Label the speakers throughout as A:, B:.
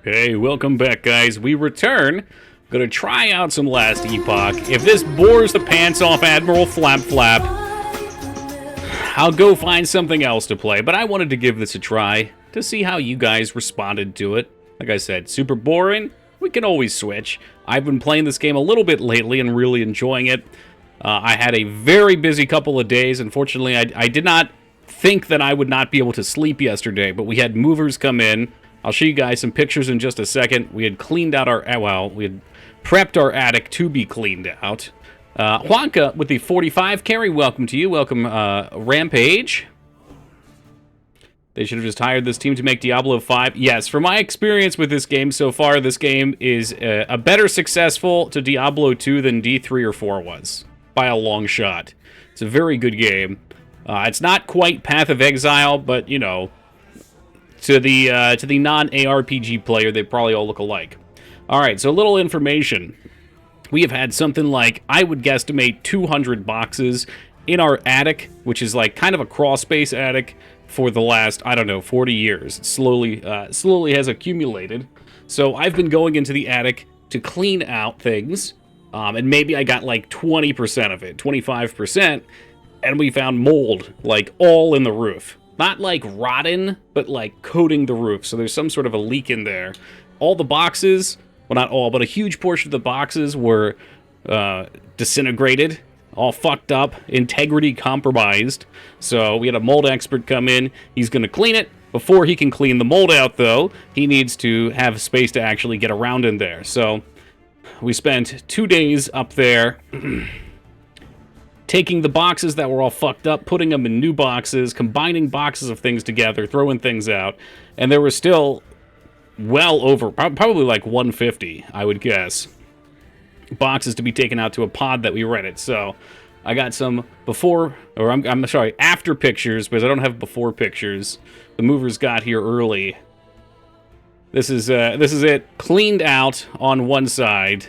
A: Hey, welcome back, guys. We return. Gonna try out some last Epoch. If this bores the pants off Admiral Flap Flap, I'll go find something else to play. But I wanted to give this a try to see how you guys responded to it. Like I said, super boring. We can always switch. I've been playing this game a little bit lately and really enjoying it. I had a very busy couple of days. Unfortunately, I did not think that I would not be able to sleep yesterday, but we had movers come in. I'll show you guys some pictures in just a second. We had cleaned out our, well, we had prepped our attic to be cleaned out. Juanca with the 45 carry, welcome to you. Welcome, Rampage. They should have just hired this team to make Diablo 5. Yes, from my experience with this game so far, this game is a better successful to Diablo 2 than D3 or 4 was, by a long shot. It's a very good game. It's not quite Path of Exile, but, you know, to the non-ARPG player, they probably all look alike. Alright, so a little information. We have had something like, I would guesstimate 200 boxes in our attic, which is like kind of a crawl space attic for the last, I don't know, 40 years. It slowly has accumulated. So I've been going into the attic to clean out things, and maybe I got like 20% of it, 25%, and we found mold, like, all in the roof. Not like rotten, but like coating the roof. So there's some sort of a leak in there. All the boxes, well, not all, but a huge portion of the boxes were disintegrated, all fucked up, integrity compromised. So we had a mold expert come in. He's going to clean it. Before he can clean the mold out, though, he needs to have space to actually get around in there. So we spent 2 days up there taking the boxes that were all fucked up, putting them in new boxes, combining boxes of things together, throwing things out, and there were still well over, probably like 150, I would guess, boxes to be taken out to a pod that we rented. So I got some before, or I'm sorry, after pictures, because I don't have before pictures. The movers got here early. This is it, cleaned out on one side,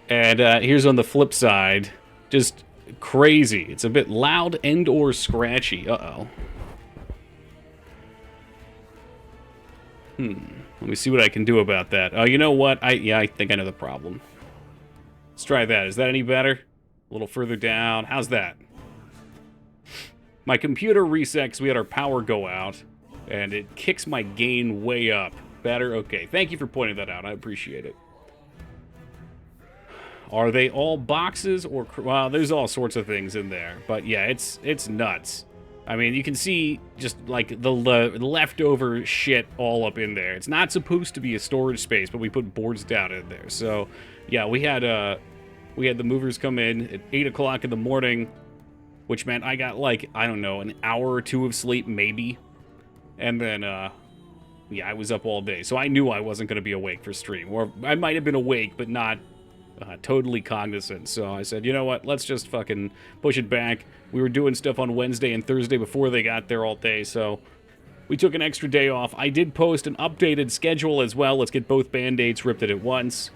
A: and here's on the flip side. Just crazy. It's a bit loud and or scratchy. Uh-oh. Let me see what I can do about that. Oh, you know what? I think I know the problem. Let's try that. Is that any better? A little further down. How's that? My computer resets. We had our power go out, and it kicks my gain way up. Better? Okay. Thank you for pointing that out. I appreciate it. Are they all boxes or... Well, there's all sorts of things in there. But yeah, it's nuts. I mean, you can see just like the leftover shit all up in there. It's not supposed to be a storage space, but we put boards down in there. So yeah, we had the movers come in at 8 o'clock in the morning, which meant I got like, I don't know, an hour or two of sleep maybe. And then, yeah, I was up all day. So I knew I wasn't going to be awake for stream. Or I might have been awake, but not... totally cognizant. So I said, you know what, let's just fucking push it back. We were doing stuff on Wednesday and Thursday before they got there all day, so we took an extra day off. I did post an updated schedule as well. Let's get both band-aids ripped at once.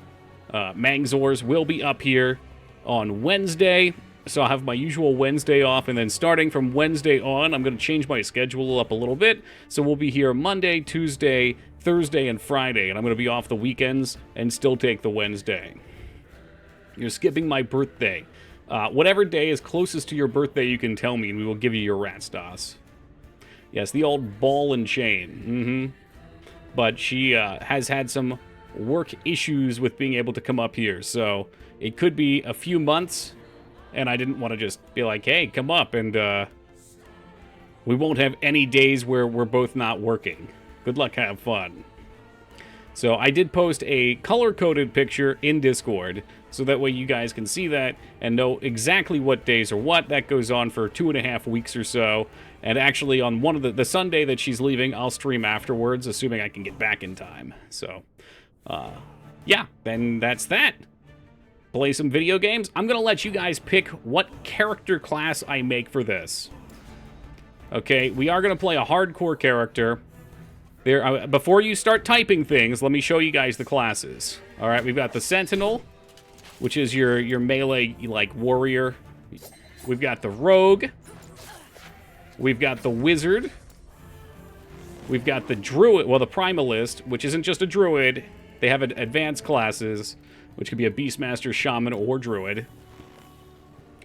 A: Mangzors will be up here on Wednesday, so I'll have my usual Wednesday off, and then starting from Wednesday on, I'm going to change my schedule up a little bit, so we'll be here Monday, Tuesday, Thursday, and Friday, and I'm going to be off the weekends and still take the Wednesday. You're skipping my birthday. Whatever day is closest to your birthday, you can tell me, and we will give you your rat stas. Yes, the old ball and chain. But she has had some work issues with being able to come up here, so it could be a few months, and I didn't want to just be like, hey, come up, and we won't have any days where we're both not working. Good luck, have fun. So I did post a color-coded picture in Discord, so that way you guys can see that and know exactly what days are what. That goes on for 2.5 weeks or so. And actually, on one of the Sunday that she's leaving, I'll stream afterwards, assuming I can get back in time. So, yeah, then that's that. Play some video games. I'm going to let you guys pick what character class I make for this. Okay, we are going to play a hardcore character. There, before you start typing things, let me show you guys the classes. All right, we've got the Sentinel, which is your melee, like, warrior. We've got the Rogue. We've got the Wizard. We've got the Druid, well, the Primalist, which isn't just a Druid. They have advanced classes, which could be a Beastmaster, Shaman, or Druid.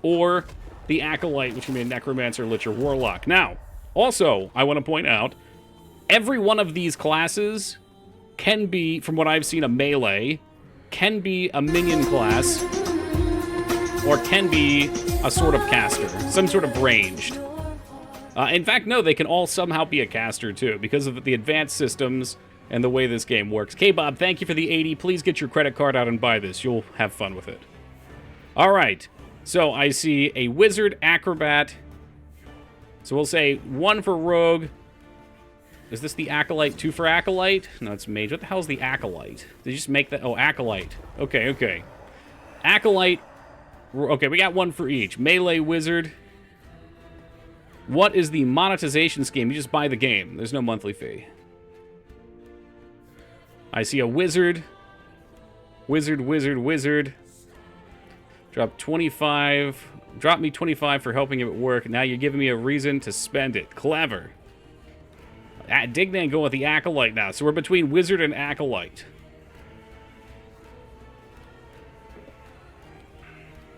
A: Or the Acolyte, which can be a Necromancer, Lich, or Warlock. Now, also, I want to point out, every one of these classes can be, from what I've seen, a melee, can be a minion class, or can be a sort of caster, some sort of ranged. In fact, no, they can all somehow be a caster, too, because of the advanced systems and the way this game works. K-Bob, thank you for the 80. Please get your credit card out and buy this. You'll have fun with it. All right. So I see a Wizard, Acrobat. So we'll say 1 for Rogue. Is this the Acolyte? 2 for Acolyte? No, it's Mage. What the hell is the Acolyte? Did you just make that? Oh, Acolyte. Okay, okay. Acolyte. Okay, we got 1 for each. Melee, Wizard. What is the monetization scheme? You just buy the game. There's no monthly fee. I see a Wizard. Wizard, Wizard, Wizard. Drop 25. Drop me 25 for helping him at work. Now you're giving me a reason to spend it. Clever. Dignan going with the Acolyte now. So we're between Wizard and Acolyte.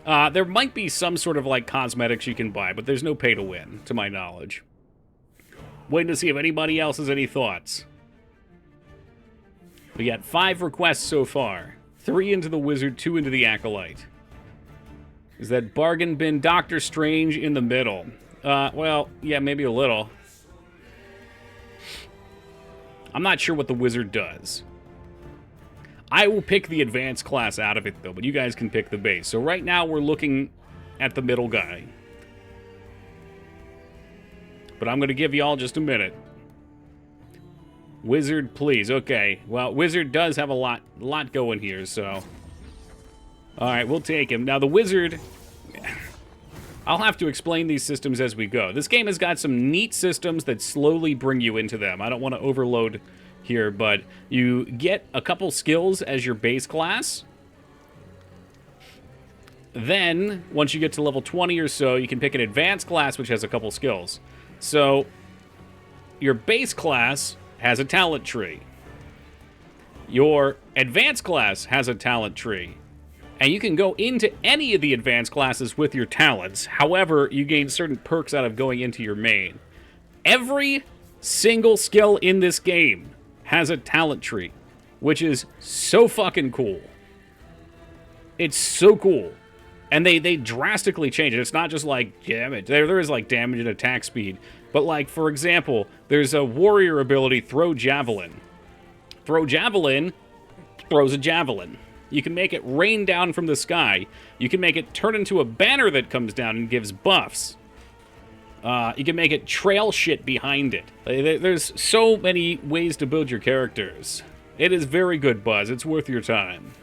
A: There might be some sort of, like, cosmetics you can buy, but there's no pay to win, to my knowledge. Waiting to see if anybody else has any thoughts. We got 5 requests so far. 3 into the Wizard, 2 into the Acolyte. Is that bargain bin Doctor Strange in the middle? Well, yeah, maybe a little. I'm not sure what the Wizard does. I will pick the advanced class out of it, though, but you guys can pick the base. So right now we're looking at the middle guy. But I'm going to give y'all just a minute. Wizard, please. Okay. Well, Wizard does have a lot going here, so... Alright, we'll take him. Now, the Wizard... I'll have to explain these systems as we go. This game has got some neat systems that slowly bring you into them. I don't want to overload here, but you get a couple skills as your base class. Then, once you get to level 20 or so, you can pick an advanced class which has a couple skills. So, your base class has a talent tree. Your advanced class has a talent tree. And you can go into any of the advanced classes with your talents. However, you gain certain perks out of going into your main. Every single skill in this game has a talent tree, which is so fucking cool. It's so cool. And they drastically change it. It's not just like damage. There is like damage and attack speed. But like, for example, there's a warrior ability, Throw Javelin. Throw Javelin throws a javelin. You can make it rain down from the sky. You can make it turn into a banner that comes down and gives buffs. You can make it trail shit behind it. There's so many ways to build your characters. It is very good, Buzz. It's worth your time.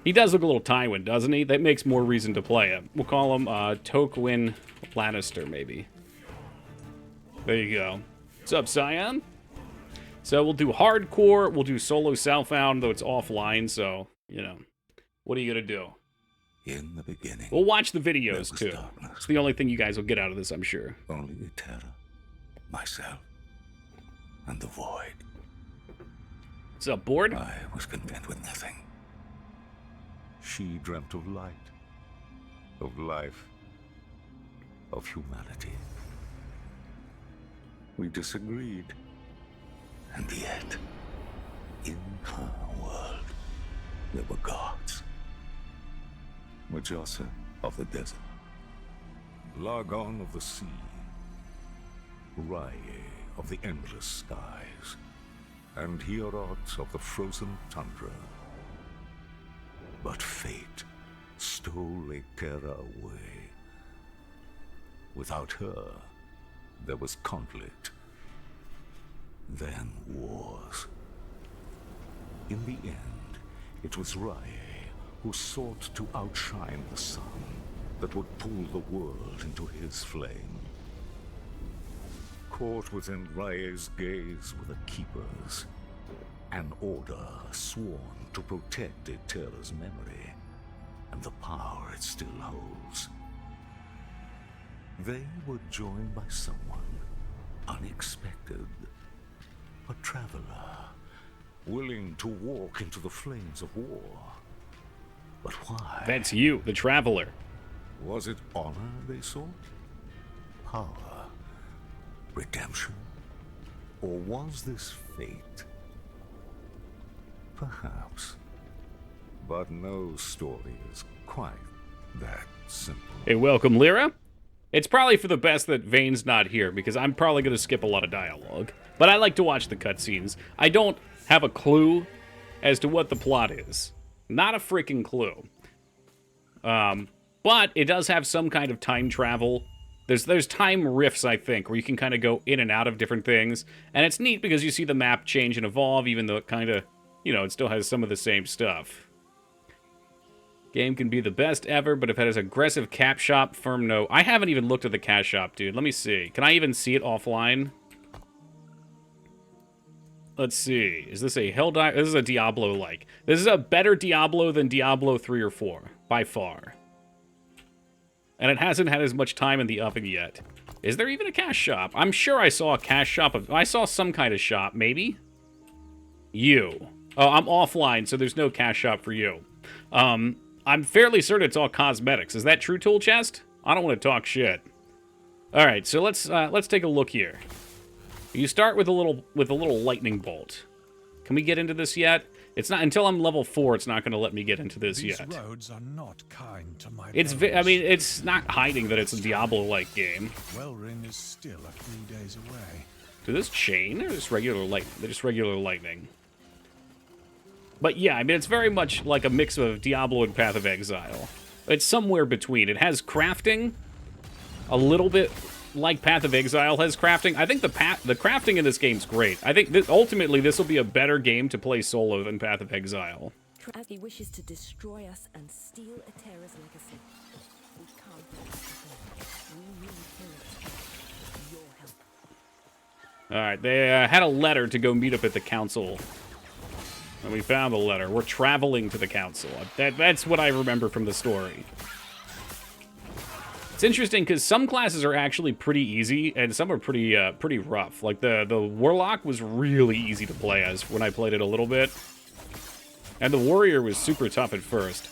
A: He does look a little Tywin, doesn't he? That makes more reason to play him. We'll call him Tywin Lannister, maybe. There you go. What's up, Scion? So we'll do hardcore, we'll do solo Southbound, though it's offline, so, you know. What are you going to do?
B: In the beginning,
A: we'll watch the videos, too.
B: Darkness.
A: It's the only thing you guys will get out of this, I'm sure.
B: Only the terror, myself, and the void.
A: What's up, bored?
B: I was content with nothing. She dreamt of light, of life, of humanity. We disagreed. And yet, in her world, there were gods. Mujasa of the desert, Largon of the sea, Rye of the endless skies, and Hierot of the frozen tundra. But fate stole Terra away. Without her, there was conflict. Then wars. In the end, it was Rye who sought to outshine the sun that would pull the world into his flame. Caught within Rye's gaze were the Keepers, an order sworn to protect Eterra's memory and the power it still holds. They were joined by someone unexpected. A traveler, willing to walk into the flames of war. But why?
A: That's you, the traveler.
B: Was it honor they sought? Power? Redemption? Or was this fate? Perhaps. But no story is quite that simple.
A: Hey, welcome, Lyra. It's probably for the best that Vane's not here, because I'm probably going to skip a lot of dialogue. But I like to watch the cutscenes. I don't have a clue as to what the plot is. Not a freaking clue. But it does have some kind of time travel. There's time rifts, I think, where you can kind of go in and out of different things. And it's neat because you see the map change and evolve, even though it kind of, you know, it still has some of the same stuff. Game can be the best ever, but if it has aggressive cap shop, firm no. I haven't even looked at the cash shop, dude. Let me see. Can I even see it offline? Let's see. Is this a Helldive? This is a Diablo-like. This is a better Diablo than Diablo 3 or 4, by far. And it hasn't had as much time in the oven yet. Is there even a cash shop? I'm sure I saw a cash shop. I saw some kind of shop, maybe? You. Oh, I'm offline, so there's no cash shop for you. I'm fairly certain it's all cosmetics. Is that true, Tool Chest? I don't want to talk shit. All right, so let's take a look here. You start with a little lightning bolt. Can we get into this yet? It's not until I'm level 4. It's not going to let me get into this yet.
C: These roads are not kind to my
A: I mean, it's not hiding that it's a Diablo-like game.
C: Wellring is still a few days away.
A: Do this chain or just regular lightning? They're just regular lightning. But yeah, I mean, it's very much like a mix of Diablo and Path of Exile. It's somewhere between. It has crafting, a little bit like Path of Exile has crafting. I think the crafting in this game's great. I think ultimately this will be a better game to play solo than Path of Exile.
D: As he wishes to destroy us and steal Atera's legacy. We can't let this happen. We need Philip's your help.
A: Alright, they had a letter to go meet up at the council. And we found the letter. We're traveling to the council. That's what I remember from the story. It's interesting because some classes are actually pretty easy, and some are pretty rough. Like the Warlock was really easy to play as when I played it a little bit. And the Warrior was super tough at first.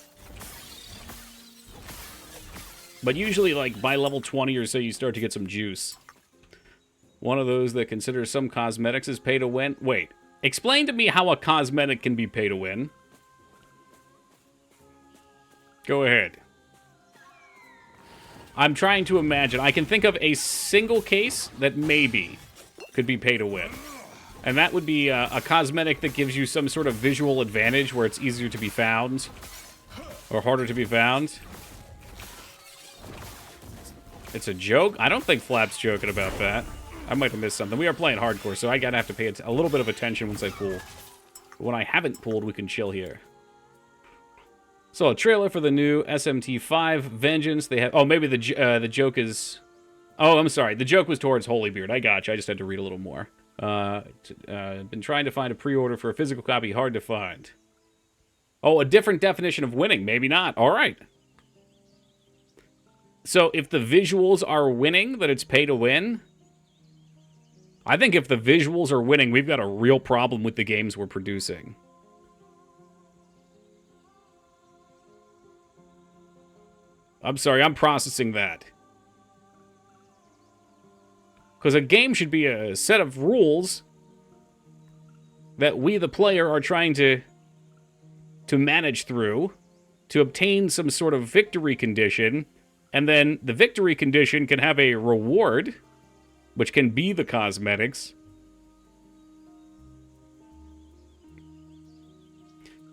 A: But usually, like, by level 20 or so, you start to get some juice. One of those that considers some cosmetics is pay to win. Wait. Explain to me how a cosmetic can be pay to win. Go ahead. I'm trying to imagine. I can think of a single case that maybe could be pay to win. And that would be a cosmetic that gives you some sort of visual advantage where it's easier to be found. Or harder to be found. It's a joke? I don't think Flap's joking about that. I might have missed something. We are playing hardcore, so I gotta have to pay a little bit of attention once I pool. But when I haven't pooled, we can chill here. So a trailer for the new SMT5 Vengeance. They have. Oh, maybe the joke is. Oh, I'm sorry. The joke was towards Holybeard. I gotcha. I just had to read a little more. Been trying to find a pre-order for a physical copy. Hard to find. Oh, a different definition of winning. Maybe not. All right. So if the visuals are winning, that it's pay to win. I think if the visuals are winning, we've got a real problem with the games we're producing. I'm sorry, I'm processing that. Because a game should be a set of rules that we, the player, are trying to manage through to obtain some sort of victory condition, and then the victory condition can have a reward, which can be the cosmetics.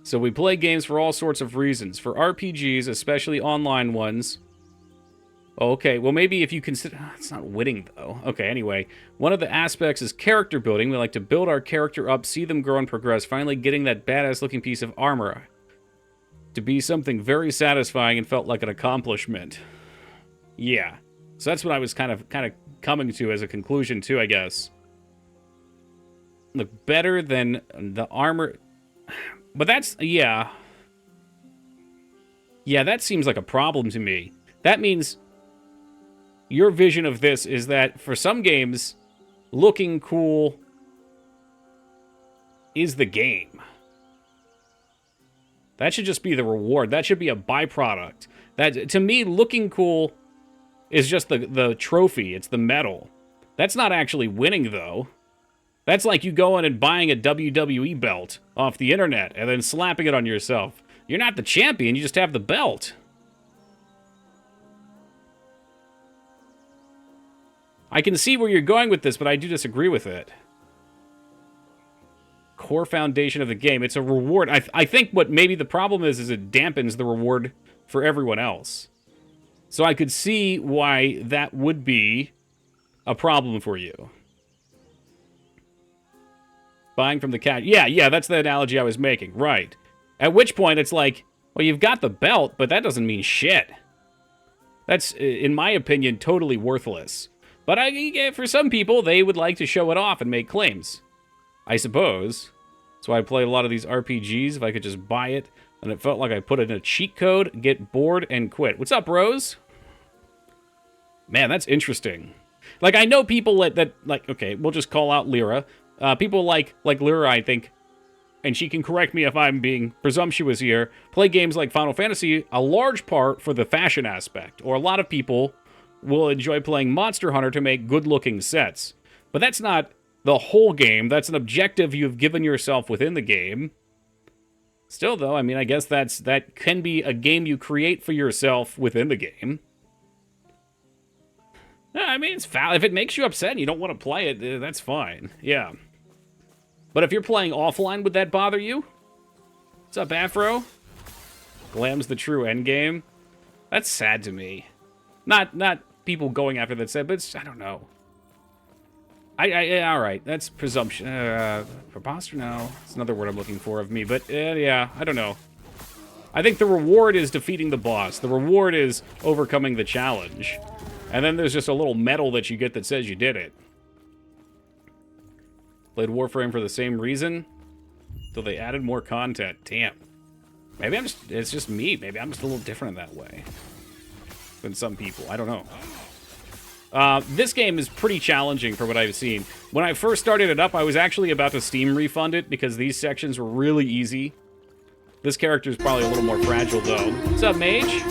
A: So we play games for all sorts of reasons. For RPGs, especially online ones. Okay, well maybe if you consider... it's not winning, though. Okay, anyway. One of the aspects is character building. We like to build our character up, see them grow and progress, finally getting that badass-looking piece of armor to be something very satisfying and felt like an accomplishment. Yeah. So that's what I was kind of coming to as a conclusion, too, I guess. Look better than the armor... But that's... yeah. Yeah, that seems like a problem to me. That means... your vision of this is that for some games, looking cool is the game. That should just be the reward. That should be a byproduct. That, to me, looking cool is just the trophy. It's the medal. That's not actually winning, though. That's like you going and buying a WWE belt off the internet and then slapping it on yourself. You're not the champion, you just have the belt. I can see where you're going with this, but I do disagree with it. Core foundation of the game. It's a reward. I think what maybe the problem is it dampens the reward for everyone else. So I could see why that would be a problem for you. Buying from the cat. Yeah, that's the analogy I was making. Right. At which point it's like, well, you've got the belt, but that doesn't mean shit. That's, in my opinion, totally worthless. But for some people, they would like to show it off and make claims. I suppose. That's why I play a lot of these RPGs. If I could just buy it, and it felt like I put it in a cheat code, get bored, and quit. What's up, Rose? Man, that's interesting. Like, I know people that like, okay, we'll just call out Lyra. People like Lyra, I think, and she can correct me if I'm being presumptuous here, play games like Final Fantasy a large part for the fashion aspect. Or a lot of people will enjoy playing Monster Hunter to make good-looking sets. But that's not the whole game. That's an objective you've given yourself within the game. Still, though, I mean, I guess that can be a game you create for yourself within the game. I mean, it's foul. If it makes you upset and you don't want to play it, that's fine. Yeah. But if you're playing offline, would that bother you? What's up, Afro? Glam's the true endgame. That's sad to me. Not people going after that said, but it's, I don't know. All right, that's presumption. Preposter? No, it's another word I'm looking for of me. But yeah, I don't know. I think the reward is defeating the boss. The reward is overcoming the challenge. And then there's just a little medal that you get that says you did it. Played Warframe for the same reason, till they added more content. Damn. Maybe it's just me. Maybe I'm just a little different in that way than some people. I don't know. This game is pretty challenging for what I've seen. When I first started it up, I was actually about to Steam refund it because these sections were really easy. This character is probably a little more fragile, though. What's up, Mage?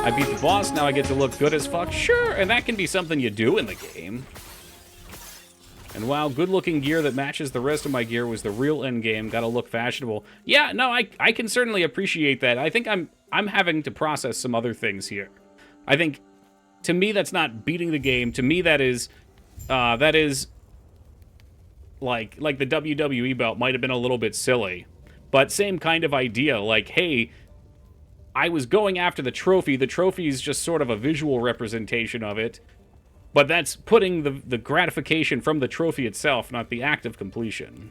A: I beat the boss, now I get to look good as fuck. Sure, and that can be something you do in the game. And wow, good-looking gear that matches the rest of my gear was the real end game. Gotta look fashionable. Yeah, no, I can certainly appreciate that. I think I'm having to process some other things here. I think, to me, that's not beating the game. To me, that is like the WWE belt might have been a little bit silly. But same kind of idea, like, hey, I was going after the trophy. The trophy is just sort of a visual representation of it. But that's putting the gratification from the trophy itself, not the act of completion.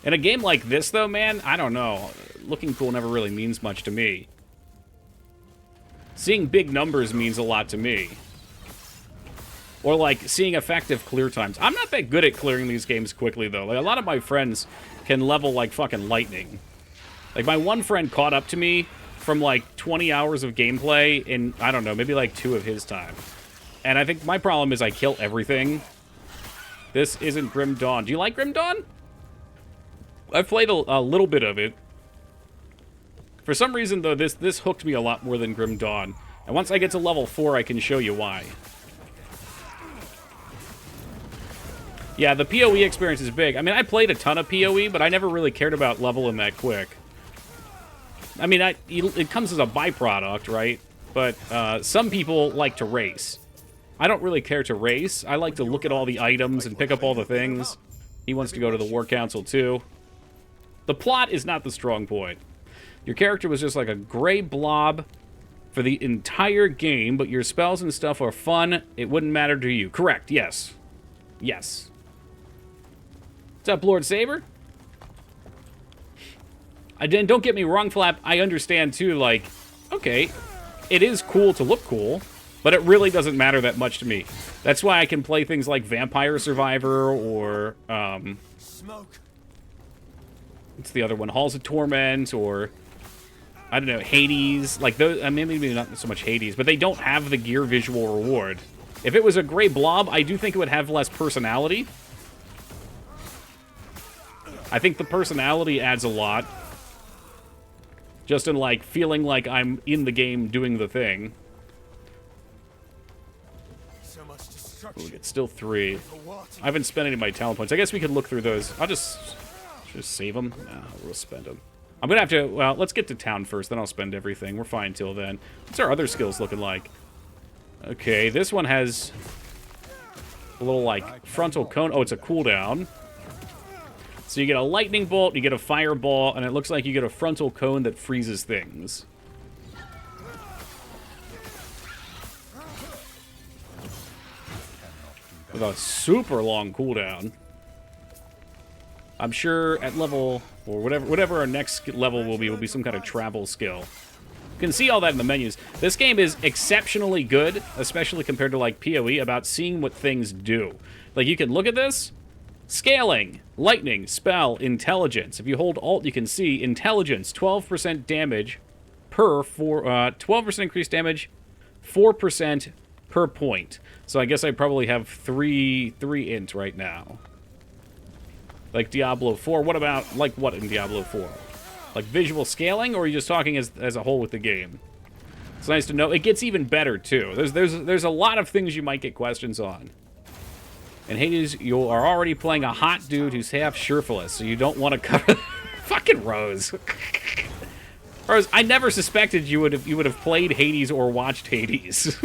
A: In a game like this, though, man, I don't know. Looking cool never really means much to me. Seeing big numbers means a lot to me. Or, like, seeing effective clear times. I'm not that good at clearing these games quickly, though. Like, a lot of my friends can level like fucking lightning. Like, my one friend caught up to me from like 20 hours of gameplay in, I don't know, maybe like 2 of his time. And I think my problem is I kill everything. This isn't Grim Dawn. Do you like Grim Dawn? I've played a little bit of it. For some reason, though, this hooked me a lot more than Grim Dawn. And once I get to level 4, I can show you why. Yeah, the PoE experience is big. I mean, I played a ton of PoE, but I never really cared about leveling that quick. I mean, it comes as a byproduct, right? But some people like to race. I don't really care to race. I like to look at all the items and pick up all the things. He wants to go to the War Council, too. The plot is not the strong point. Your character was just like a gray blob for the entire game, but your spells and stuff are fun. It wouldn't matter to you. Correct, yes. Yes. What's up, Lord Saber? Don't get me wrong, Flap, I understand, too, like, okay, it is cool to look cool, but it really doesn't matter that much to me. That's why I can play things like Vampire Survivor or,
C: Smoke.
A: what's the other one? Halls of Torment, or I don't know, Hades, like those, I mean, maybe not so much Hades, but they don't have the gear visual reward. If it was a gray blob, I do think it would have less personality. I think the personality adds a lot. Just in, like, feeling like I'm in the game doing the thing. Ooh, it's still 3. I haven't spent any of my talent points. I guess we could look through those. I'll just save them. No, we'll spend them. I'm gonna have to, well, let's get to town first, then I'll spend everything. We're fine till then. What's our other skills looking like? Okay, this one has a little, like, frontal cone. Oh, it's a cooldown. So you get a lightning bolt, you get a fireball, and it looks like you get a frontal cone that freezes things. With a super long cooldown. I'm sure at level, or whatever our next level will be some kind of travel skill. You can see all that in the menus. This game is exceptionally good, especially compared to like PoE, about seeing what things do. Like you can look at this, scaling, lightning, spell, intelligence. If you hold Alt, you can see intelligence, 12% damage per 12% increased damage, 4% per point. So I guess I probably have three int right now. Like Diablo 4. What about, like what in Diablo 4? Like visual scaling, or are you just talking as a whole with the game? It's nice to know. It gets even better, too. There's a lot of things you might get questions on. And Hades, you are already playing a hot dude who's half shirtless, so you don't want to cover... Fucking Rose. Rose, I never suspected you would have played Hades or watched Hades.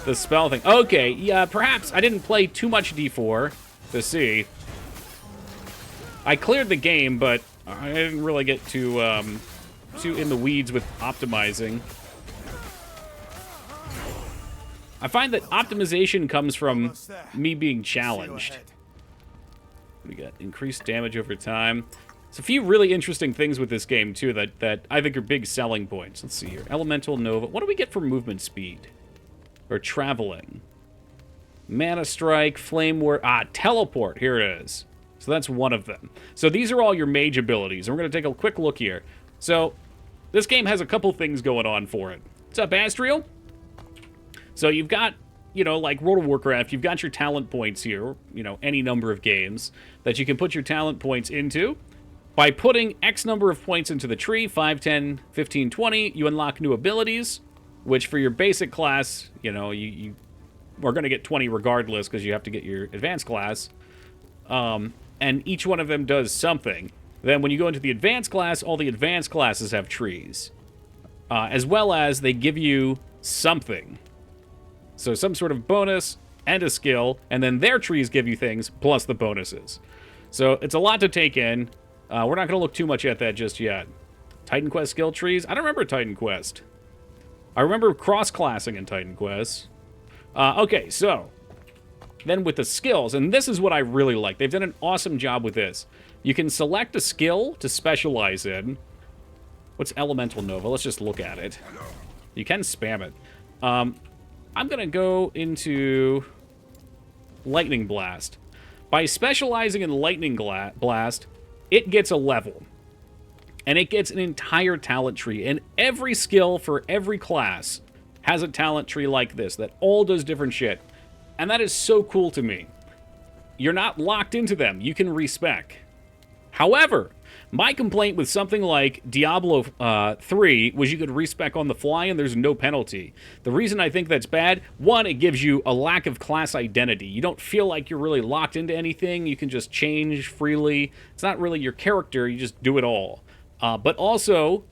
A: The spell thing. Okay, yeah, perhaps I didn't play too much D4 to see. I cleared the game, but I didn't really get too in the weeds with optimizing. I find that optimization comes from me being challenged. We got increased damage over time. There's a few really interesting things with this game, too, that I think are big selling points. Let's see here. Elemental Nova. What do we get for movement speed? Or traveling? Mana Strike, Flame Ward. Ah, Teleport. Here it is. So that's one of them. So these are all your mage abilities. And we're going to take a quick look here. So this game has a couple things going on for it. What's up, Astriel? So you've got, you know, like World of Warcraft, you've got your talent points here, you know, any number of games that you can put your talent points into. By putting X number of points into the tree, 5, 10, 15, 20, you unlock new abilities, which for your basic class, you know, you are going to get 20 regardless because you have to get your advanced class. And each one of them does something. Then when you go into the advanced class, all the advanced classes have trees. As well as they give you something. So some sort of bonus and a skill, and then their trees give you things, plus the bonuses. So it's a lot to take in. We're not going to look too much at that just yet. Titan Quest skill trees? I don't remember Titan Quest. I remember cross-classing in Titan Quest. Okay, so then with the skills, and this is what I really like. They've done an awesome job with this. You can select a skill to specialize in. What's Elemental Nova? Let's just look at it. You can spam it. I'm going to go into Lightning Blast. By specializing in Lightning Blast, it gets a level. And it gets an entire talent tree. And every skill for every class has a talent tree like this that all does different shit. And that is so cool to me. You're not locked into them. You can respec. However, my complaint with something like Diablo 3 was you could respec on the fly and there's no penalty. The reason I think that's bad, one, it gives you a lack of class identity. You don't feel like you're really locked into anything. You can just change freely. It's not really your character. You just do it all. But also,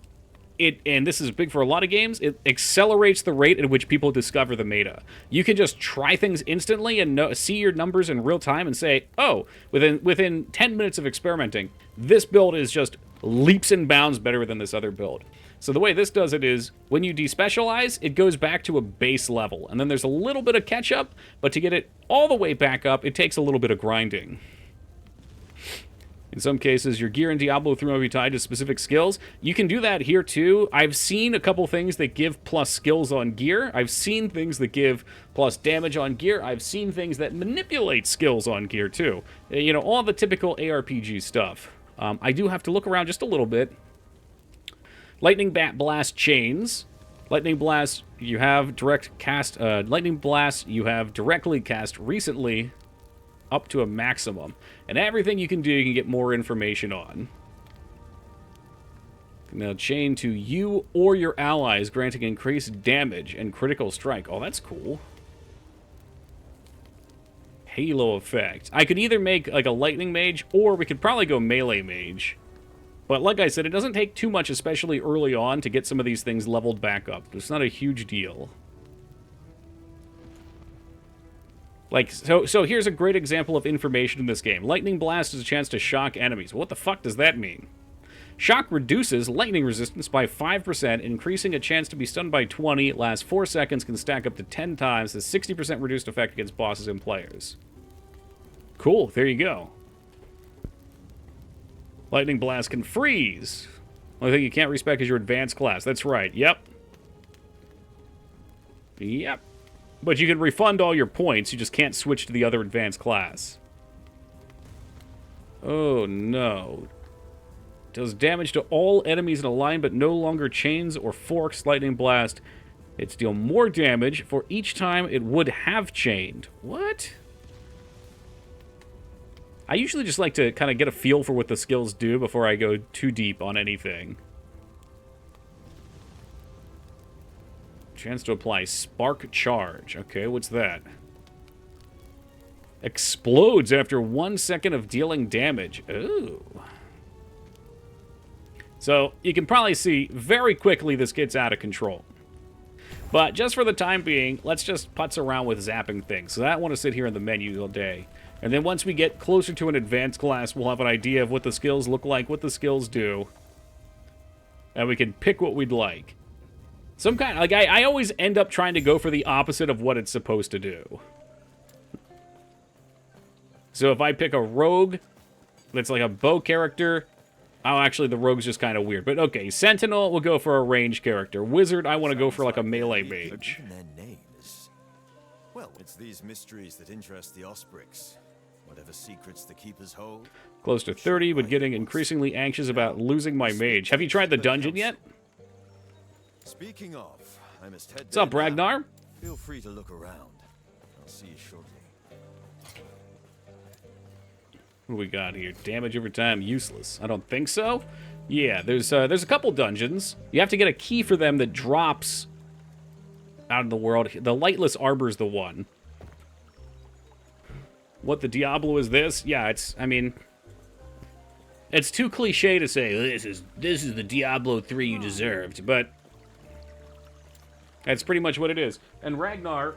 A: and this is big for a lot of games, it accelerates the rate at which people discover the meta. You can just try things instantly and see your numbers in real time and say, oh, within 10 minutes of experimenting, this build is just leaps and bounds better than this other build. So the way this does it is, when you despecialize, it goes back to a base level. And then there's a little bit of catch-up, but to get it all the way back up, it takes a little bit of grinding. In some cases, your gear in Diablo 3 may be tied to specific skills. You can do that here, too. I've seen a couple things that give plus skills on gear. I've seen things that give plus damage on gear. I've seen things that manipulate skills on gear, too. You know, all the typical ARPG stuff. I do have to look around just a little bit. Lightning Blast chains. Lightning Blast, you have direct cast. Lightning Blast, you have directly cast recently up to a maximum. And everything you can do, you can get more information on. Now, chain to you or your allies, granting increased damage and critical strike. Oh, that's cool. Halo effect. I could either make like a lightning mage, or we could probably go melee mage. But like I said, it doesn't take too much, especially early on, to get some of these things leveled back up. It's not a huge deal. Like, so here's a great example of information in this game. Lightning Blast is a chance to shock enemies. What the fuck does that mean? Shock reduces lightning resistance by 5%, increasing a chance to be stunned by 20, lasts 4 seconds, can stack up to 10 times, has 60% reduced effect against bosses and players. Cool, there you go. Lightning Blast can freeze. Only thing you can't respec is your advanced class. That's right, yep. Yep. But you can refund all your points, you just can't switch to the other advanced class. Oh no. Does damage to all enemies in a line, but no longer chains or forks Lightning Blast. It's deal more damage for each time it would have chained. What? I usually just like to kind of get a feel for what the skills do before I go too deep on anything. Chance to apply Spark Charge. Okay, what's that? Explodes after 1 second of dealing damage. Ooh. So, you can probably see very quickly this gets out of control. But just for the time being, let's just putz around with zapping things. So I don't want to sit here in the menu all day. And then once we get closer to an advanced class, we'll have an idea of what the skills look like, what the skills do. And we can pick what we'd like. Some kind of, like, I always end up trying to go for the opposite of what it's supposed to do. So if I pick a rogue that's like a bow character... Oh, actually, the rogue's just kind of weird. But okay, Sentinel will go for a range character. Wizard, I want to go for like a melee mage.
E: Their names. Well, it's these mysteries that interest the Osprix. Whatever secrets the keepers hold.
A: Close to 30, but getting increasingly anxious about losing my mage. Have you tried the dungeon yet?
E: Speaking of, I must head.
A: What's up, Ragnar?
E: Feel free to look around. I'll see you shortly.
A: What do we got here? Damage over time, useless. I don't think so. Yeah, there's a couple dungeons. You have to get a key for them that drops out in the world. The Lightless Arbor's the one. What the Diablo is this? Yeah, I mean, it's too cliche to say this is the Diablo 3 you deserved, but that's pretty much what it is. And Ragnar,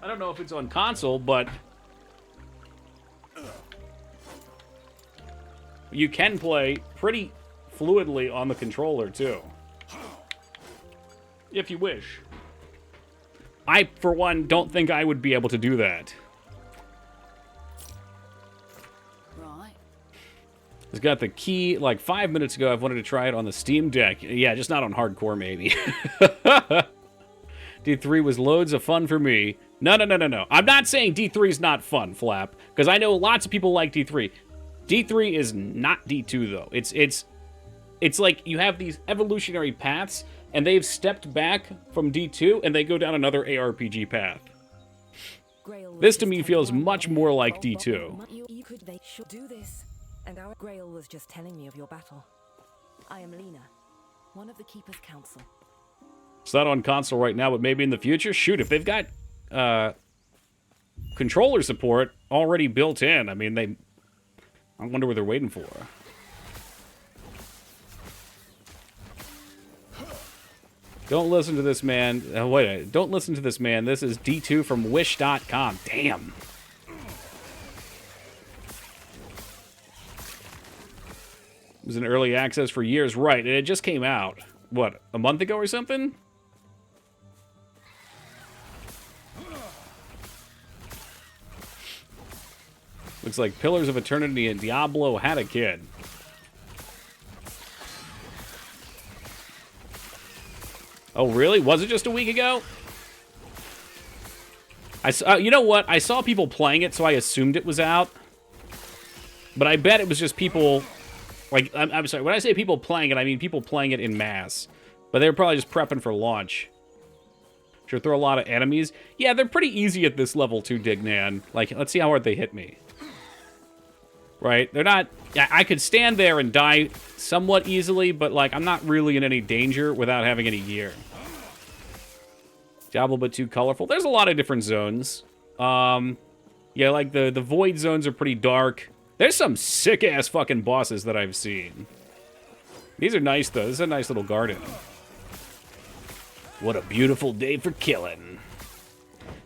A: I don't know if it's on console, but you can play pretty fluidly on the controller, too. If you wish. I, for one, don't think I would be able to do that.
D: Right.
A: It's got the key, like 5 minutes ago, I've wanted to try it on the Steam Deck. Yeah, just not on hardcore, maybe. D3 was loads of fun for me. No. I'm not saying D3 is not fun, Flap, because I know lots of people like D3. D3 is not D2, though. It's like you have these evolutionary paths, and they've stepped back from D2, and they go down another ARPG path. This, to me, feels much more like D2.
D: They should do this. And our Grail was just telling me of your battle. I am Lena, one of the Keeper's Council.
A: It's not on console right now, but maybe in the future? Shoot, if they've got controller support already built in, I mean, I wonder what they're waiting for. Don't listen to this man. Wait, don't listen to this man. This is D2 from Wish.com. Damn. It was in early access for years. Right, and it just came out. What, a month ago or something? Looks like Pillars of Eternity and Diablo had a kid. Oh, really? Was it just a week ago? You know what? I saw people playing it, so I assumed it was out. But I bet it was just people, like, I'm sorry, when I say people playing it, I mean people playing it in mass. But they were probably just prepping for launch. Sure, throw a lot of enemies. Yeah, they're pretty easy at this level too, Dignan. Like, let's see how hard they hit me. Right? They're not... Yeah, I could stand there and die somewhat easily, but, like, I'm not really in any danger without having any gear. Job a little bit too colorful. There's a lot of different zones. Yeah, like, the void zones are pretty dark. There's some sick-ass fucking bosses that I've seen. These are nice, though. This is a nice little garden. What a beautiful day for killing.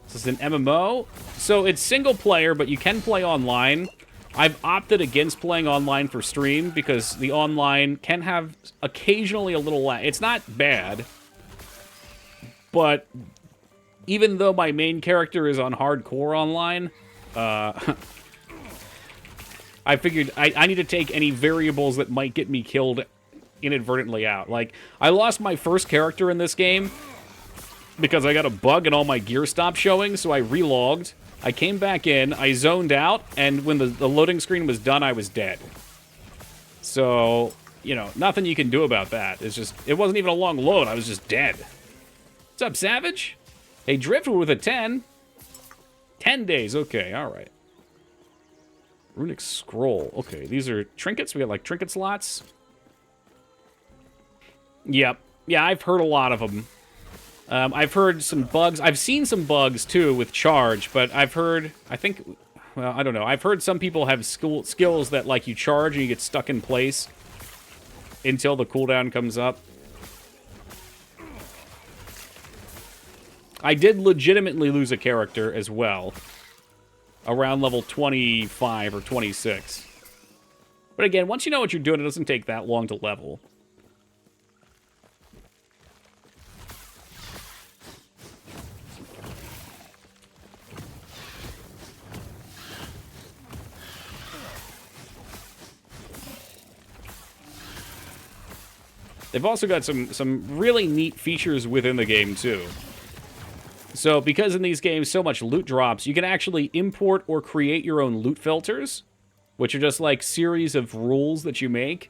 A: This is an MMO. So it's single player, but you can play online. I've opted against playing online for stream because the online can have occasionally a little lag. It's not bad, but even though my main character is on hardcore online, I figured I need to take any variables that might get me killed inadvertently out. Like, I lost my first character in this game because I got a bug and all my gear stopped showing, so I relogged. I came back in, I zoned out, and when the loading screen was done, I was dead. So, you know, nothing you can do about that. It's just, it wasn't even a long load, I was just dead. What's up, Savage? Hey, Driftwood with a 10. 10 days, okay, alright. Runic Scroll. Okay, these are trinkets? We got, like, trinket slots? Yep. Yeah, I've heard a lot of them. I've heard some bugs. I've seen some bugs, too, with charge, but I've heard, I think, well, I don't know. I've heard some people have skills that, like, you charge and you get stuck in place until the cooldown comes up. I did legitimately lose a character as well, around level 25 or 26. But again, once you know what you're doing, it doesn't take that long to level. They've also got some really neat features within the game, too. So, because in these games so much loot drops, you can actually import or create your own loot filters, which are just like series of rules that you make.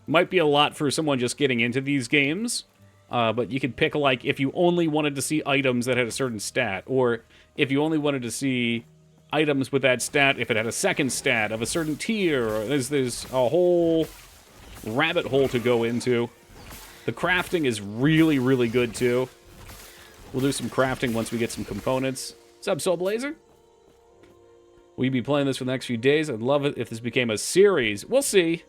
A: Might be a lot for someone just getting into these games, but you could pick, like, if you only wanted to see items that had a certain stat, or if you only wanted to see items with that stat if it had a second stat of a certain tier, or there's a whole rabbit hole to go into. The crafting is really, really good, too. We'll do some crafting once we get some components. What's up, Soul Blazer? Will you be playing this for the next few days? I'd love it if this became a series. We'll see.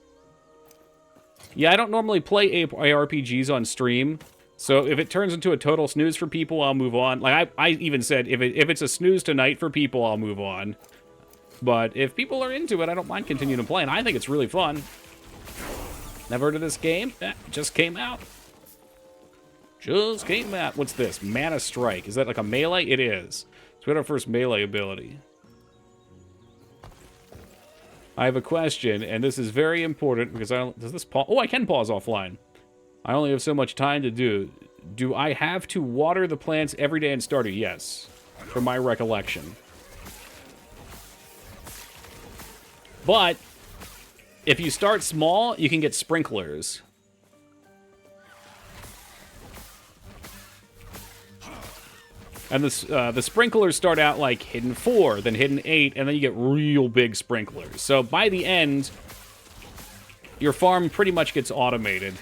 A: Yeah, I don't normally play ARPGs on stream, so if it turns into a total snooze for people, I'll move on. Like, I even said, if it's a snooze tonight for people, I'll move on. But if people are into it, I don't mind continuing to play, and I think it's really fun. Never heard of this game? Eh, just came out. Just came out. What's this? Mana Strike. Is that like a melee? It is. So we got our first melee ability. I have a question, and this is very important because does this pause? Oh, I can pause offline. I only have so much time to do. Do I have to water the plants every day in Stardew? Yes, from my recollection. But if you start small, you can get sprinklers. And the sprinklers start out like hidden 4, then hidden 8, and then you get real big sprinklers. So by the end, your farm pretty much gets automated.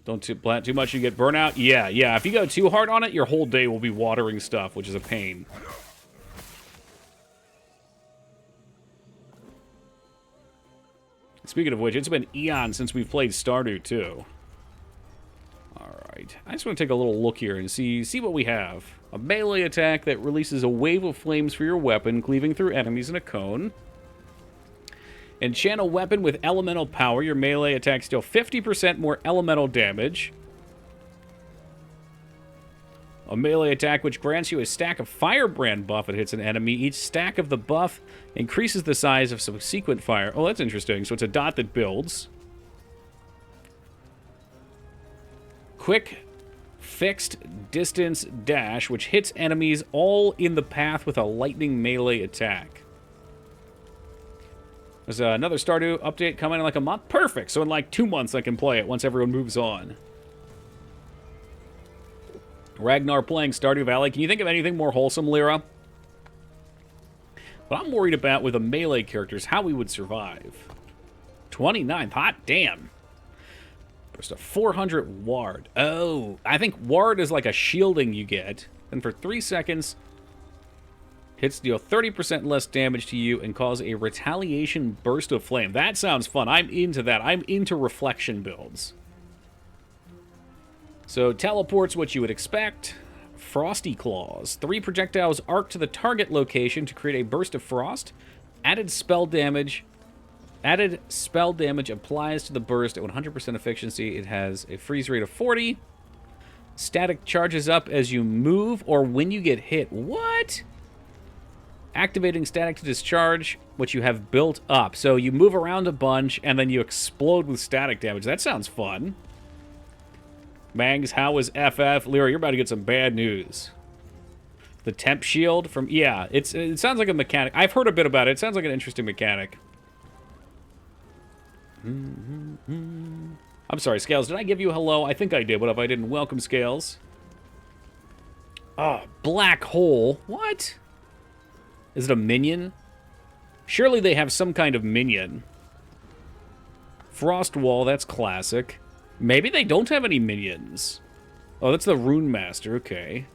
A: Don't plant too much, you get burnout. Yeah. If you go too hard on it, your whole day will be watering stuff, which is a pain. Speaking of which, it's been eons since we've played Stardew, too. Alright. I just want to take a little look here and see what we have. A melee attack that releases a wave of flames for your weapon, cleaving through enemies in a cone. Enchant a weapon with elemental power. Your melee attacks deal 50% more elemental damage. A melee attack which grants you a stack of firebrand buff it hits an enemy. Each stack of the buff increases the size of subsequent fire. Oh, that's interesting. So it's a dot that builds. Quick fixed distance dash, which hits enemies all in the path with a lightning melee attack. There's another Stardew update coming in like a month. Perfect! So in like 2 months I can play it once everyone moves on. Ragnar playing Stardew Valley. Can you think of anything more wholesome, Lyra? What I'm worried about with a melee character is how we would survive. 29th. Hot damn. Just a 400 ward. Oh, I think ward is like a shielding you get. And for 3 seconds, hits deal 30% less damage to you and cause a retaliation burst of flame. That sounds fun. I'm into that. I'm into reflection builds. So, teleport's what you would expect. Frosty Claws. 3 projectiles arc to the target location to create a burst of frost. Added spell damage applies to the burst at 100% efficiency. It has a freeze rate of 40. Static charges up as you move or when you get hit. What? Activating static to discharge what you have built up. So you move around a bunch and then you explode with static damage. That sounds fun. Mangs, how is FF? Lyra, you're about to get some bad news. The temp shield from... Yeah, it sounds like a mechanic. I've heard a bit about it. It sounds like an interesting mechanic. I'm sorry, Scales. Did I give you a hello? I think I did. What if I didn't? Welcome, Scales. Oh, black hole. What? Is it a minion? Surely they have some kind of minion. Frost wall, that's classic. Maybe they don't have any minions. Oh, that's the Rune Master. Okay.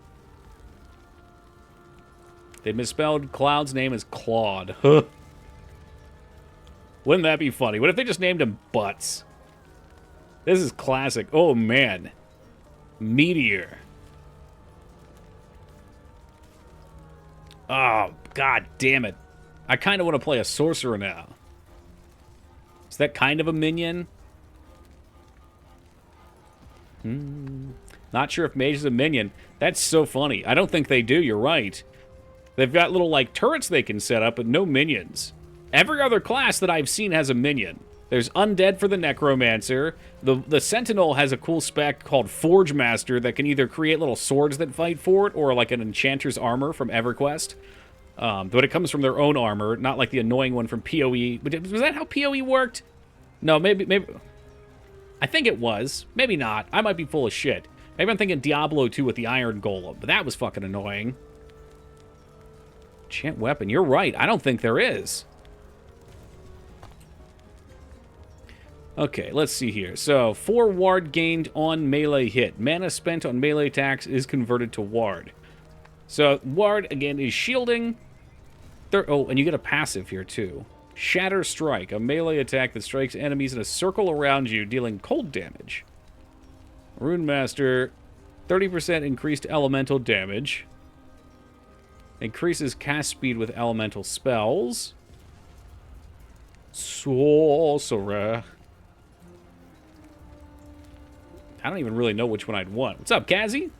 A: They misspelled Cloud's name as Claude. Huh. Wouldn't that be funny? What if they just named him Butts? This is classic. Oh, man. Meteor. Oh, god damn it. I kind of want to play a sorcerer now. Is that kind of a minion? Not sure if mage is a minion. That's so funny. I don't think they do. You're right. They've got little, like, turrets they can set up, but no minions. Every other class that I've seen has a minion. There's Undead for the Necromancer. The Sentinel has a cool spec called Forge Master that can either create little swords that fight for it or like an Enchanter's Armor from EverQuest. But it comes from their own armor, not like the annoying one from PoE. Was that how PoE worked? No, maybe... I think it was. Maybe not. I might be full of shit. Maybe I'm thinking Diablo 2 with the Iron Golem, but that was fucking annoying. Enchant weapon. You're right. I don't think there is. Okay, let's see here. So, 4 ward gained on melee hit. Mana spent on melee attacks is converted to ward. So, ward, again, is shielding. Oh, and you get a passive here, too. Shatter Strike, a melee attack that strikes enemies in a circle around you, dealing cold damage. Rune Master, 30% increased elemental damage. Increases cast speed with elemental spells. Sorcerer. I don't even really know which one I'd want. What's up, Kazzy?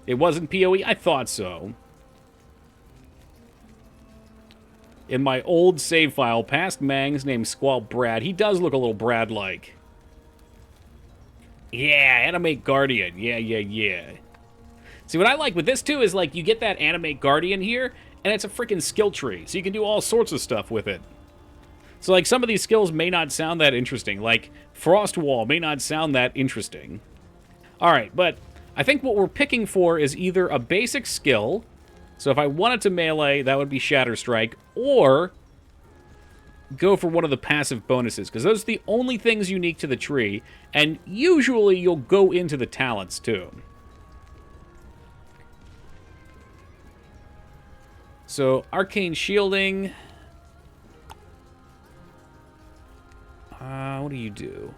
A: It wasn't PoE? I thought so. In my old save file, past Mangs named Squall Brad. He does look a little Brad-like. Yeah, Animate Guardian. Yeah. See, what I like with this, too, is, like, you get that Animate Guardian here, and it's a freaking skill tree, so you can do all sorts of stuff with it. So, like, some of these skills may not sound that interesting. Like, Frost Wall may not sound that interesting. Alright, but I think what we're picking for is either a basic skill. So if I wanted to melee, that would be Shatter Strike, or go for one of the passive bonuses, because those are the only things unique to the tree, and usually you'll go into the talents, too. So, Arcane Shielding. What do you do?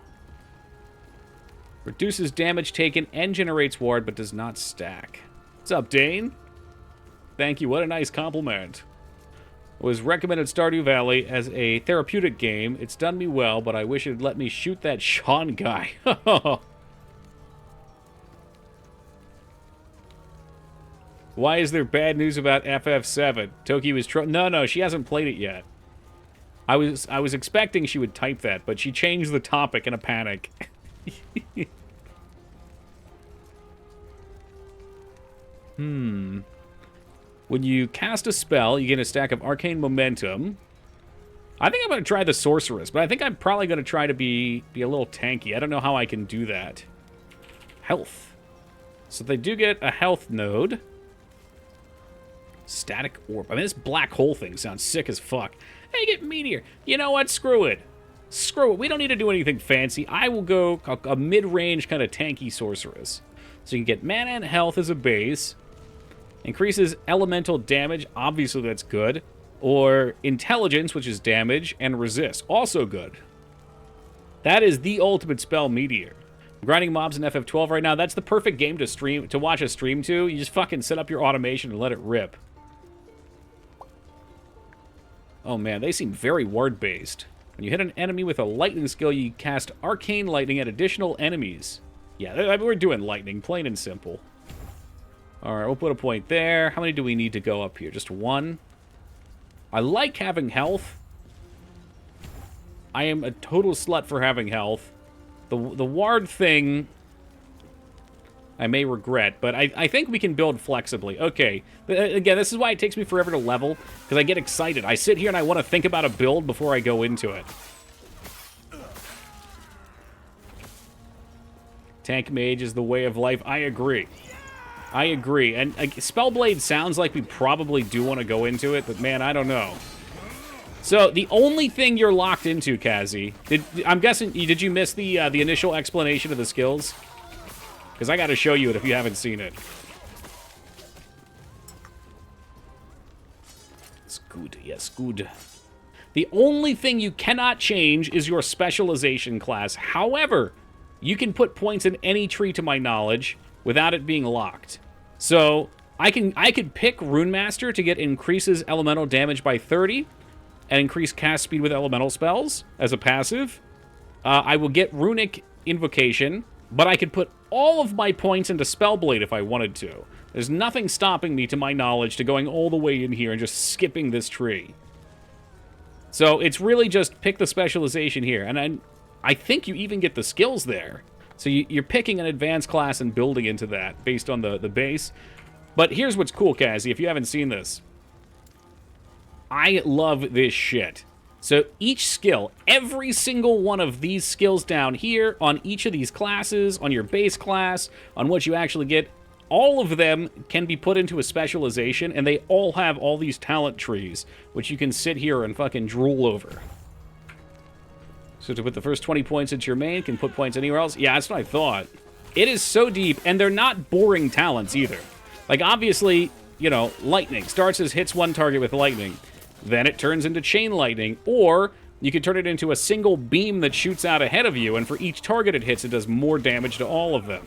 A: Reduces damage taken and generates ward, but does not stack. What's up, Dane? Thank you. What a nice compliment. Was recommended Stardew Valley as a therapeutic game. It's done me well, but I wish it'd let me shoot that Sean guy. Why is there bad news about FF7? Toki was No, she hasn't played it yet. I was expecting she would type that, but she changed the topic in a panic. When you cast a spell, you get a stack of arcane momentum. I think I'm going to try the sorceress, but I think I'm probably going to try to be a little tanky. I don't know how I can do that. Health. So they do get a health node. Static orb. I mean, this black hole thing sounds sick as fuck. Hey, you get meteor. You know what? Screw it. Screw it. We don't need to do anything fancy. I will go a mid-range kind of tanky sorceress. So you can get mana and health as a base. Increases elemental damage. Obviously, that's good. Or intelligence, which is damage, and resist. Also good. That is the ultimate spell, Meteor. I'm grinding mobs in FF12 right now. That's the perfect game to watch a stream to. You just fucking set up your automation and let it rip. Oh man, they seem very ward-based. When you hit an enemy with a lightning skill, you cast arcane lightning at additional enemies. Yeah, we're doing lightning, plain and simple. Alright, we'll put a point there. How many do we need to go up here? Just one? I like having health. I am a total slut for having health. The ward thing, I may regret, but I think we can build flexibly. Okay, again, this is why it takes me forever to level, because I get excited. I sit here and I want to think about a build before I go into it. Tank mage is the way of life. I agree. I agree. And Spellblade sounds like we probably do want to go into it, but man, I don't know. So the only thing you're locked into, Kazi, I'm guessing, did you miss the initial explanation of the skills? Because I got to show you it if you haven't seen it. It's good. Yes, good. The only thing you cannot change is your specialization class. However, you can put points in any tree, to my knowledge, without it being locked. So I could pick Rune Master to get increases elemental damage by 30 and increase cast speed with elemental spells as a passive. I will get Runic Invocation, but I could put all of my points into Spellblade if I wanted to. There's nothing stopping me, to my knowledge, to going all the way in here and just skipping this tree. So it's really just pick the specialization here. And I think you even get the skills there. So you're picking an advanced class and building into that based on the base. But here's what's cool, Kazi, if you haven't seen this. I love this shit. So each skill, every single one of these skills down here, on each of these classes, on your base class, on what you actually get, all of them can be put into a specialization, and they all have all these talent trees, which you can sit here and fucking drool over. So to put the first 20 points into your main, can put points anywhere else? Yeah, that's what I thought. It is so deep, and they're not boring talents either. Like, obviously, you know, lightning starts as hits one target with lightning. Then it turns into chain lightning, or you can turn it into a single beam that shoots out ahead of you, and for each target it hits, it does more damage to all of them.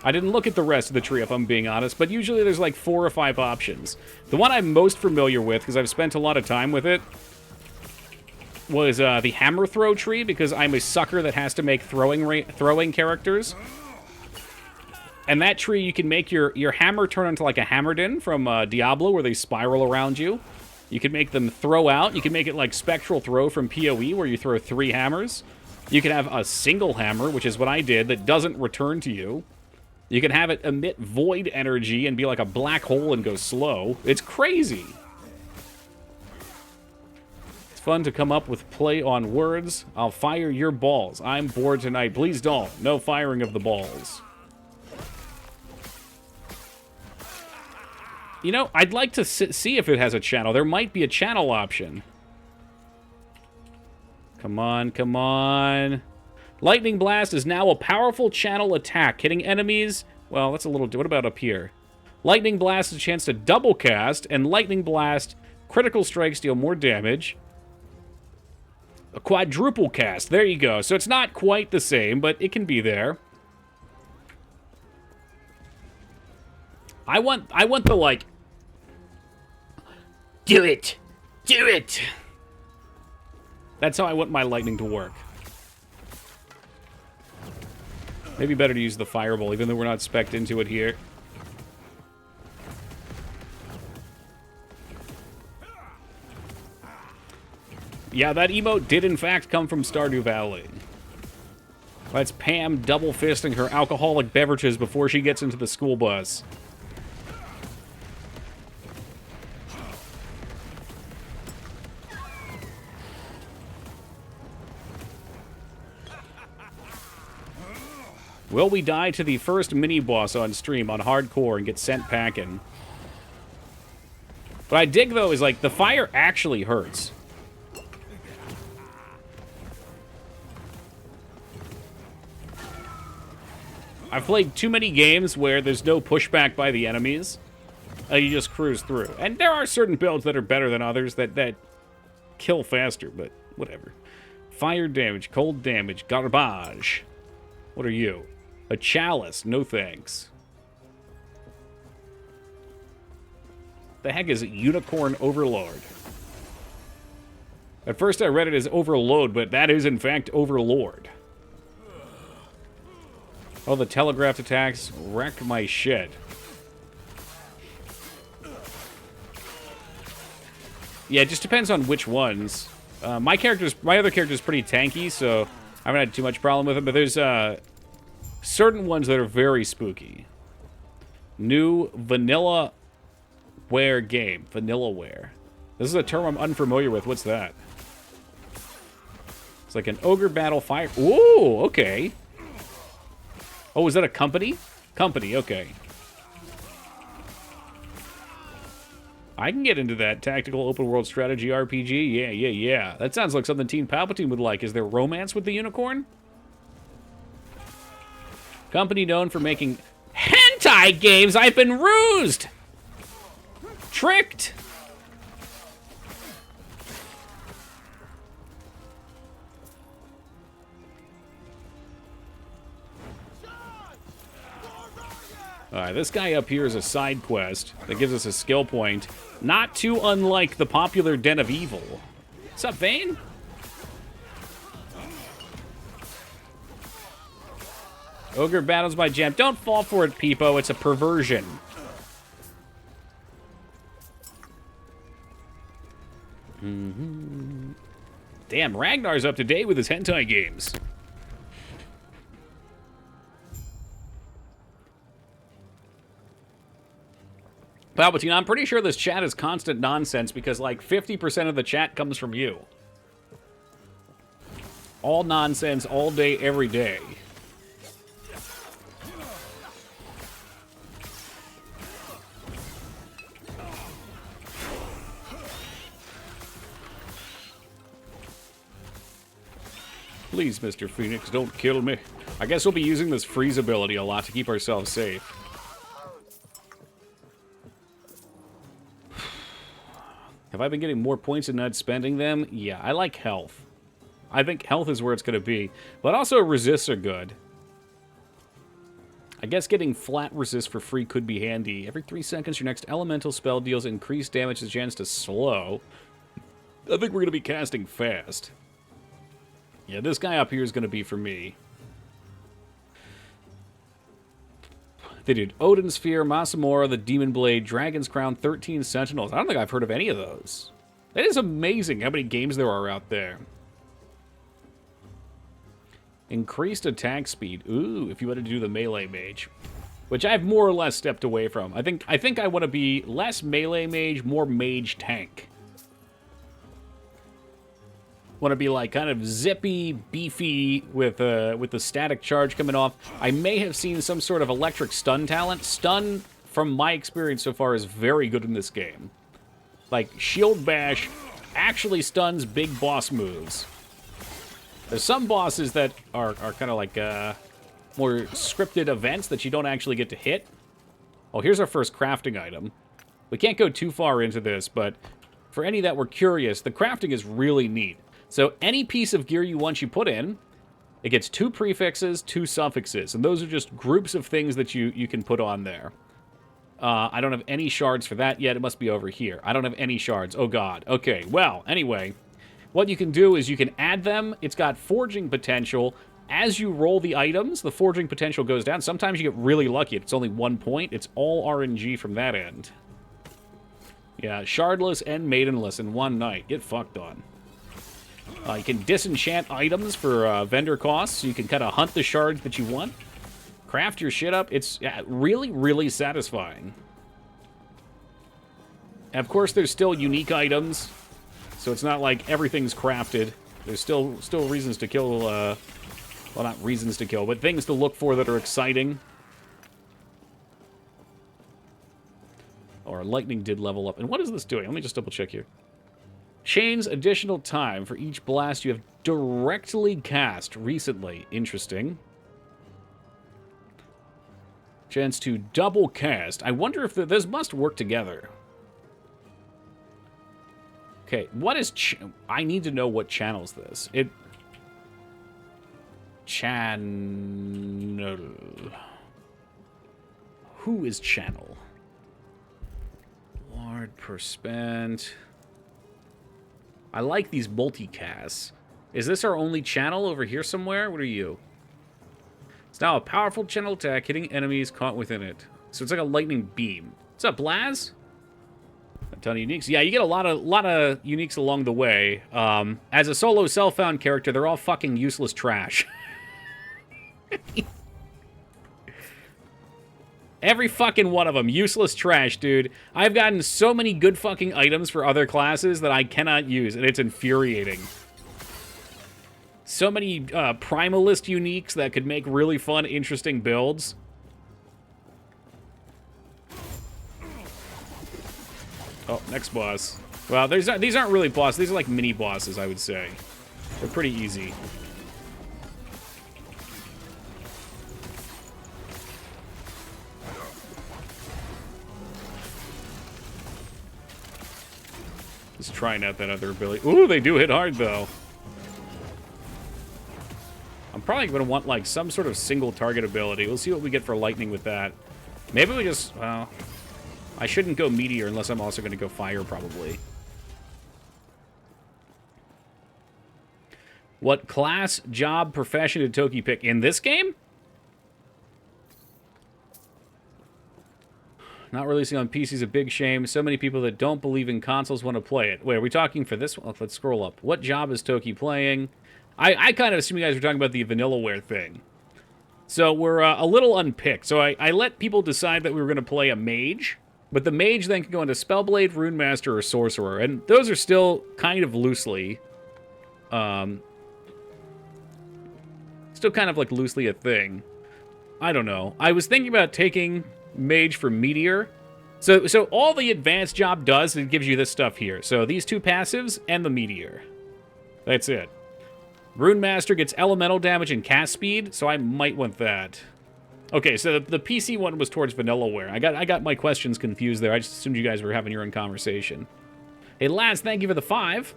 A: I didn't look at the rest of the tree, if I'm being honest, but usually there's like 4 or 5 options. The one I'm most familiar with, because I've spent a lot of time with it, was the hammer throw tree, because I'm a sucker that has to make throwing characters. And that tree, you can make your hammer turn into like a Hammerdin from Diablo, where they spiral around you. You can make them throw out. You can make it like Spectral Throw from PoE, where you throw 3 hammers. You can have a single hammer, which is what I did, that doesn't return to you. You can have it emit void energy and be like a black hole and go slow. It's crazy. It's fun to come up with play on words. I'll fire your balls. I'm bored tonight. Please don't. No firing of the balls. You know, I'd like to see if it has a channel. There might be a channel option. Come on, come on. Lightning Blast is now a powerful channel attack, hitting enemies. Well, that's a little... What about up here? Lightning Blast is a chance to double cast, and Lightning Blast, critical strikes deal more damage. A quadruple cast. There you go. So it's not quite the same, but it can be there. I want the, like... Do it! Do it! That's how I want my lightning to work. Maybe better to use the fireball, even though we're not spec'd into it here. Yeah, that emote did in fact come from Stardew Valley. That's Pam double-fisting her alcoholic beverages before she gets into the school bus. Will we die to the first mini-boss on stream on hardcore and get sent packing? What I dig, though, is, like, the fire actually hurts. I've played too many games where there's no pushback by the enemies. You just cruise through. And there are certain builds that are better than others that kill faster, but whatever. Fire damage, cold damage, garbage. What are you? A chalice, no thanks. The heck is it? Unicorn Overlord. At first I read it as Overload, but that is in fact Overlord. Oh, the telegraphed attacks wreck my shit. Yeah, it just depends on which ones. My other character's pretty tanky, so I haven't had too much problem with it, but there's certain ones that are very spooky. New Vanillaware game. Vanillaware. This is a term I'm unfamiliar with. What's that? It's like an ogre battle fire. Ooh, okay. Oh, is that a company? Company, okay. I can get into that tactical open world strategy RPG. Yeah. That sounds like something Teen Palpatine would like. Is there romance with the unicorn? Company known for making hentai games. I've been rused! Tricked! Alright, this guy up here is a side quest that gives us a skill point. Not too unlike the popular Den of Evil. What's up, Vane? Ogre battles by jam. Don't fall for it, Peepo. It's a perversion. Damn, Ragnar's up to date with his hentai games. Palpatine, I'm pretty sure this chat is constant nonsense because like 50% of the chat comes from you. All nonsense, all day, every day. Please, Mr. Phoenix, don't kill me. I guess we'll be using this freeze ability a lot to keep ourselves safe. Have I been getting more points and not spending them? Yeah, I like health. I think health is where it's going to be. But also resists are good. I guess getting flat resist for free could be handy. Every 3 seconds, your next elemental spell deals increased damage as chance to slow. I think we're going to be casting fast. Yeah, this guy up here is going to be for me. They did Odin's Sphere, Masamora, the Demon Blade, Dragon's Crown, 13 Sentinels. I don't think I've heard of any of those. That is amazing how many games there are out there. Increased attack speed. Ooh, if you wanted to do the melee mage. Which I've more or less stepped away from. I think I want to be less melee mage, more mage tank. Want to be like kind of zippy, beefy with the static charge coming off. I may have seen some sort of electric stun talent. Stun, from my experience so far, is very good in this game. Like, Shield Bash actually stuns big boss moves. There's some bosses that are kind of like more scripted events that you don't actually get to hit. Oh, here's our first crafting item. We can't go too far into this, but for any that were curious, the crafting is really neat. So any piece of gear you want you put in, it gets 2 prefixes, 2 suffixes, and those are just groups of things that you can put on there. I don't have any shards for that yet. It must be over here. I don't have any shards. Oh, God. Okay, well, anyway, what you can do is you can add them. It's got forging potential. As you roll the items, the forging potential goes down. Sometimes you get really lucky. It's only 1 point. It's all RNG from that end. Yeah, shardless and maidenless in one night. Get fucked on. You can disenchant items for vendor costs, so you can kind of hunt the shards that you want. Craft your shit up. It's really, really satisfying. And of course, there's still unique items, so it's not like everything's crafted. There's still reasons to kill, well, not reasons to kill, but things to look for that are exciting. Or lightning did level up. And what is this doing? Let me just double check here. Chains additional time for each blast you have directly cast recently. Interesting. Chance to double cast. I wonder if those must work together. Okay, what is... I need to know what channels this. Channel. Who is channel? Ward per spent. I like these multicasts. Is this our only channel over here somewhere? What are you? It's now a powerful channel attack, hitting enemies caught within it. So it's like a lightning beam. What's up, Blaz? A ton of uniques. Yeah, you get a lot of uniques along the way. As a solo self-found character, they're all fucking useless trash. Every fucking one of them. Useless trash, dude. I've gotten so many good fucking items for other classes that I cannot use, and it's infuriating. So many Primalist uniques that could make really fun, interesting builds. Oh, next boss. Well, these aren't really bosses. These are like mini bosses, I would say. They're pretty easy. Just trying out that other ability. Ooh, they do hit hard, though. I'm probably going to want, like, some sort of single target ability. We'll see what we get for lightning with that. Maybe we just, well... I shouldn't go meteor unless I'm also going to go fire, probably. What class, job, profession did Toki pick in this game? Not releasing on PC is a big shame. So many people that don't believe in consoles want to play it. Wait, are we talking for this one? Oh, let's scroll up. What job is Toki playing? I kind of assume you guys were talking about the Vanillaware thing. So we're a little unpicked. So I let people decide that we were going to play a mage. But the mage then can go into Spellblade, Runemaster, or Sorcerer. And those are still kind of loosely... still kind of like loosely a thing. I don't know. I was thinking about taking mage for meteor. So all the advanced job does is it gives you this stuff here. So these two passives and the meteor. That's it. Runemaster gets elemental damage and cast speed, so I might want that. Okay, so the PC one was towards Vanillaware. I got my questions confused there. I just assumed you guys were having your own conversation. Hey, Laz, thank you for the 5.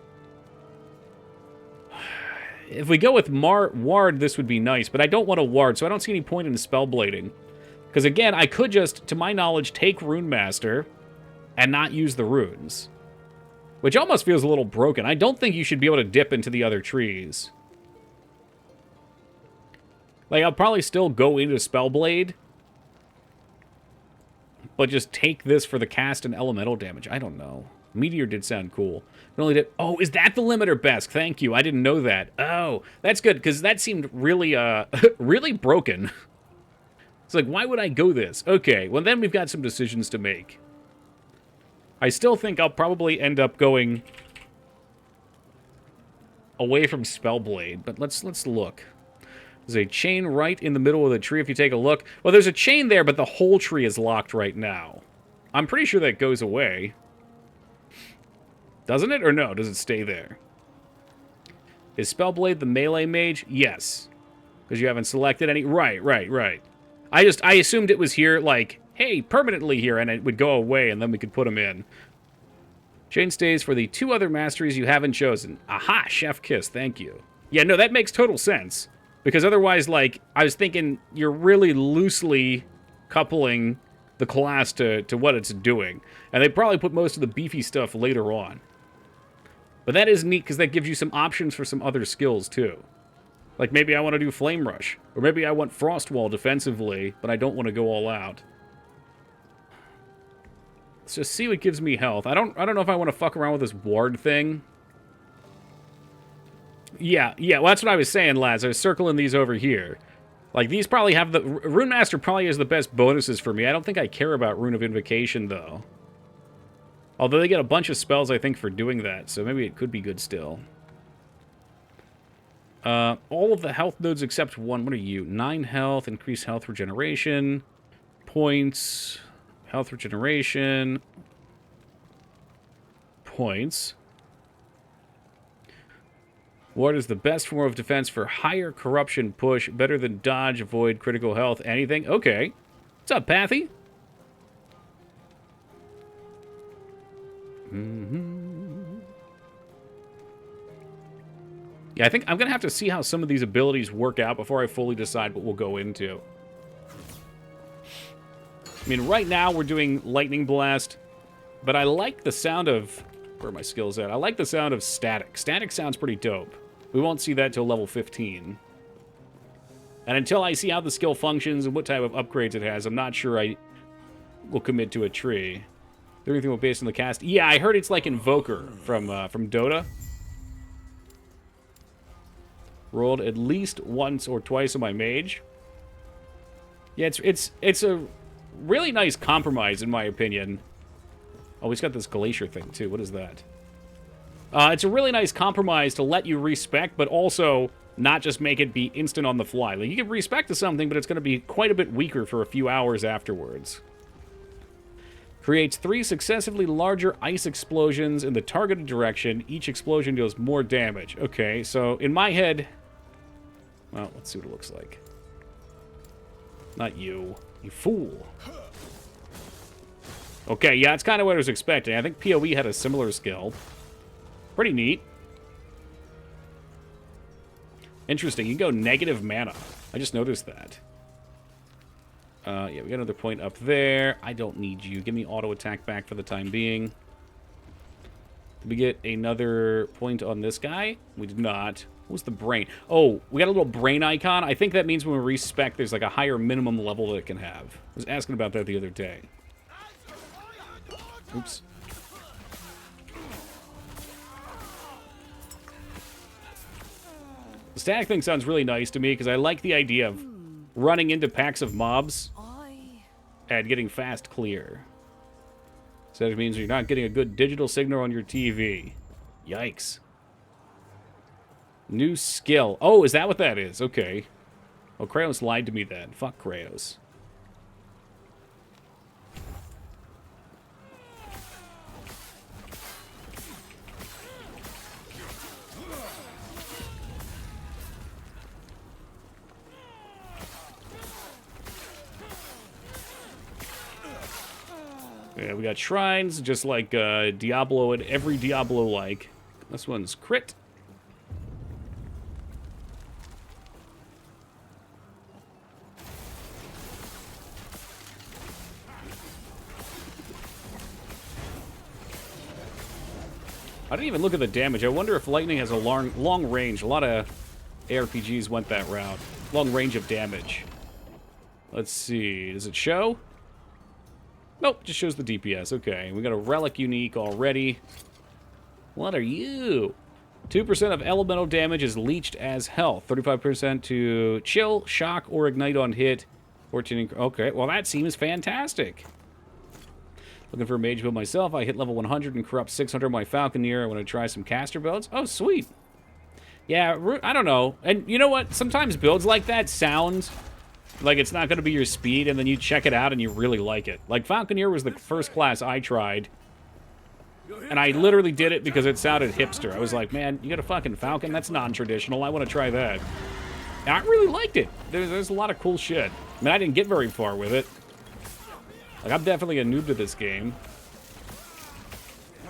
A: If we go with Ward, this would be nice, but I don't want a Ward, so I don't see any point in Spellblading. Because again, I could just, to my knowledge, take Runemaster and not use the runes. Which almost feels a little broken. I don't think you should be able to dip into the other trees. Like, I'll probably still go into Spellblade, but just take this for the cast and elemental damage. I don't know. Meteor did sound cool. It only did... Oh, is that the limiter, Besk? Thank you. I didn't know that. Oh, that's good, because that seemed really, really broken. It's like, why would I go this? Okay, well, then we've got some decisions to make. I still think I'll probably end up going away from Spellblade, but let's look. There's a chain right in the middle of the tree if you take a look. Well, there's a chain there, but the whole tree is locked right now. I'm pretty sure that goes away. Doesn't it? Or no? Does it stay there? Is Spellblade the melee mage? Yes. Because you haven't selected any... Right. I assumed it was here, like, hey, permanently here, and it would go away, and then we could put them in. Chain stays for the 2 other masteries you haven't chosen. Aha! Chef Kiss, thank you. Yeah, no, that makes total sense. Because otherwise, like, I was thinking you're really loosely coupling the class to what it's doing. And they probably put most of the beefy stuff later on. But that is neat because that gives you some options for some other skills, too. Like, maybe I want to do Flame Rush. Or maybe I want Frost Wall defensively, but I don't want to go all out. Let's just see what gives me health. I don't know if I want to fuck around with this ward thing. Yeah, well, that's what I was saying, lads. I was circling these over here. Like, these probably have the... Rune Master probably has the best bonuses for me. I don't think I care about Rune of Invocation, though. Although they get a bunch of spells, I think, for doing that, so maybe it could be good still. All of the health nodes except one. What are you? 9 health, increased health regeneration, points, health regeneration, points. What is the best form of defense for higher corruption push? Better than dodge, avoid, critical health, anything? Okay. What's up, Pathy? Yeah, I think I'm going to have to see how some of these abilities work out before I fully decide what we'll go into. I mean, right now we're doing Lightning Blast, but I like the sound of... Where are my skills at? I like the sound of Static. Static sounds pretty dope. We won't see that till level 15. And until I see how the skill functions and what type of upgrades it has, I'm not sure I will commit to a tree. Everything based on the cast. Yeah, I heard it's like Invoker from Dota. Rolled at least once or twice on my mage. Yeah, it's a really nice compromise in my opinion. Oh, he's got this glacier thing too. What is that? It's a really nice compromise to let you respec, but also not just make it be instant on the fly. Like, you can respec to something, but it's going to be quite a bit weaker for a few hours afterwards. Creates 3 successively larger ice explosions in the targeted direction. Each explosion deals more damage. Okay, so in my head... Well, let's see what it looks like. Not you. You fool. Okay, yeah, it's kind of what I was expecting. I think PoE had a similar skill. Pretty neat. Interesting. You can go negative mana. I just noticed that. Yeah, we got another point up there. I don't need you. Give me auto attack back for the time being. Did we get another point on this guy? We did not. What was the brain? Oh, we got a little brain icon. I think that means when we respec, there's like a higher minimum level that it can have. I was asking about that the other day. Oops. The static thing sounds really nice to me because I like the idea of running into packs of mobs and getting fast clear. So that means you're not getting a good digital signal on your TV. Yikes. New skill. Oh, is that what that is? Okay. Oh, Kratos lied to me then. Fuck Kratos. Yeah, we got shrines, just like Diablo and every Diablo-like. This one's crit. I didn't even look at the damage. I wonder if lightning has a long range. A lot of ARPGs went that route. Long range of damage. Let's see. Does it show? Nope, just shows the DPS. Okay, we got a relic unique already. What are you? 2% of elemental damage is leached as health. 35% to chill, shock, or ignite on hit. 14. Okay, well that seems fantastic. Looking for a mage build myself. I hit level 100 and corrupt 600 my Falconeer. I want to try some caster builds. Oh, sweet. Yeah, I don't know. And you know what? Sometimes builds like that sound like it's not going to be your speed, and then you check it out and you really like it. Like, Falconeer was the first class I tried, and I literally did it because it sounded hipster. I was like, man, you got a fucking Falcon? That's non-traditional. I want to try that. And I really liked it. There's a lot of cool shit. I mean, I didn't get very far with it. Like, I'm definitely a noob to this game. I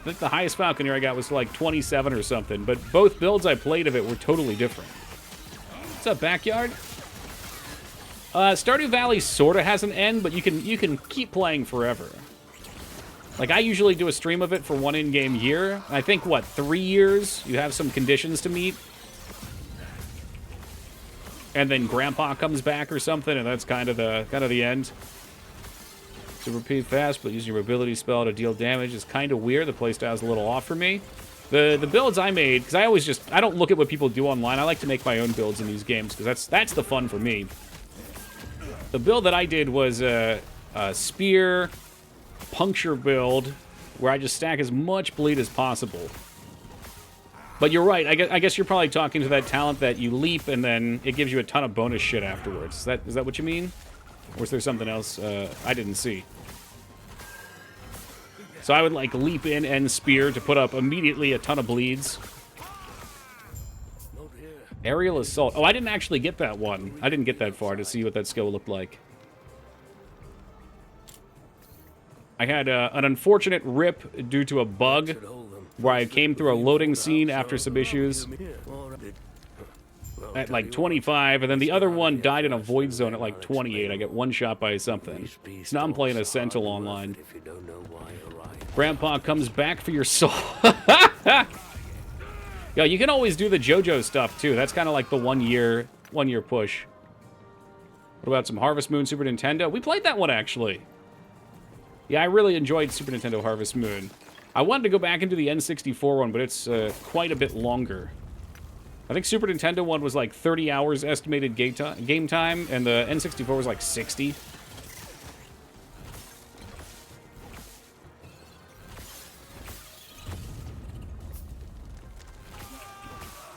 A: think the highest Falconeer I got was like 27 or something, but both builds I played of it were totally different. What's up, Backyard? Stardew Valley sort of has an end, but you can keep playing forever. Like, I usually do a stream of it for one in-game year. I think, what, 3 years? You have some conditions to meet. And then Grandpa comes back or something, and that's kind of the end. To repeat fast, but using your ability spell to deal damage is kind of weird. The playstyle's a little off for me. The builds I made, because I don't look at what people do online. I like to make my own builds in these games, because that's the fun for me. The build that I did was a spear puncture build, where I just stack as much bleed as possible. But you're right, I guess you're probably talking to that talent that you leap and then it gives you a ton of bonus shit afterwards. Is that what you mean? Or is there something else I didn't see? So I would like leap in and spear to put up immediately a ton of bleeds. Aerial assault. Oh, I didn't actually get that one. I didn't get that far to see what that skill looked like. I had an unfortunate rip due to a bug where I came through a loading scene after some issues at like 25, and then the other one died in a void zone at like 28. I get one shot by something. So now I'm playing a Sentinel online. Grandpa comes back for your soul. Yo, you can always do the JoJo stuff too. That's kind of like the one year push. What about some Harvest Moon Super Nintendo? We played that one actually. Yeah, I really enjoyed Super Nintendo Harvest Moon. I wanted to go back into the N64 one, but it's quite a bit longer. I think Super Nintendo one was like 30 hours estimated game time, and the N64 was like 60.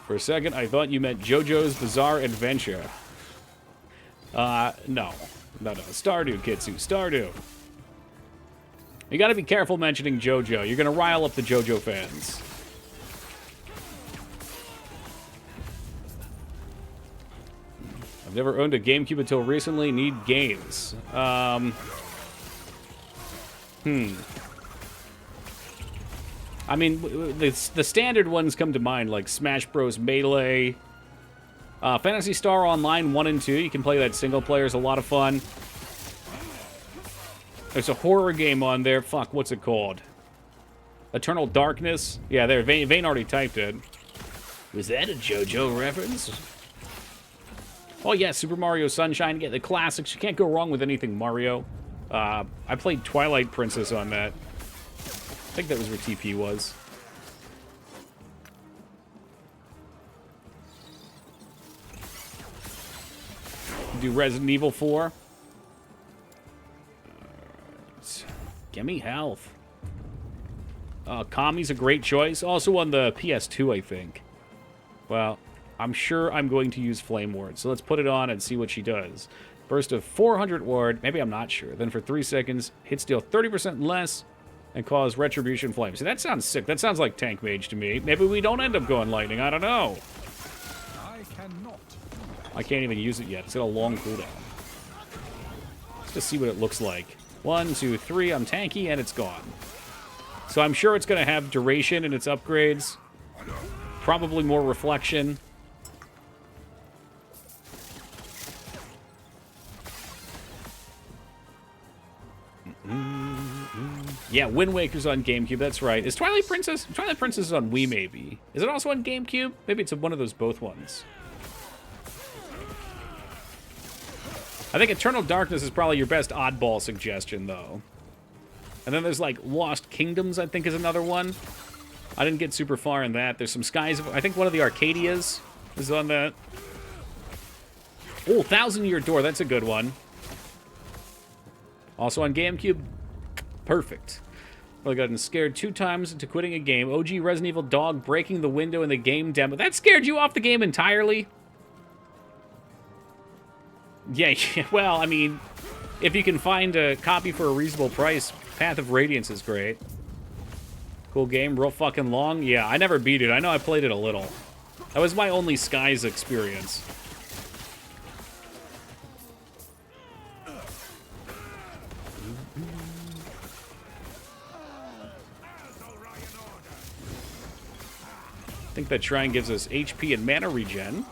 A: For a second, I thought you meant JoJo's Bizarre Adventure. No. No. Stardew, Kitsu. Stardew. You gotta be careful mentioning JoJo. You're gonna rile up the JoJo fans. I've never owned a GameCube until recently. Need games. I mean, the standard ones come to mind, like Smash Bros. Melee. Phantasy Star Online 1 and 2. You can play that single player. It's a lot of fun. There's a horror game on there. Fuck, what's it called? Eternal Darkness? Yeah, there. Vane already typed it. Was that a JoJo reference? Oh, yeah, Super Mario Sunshine. Get the classics. You can't go wrong with anything Mario. I played Twilight Princess on that. I think that was where TP was. Do Resident Evil 4. Gimme health. Kami's a great choice. Also on the PS2, I think. Well, I'm sure I'm going to use Flame Ward. So let's put it on and see what she does. Burst of 400 ward. Maybe I'm not sure. Then for 3 seconds, hit steal 30% less and cause Retribution Flame. See, that sounds sick. That sounds like Tank Mage to me. Maybe we don't end up going Lightning. I don't know. I can't even use it yet. It's got a long cooldown. Let's just see what it looks like. 1, 2, 3. I'm tanky, and it's gone. So I'm sure it's going to have duration in its upgrades. Probably more reflection. Yeah, Wind Waker's on GameCube. That's right. Is Twilight Princess? Twilight Princess is on Wii, maybe. Is it also on GameCube? Maybe it's one of those both ones. I think Eternal Darkness is probably your best oddball suggestion, though. And then there's, like, Lost Kingdoms, I think, is another one. I didn't get super far in that. There's some Skies of... I think one of the Arcadias is on that. Oh, 1,000-Year Door. That's a good one. Also on GameCube. Perfect. Well, I gotten scared 2 times into quitting a game. OG Resident Evil dog breaking the window in the game demo. That scared you off the game entirely? Yeah, well, I mean, if you can find a copy for a reasonable price, Path of Radiance is great. Cool game, real fucking long. Yeah, I never beat it. I know I played it a little. That was my only Skies experience. I think that shrine gives us HP and mana regen.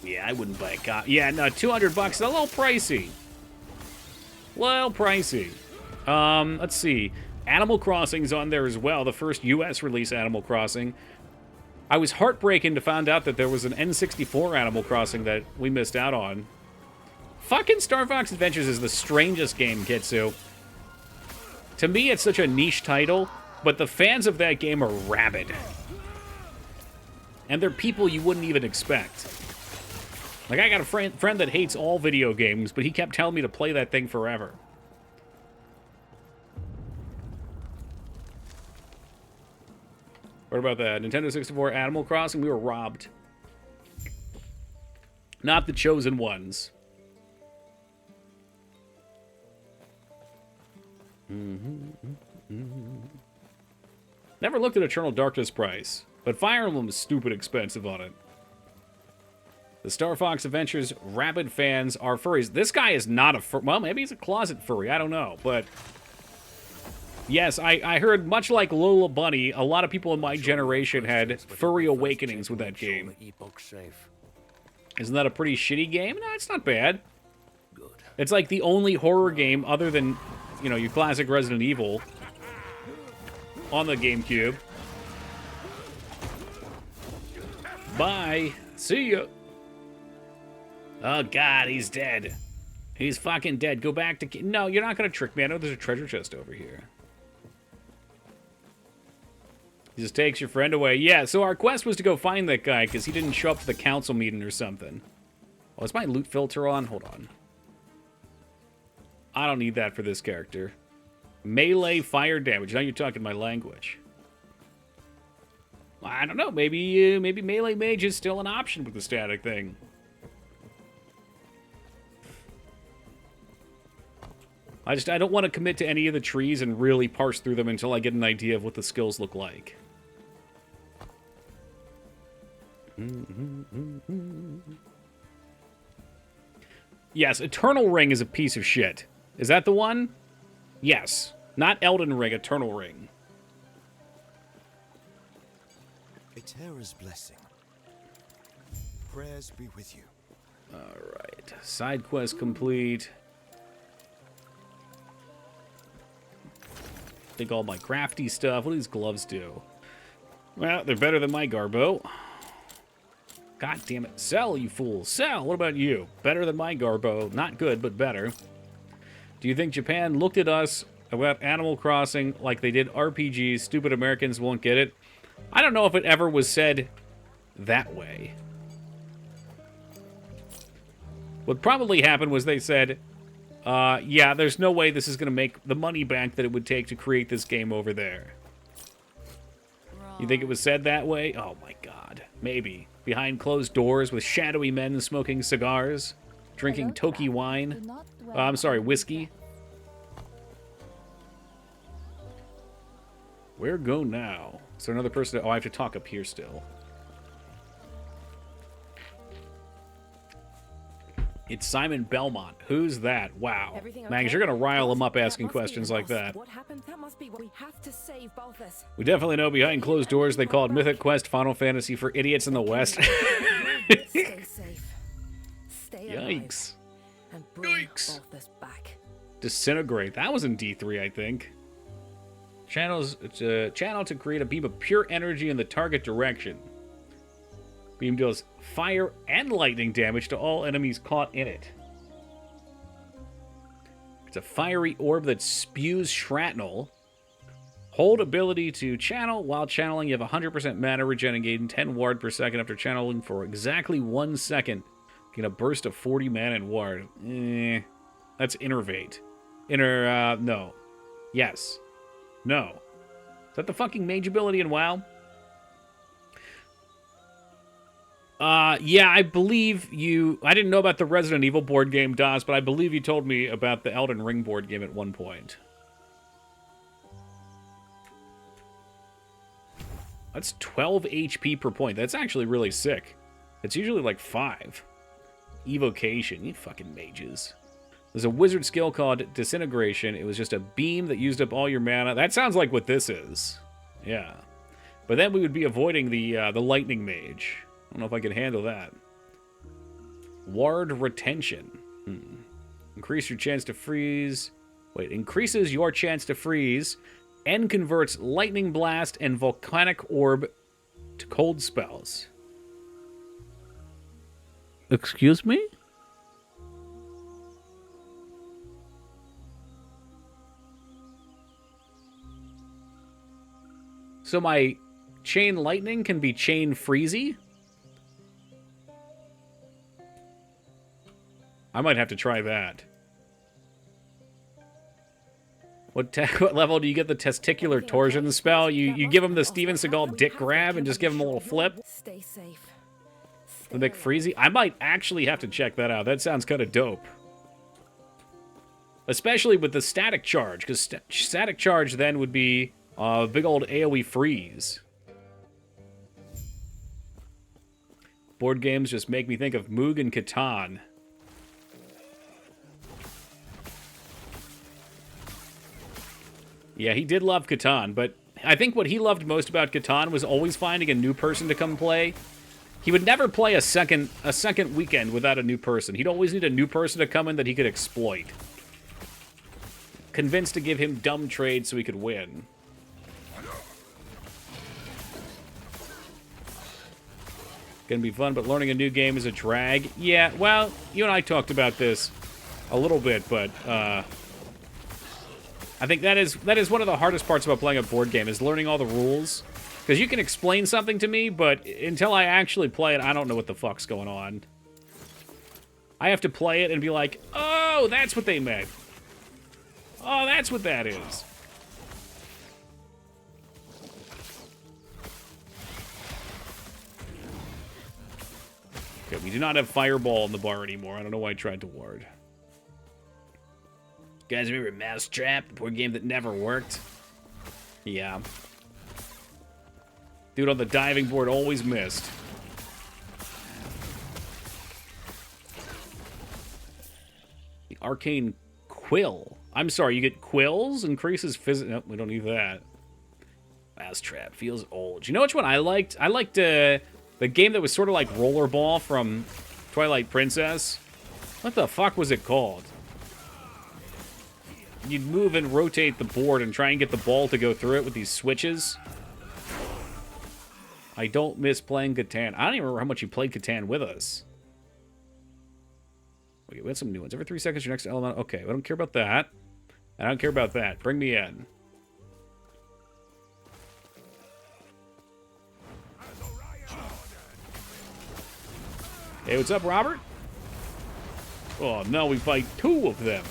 A: Yeah, I wouldn't buy a copy. Yeah, no, $200 is a little pricey. Well, pricey. Let's see. Animal Crossing's on there as well. The first U.S. release Animal Crossing. I was heartbroken to find out that there was an N64 Animal Crossing that we missed out on. Fucking Star Fox Adventures is the strangest game, Kitsu. To me, it's such a niche title, but the fans of that game are rabid. And they're people you wouldn't even expect. Like, I got a friend that hates all video games, but he kept telling me to play that thing forever. What about that? Nintendo 64 Animal Crossing? We were robbed. Not the chosen ones. Never looked at Eternal Darkness price, but Fire Emblem is stupid expensive on it. The Star Fox Adventures rabid fans are furries. This guy is not a well, maybe he's a closet furry. I don't know, but yes, I heard, much like Lola Bunny, a lot of people in my generation had furry awakenings with that game. Isn't that a pretty shitty game? No, it's not bad. It's like the only horror game other than, you know, your classic Resident Evil on the GameCube. Bye. See ya. Oh, God, he's dead. He's fucking dead. Go back to... No, you're not going to trick me. I know there's a treasure chest over here. He just takes your friend away. Yeah, so our quest was to go find that guy because he didn't show up to the council meeting or something. Oh, is my loot filter on? Hold on. I don't need that for this character. Melee fire damage. Now you're talking my language. I don't know. Maybe melee mage is still an option with the static thing. I don't want to commit to any of the trees and really parse through them until I get an idea of what the skills look like. Yes, Eternal Ring is a piece of shit. Is that the one? Yes. Not Elden Ring, Eternal Ring.
E: Eterra's blessing. Prayers be with you.
A: Alright. Side quest complete. Think all my crafty stuff. What do these gloves do? Well, they're better than my Garbo. God damn it. Sell, you fool. Sell. What about you? Better than my Garbo. Not good, but better. Do you think Japan looked at us about Animal Crossing like they did RPGs? Stupid Americans won't get it. I don't know if it ever was said that way. What probably happened was they said, yeah, there's no way this is going to make the money back that it would take to create this game over there. You think it was said that way? Oh my god. Maybe. Behind closed doors with shadowy men smoking cigars, drinking Toki wine. I'm sorry, whiskey. Where go now? Is there another person? Oh, I have to talk up here still. It's Simon Belmont. Who's that? Wow. Mags, you're gonna rile him up asking questions like that.
D: What happened? That must be what we have to save Balthus.
A: We definitely know behind closed doors they called Mythic Quest Final Fantasy for idiots in the West.
D: Stay safe. Stay alive.
A: Yikes.
D: And bring
A: Yikes.
D: Balthus back.
A: Disintegrate. That was in D3, I think. It's a channel to create a beam of pure energy in the target direction. Beam deals fire and lightning damage to all enemies caught in it. It's a fiery orb that spews shrapnel. Hold ability to channel. While channeling, you have 100% mana regen gain 10 ward per second after channeling for exactly 1 second. Get a burst of 40 mana and ward. That's Innervate. No. Yes. No. Is that the fucking mage ability in WoW? Yeah, I believe you... I didn't know about the Resident Evil board game, DOS, but I believe you told me about the Elden Ring board game at one point. That's 12 HP per point. That's actually really sick. It's usually like 5. Evocation. You fucking mages. There's a wizard skill called Disintegration. It was just a beam that used up all your mana. That sounds like what this is. Yeah. But then we would be avoiding the lightning mage. I don't know if I can handle that. Ward retention. Increase your chance to freeze. Wait, increases your chance to freeze and converts lightning blast and volcanic orb to cold spells. Excuse me? So my chain lightning can be chain freezy? I might have to try that. What level do you get the testicular torsion spell? You give him the Steven Seagal dick grab and just give him a little flip?
D: Stay safe.
A: The McFreezy? I might actually have to check that out. That sounds kind of dope. Especially with the static charge, because static charge then would be a big old AoE freeze. Board games just make me think of Moog and Catan. Yeah, he did love Catan, but I think what he loved most about Catan was always finding a new person to come play. He would never play a second weekend without a new person. He'd always need a new person to come in that he could exploit. Convinced to give him dumb trades so he could win. Gonna be fun, but learning a new game is a drag. Yeah, well, you and I talked about this a little bit, but I think that is one of the hardest parts about playing a board game, is learning all the rules. Because you can explain something to me, but until I actually play it, I don't know what the fuck's going on. I have to play it and be like, oh, that's what they meant. Oh, that's what that is. Okay, we do not have Fireball in the bar anymore. I don't know why I tried to ward. You guys remember Mousetrap, the board game that never worked? Yeah. Dude on the diving board always missed. The Arcane Quill. I'm sorry, you get quills? Increases physics. Nope, we don't need that. Mousetrap feels old. You know which one I liked? I liked the game that was sort of like Rollerball from Twilight Princess. What the fuck was it called? You'd move and rotate the board and try and get the ball to go through it with these switches. I don't miss playing Catan. I don't even remember how much you played Catan with us. Okay, we had some new ones. Every 3 seconds, your next element. Okay, I don't care about that. I don't care about that. Bring me in. Hey, what's up, Robert? Oh, now we fight 2 of them.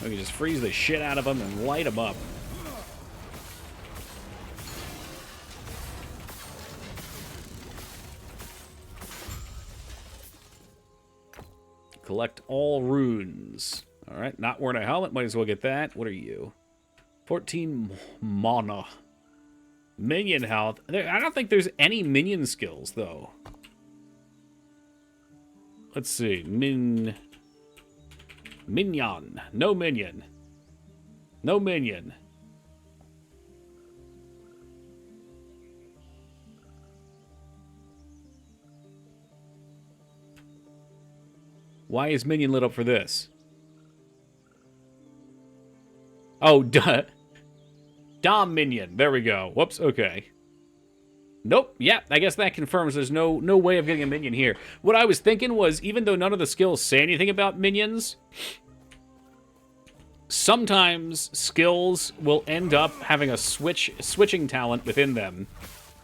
A: We can just freeze the shit out of them and light them up. Collect all runes. All right, not wearing a helmet. Might as well get that. What are you? 14 mana. Minion health. I don't think there's any minion skills, though. Let's see. Minion. No minion. No minion. Why is minion lit up for this? Oh, duh. Dom minion. There we go. Whoops. Okay. Nope. Yeah, I guess that confirms there's no way of getting a minion here. What I was thinking was, even though none of the skills say anything about minions, sometimes skills will end up having a switching talent within them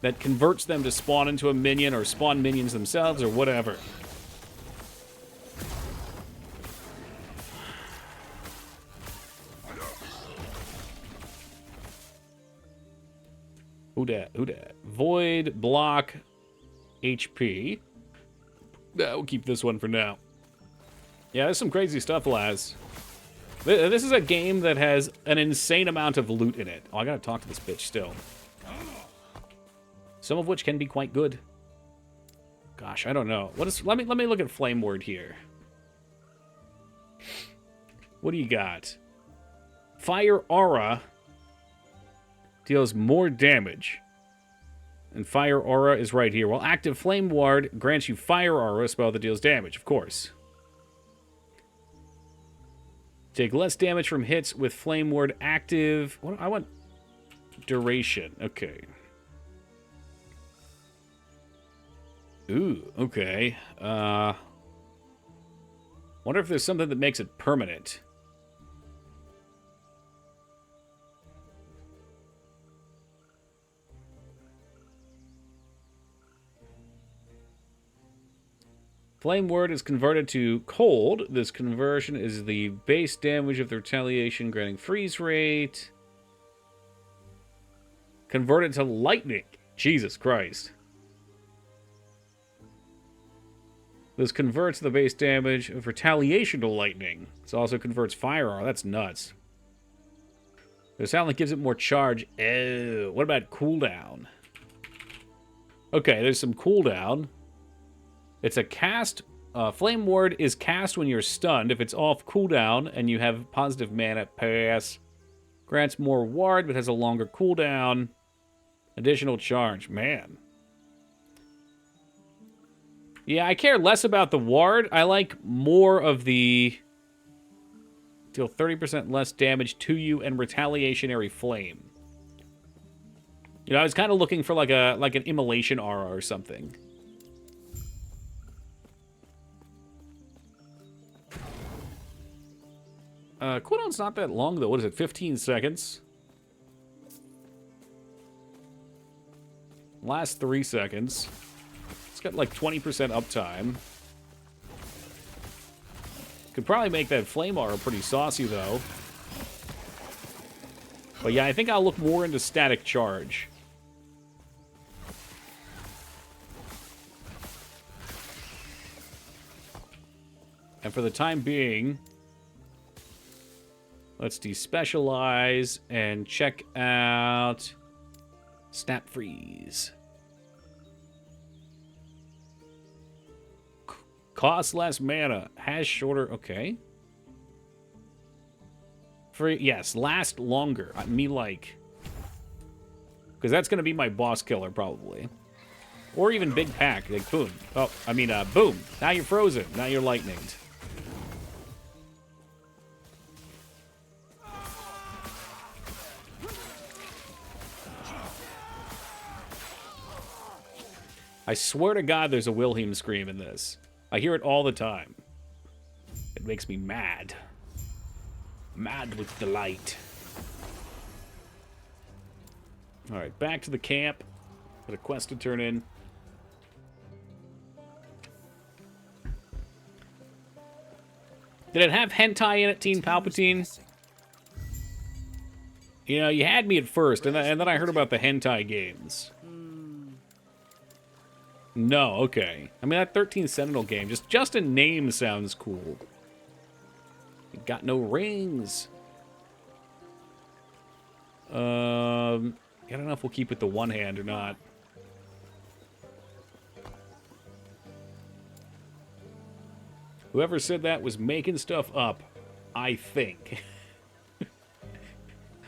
A: that converts them to spawn into a minion or spawn minions themselves or whatever. Who dat? Who dat? Void, block, HP. We'll keep this one for now. Yeah, there's some crazy stuff, Laz. This is a game that has an insane amount of loot in it. Oh, I gotta talk to this bitch still. Some of which can be quite good. Gosh, I don't know. What is? Let me look at Flame Ward here. What do you got? Fire Aura deals more damage. And Fire Aura is right here. While active Flame Ward grants you Fire Aura, a spell that deals damage, of course. Take less damage from hits with Flame Ward active. What? I want duration. Okay. Ooh, okay. Wonder if there's something that makes it permanent. Flame word is converted to cold. This conversion is the base damage of the retaliation, granting freeze rate. Converted to lightning. Jesus Christ. This converts the base damage of retaliation to lightning. This also converts fire armor. That's nuts. The sound that gives it more charge. Oh, what about cooldown? Okay, there's some cooldown. It's a cast. Flame ward is cast when you're stunned. If it's off cooldown and you have positive mana, pass. Grants more ward, but has a longer cooldown. Additional charge. Man. Yeah, I care less about the ward. I like more of the deal 30% less damage to you and retaliationary flame. You know, I was kind of looking for like an immolation aura or something. Cooldown's not that long though. What is it? 15 seconds. Last 3 seconds. It's got like 20% uptime. Could probably make that flame aura pretty saucy, though. But yeah, I think I'll look more into static charge. And for the time being, let's despecialize and check out Snap Freeze. Costs less mana. Has shorter... Okay. Yes, last longer. Me like... Because that's going to be my boss killer, probably. Or even big pack. Like, boom. Oh, I mean, boom. Now you're frozen. Now you're lightninged. I swear to God there's a Wilhelm scream in this. I hear it all the time. It makes me mad. Mad with delight. Alright, back to the camp. Got a quest to turn in. Did it have hentai in it, Teen Palpatine? You know, you had me at first, and then I heard about the hentai games. No, okay. I mean, that 13 Sentinel game, just a name sounds cool. It got no rings. I don't know if we'll keep it the one hand or not. Whoever said that was making stuff up, I think.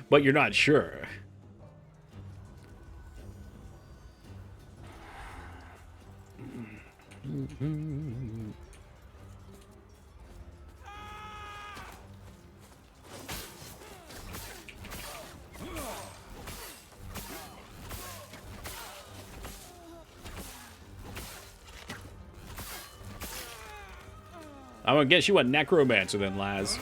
A: But you're not sure. I'm gonna guess you a necromancer then, Laz.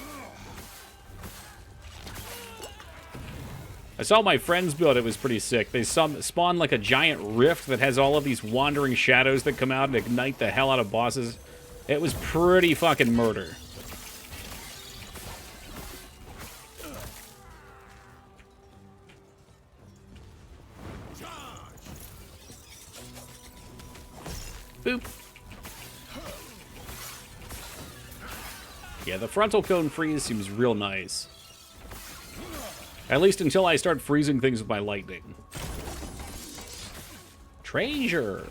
A: I saw my friends build it. Was pretty sick. They spawn like a giant rift that has all of these wandering shadows that come out and ignite the hell out of bosses. It was pretty fucking murder. Boop. Yeah, the frontal cone freeze seems real nice. At least until I start freezing things with my lightning. Treasure.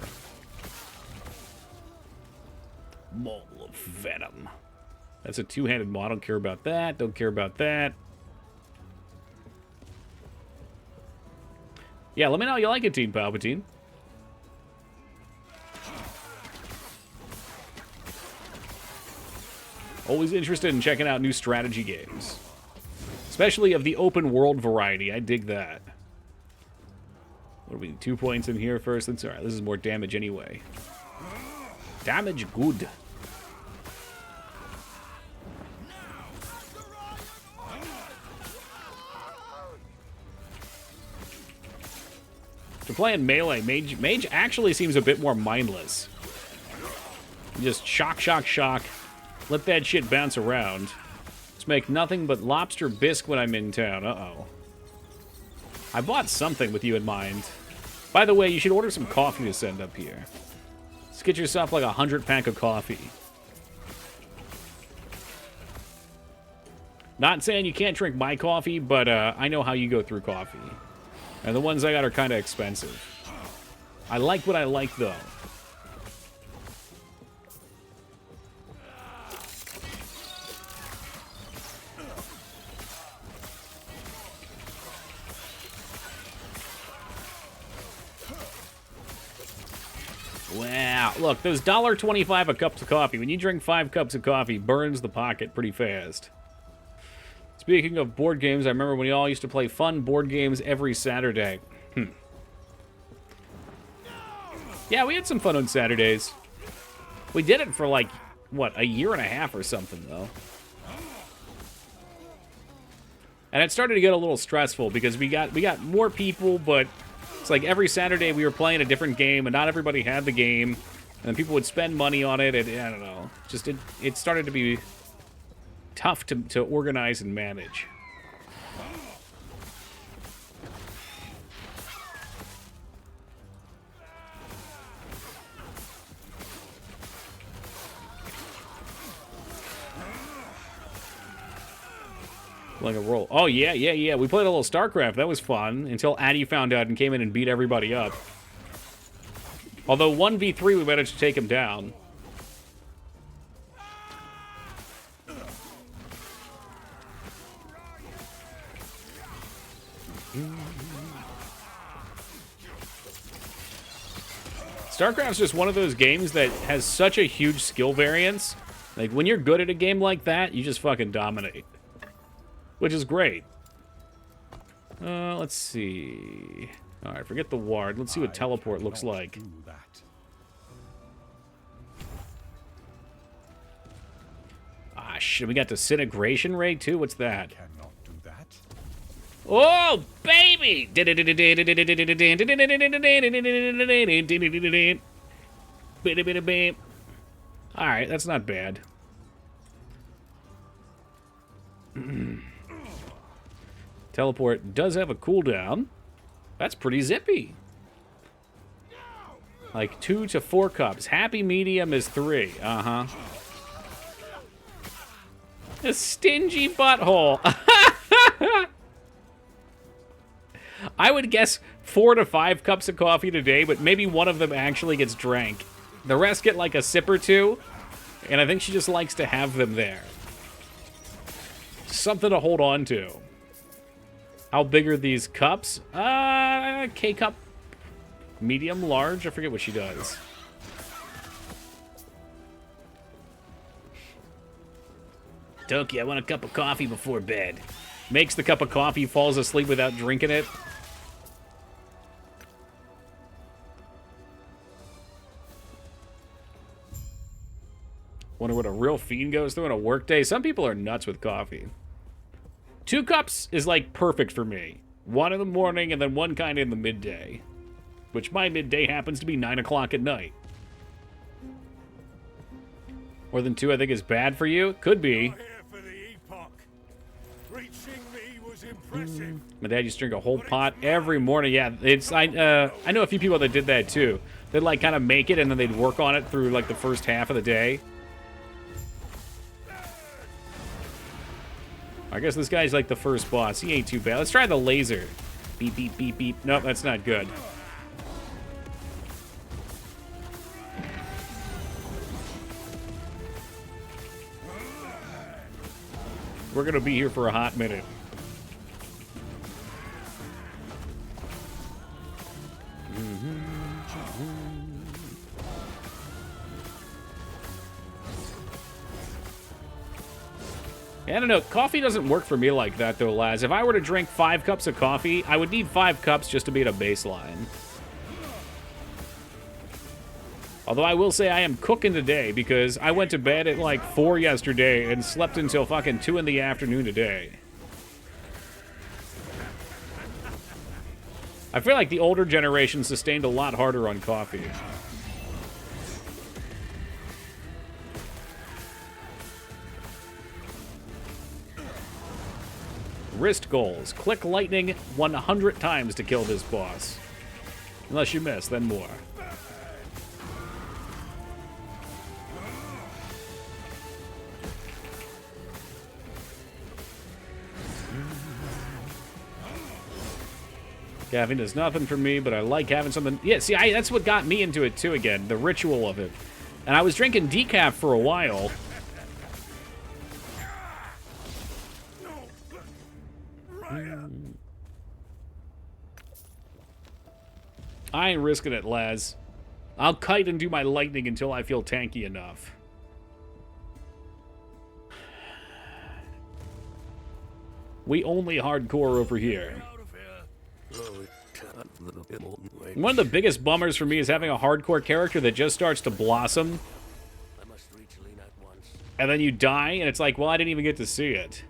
A: Maul of Venom. That's a two-handed maul. I don't care about that. Don't care about that. Yeah, let me know how you like it, Teen Palpatine. Always interested in checking out new strategy games. Especially of the open world variety. I dig that. What do we need? 2 points in here first? That's alright. This is more damage anyway. Damage good. After playing melee, Mage actually seems a bit more mindless. You just shock, shock, shock. Let that shit bounce around. Just make nothing but lobster bisque when I'm in town. Uh-oh. I bought something with you in mind. By the way, you should order some coffee to send up here. Let's get yourself like 100-pack of coffee. Not saying you can't drink my coffee, but I know how you go through coffee. And the ones I got are kind of expensive. I like what I like, though. Wow, look, those $1.25 a cup of coffee. When you drink 5 cups of coffee, burns the pocket pretty fast. Speaking of board games, I remember when we all used to play fun board games every Saturday. Yeah, we had some fun on Saturdays. We did it for like, what, a year and a half or something, though. And it started to get a little stressful because we got more people, but it's like every Saturday we were playing a different game, and not everybody had the game, and then people would spend money on it, and I don't know. Just it started to be tough to organize and manage. Like a roll. Oh, yeah. We played a little StarCraft. That was fun until Addy found out and came in and beat everybody up. Although 1v3, we managed to take him down. StarCraft's just one of those games that has such a huge skill variance. Like, when you're good at a game like that, you just fucking dominate. Which is great. Let's see. Alright, forget the ward. Let's see what teleport looks like. Ah, shit, we got disintegration ray too? What's that?
C: Cannot do that.
A: Oh, baby! Alright, that's not bad. Teleport does have a cooldown. That's pretty zippy. Like 2 to 4 cups. Happy medium is 3. Uh-huh. A stingy butthole. I would guess 4 to 5 cups of coffee today, but maybe one of them actually gets drank. The rest get like a sip or two, and I think she just likes to have them there. Something to hold on to. How big are these cups? K-cup. Medium, large? I forget what she does. Toki, I want a cup of coffee before bed. Makes the cup of coffee, falls asleep without drinking it. Wonder what a real fiend goes through on a work day. Some people are nuts with coffee. 2 cups is like perfect for me. 1 in the morning and then 1 kind of in the midday. Which my midday happens to be 9 o'clock at night. More than 2 I think is bad for you? Could be.
F: Here for the Epoch. Reaching me was impressive.
A: My dad used to drink a whole pot every morning. Yeah, it's I know a few people that did that too. They'd like kind of make it and then they'd work on it through like the first half of the day. I guess this guy's like the first boss. He ain't too bad. Let's try the laser. Beep, beep, beep, beep. Nope, that's not good. We're gonna be here for a hot minute. I don't know. Coffee doesn't work for me like that, though, lads. If I were to drink 5 cups of coffee, I would need 5 cups just to be at a baseline. Although I will say I am cooking today because I went to bed at like 4 yesterday and slept until fucking 2 in the afternoon today. I feel like the older generation sustained a lot harder on coffee. Wrist goals. Click lightning 100 times to kill this boss. Unless you miss, then more. Caffeine does nothing for me, but I like having something. Yeah, see, that's what got me into it too again, the ritual of it. And I was drinking decaf for a while. I ain't risking it, Laz. I'll kite and do my lightning until I feel tanky enough. We only hardcore over here. One of the biggest bummers for me is having a hardcore character that just starts to blossom. And then you die, and it's like, well, I didn't even get to see it.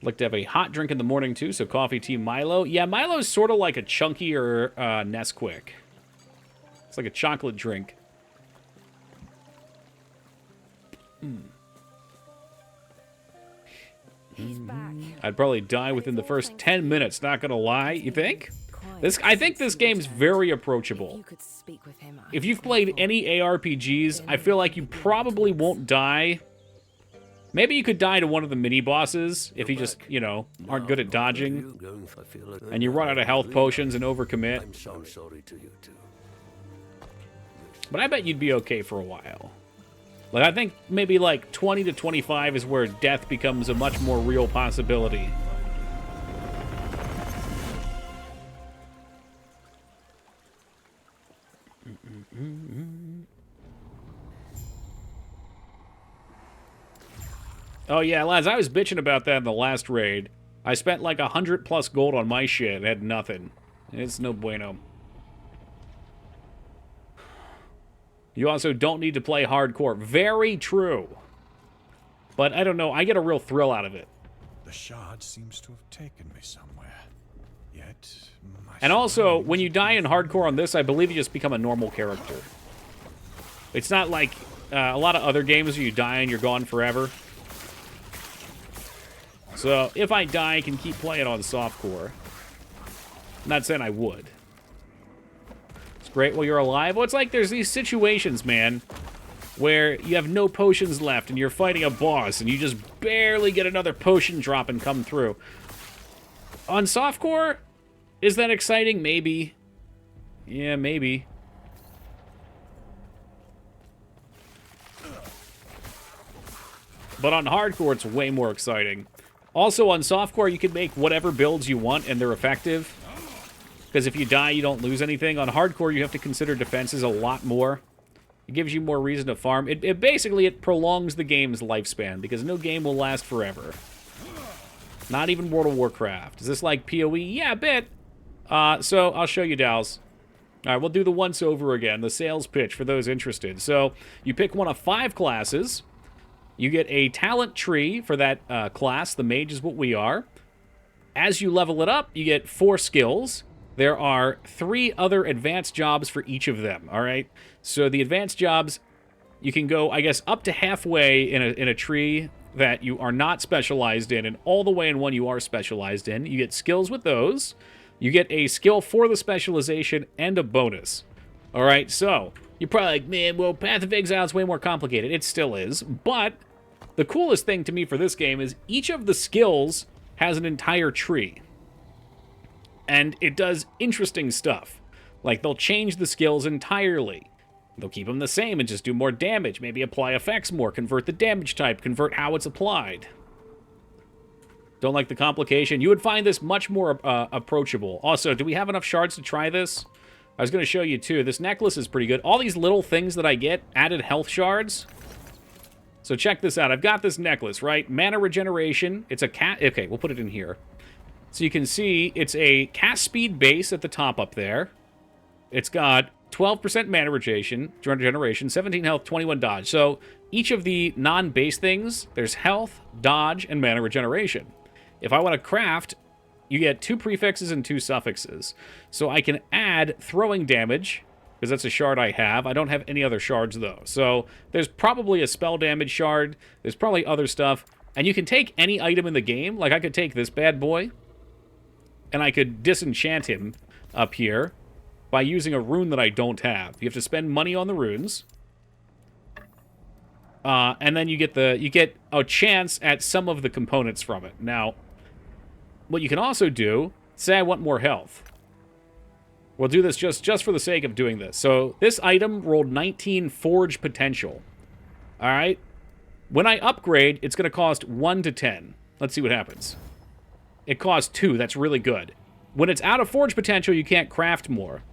A: Like to have a hot drink in the morning, too, so coffee, tea, Milo. Yeah, Milo's sort of like a chunkier Nesquik. It's like a chocolate drink.
D: He's back.
A: I'd probably die within the first 10 minutes, not gonna lie. You think? I think this game's very approachable.
D: You could speak with him.
A: If you've played any ARPGs, I feel like you probably won't die. Maybe you could die to one of the mini-bosses if you just, you know, aren't good at dodging. And you run out of health potions and overcommit. But I bet you'd be okay for a while. Like, I think maybe like 20 to 25 is where death becomes a much more real possibility. Oh yeah, lads, I was bitching about that in the last raid. I spent like 100+ gold on my shit and had nothing. It's no bueno. You also don't need to play hardcore. Very true. But I don't know, I get a real thrill out of it.
C: The shard seems to have taken me somewhere. Yet,
A: And also, when you die in hardcore on this, I believe you just become a normal character. It's not like a lot of other games where you die and you're gone forever. So, if I die, I can keep playing on softcore. I'm not saying I would. It's great while you're alive. Well, it's like there's these situations, man, where you have no potions left and you're fighting a boss and you just barely get another potion drop and come through. On softcore, is that exciting? Maybe. Yeah, maybe. But on hardcore, it's way more exciting. Also, on softcore, you can make whatever builds you want, and they're effective. Because if you die, you don't lose anything. On hardcore, you have to consider defenses a lot more. It gives you more reason to farm. It basically prolongs the game's lifespan, because no game will last forever. Not even World of Warcraft. Is this like PoE? Yeah, a bit. So, I'll show you, Dals. Alright, we'll do the once-over again, the sales pitch for those interested. So, you pick one of 5 classes. You get a talent tree for that class. The mage is what we are. As you level it up, you get 4 skills. There are 3 other advanced jobs for each of them, all right? So the advanced jobs, you can go, I guess, up to halfway in a tree that you are not specialized in, and all the way in one you are specialized in. You get skills with those. You get a skill for the specialization and a bonus. All right, so you're probably like, man, well, Path of Exile is way more complicated. It still is, but the coolest thing to me for this game is each of the skills has an entire tree. And it does interesting stuff. Like, they'll change the skills entirely. They'll keep them the same and just do more damage. Maybe apply effects more, convert the damage type, convert how it's applied. Don't like the complication. You would find this much more approachable. Also, do we have enough shards to try this? I was going to show you, too. This necklace is pretty good. All these little things that I get, added health shards. So check this out. I've got this necklace, right? Mana regeneration. It's a cat. Okay, we'll put it in here. So you can see it's a cast speed base at the top up there. It's got 12% mana regeneration, 17 health, 21 dodge. So each of the non-base things, there's health, dodge, and mana regeneration. If I want to craft you get 2 prefixes and 2 suffixes. So I can add throwing damage, because that's a shard I have. I don't have any other shards, though. So there's probably a spell damage shard. There's probably other stuff. And you can take any item in the game. Like, I could take this bad boy, and I could disenchant him up here by using a rune that I don't have. You have to spend money on the runes. And then you get a chance at some of the components from it. Now, what you can also do, say I want more health. We'll do this just for the sake of doing this. So this item rolled 19 forge potential. All right? When I upgrade, it's going to cost 1 to 10. Let's see what happens. It costs 2. That's really good. When it's out of forge potential, you can't craft more.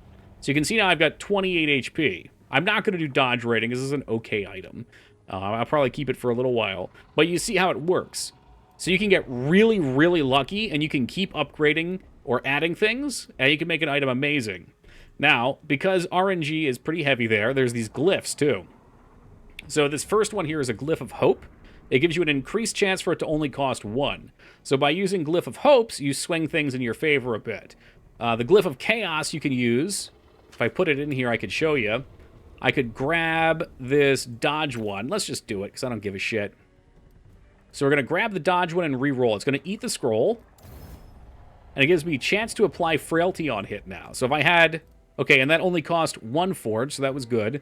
A: So you can see now I've got 28 HP. I'm not going to do dodge rating because this is an okay item. I'll probably keep it for a little while. But you see how it works. So you can get really, really lucky, and you can keep upgrading or adding things, and you can make an item amazing. Now, because RNG is pretty heavy there's these glyphs, too. So this first one here is a Glyph of Hope. It gives you an increased chance for it to only cost 1. So by using Glyph of Hopes, you swing things in your favor a bit. The Glyph of Chaos you can use. If I put it in here, I could show you. I could grab this dodge one. Let's just do it, because I don't give a shit. So we're going to grab the dodge one and re-roll. It's going to eat the scroll. And it gives me a chance to apply frailty on hit now. So if I had... Okay, and that only cost 1 forge, so that was good.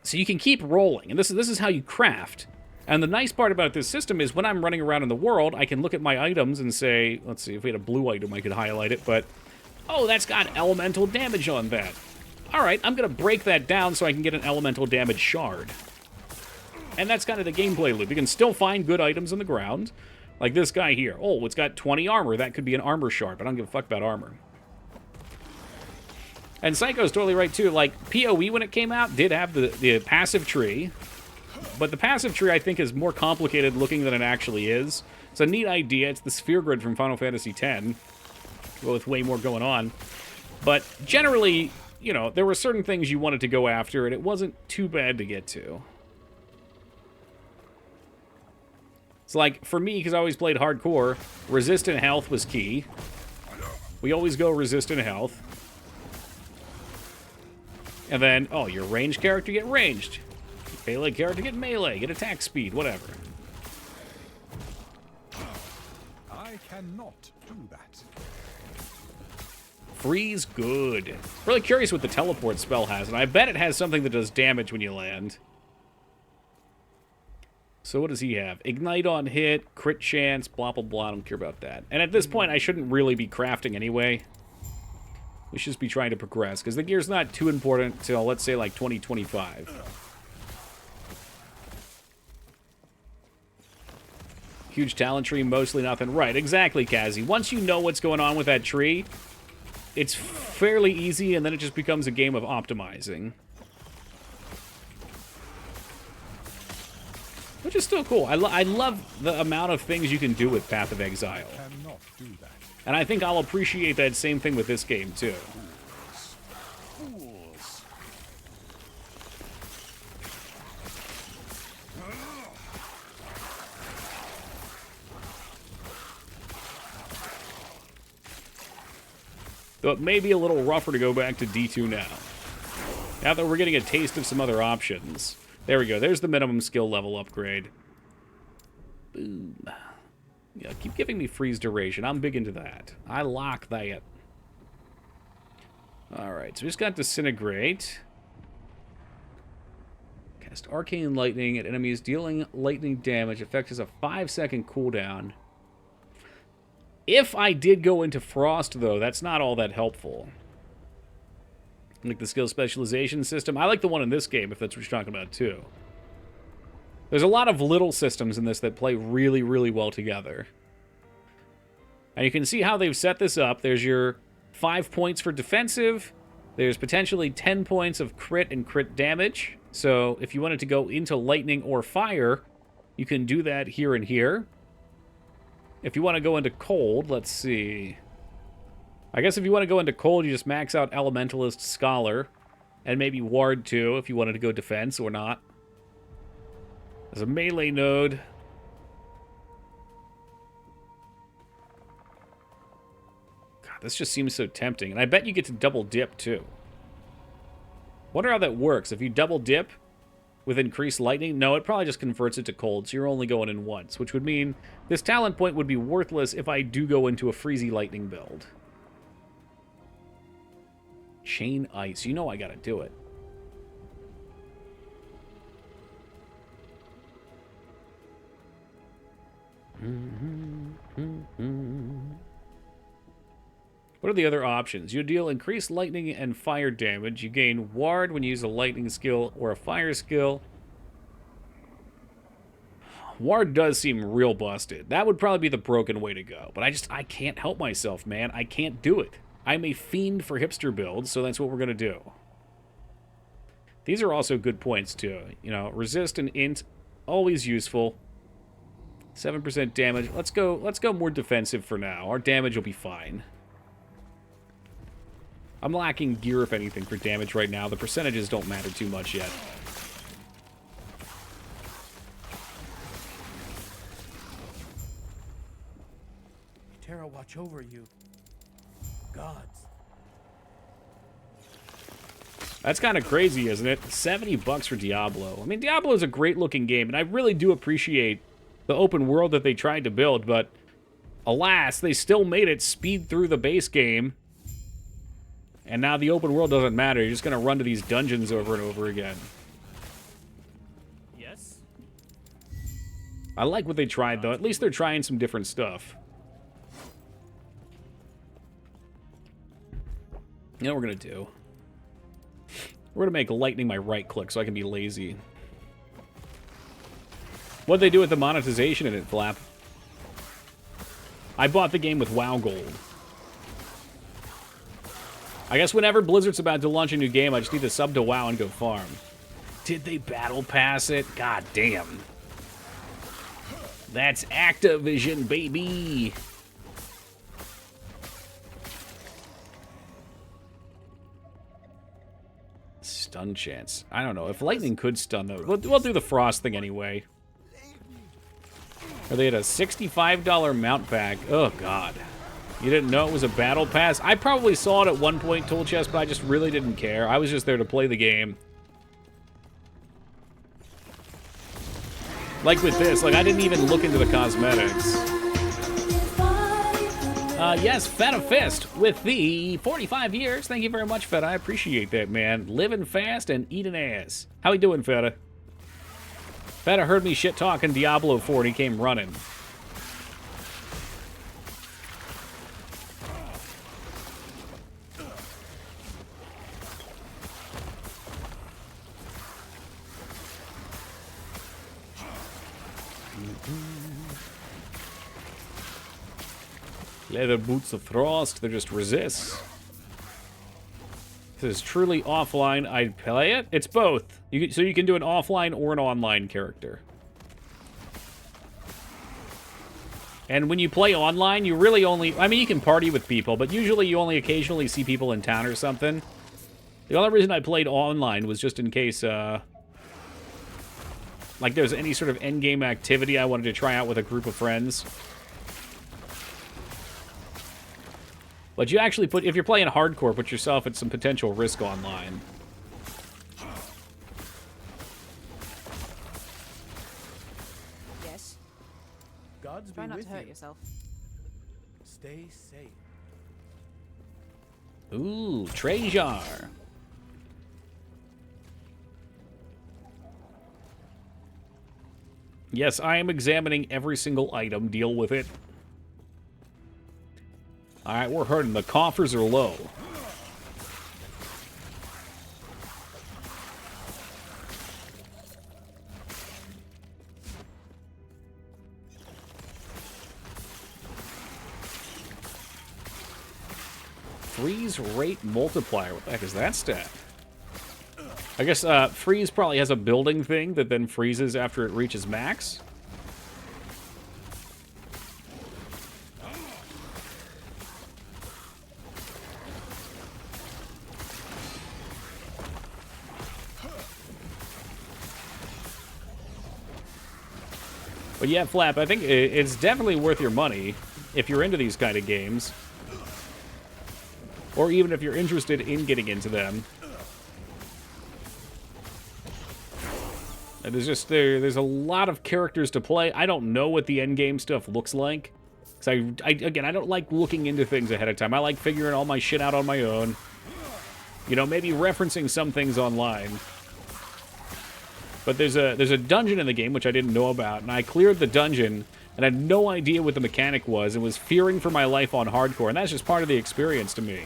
A: So you can keep rolling. And this is how you craft. And the nice part about this system is when I'm running around in the world, I can look at my items and say... Let's see, if we had a blue item, I could highlight it, but... Oh, that's got elemental damage on that. Alright, I'm going to break that down so I can get an elemental damage shard. And that's kind of the gameplay loop. You can still find good items on the ground. Like this guy here. Oh, it's got 20 armor. That could be an armor shard, but I don't give a fuck about armor. And Psycho's totally right, too. Like, PoE, when it came out, did have the passive tree. But the passive tree, I think, is more complicated looking than it actually is. It's a neat idea. It's the sphere grid from Final Fantasy X. With way more going on. But generally... You know, there were certain things you wanted to go after, and it wasn't too bad to get to. It's like, for me, because I always played hardcore, resistant health was key. We always go resistant health. And then, oh, your ranged character, get ranged. Melee character, get melee, get attack speed, whatever.
C: I cannot do that.
A: Freeze good. Really curious what the teleport spell has, and I bet it has something that does damage when you land. So what does he have? Ignite on hit, crit chance, blah, blah, blah. I don't care about that. And at this point, I shouldn't really be crafting anyway. We should just be trying to progress, because the gear's not too important till, let's say, like 2025. Huge talent tree, mostly nothing. Right, exactly, Kazzy. Once you know what's going on with that tree... It's fairly easy, and then it just becomes a game of optimizing. Which is still cool. I love the amount of things you can do with Path of Exile.
C: Cannot do that.
A: And I think I'll appreciate that same thing with this game, too.
C: Fools.
A: Though it may be a little rougher to go back to D2 now. Now that we're getting a taste of some other options. There we go. There's the minimum skill level upgrade. Boom. Yeah, keep giving me freeze duration. I'm big into that. I lock that. Alright, so we just got Disintegrate. Cast Arcane Lightning at enemies dealing lightning damage. Effect has a 5-second cooldown. If I did go into Frost, though, that's not all that helpful. Like the skill specialization system. I like the one in this game, if that's what you're talking about, too. There's a lot of little systems in this that play really, really well together. And you can see how they've set this up. There's your 5 points for defensive. There's potentially 10 points of crit and crit damage. So if you wanted to go into lightning or fire, you can do that here and here. If you want to go into cold, let's see. I guess if you want to go into cold, you just max out Elementalist, Scholar, and maybe Ward too, if you wanted to go defense or not. There's a melee node. This just seems so tempting. And I bet you get to double dip, too. Wonder how that works. If you double dip with increased lightning, no, it probably just converts it to cold, so you're only going in once, which would mean this talent point would be worthless if I do go into a freezy lightning build. Chain ice. You know I gotta do it. What are the other options? You deal increased lightning and fire damage. You gain ward when you use a lightning skill or a fire skill. Ward does seem real busted. That would probably be the broken way to go. But I can't help myself, man. I can't do it. I'm a fiend for hipster builds, so that's what we're going to do. These are also good points, too. You know, resist and int, always useful. 7% damage. Let's go more defensive for now. Our damage will be fine. I'm lacking gear, if anything, for damage right now. The percentages don't matter too much yet.
G: Terra watch over you. Gods.
A: That's kind of crazy, isn't it? $70 for Diablo. I mean, Diablo is a great-looking game, and I really do appreciate the open world that they tried to build, but alas, they still made it speed through the base game. And now the open world doesn't matter. You're just going to run to these dungeons over and over again.
G: Yes?
A: I like what they tried, though. At least they're trying some different stuff. You know what we're going to do? We're going to make lightning my right click so I can be lazy. What'd they do with the monetization in it, Flap? I bought the game with WoW Gold. I guess whenever Blizzard's about to launch a new game, I just need to sub to WoW and go farm. Did they battle pass it? God damn. That's Activision, baby. Stun chance. I don't know. If lightning could stun, though. We'll do the frost thing anyway. Are they at a $65 mount pack? Oh, God. You didn't know it was a battle pass? I probably saw it at one point, Tool Chest, but I just really didn't care. I was just there to play the game. Like with this, like I didn't even look into the cosmetics. Yes, Feta Fist with the 45 years. Thank you very much, Feta. I appreciate that, man. Living fast and eating ass. How we doing, Feta? Feta heard me shit-talking Diablo 4 and he came running. Leather boots of frost, they're just resists. This is truly offline. I'd play it. It's both. So you can do an offline or an online character. And when you play online, you really only... I mean, you can party with people, but usually you only occasionally see people in town or something. The only reason I played online was just in case, like, there's any sort of endgame activity I wanted to try out with a group of friends. But you actually put, if you're playing hardcore, put yourself at some potential risk online.
H: Yes.
G: Gods
H: Try
G: be
H: not
G: with
H: to hurt
G: you.
H: yourself.
G: Stay safe.
A: Ooh, treasure. Yes, I am examining every single item. Deal with it. Alright, we're hurting. The coffers are low. Freeze rate multiplier. What the heck is that stat? I guess freeze probably has a building thing that then freezes after it reaches max. But yeah, Flap, I think it's definitely worth your money if you're into these kind of games. or even if you're interested in getting into them. And there's a lot of characters to play. I don't know what the end game stuff looks like. Because again, I don't like looking into things ahead of time. I like figuring all my shit out on my own. You know, maybe referencing some things online. But there's a dungeon in the game which I didn't know about, and I cleared the dungeon and had no idea what the mechanic was and was fearing for my life on hardcore, and that's just part of the experience to me.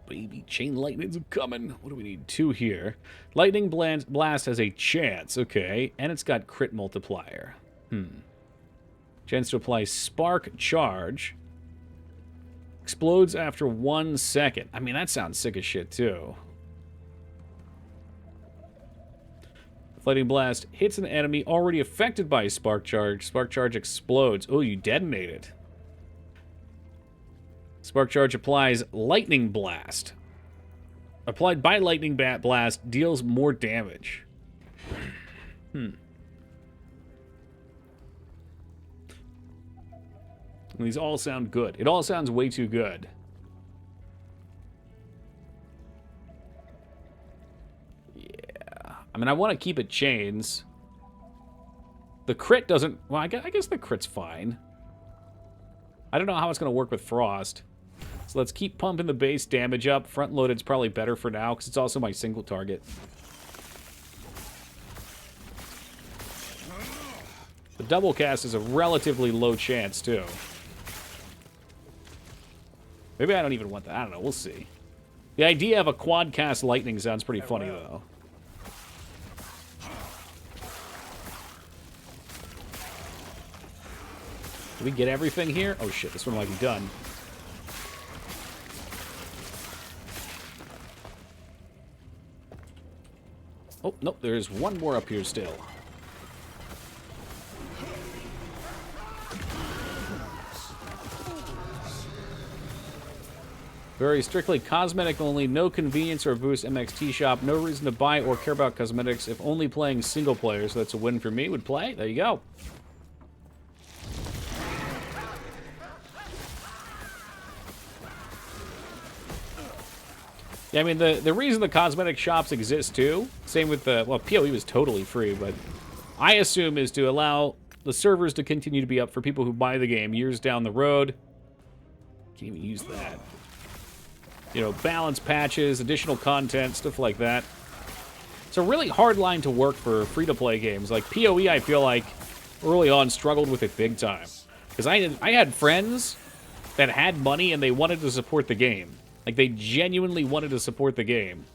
A: Baby, chain lightning's coming. What do we need? 2 here. Lightning blast has a chance, okay, and it's got crit multiplier. Chance to apply spark charge. Explodes after 1 second. I mean, that sounds sick as shit too. Lightning blast hits an enemy already affected by spark charge. Spark charge explodes. Oh, you detonate it. Spark charge applies lightning blast. Applied by lightning blast deals more damage. These all sound good. It all sounds way too good. Yeah. I mean, I want to keep it chains. The crit doesn't... Well, I guess the crit's fine. I don't know how it's going to work with frost. So let's keep pumping the base damage up. Front-loaded's probably better for now, because it's also my single target. The double cast is a relatively low chance, too. Maybe I don't even want that. I don't know. We'll see. The idea of a quad cast lightning sounds pretty funny, though. Did we get everything here? Oh, shit. This one might be done. Oh, nope, there's one more up here still. Very strictly cosmetic only, no convenience or boost MXT shop, no reason to buy or care about cosmetics if only playing single player, so that's a win for me. Would play. There you go. Yeah, I mean, the reason the cosmetic shops exist, too, same with the... Well, PoE was totally free, but I assume is to allow the servers to continue to be up for people who buy the game years down the road. Can't even use that. You know, balance patches, additional content, stuff like that. It's a really hard line to work for free-to-play games. Like, PoE, I feel like, early on struggled with it big time. Because I had friends that had money and they wanted to support the game. Like, they genuinely wanted to support the game.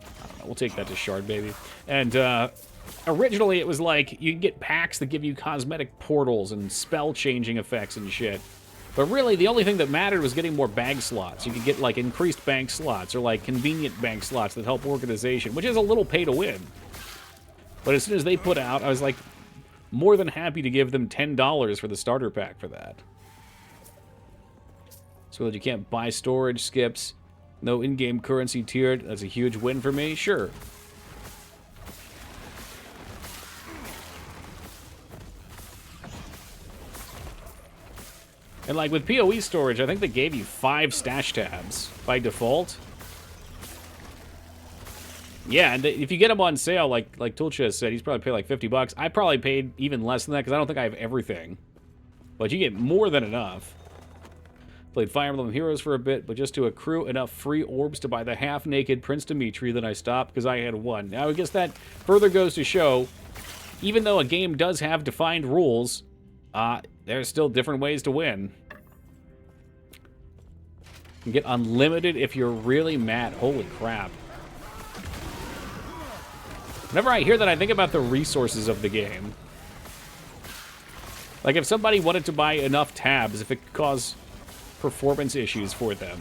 A: I don't know, we'll take that to Shard, baby. And, originally it was like, you can get packs that give you cosmetic portals and spell-changing effects and shit. But really, the only thing that mattered was getting more bag slots. You could get, like, increased bank slots, or, like, convenient bank slots that help organization, which is a little pay to win. But as soon as they put out, I was, like, more than happy to give them $10 for the starter pack for that. So that you can't buy storage skips, no in-game currency tiered. That's a huge win for me. Sure. And like with PoE storage, I think they gave you 5 stash tabs by default. Yeah, and if you get them on sale, like Tulcha said, he's probably paid like $50. I probably paid even less than that because I don't think I have everything. But you get more than enough. Played Fire Emblem Heroes for a bit, but just to accrue enough free orbs to buy the half-naked Prince Dimitri, then I stopped because I had one. Now, I guess that further goes to show, even though a game does have defined rules, there's still different ways to win. You can get unlimited if you're really mad. Holy crap. Whenever I hear that, I think about the resources of the game. Like, if somebody wanted to buy enough tabs, if it could cause performance issues for them.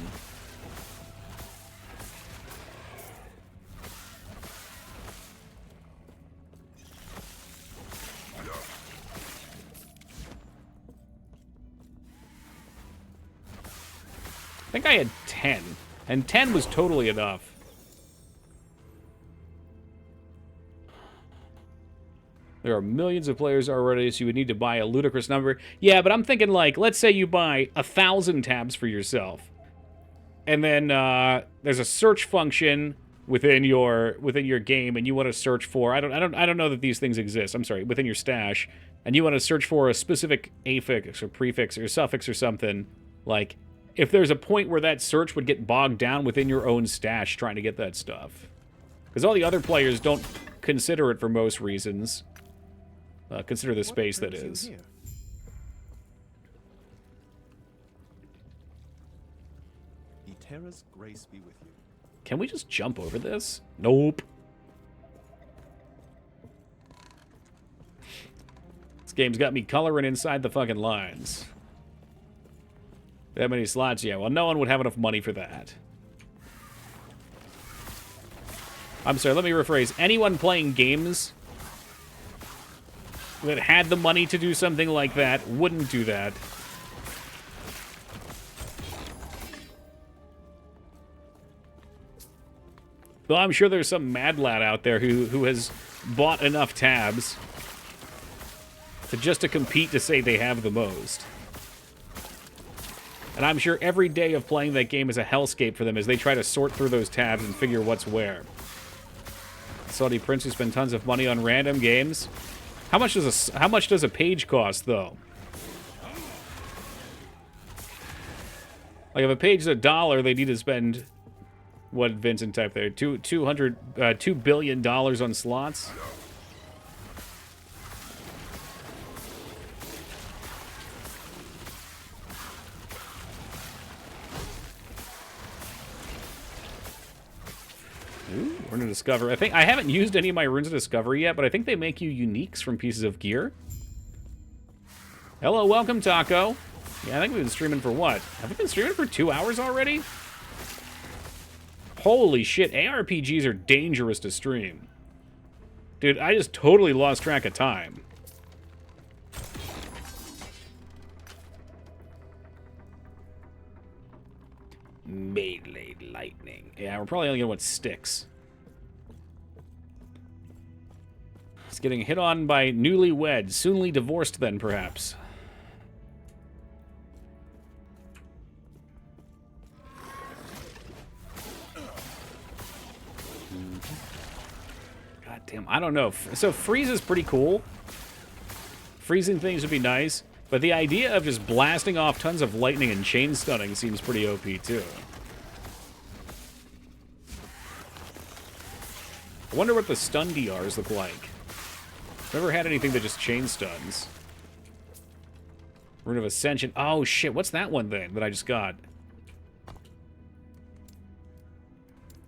A: I think I had 10, and 10 was totally enough. There are millions of players already, so you would need to buy a ludicrous number. Yeah, but I'm thinking, like, let's say you buy 1,000 tabs for yourself. And then there's a search function within your game, and you want to search for I don't know that these things exist. I'm sorry, within your stash, and you want to search for a specific affix or prefix or suffix or something. Like, if there's a point where that search would get bogged down within your own stash trying to get that stuff, because all the other players don't consider it for most reasons. Consider the space that is.
H: Eterra's grace be with you.
A: Can we just jump over this? Nope. This game's got me coloring inside the fucking lines. That many slots? Yeah, well, no one would have enough money for that. I'm sorry, let me rephrase. Anyone playing games that had the money to do something like that wouldn't do that. Well, I'm sure there's some mad lad out there who has bought enough tabs to compete to say they have the most. And I'm sure every day of playing that game is a hellscape for them as they try to sort through those tabs and figure what's where. Saudi prince who spend tons of money on random games. How much does a page cost, though? Like, if a page is $1, they need to spend... What did Vincent type there? $2 billion on slots? Ooh, Rune of Discovery. I haven't used any of my Runes of Discovery yet, but I think they make you uniques from pieces of gear. Hello, welcome, Taco. Yeah, I think we've been streaming for what? Have we been streaming for 2 hours already? Holy shit, ARPGs are dangerous to stream. Dude, I just totally lost track of time. Melee lightning. Yeah, we're probably only gonna want sticks. It's getting hit on by newlyweds, soonly divorced then, perhaps. God damn, I don't know. So freeze is pretty cool. Freezing things would be nice. But the idea of just blasting off tons of lightning and chain stunning seems pretty OP, too. I wonder what the stun DRs look like. Never had anything that just chain stuns. Rune of Ascension. Oh, shit. What's that one then that I just got?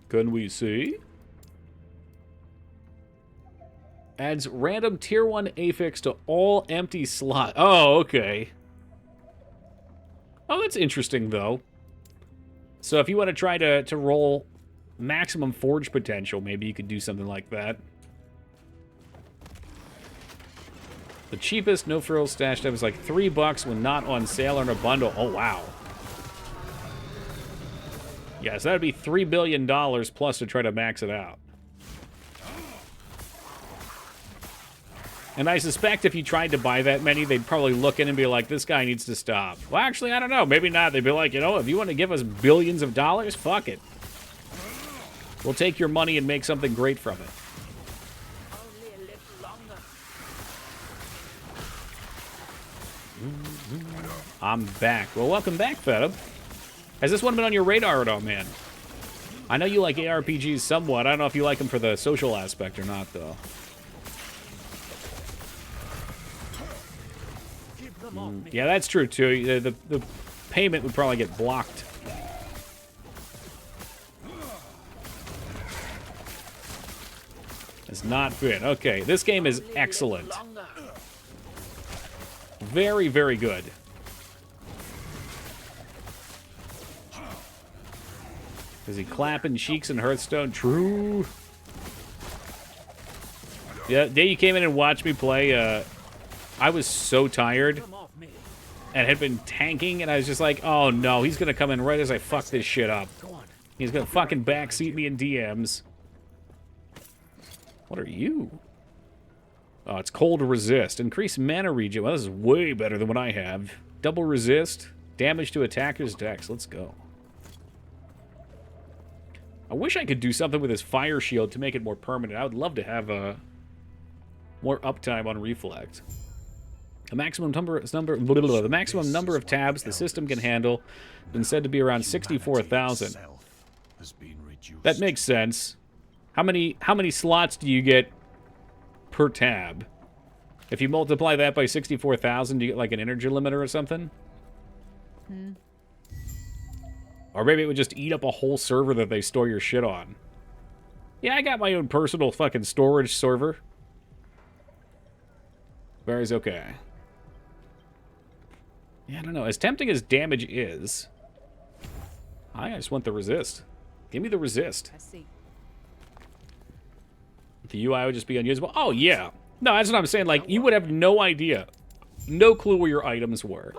A: Can we see? Adds random tier 1 affix to all empty slots. Oh, okay. Oh, that's interesting, though. So if you want to try to roll maximum forge potential, maybe you could do something like that. The cheapest no-frills stash tab is like $3 when not on sale or in a bundle. Oh, wow. Yeah, so that would be $3 billion plus to try to max it out. And I suspect if you tried to buy that many, they'd probably look in and be like, this guy needs to stop. Well, actually, I don't know. Maybe not. They'd be like, you know, if you want to give us billions of dollars, fuck it. We'll take your money and make something great from it.
D: Only a little longer.
A: I'm back. Well, welcome back, Feta. Has this one been on your radar at all, man? I know you like ARPGs somewhat. I don't know if you like them for the social aspect or not, though. Yeah, that's true, too. The payment would probably get blocked. It's not good. Okay, this game is excellent. Very, very good. Is he clapping cheeks in Hearthstone? True. Yeah, the day you came in and watched me play, I was so tired and had been tanking, and I was just like, oh no, he's gonna come in right as I fuck this shit up. He's gonna fucking backseat me in DMs. What are you? Oh, it's cold resist. Increase mana regen. Well, this is way better than what I have. Double resist. Damage to attackers' decks. Let's go. I wish I could do something with this fire shield to make it more permanent. I would love to have more uptime on reflect. The maximum number of tabs the system can handle has been said to be around 64,000. That makes sense. How many slots do you get per tab? If you multiply that by 64,000, do you get like an energy limiter or something? Or maybe it would just eat up a whole server that they store your shit on. Yeah, I got my own personal fucking storage server. Very okay. Yeah, I don't know. As tempting as damage is, I just want the resist. Give me the resist.
D: I see.
A: The UI would just be unusable. Oh, yeah. No, that's what I'm saying. Like, you would have no idea. No clue where your items were.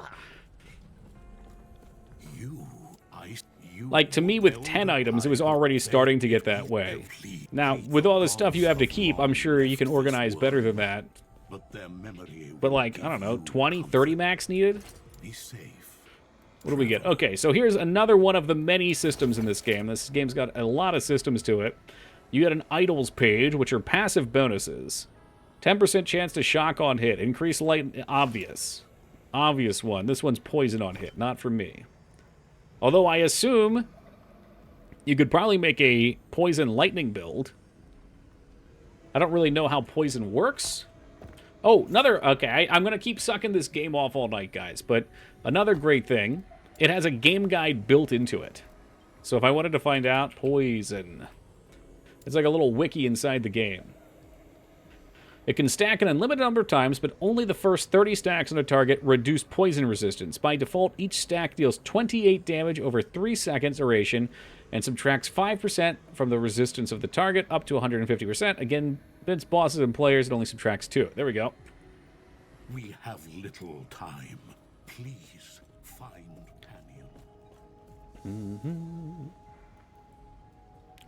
A: Like, to me, with 10 items, it was already starting to get that way. Now, with all the stuff you have to keep, I'm sure you can organize better than that. But, like, I don't know, 20, 30 max needed? What do we get? Okay, so here's another one of the many systems in this game. This game's got a lot of systems to it. You get an idols page, which are passive bonuses. 10% chance to shock on hit. Increase light... Obvious. Obvious one. This one's poison on hit. Not for me. Although I assume you could probably make a poison lightning build. I don't really know how poison works. Oh, another... Okay, I'm going to keep sucking this game off all night, guys. But another great thing, it has a game guide built into it. So if I wanted to find out, poison... It's like a little wiki inside the game. It can stack an unlimited number of times, but only the first 30 stacks on a target reduce poison resistance. By default, each stack deals 28 damage over 3 seconds duration and subtracts 5% from the resistance of the target up to 150%. Again, against bosses and players, it only subtracts 2. There we go.
H: We have little time. Please find Canyon.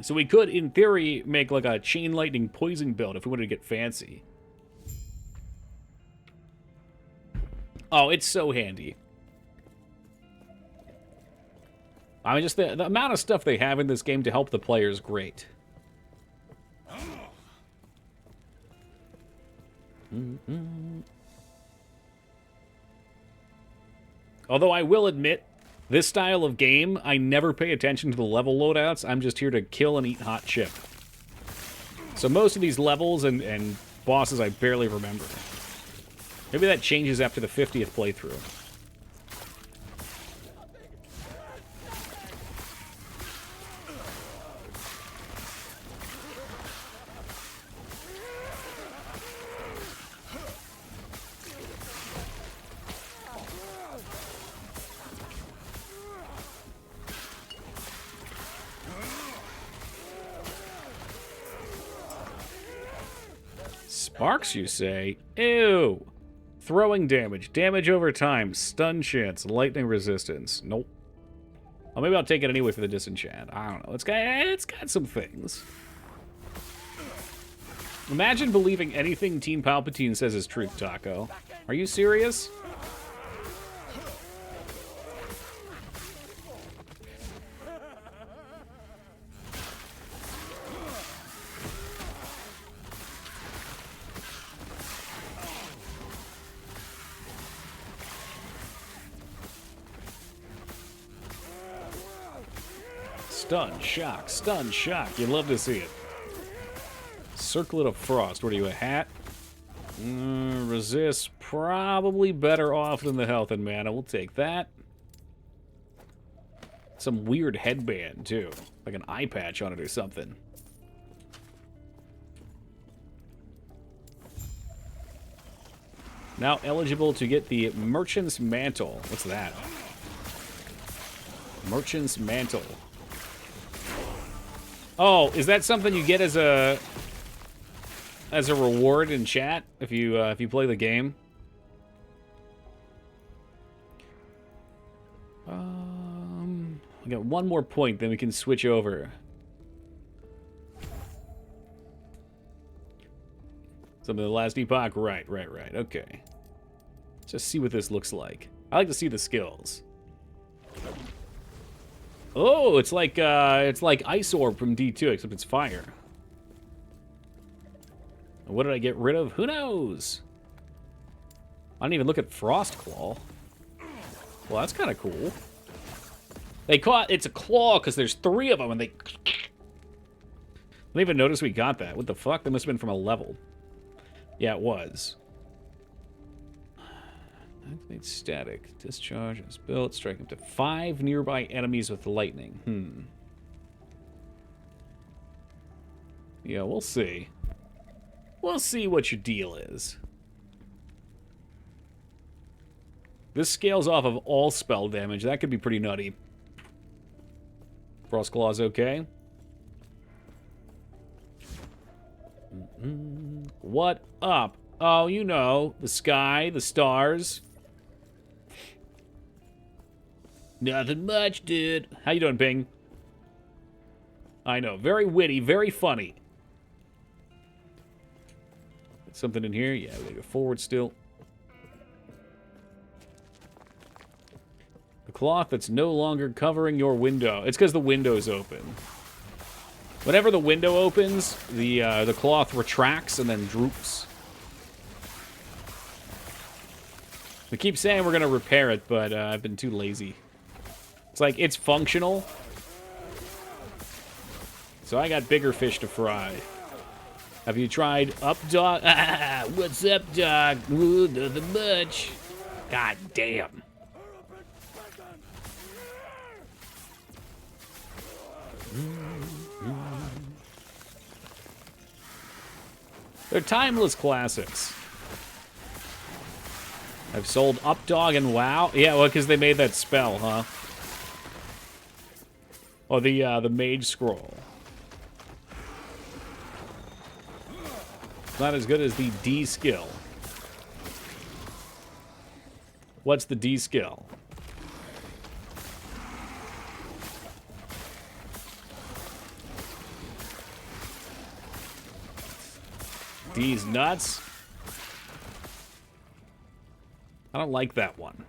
A: So we could, in theory, make like a chain lightning poison build if we wanted to get fancy. Oh, it's so handy. I mean, just the amount of stuff they have in this game to help the player is great. Although I will admit, this style of game, I never pay attention to the level loadouts. I'm just here to kill and eat hot chip. So most of these levels and bosses I barely remember. Maybe that changes after the 50th playthrough. Sparks, you say? Ew. Throwing damage. Damage over time. Stun chance. Lightning resistance. Nope. Well, maybe I'll take it anyway for the disenchant. I don't know. It's got some things. Imagine believing anything Team Palpatine says is truth, Taco. Are you serious? Stun, shock, stun, shock. You love to see it. Circlet of Frost. What are you, a hat? Resist. Probably better off than the health and mana. We'll take that. Some weird headband, too. Like an eye patch on it or something. Now eligible to get the Merchant's Mantle. What's that? Merchant's Mantle. Oh, is that something you get as a reward in chat if you play the game? We got one more point, then we can switch over. Some of the last Epoch. Right. Okay. Let's just see what this looks like. I like to see the skills. Oh, it's like Ice Orb from D2, except it's fire. What did I get rid of? Who knows? I didn't even look at Frost Claw. Well, that's kind of cool. They caught it's a claw because there's 3 of them, and they. I didn't even notice we got that. What the fuck? That must have been from a level. Yeah, it was. Activate static. Discharge is built. Strike up to 5 nearby enemies with lightning. Yeah, we'll see. We'll see what your deal is. This scales off of all spell damage. That could be pretty nutty. Frost Claw's okay. What up? Oh, you know, the sky, the stars. Nothing much, dude. How you doing, Bing? I know, very witty, very funny. Something in here? Yeah, we gotta go forward still. The cloth that's no longer covering your window. It's because the window's open. Whenever the window opens, the cloth retracts and then droops. We keep saying we're gonna repair it, but I've been too lazy. It's like, it's functional. So I got bigger fish to fry. Have you tried Up Dog? Ah, what's up, dog? Ooh, nothing much. God damn. They're timeless classics. I've sold Updog and WoW. Yeah, well, because they made that spell, huh? Oh, the Mage Scroll. Not as good as the D skill. What's the D skill? D's nuts? I don't like that one.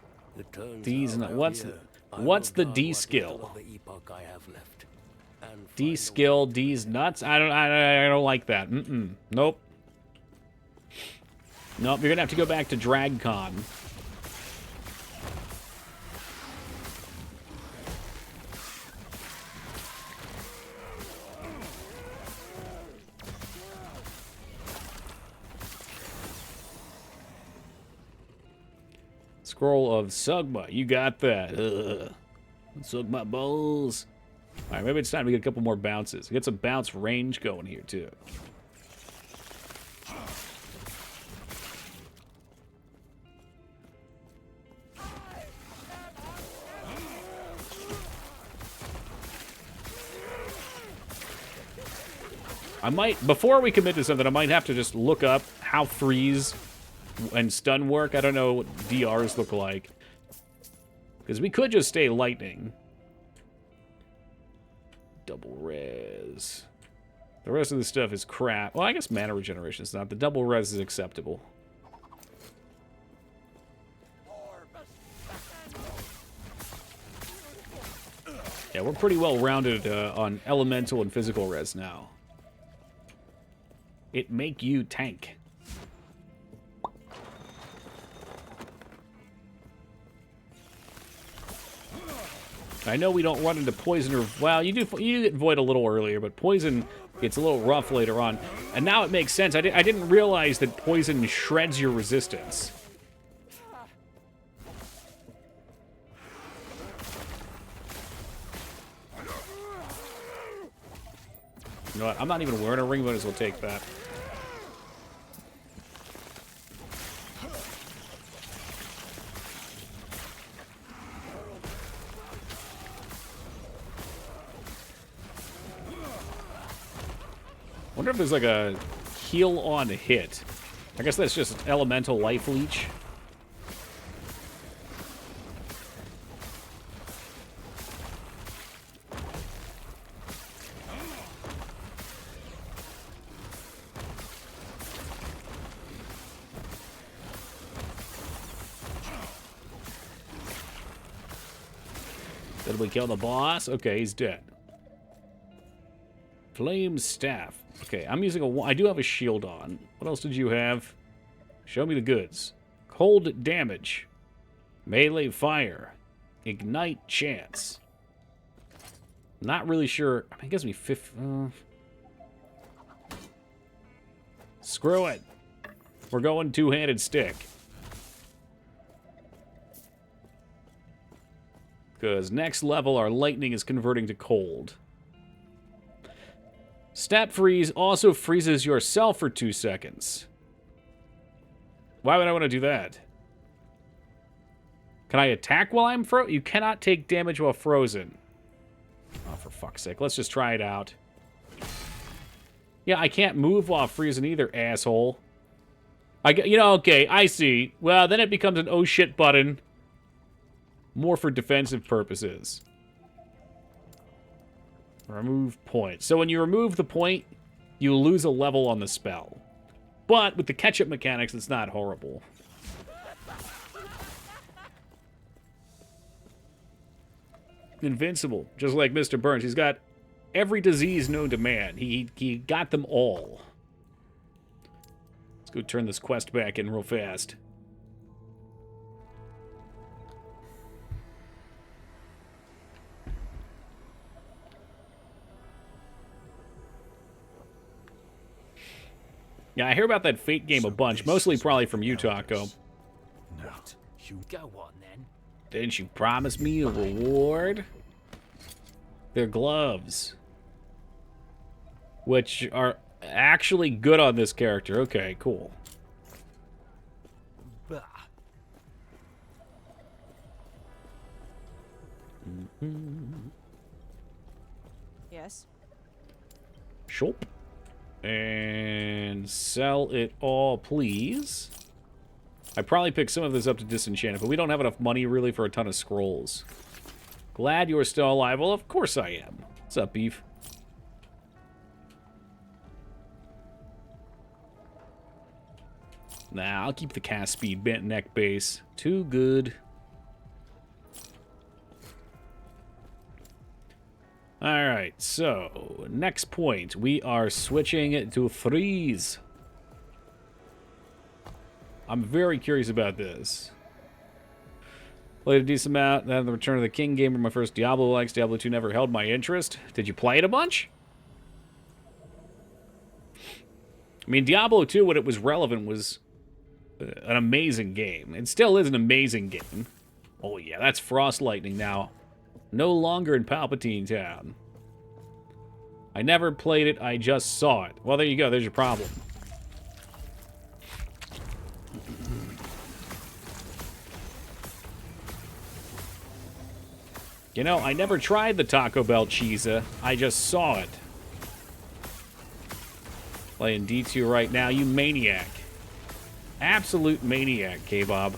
A: D's nuts. What's the D skill? D skill, D's nuts? I don't like that. Nope. Nope, you're gonna have to go back to DragCon. Scroll of Sugma. You got that. Sug my balls. Alright, maybe it's time to get a couple more bounces. Get some bounce range going here, too. I might, before we commit to something, I might have to just look up how freeze and stun work. I don't know what DRs look like. Because we could just stay lightning. Double res. The rest of the stuff is crap. Well, I guess mana regeneration is not. The double res is acceptable. Yeah, we're pretty well rounded on elemental and physical res now. It make you tank. I know we don't run into poison or... Well, you get void a little earlier, but poison gets a little rough later on. And now it makes sense. I didn't realize that poison shreds your resistance. You know what? I'm not even wearing a ring, but as well take that. Wonder if there's like a heal on hit. I guess that's just elemental life leech. Did we kill the boss? Okay, he's dead. Flame staff. Okay, I'm using a... I do have a shield on. What else did you have? Show me the goods. Cold damage. Melee fire. Ignite chance. Not really sure. I mean, it gives me 5... Screw it. We're going two-handed stick. Because next level, our lightning is converting to cold. Snap freeze also freezes yourself for 2 seconds. Why would I want to do that? Can I attack while I'm frozen? You cannot take damage while frozen. Oh, for fuck's sake. Let's just try it out. Yeah, I can't move while freezing either, asshole. You know, okay, I see. Well, then it becomes an oh shit button. More for defensive purposes. Remove point. So when you remove the point, you lose a level on the spell. But with the catch-up mechanics, it's not horrible. Invincible, just like Mr. Burns. He's got every disease known to man. He got them all. Let's go turn this quest back in real fast. Yeah, I hear about that Fate game a bunch, mostly probably from you, Taco.
C: No, you
G: Go on then.
A: Didn't you promise me a reward? They're gloves. Which are actually good on this character. Okay, cool.
G: Bah.
D: Yes.
A: Shop. And sell it all, please. I probably picked some of this up to disenchant it, but we don't have enough money, really, for a ton of scrolls. Glad you're still alive. Well, of course I am. What's up, Beef? Nah, I'll keep the cast speed, bent neck base. Too good. Alright, so, next point. We are switching to freeze. I'm very curious about this. Played a decent amount, then the Return of the King game were my first Diablo likes. Diablo 2 never held my interest. Did you play it a bunch? I mean, Diablo 2, when it was relevant, was an amazing game. It still is an amazing game. Oh yeah, that's Frost Lightning now. No longer in Palpatine Town. I never played it, I just saw it. Well, there you go, there's your problem. You know, I never tried the Taco Bell Cheesa. I just saw it. Playing D2 right now, you maniac. Absolute maniac, K-Bob.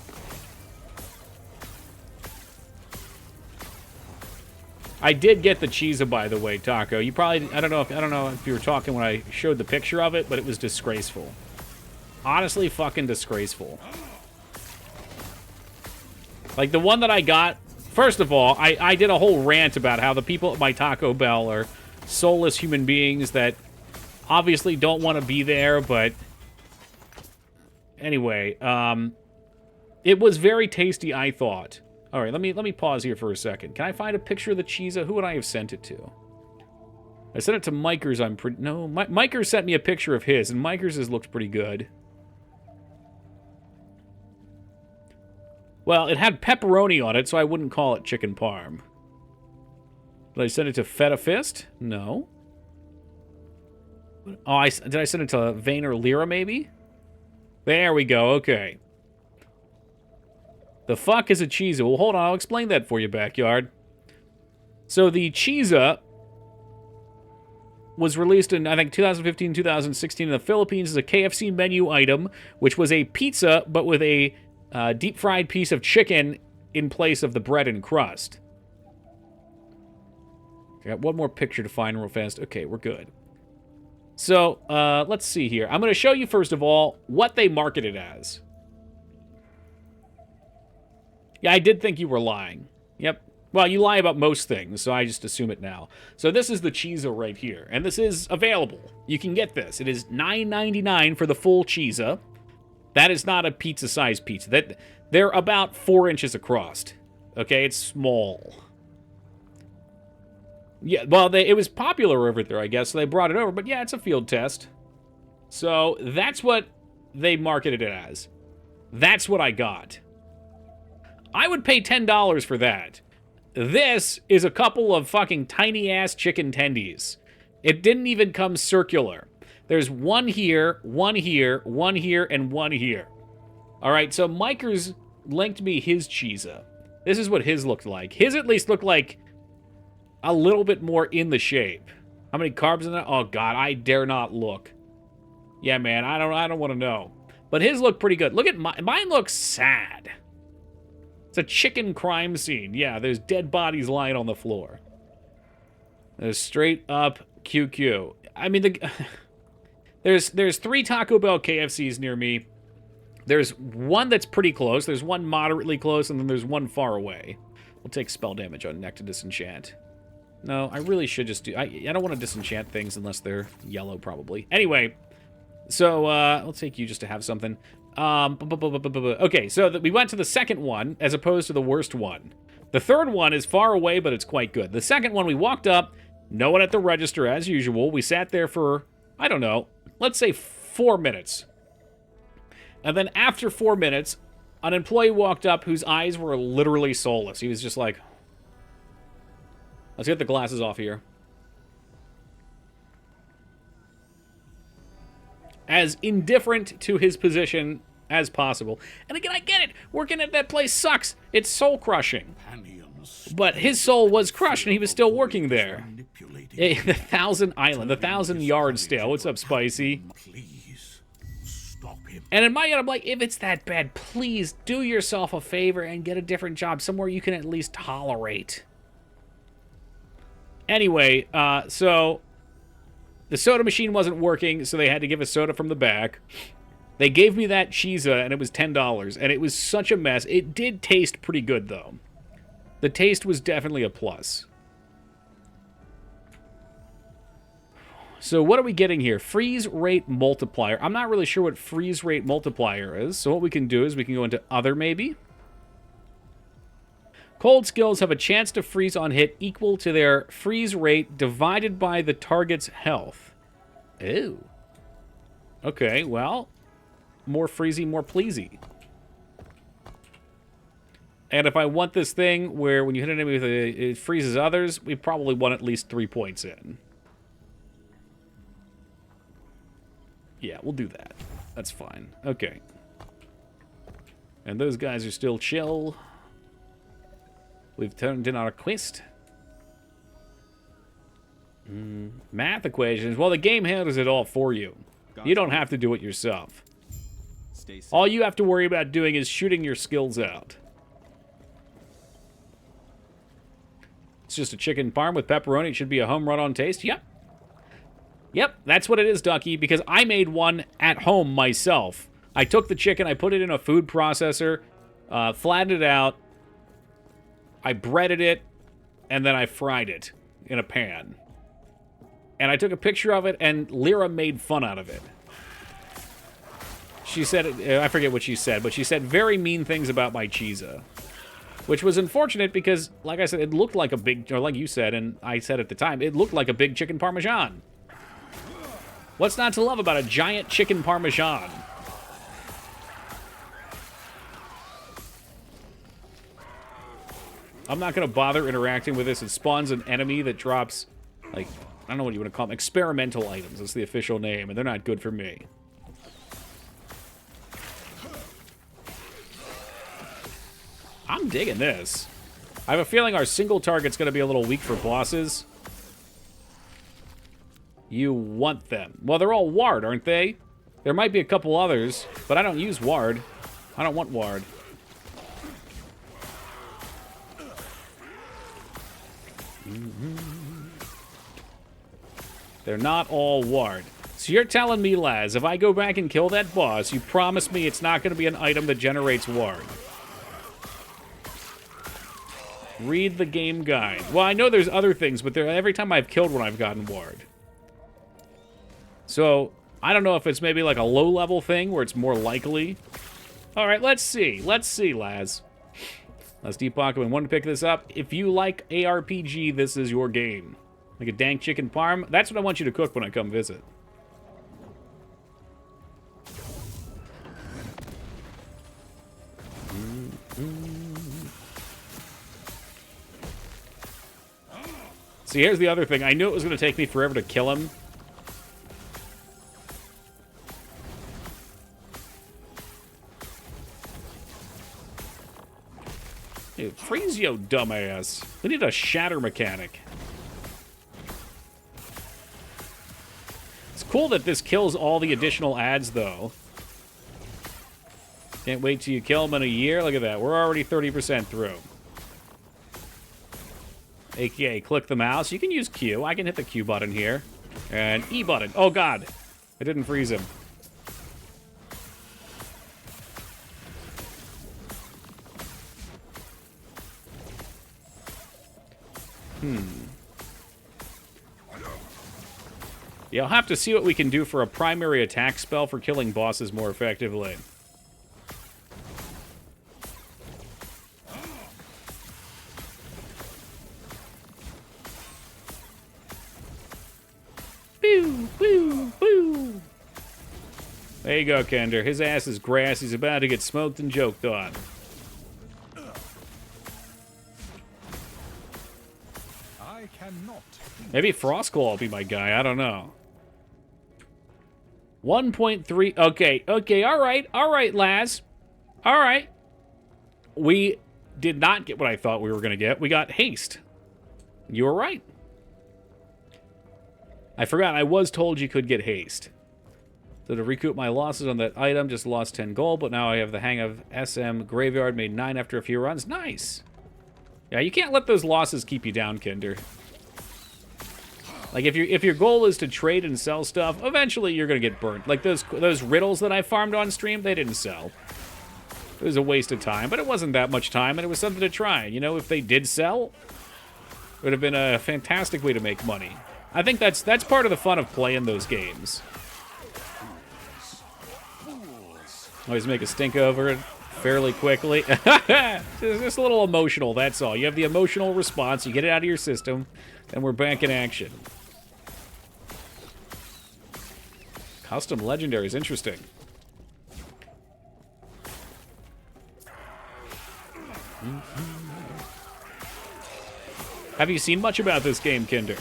A: I did get the Cheesa, by the way, Taco. You probably I don't know if you were talking when I showed the picture of it, but it was disgraceful. Honestly, fucking disgraceful. Like the one that I got. First of all, I did a whole rant about how the people at my Taco Bell are soulless human beings that obviously don't want to be there, but anyway, it was very tasty, I thought. All right, let me pause here for a second. Can I find a picture of the Cheesa? Who would I have sent it to? I sent it to Mikers. No, Mikers sent me a picture of his, and Mikers' looked pretty good. Well, it had pepperoni on it, so I wouldn't call it chicken parm. Did I send it to Feta Fist? No. Oh, did I send it to Vayner Lyra, maybe? There we go, okay. The fuck is a Cheesa? Well, hold on, I'll explain that for you, Backyard. So the Cheesa was released in, I think, 2015, 2016 in the Philippines as a KFC menu item, which was a pizza, but with a deep-fried piece of chicken in place of the bread and crust. I got one more picture to find real fast. Okay, we're good. So, let's see here. I'm going to show you, first of all, what they market it as. Yeah, I did think you were lying. Yep. Well, you lie about most things, so I just assume it now. So this is the Cheesa right here, and this is available. You can get this. It is $9.99 for the full Cheesa. That is not a pizza-sized pizza. They're about 4 inches across. Okay, it's small. Yeah, well, it was popular over there, I guess, so they brought it over. But yeah, it's a field test. So that's what they marketed it as. That's what I got. I would pay $10 for that. This is a couple of fucking tiny-ass chicken tendies. It didn't even come circular. There's one here, one here, one here, and one here. All right, so Miker's linked me his Cheesa. This is what his looked like. His at least looked like a little bit more in the shape. How many carbs in that? Oh, God, I dare not look. Yeah, man, I don't want to know. But his looked pretty good. Look at mine looks sad. It's a chicken crime scene. Yeah, there's dead bodies lying on the floor. There's straight up QQ. I mean, there's 3 Taco Bell KFCs near me. There's one that's pretty close. There's one moderately close, and then there's one far away. We'll take spell damage on Neck to Disenchant. No, I really should just do... I don't want to disenchant things unless they're yellow, probably. Anyway, so I'll take you just to have something. Okay, so we went to the second one as opposed to the worst one. The third one is far away, but it's quite good. The second one, we walked up, no one at the register as usual. We sat there for, I don't know, let's say 4 minutes. And then after 4 minutes, an employee walked up whose eyes were literally soulless. He was just like, let's get the glasses off here. As indifferent to his position as possible. And again, I get it. Working at that place sucks. It's soul-crushing. But his soul was crushed, and he was still working there. The 1,000 Island, the 1,000-yard stale. What's up, Spicy?
H: Please stop him.
A: And in my head, I'm like, if it's that bad, please do yourself a favor and get a different job somewhere you can at least tolerate. Anyway, so the soda machine wasn't working, so they had to give us soda from the back. They gave me that Cheesa, and it was $10, and it was such a mess. It did taste pretty good, though. The taste was definitely a plus. So what are we getting here? Freeze rate multiplier. I'm not really sure what freeze rate multiplier is, so what we can do is we can go into other, maybe. Cold skills have a chance to freeze on hit equal to their freeze rate divided by the target's health. Ew. Okay, well, more freezy, more pleasy. And if I want this thing where when you hit an enemy with it freezes others, we probably want at least 3 points in. Yeah, we'll do that. That's fine. Okay. And those guys are still chill. We've turned in our quest. Math equations. Well, the game handles it all for you. You don't have to do it yourself. All you have to worry about doing is shooting your skills out. It's just a chicken parm with pepperoni. It should be a home run on taste. Yep. Yep, that's what it is, Ducky, because I made one at home myself. I took the chicken, I put it in a food processor, flattened it out, I breaded it, and then I fried it in a pan. And I took a picture of it, and Lyra made fun out of it. She said, I forget what she said, but she said very mean things about my Cheesa. Which was unfortunate because, like I said, it looked like a big, or like you said, and I said at the time, it looked like a big chicken parmesan. What's not to love about a giant chicken parmesan? I'm not going to bother interacting with this. It spawns an enemy that drops, like, I don't know what you want to call them, experimental items. That's the official name, and they're not good for me. I'm digging this. I have a feeling our single target's going to be a little weak for bosses. You want them. Well, they're all Ward, aren't they? There might be a couple others, but I don't use Ward. I don't want Ward. They're not all Ward. So you're telling me, Laz, if I go back and kill that boss, you promise me it's not going to be an item that generates Ward. Read the game guide. Well, I know there's other things, but every time I've killed one, I've gotten ward. So, I don't know if it's maybe like a low-level thing where it's more likely. All right, let's see. Let's see, Laz. Let's Epoch. We want to pick this up. If you like ARPG, this is your game. Like a dank chicken parm. That's what I want you to cook when I come visit. See, here's the other thing. I knew it was going to take me forever to kill him. Dude, freeze yo, dumbass. We need a shatter mechanic. It's cool that this kills all the additional ads, though. Can't wait till you kill them in a year. Look at that. We're already 30% through. AKA, click the mouse. You can use Q. I can hit the Q button here. And E button. Oh, God. I didn't freeze him. Yeah, I'll have to see what we can do for a primary attack spell for killing bosses more effectively. Boo, boo, boo. There you go, Kender. His ass is grass. He's about to get smoked and joked on.
C: I cannot.
A: Maybe Frostclaw will be my guy. I don't know. 1.3. Okay, all right, Laz. All right. We did not get what I thought we were going to get. We got haste. You were right. I forgot. I was told you could get haste. So to recoup my losses on that item, just lost 10 gold, but now I have the hang of SM Graveyard, made 9 after a few runs. Nice. Yeah, you can't let those losses keep you down, Kinder. Like, if your goal is to trade and sell stuff, eventually you're going to get burnt. Like, those riddles that I farmed on stream, they didn't sell. It was a waste of time, but it wasn't that much time, and it was something to try. You know, if they did sell, it would have been a fantastic way to make money. I think that's part of the fun of playing those games. Always make a stink over it fairly quickly. Just a little emotional, that's all. You have the emotional response, you get it out of your system, and we're back in action. Custom legendary is interesting. Have you seen much about this game, Kinder?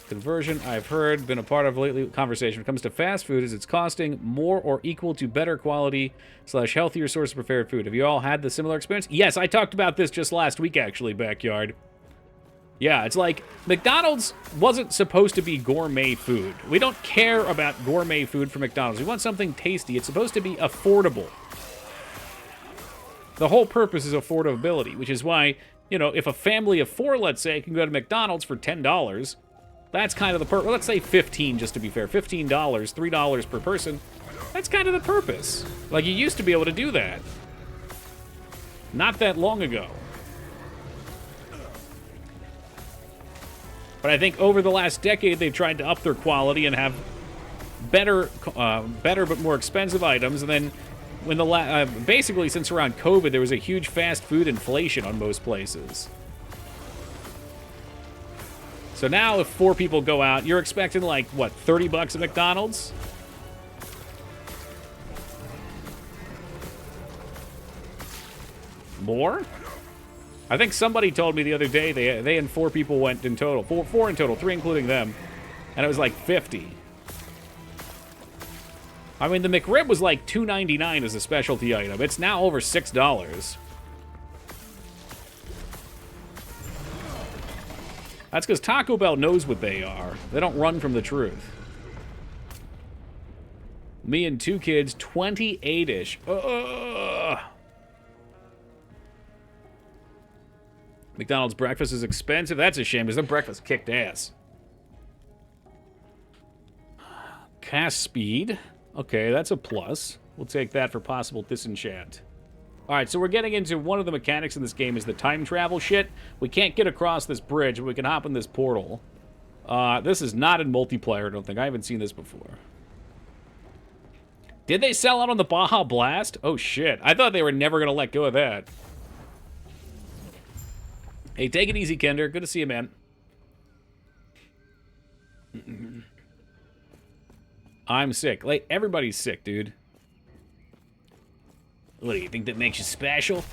A: Conversion, I've heard, been a part of lately conversation. When it comes to fast food, is it's costing more or equal to better quality / healthier source of prepared food. Have you all had the similar experience? Yes, I talked about this just last week, actually, Backyard. Yeah, it's like, McDonald's wasn't supposed to be gourmet food. We don't care about gourmet food from McDonald's. We want something tasty. It's supposed to be affordable. The whole purpose is affordability, which is why, you know, if a family of 4, let's say, can go to McDonald's for $10, that's kind of the purpose. Let's say 15, just to be fair. $15, $3 per person. That's kind of the purpose. Like, you used to be able to do that. Not that long ago. But I think over the last decade, they've tried to up their quality and have better but more expensive items. And then, when basically since around COVID, there was a huge fast food inflation on most places. So now, if 4 people go out, you're expecting like what, $30 at McDonald's? More? I think somebody told me the other day they and 4 people went in total. Four in total, 3 including them. And it was like 50. I mean, the McRib was like $2.99 as a specialty item. It's now over $6. That's because Taco Bell knows what they are. They don't run from the truth. Me and 2 kids, 28-ish. Ugh. McDonald's breakfast is expensive. That's a shame, because their breakfast kicked ass. Cast speed. Okay, that's a plus. We'll take that for possible disenchant. Alright, so we're getting into one of the mechanics in this game is the time travel shit. We can't get across this bridge, but we can hop in this portal. This is not in multiplayer, I don't think. I haven't seen this before. Did they sell out on the Baja Blast? Oh, shit. I thought they were never going to let go of that. Hey, take it easy, Kender. Good to see you, man. I'm sick. Like, everybody's sick, dude. What, do you think that makes you special?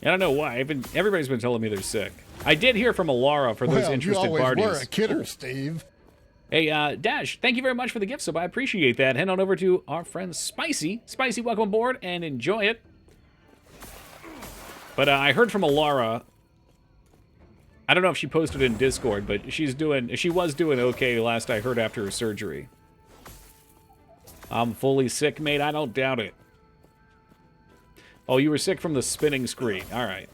A: I don't know why. Everybody's been telling me they're sick. I did hear from Alara for those interested
I: you always
A: parties.
I: were a kidder, Steve.
A: Hey, Dash, thank you very much for the gift sub. I appreciate that. Head on over to our friend Spicy. Spicy, welcome aboard and enjoy it. But I heard from Alara. I don't know if she posted in Discord, but she was doing okay last I heard after her surgery. I'm fully sick, mate. I don't doubt it. Oh, you were sick from the spinning screen. All right.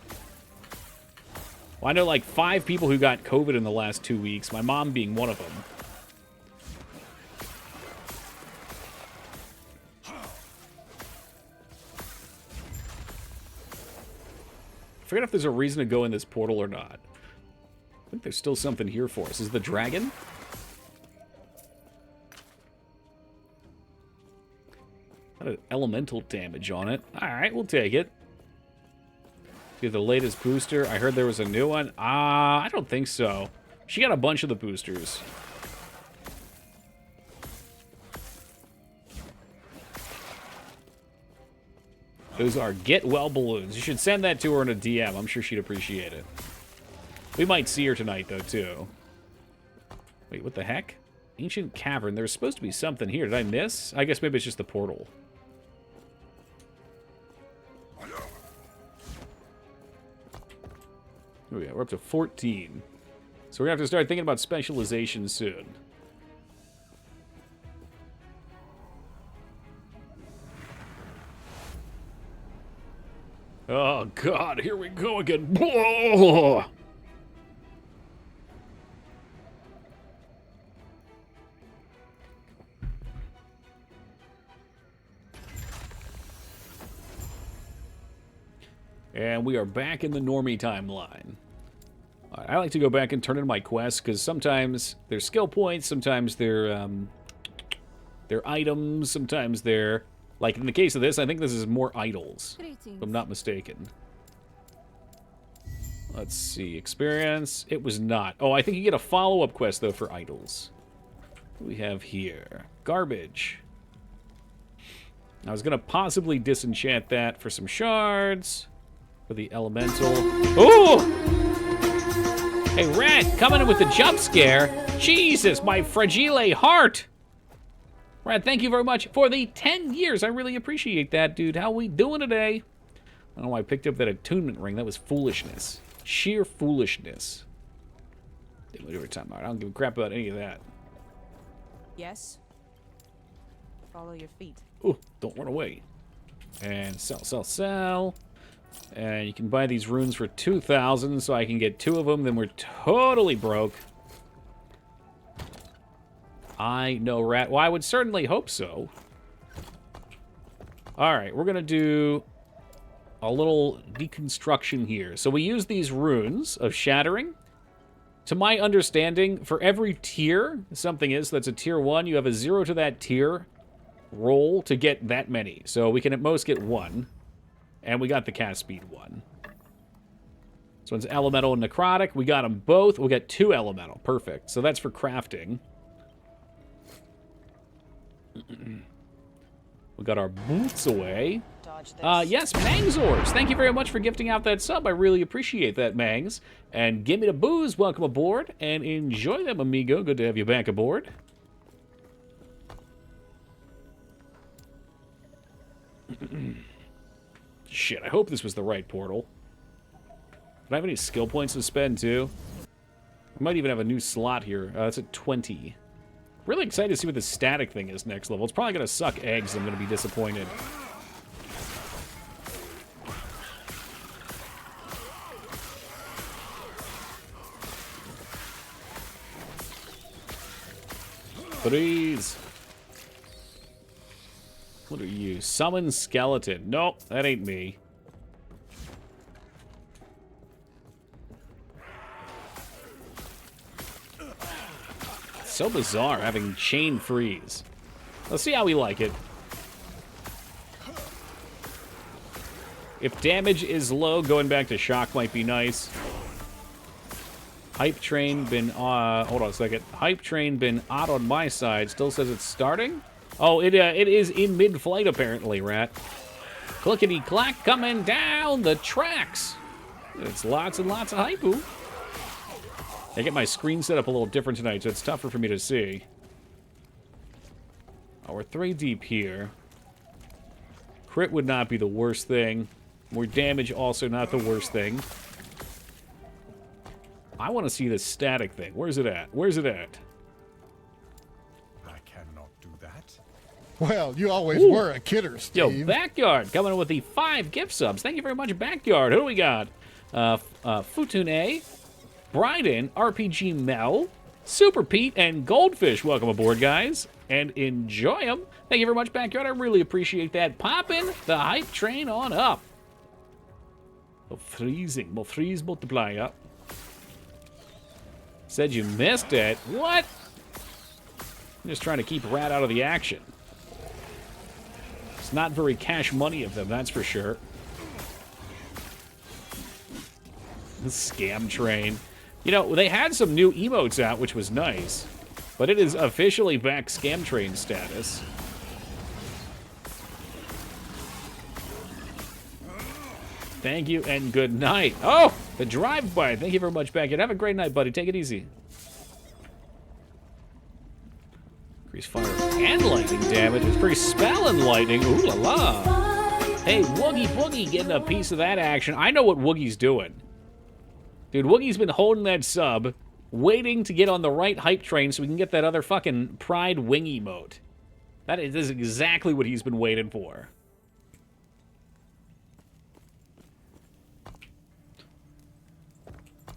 A: Well, I know like 5 people who got COVID in the last 2 weeks, my mom being one of them. I forget if there's a reason to go in this portal or not. I think there's still something here for us. Is the dragon? Got an elemental damage on it. Alright, we'll take it. Get the latest booster. I heard there was a new one. I don't think so. She got a bunch of the boosters. Those are get well balloons. You should send that to her in a DM. I'm sure she'd appreciate it. We might see her tonight, though, too. Wait, what the heck? Ancient cavern. There's supposed to be something here. Did I miss? I guess maybe it's just the portal. Oh yeah, we're up to 14. So we're going to have to start thinking about specialization soon. Oh, God, here we go again. Whoa! And we are back in the normie timeline. I like to go back and turn in my quests, because sometimes they're skill points, sometimes they're items, sometimes they're... Like, in the case of this, I think this is more idols, if I'm not mistaken. Let's see. Experience. It was not. Oh, I think you get a follow-up quest, though, for idols. What do we have here? Garbage. I was going to possibly disenchant that for some shards. For the elemental. Ooh! Hey, Rat, coming in with the jump scare. Jesus, my fragile heart! Rat, thank you very much for the 10 years. I really appreciate that, dude. How we doing today? I don't know why I picked up that attunement ring. That was foolishness. Sheer foolishness. Every time. I don't give a crap about any of that.
J: Yes. Follow your feet.
A: Ooh, don't run away. And sell, sell, sell. And you can buy these runes for 2,000, so I can get 2 of them. Then we're totally broke. I know, Rat. Well, I would certainly hope so. Alright, we're going to do a little deconstruction here. So we use these runes of shattering. To my understanding, for every tier something is, that's a tier 1, you have a 0 to that tier roll to get that many. So we can at most get 1. And we got the cast speed 1. So it's elemental and necrotic. We got them both. We'll get 2 elemental. Perfect. So that's for crafting. We got our boots away. Yes, Mangzors. Thank you very much for gifting out that sub. I really appreciate that, Mangs. And give me the booze. Welcome aboard. And enjoy them, amigo. Good to have you back aboard. Shit, I hope this was the right portal. Do I have any skill points to spend, too? I might even have a new slot here. It's at 20. Really excited to see what the static thing is next level. It's probably going to suck eggs. I'm going to be disappointed. Freeze. What are you? Summon skeleton. Nope, that ain't me. It's so bizarre having chain freeze. Let's see how we like it. If damage is low, going back to shock might be nice. Hype train been, hold on a second. Hype train been odd on my side. Still says it's starting? Oh, it is in mid-flight apparently, Rat. Clickety-clack coming down the tracks. It's lots and lots of hypoo. I get my screen set up a little different tonight, so it's tougher for me to see. Oh, we're 3 deep here. Crit would not be the worst thing. More damage, also not the worst thing. I want to see this static thing. Where's it at? Where's it at?
C: I cannot do that.
I: Well, you always were a kidder, Steve.
A: Yo, Backyard coming in with the 5 gift subs. Thank you very much, Backyard. Who do we got? Futune, Bryden, RPG Mel, Super Pete, and Goldfish. Welcome aboard, guys. And enjoy them. Thank you very much, Backyard. I really appreciate that. Popping the hype train on up. Oh, freezing. Well, freeze multiplier. Said you missed it. What? I'm just trying to keep Rat out of the action. It's not very cash money of them, that's for sure. The scam train. You know, they had some new emotes out, which was nice. But it is officially back scam train status. Thank you and good night. Oh, the drive-by. Thank you very much, Backyard. Have a great night, buddy. Take it easy. Increase fire and lightning damage. It's pretty spell and lightning. Ooh la la. Hey, Woogie Boogie getting a piece of that action. I know what Woogie's doing. Dude, Woogie's been holding that sub, waiting to get on the right hype train so we can get that other fucking Pride Wing emote. That is exactly what he's been waiting for.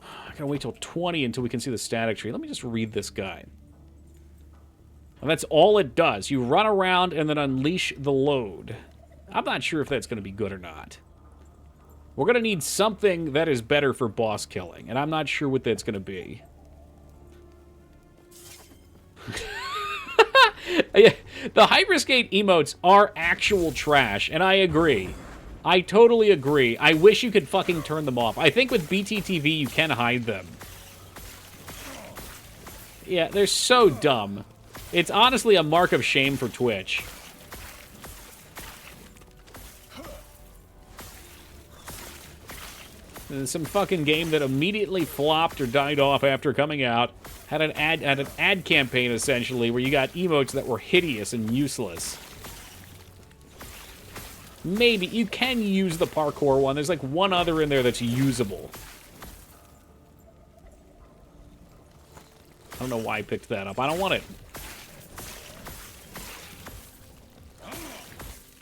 A: I gotta wait till 20 until we can see the static tree. Let me just read this guy. And that's all it does. You run around and then unleash the load. I'm not sure if that's going to be good or not. We're going to need something that is better for boss killing, and I'm not sure what that's going to be. The Hyperskate emotes are actual trash, and I agree. I totally agree. I wish you could fucking turn them off. I think with BTTV you can hide them. Yeah, they're so dumb. It's honestly a mark of shame for Twitch. There's some fucking game that immediately flopped or died off after coming out had an ad campaign essentially where you got emotes that were hideous and useless. Maybe you can use the parkour one. There's like one other in there that's usable. I don't know why I picked that up. I don't want it.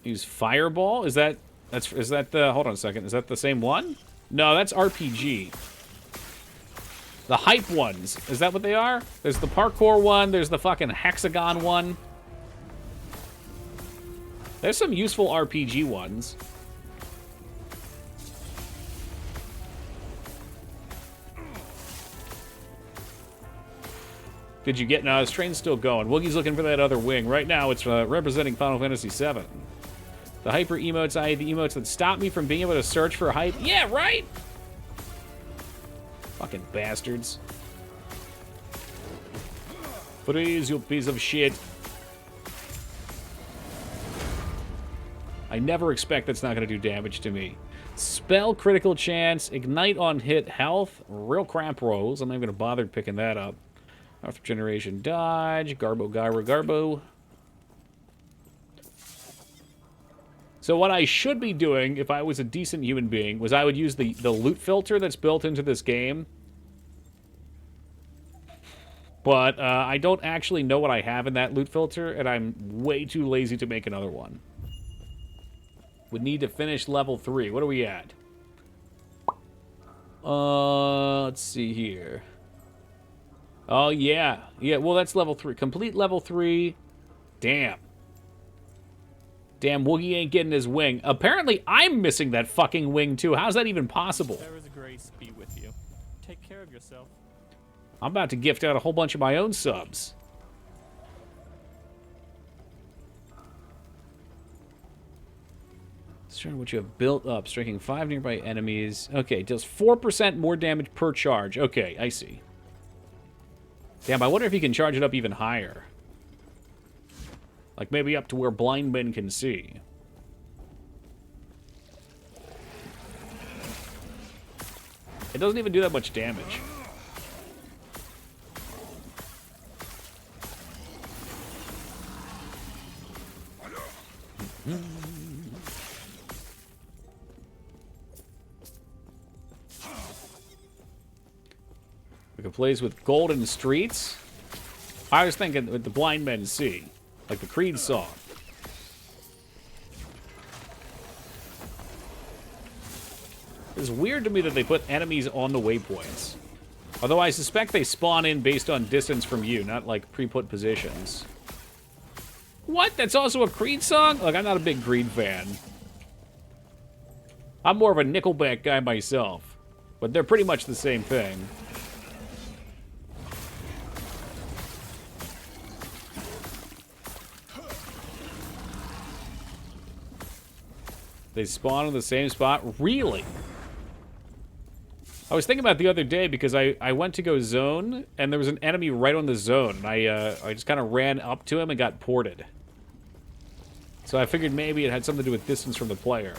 A: Use Fireball? Is that the, hold on a second, is that the same one? No, that's RPG. The hype ones, is that what they are? There's the parkour one, there's the fucking hexagon one. There's some useful RPG ones. Did you get, no, his train's still going. Woogie's looking for that other wing. Right now it's representing Final Fantasy VII. The hyper emotes, i.e. the emotes that stop me from being able to search for hype. Yeah, right? Fucking bastards. Freeze, you piece of shit. I never expect that's not going to do damage to me. Spell, critical chance, ignite on hit, health, real crap rolls. I'm not even going to bother picking that up. Health regeneration, dodge, garbo, gyro, garbo. So what I should be doing, if I was a decent human being, was I would use the loot filter that's built into this game. But I don't actually know what I have in that loot filter, and I'm way too lazy to make another one. Would need to finish level 3. What are we at? Let's see here. Oh, yeah. Yeah, well, that's level 3. Complete level 3. Damn. Damn, Woogie ain't getting his wing. Apparently, I'm missing that fucking wing, too. How's that even possible?
K: There is grace be with you. Take care of yourself.
A: I'm about to gift out a whole bunch of my own subs. Destroy what you have built up, striking 5 nearby enemies. Okay, deals 4% more damage per charge. Okay, I see. Damn, I wonder if you can charge it up even higher. Like maybe up to where blind men can see. It doesn't even do that much damage. We can plays with golden streets. I was thinking with the blind men see. Like the Creed song. It's weird to me that they put enemies on the waypoints. Although I suspect they spawn in based on distance from you, not like pre-put positions. What? That's also a Creed song? Look, I'm not a big Creed fan. I'm more of a Nickelback guy myself. But they're pretty much the same thing. They spawn in the same spot? Really? I was thinking about it the other day because I went to go zone, and there was an enemy right on the zone. And I just kind of ran up to him and got ported. So I figured maybe it had something to do with distance from the player.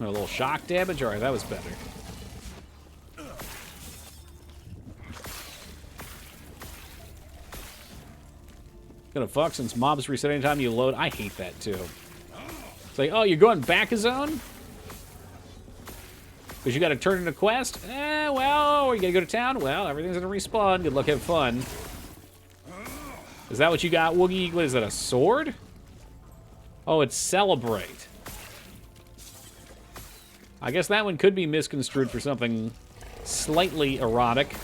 A: A little shock damage? Alright, that was better. Gonna fuck since mobs reset anytime you load. I hate that too. It's like, oh, you're going back a zone? Because you gotta turn in a quest? Well, you gotta go to town? Well, everything's gonna respawn. Good luck, have fun. Is that what you got, Woogie? What is that, a sword? Oh, it's Celebrate. I guess that one could be misconstrued for something slightly erotic.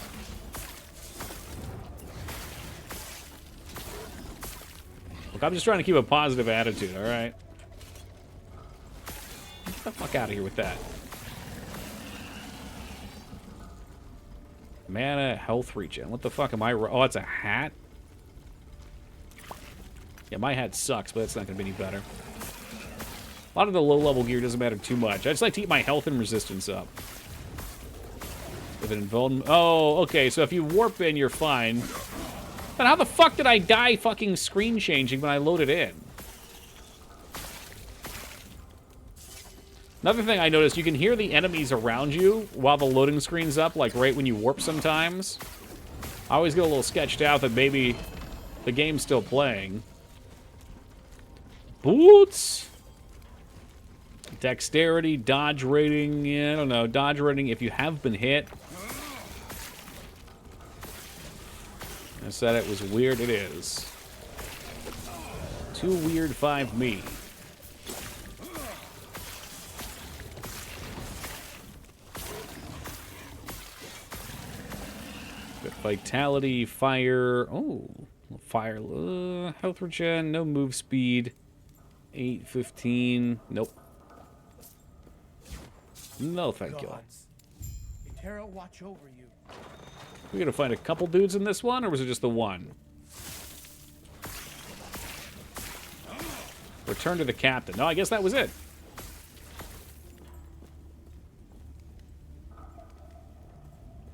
A: Look, I'm just trying to keep a positive attitude, alright? Get the fuck out of here with that. Mana, health regen. What the fuck am I... Oh, it's a hat? Yeah, my hat sucks, but it's not going to be any better. A lot of the low-level gear doesn't matter too much. I just like to keep my health and resistance up. With an invulnerable... Oh, okay, so if you warp in, you're fine. But how the fuck did I die fucking screen changing when I loaded in? Another thing I noticed, you can hear the enemies around you while the loading screen's up, like right when you warp sometimes. I always get a little sketched out that maybe the game's still playing. Boots! Dexterity, dodge rating, yeah, I don't know. Dodge rating if you have been hit. I said it was weird, it is. Too weird 5 me. Good vitality, fire. Oh, fire. Health regen, no move speed. 8, 15. Nope. No, thank you.
G: Etera, watch over you.
A: We gonna find a couple dudes in this one, or was it just the one? Return to the captain. No, I guess that was it.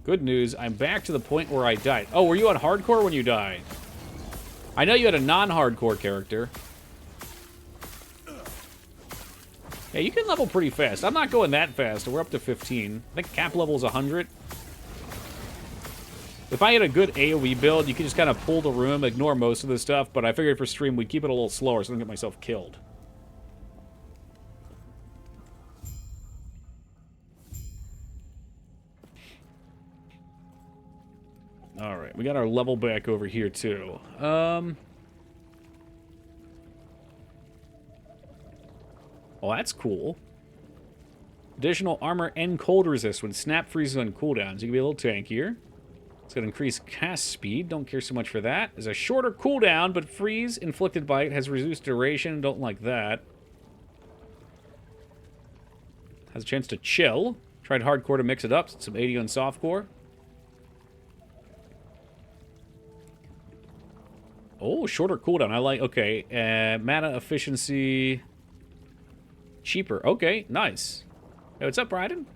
A: Good news, I'm back to the point where I died. Oh, were you on hardcore when you died? I know you had a non-hardcore character. Yeah, you can level pretty fast. I'm not going that fast. We're up to 15. I think cap level is 100. If I had a good AoE build, you could just kind of pull the room, ignore most of the stuff, but I figured for stream we'd keep it a little slower so I don't get myself killed. Alright, we got our level back over here, too. Oh, that's cool. Additional armor and cold resist when snap freezes on cooldowns. You can be a little tankier. It's going to increase cast speed. Don't care so much for that. There's a shorter cooldown, but freeze inflicted by it has reduced duration. Don't like that. Has a chance to chill. Tried hardcore to mix it up. Some 80 on softcore. Oh, shorter cooldown. I like... Okay. Mana efficiency... Cheaper. Okay, nice. Hey, what's up, Bryden?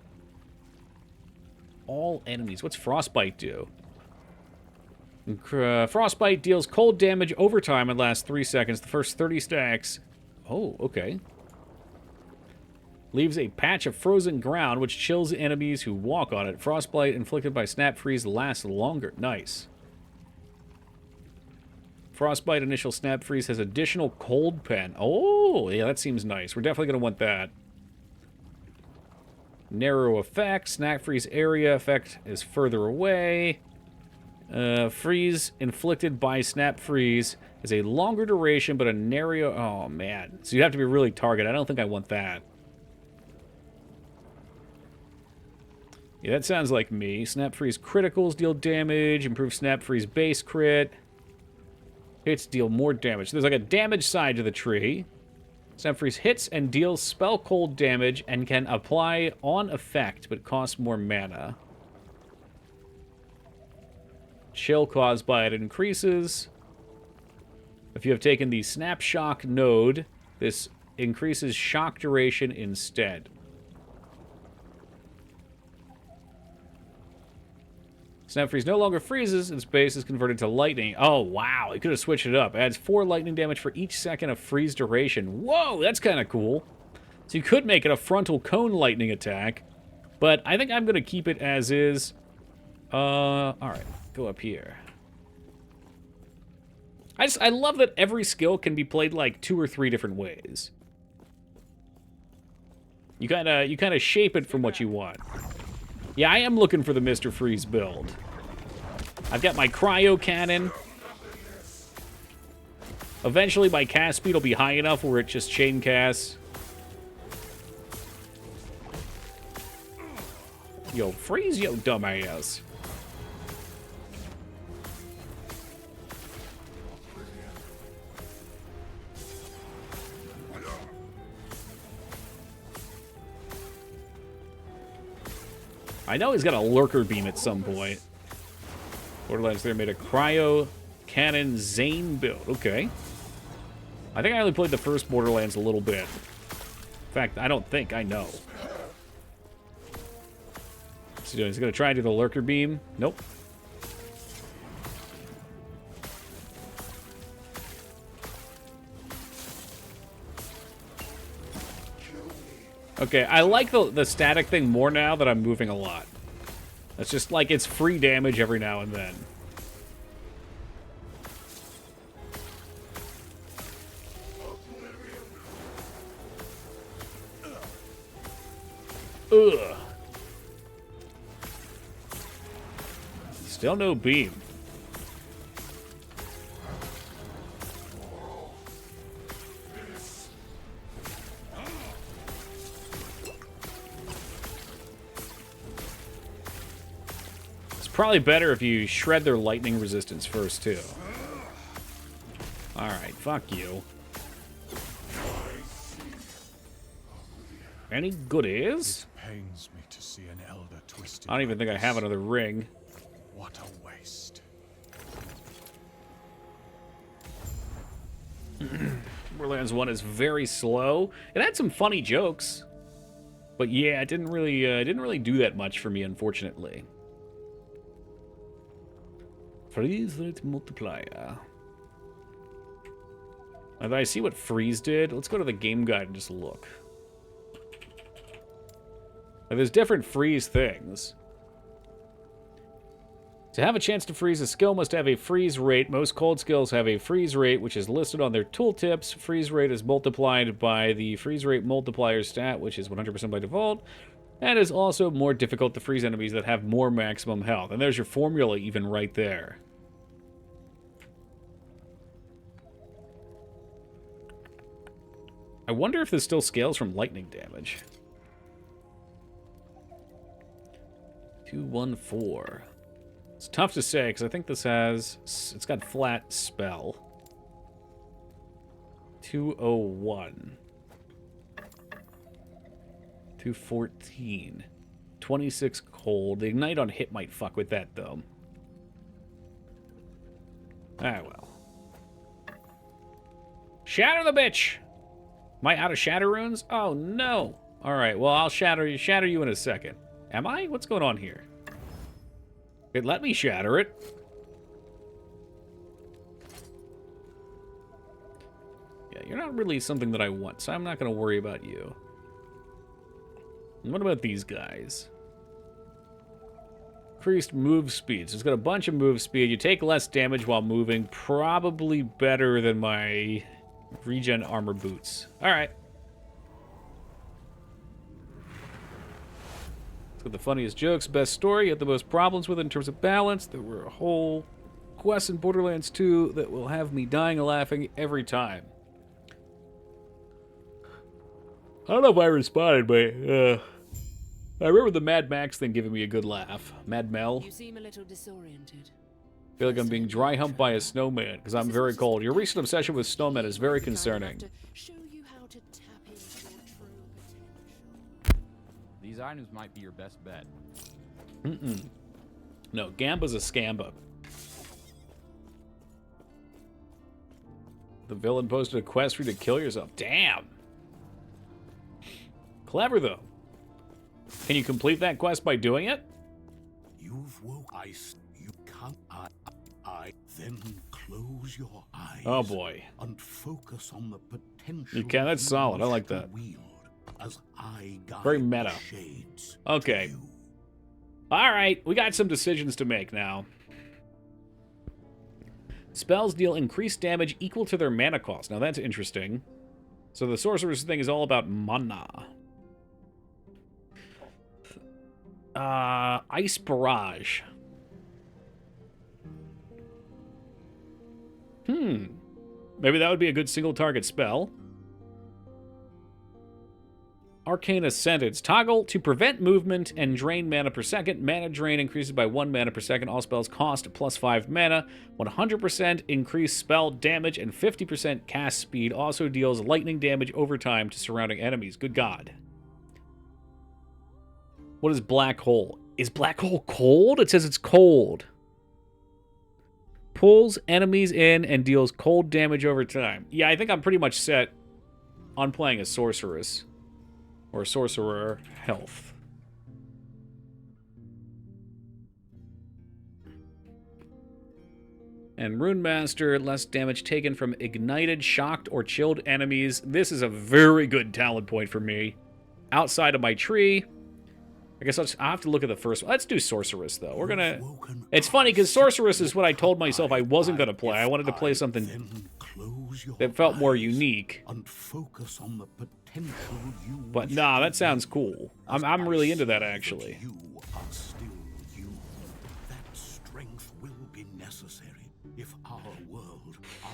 A: All enemies. What's Frostbite do? Frostbite deals cold damage over time and lasts 3 seconds. The first 30 stacks. Oh, okay. Leaves a patch of frozen ground, which chills enemies who walk on it. Frostbite inflicted by Snap Freeze lasts longer. Nice. Frostbite initial Snap Freeze has additional cold pen. Oh, yeah, that seems nice. We're definitely going to want that. Narrow effect. Snap Freeze area effect is further away. Freeze inflicted by Snap Freeze is a longer duration, but a narrow... Oh, man. So you have to be really targeted. I don't think I want that. Yeah, that sounds like me. Snap Freeze criticals deal damage. Improve Snap Freeze base crit. Hits deal more damage. There's like a damage side to the tree. Snap Freeze hits and deals spell cold damage and can apply on effect, but costs more mana. Chill caused by it increases. If you have taken the Snap Shock node, this increases shock duration instead. Snap Freeze no longer freezes, its base is converted to lightning. Oh, wow, you could have switched it up. Adds 4 lightning damage for each second of freeze duration. Whoa, that's kind of cool. So you could make it a frontal cone lightning attack, but I think I'm going to keep it as is. Alright, go up here. I love that every skill can be played like 2 or 3 different ways. You kind of shape it from what you want. Yeah, I am looking for the Mr. Freeze build. I've got my cryo cannon. Eventually my cast speed will be high enough where it just chain casts. Yo, freeze, yo, dumbass. I know he's got a lurker beam at some point. Borderlands 3 made a cryo cannon Zane build. Okay. I think I only played the first Borderlands a little bit. In fact, I don't think I know. What's he doing? He's going to try and do the lurker beam. Nope. Okay, I like the static thing more now that I'm moving a lot. It's just like it's free damage every now and then. Ugh. Still no beam. Probably better if you shred their lightning resistance first, too. Alright, fuck you. Any goodies?
C: It pains me to see an elder twisted.
A: I don't even think I have another ring.
C: What a waste.
A: Borderlands 1 is very slow. It had some funny jokes. But yeah, it didn't really do that much for me, unfortunately. Freeze rate multiplier. If I see what freeze did, let's go to the game guide and just look. Now, there's different freeze things. To have a chance to freeze, a skill must have a freeze rate. Most cold skills have a freeze rate, which is listed on their tooltips. Freeze rate is multiplied by the freeze rate multiplier stat, which is 100% by default. And is also more difficult to freeze enemies that have more maximum health. And there's your formula even right there. I wonder if this still scales from lightning damage. 214. It's tough to say, because I think this has... It's got flat spell. 201. 214. 26 cold. The ignite on hit might fuck with that, though. Ah, well. Shatter the bitch! Am I out of shatter runes? Oh, no. Alright, well, I'll shatter you in a second. Am I? What's going on here? It let me shatter it. Yeah, you're not really something that I want, so I'm not going to worry about you. And what about these guys? Increased move speed. So it's got a bunch of move speed. You take less damage while moving. Probably better than my regen armor boots. Alright. It's got the funniest jokes, best story, yet the most problems with it in terms of balance. There were a whole quest in Borderlands 2 that will have me dying and laughing every time. I don't know if I responded, but I remember the Mad Max thing giving me a good laugh. Mad Mel.
D: You seem a little disoriented.
A: I feel like I'm being dry humped by a snowman because I'm very cold. Your recent obsession with snowmen is very concerning.
K: These items might be your best bet.
A: No, Gamba's a scamba. The villain posted a quest for you to kill yourself. Damn. Clever, though. Can you complete that quest by doing it?
H: You've woke ice. You can't. Then close your eyes.
A: Oh boy.
H: And focus on the potential.
A: You can. That's solid. I like that.
H: As I guide
A: very meta.
H: Shades
A: okay. All right. We got some decisions to make now. Spells deal increased damage equal to their mana cost. Now that's interesting. So the sorcerer's thing is all about mana. Ice Barrage. Maybe that would be a good single target spell. Arcane Ascendance. Toggle to prevent movement and drain mana per second. Mana drain increases by 1 mana per second. All spells cost plus 5 mana. 100% increased spell damage and 50% cast speed. Also deals lightning damage over time to surrounding enemies. Good God. What is Black Hole? Is Black Hole cold? It says it's cold. Pulls enemies in and deals cold damage over time. Yeah, I think I'm pretty much set on playing a sorceress. Or sorcerer health. And Rune Master, less damage taken from ignited, shocked, or chilled enemies. This is a very good talent point for me. Outside of my tree. I guess I'll have to look at the first one. Let's do Sorceress, though. We're gonna... It's funny, because Sorceress is what I told myself I wasn't going to play. I wanted to play something that felt more unique. But nah, that sounds cool. I'm really into that, actually.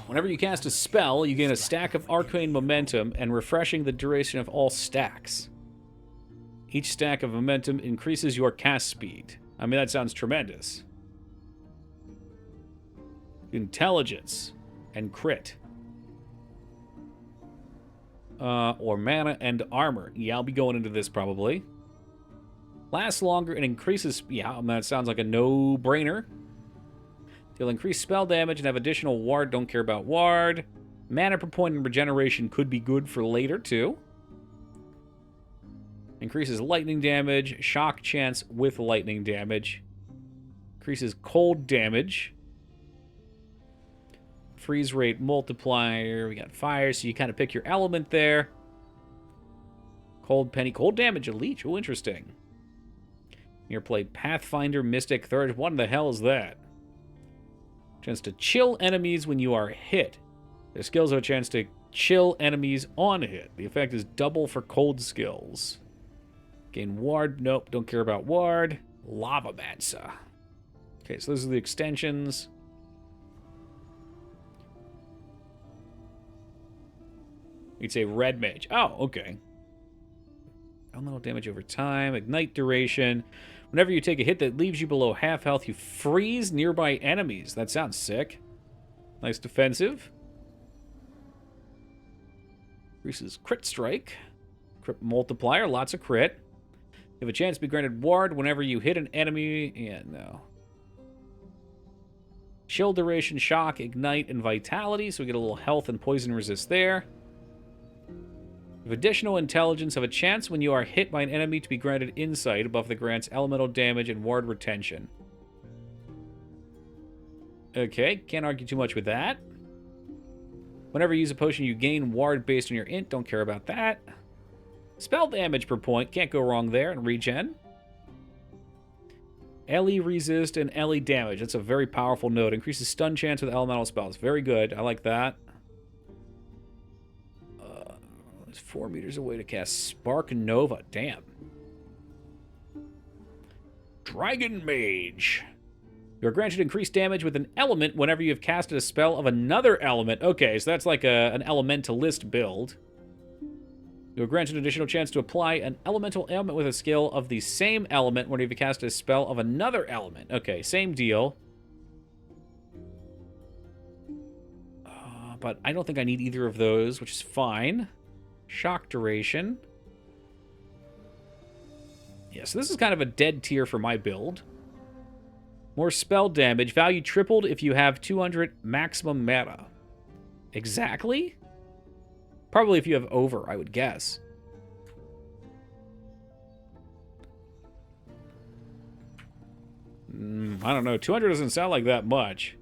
A: Whenever you cast a spell, you gain a stack of arcane momentum and refreshing the duration of all stacks. Each stack of momentum increases your cast speed. I mean, that sounds tremendous. Intelligence and crit. Or mana and armor. Yeah, I'll be going into this probably. Lasts longer and increases... Yeah, that sounds like a no-brainer. You'll increase spell damage and have additional ward. Don't care about ward. Mana per point and regeneration could be good for later, too. Increases lightning damage. Shock chance with lightning damage. Increases cold damage. Freeze rate multiplier. We got fire, so you kind of pick your element there. Cold penny. Cold damage, a leech. Oh, interesting. Here play Pathfinder, Mystic, Third. What the hell is that? Chance to chill enemies when you are hit. Their skills have a chance to chill enemies on hit. The effect is double for cold skills. Gain ward. Nope, don't care about ward. Lava Mansa. Okay, so those are the extensions. You'd say red mage. Oh, okay. Elemental damage over time. Ignite duration. Whenever you take a hit that leaves you below half health, you freeze nearby enemies. That sounds sick. Nice defensive. Increases crit strike. Crit multiplier, lots of crit. You have a chance to be granted ward whenever you hit an enemy. Yeah, no. Chill duration, shock, ignite, and vitality. So we get a little health and poison resist there. You have additional intelligence. Have a chance when you are hit by an enemy to be granted insight. Above the grants elemental damage and ward retention. Okay, can't argue too much with that. Whenever you use a potion, you gain ward based on your int. Don't care about that. Spell damage per point. Can't go wrong there. And regen. LE resist and LE damage. That's a very powerful node. Increases stun chance with elemental spells. Very good. I like that. It's 4 meters away to cast Spark Nova. Damn. Dragon Mage. You're granted increased damage with an element whenever you have casted a spell of another element. Okay, so that's like an elementalist build. You're granted an additional chance to apply an elemental ailment with a skill of the same element whenever you cast a spell of another element. Okay, same deal. But I don't think I need either of those, which is fine. Shock duration. Yeah, so this is kind of a dead tier for my build. More spell damage. Value tripled if you have 200 maximum mana. Exactly? Probably if you have over, I would guess. I don't know. 200 doesn't sound like that much.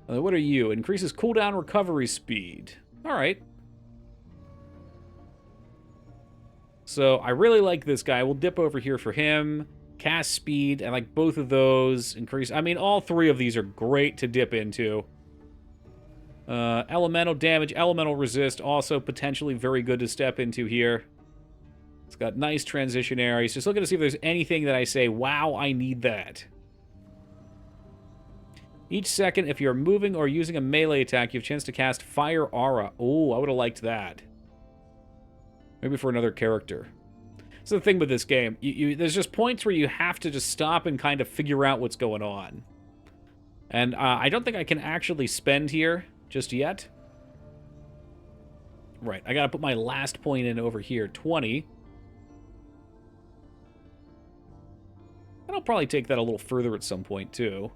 A: What are you? Increases cooldown recovery speed. Alright. So, I really like this guy. We'll dip over here for him. Cast speed, and like both of those increase. I mean, all three of these are great to dip into. Elemental damage, elemental resist, also potentially very good to step into here. It's got nice transition areas. Just looking to see if there's anything that I say, wow, I need that. Each second, if you're moving or using a melee attack, you have a chance to cast Fire Aura. Oh, I would have liked that. Maybe for another character. So the thing with this game, there's just points where you have to just stop and kind of figure out what's going on. And I don't think I can actually spend here just yet. Right, I gotta put my last point in over here, 20. And I'll probably take that a little further at some point, too.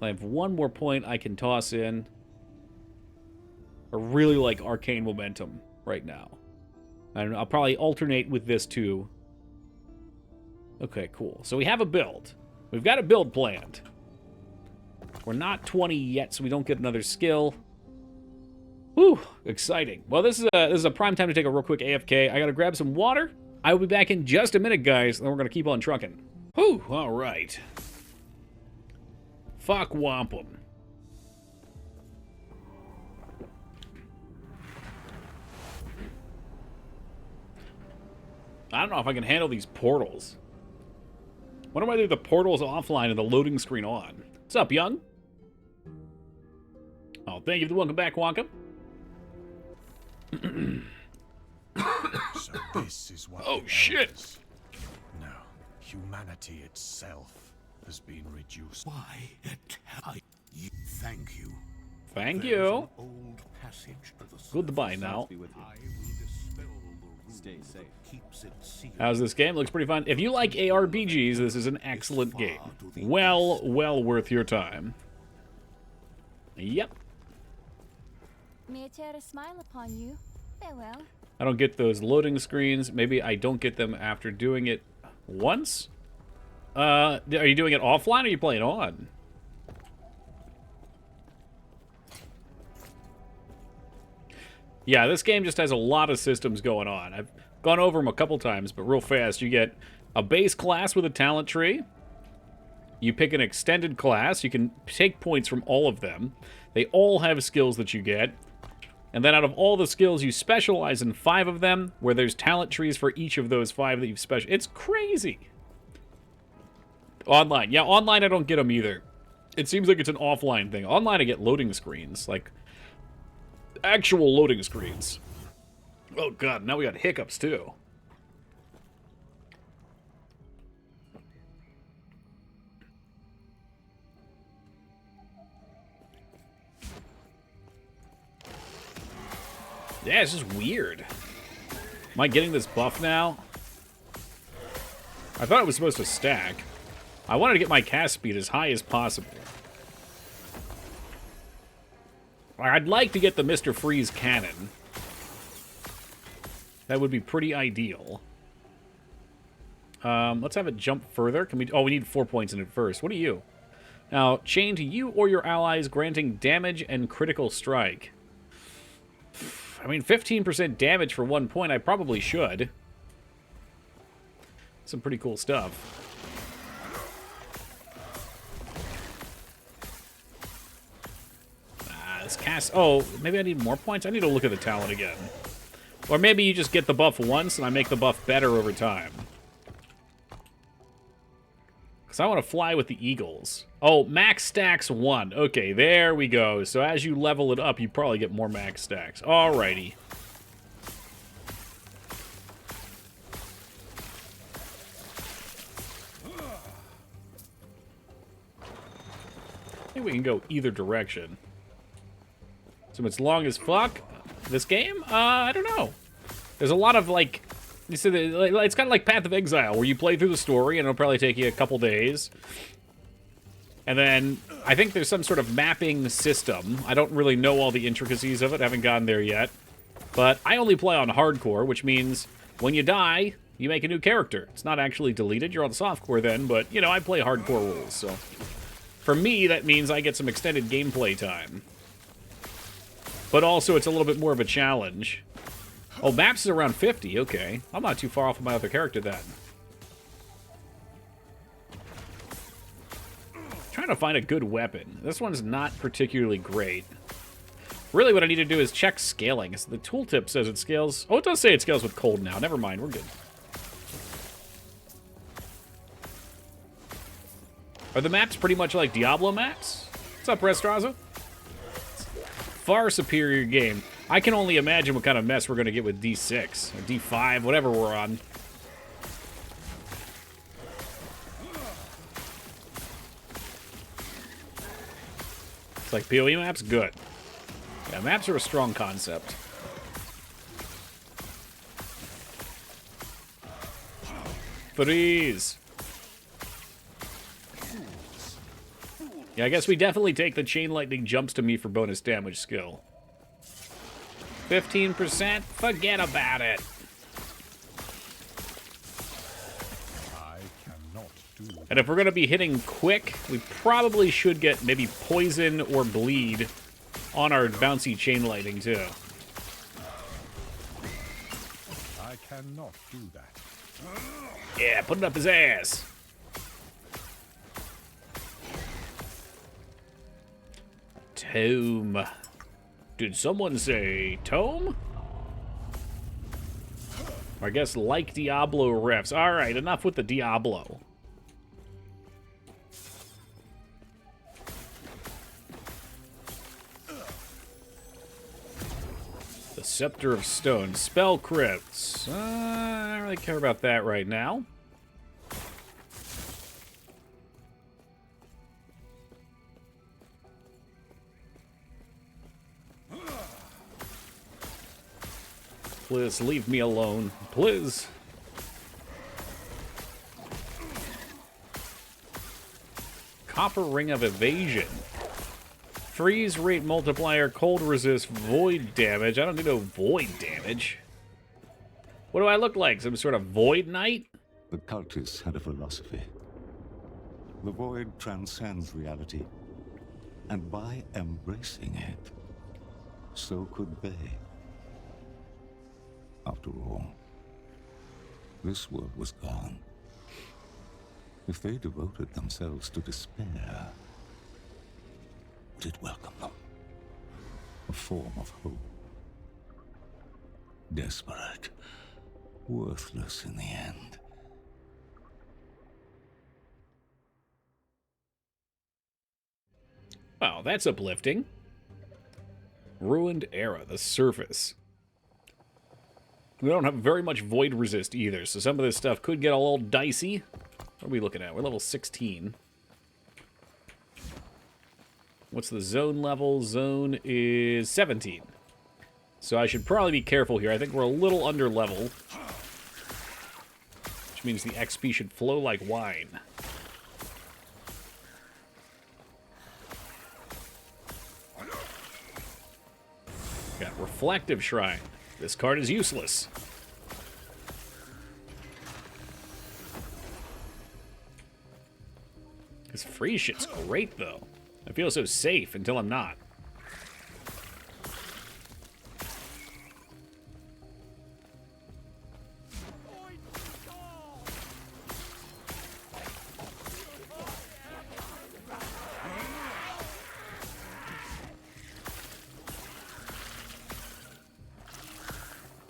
A: I have one more point I can toss in. I really like Arcane Momentum right now. And I'll probably alternate with this, too. Okay, cool. So we have a build. We've got a build planned. We're not 20 yet, so we don't get another skill. Whew, exciting. Well, this is a prime time to take a real quick AFK. I gotta grab some water. I will be back in just a minute, guys, and then we're gonna keep on trucking. Whew, all right. Fuck wampum. I don't know if I can handle these portals. What if I do the portals offline and the loading screen on? What's up, young? Oh, thank you for the welcome back, Wonka.
C: So this is what.
A: Oh, shit.
C: No, humanity itself has been reduced.
H: Why? Thank you.
A: Thank
H: There's
A: you.
H: an old passage to the
A: Goodbye now.
K: Be with you.
H: I will dispel the
K: Stay
H: rune
K: safe.
H: that keeps it sealed.
A: How's this game? Looks pretty fun. If you like ARPGs, this is an excellent game. Well worth your time. Yep.
L: May a tear a smile upon you. Farewell.
A: I don't get those loading screens. Maybe I don't get them after doing it once? Are you doing it offline or are you playing on? Yeah, this game just has a lot of systems going on. I've gone over them a couple times, but real fast. You get a base class with a talent tree. You pick an extended class. You can take points from all of them. They all have skills that you get. And then out of all the skills, you specialize in 5 of them, where there's talent trees for each of those 5 that you've special. It's crazy. Online. Yeah, online I don't get them either. It seems like it's an offline thing. Online I get loading screens. Like, Actual loading screens. Oh god, now we got hiccups too. Yeah, it's just weird. Am I getting this buff now? I thought it was supposed to stack. I wanted to get my cast speed as high as possible. I'd like to get the Mr. Freeze cannon. That would be pretty ideal. Let's have it jump further. Can we? Oh, we need 4 points in it first. What are you? Now, chain to you or your allies, granting damage and critical strike. I mean, 15% damage for 1 point, I probably should. Some pretty cool stuff. This cast... Oh, maybe I need more points? I need to look at the talent again. Or maybe you just get the buff once and I make the buff better over time. Because I want to fly with the eagles. Oh, max stacks 1. Okay, there we go. So as you level it up, you probably get more max stacks. Alrighty. I think we can go either direction. So it's long as fuck. This game? I don't know. There's a lot of, like... It's kind of like Path of Exile, where you play through the story, and it'll probably take you a couple days. And then, I think there's some sort of mapping system. I don't really know all the intricacies of it. I haven't gotten there yet. But I only play on hardcore, which means when you die, you make a new character. It's not actually deleted. You're on softcore then, but, you know, I play hardcore rules, so... For me, that means I get some extended gameplay time. But also, it's a little bit more of a challenge. Oh, maps is around 50, okay. I'm not too far off of my other character then. Trying to find a good weapon. This one's not particularly great. Really what I need to do is check scaling. The tooltip says it scales... Oh, it does say it scales with cold now. Never mind, we're good. Are the maps pretty much like Diablo maps? What's up, Restraza? Far superior game. I can only imagine what kind of mess we're going to get with D6 or D5, whatever we're on. It's like PoE maps? Good. Yeah, maps are a strong concept. Freeze! Yeah, I guess we definitely take the Chain Lightning jumps to me for bonus damage skill. 15%? Forget about it.
C: I cannot do.
A: And if we're going to be hitting quick, we probably should get maybe poison or bleed on our bouncy Chain Lightning too.
C: I cannot do that.
A: Yeah, put it up his ass. Tome. Did someone say tome? Or I guess like Diablo refs. Alright, enough with the Diablo. The Scepter of Stone. Spell crits. I don't really care about that right now. Please leave me alone. Please. Copper Ring of Evasion. Freeze rate multiplier, cold resist, void damage. I don't need no void damage. What do I look like? Some sort of void knight?
B: The cultists had a philosophy. The void transcends reality. And by embracing it, so could they. After all, this world was gone. If they devoted themselves to despair, would it welcome them? A form of hope. Desperate, worthless in the end.
A: Well, that's uplifting. Ruined Era, the surface. We don't have very much void resist either, so some of this stuff could get a little dicey. What are we looking at? We're level 16. What's the zone level? Zone is 17. So I should probably be careful here. I think we're a little under level. Which means the XP should flow like wine. Got Reflective Shrine. This card is useless. This free shit's great, though. I feel so safe until I'm not.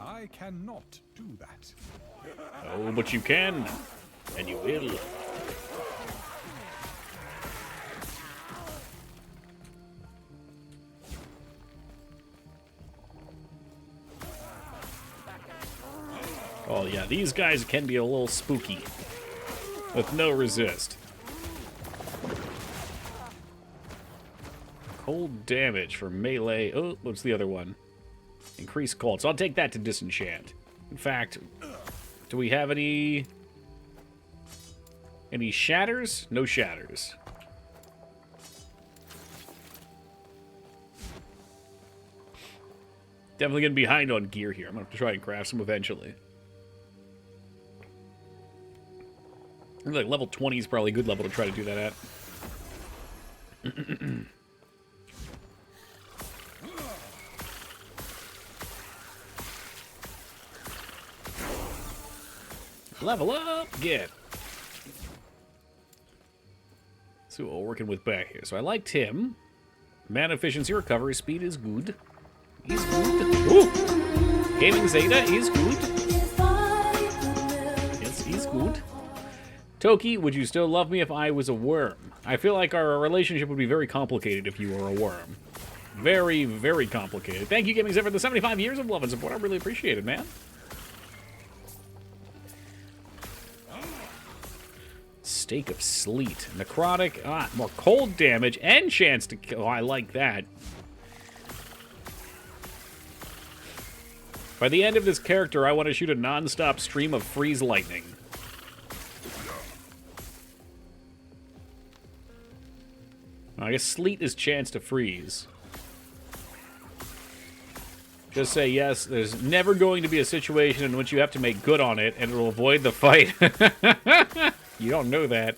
C: I cannot do that.
A: Oh, but you can. And you will. Oh, yeah, these guys can be a little spooky. With no resist. Cold damage for melee. Oh, what's the other one? Increased cold. So I'll take that to disenchant. In fact, do we have any shatters? No shatters. Definitely getting behind on gear here. I'm going to have to try and craft some eventually. I think like level 20 is probably a good level to try to do that at. Level up! Get. See what we're working with back here. So I liked him. Mana efficiency, recovery speed is good. He's good. Ooh! Gaming Zeta is good. Yes, he's good. Toki, would you still love me if I was a worm? I feel like our relationship would be very complicated if you were a worm. Very, very complicated. Thank you, Gaming Zeta, for the 75 years of love and support. I really appreciate it, man. Stake of Sleet. Necrotic. Ah, more cold damage and chance to kill. Oh, I like that. By the end of this character, I want to shoot a non-stop stream of freeze lightning. I guess sleet is chance to freeze. Just say yes, there's never going to be a situation in which you have to make good on it and it'll avoid the fight. You don't know that.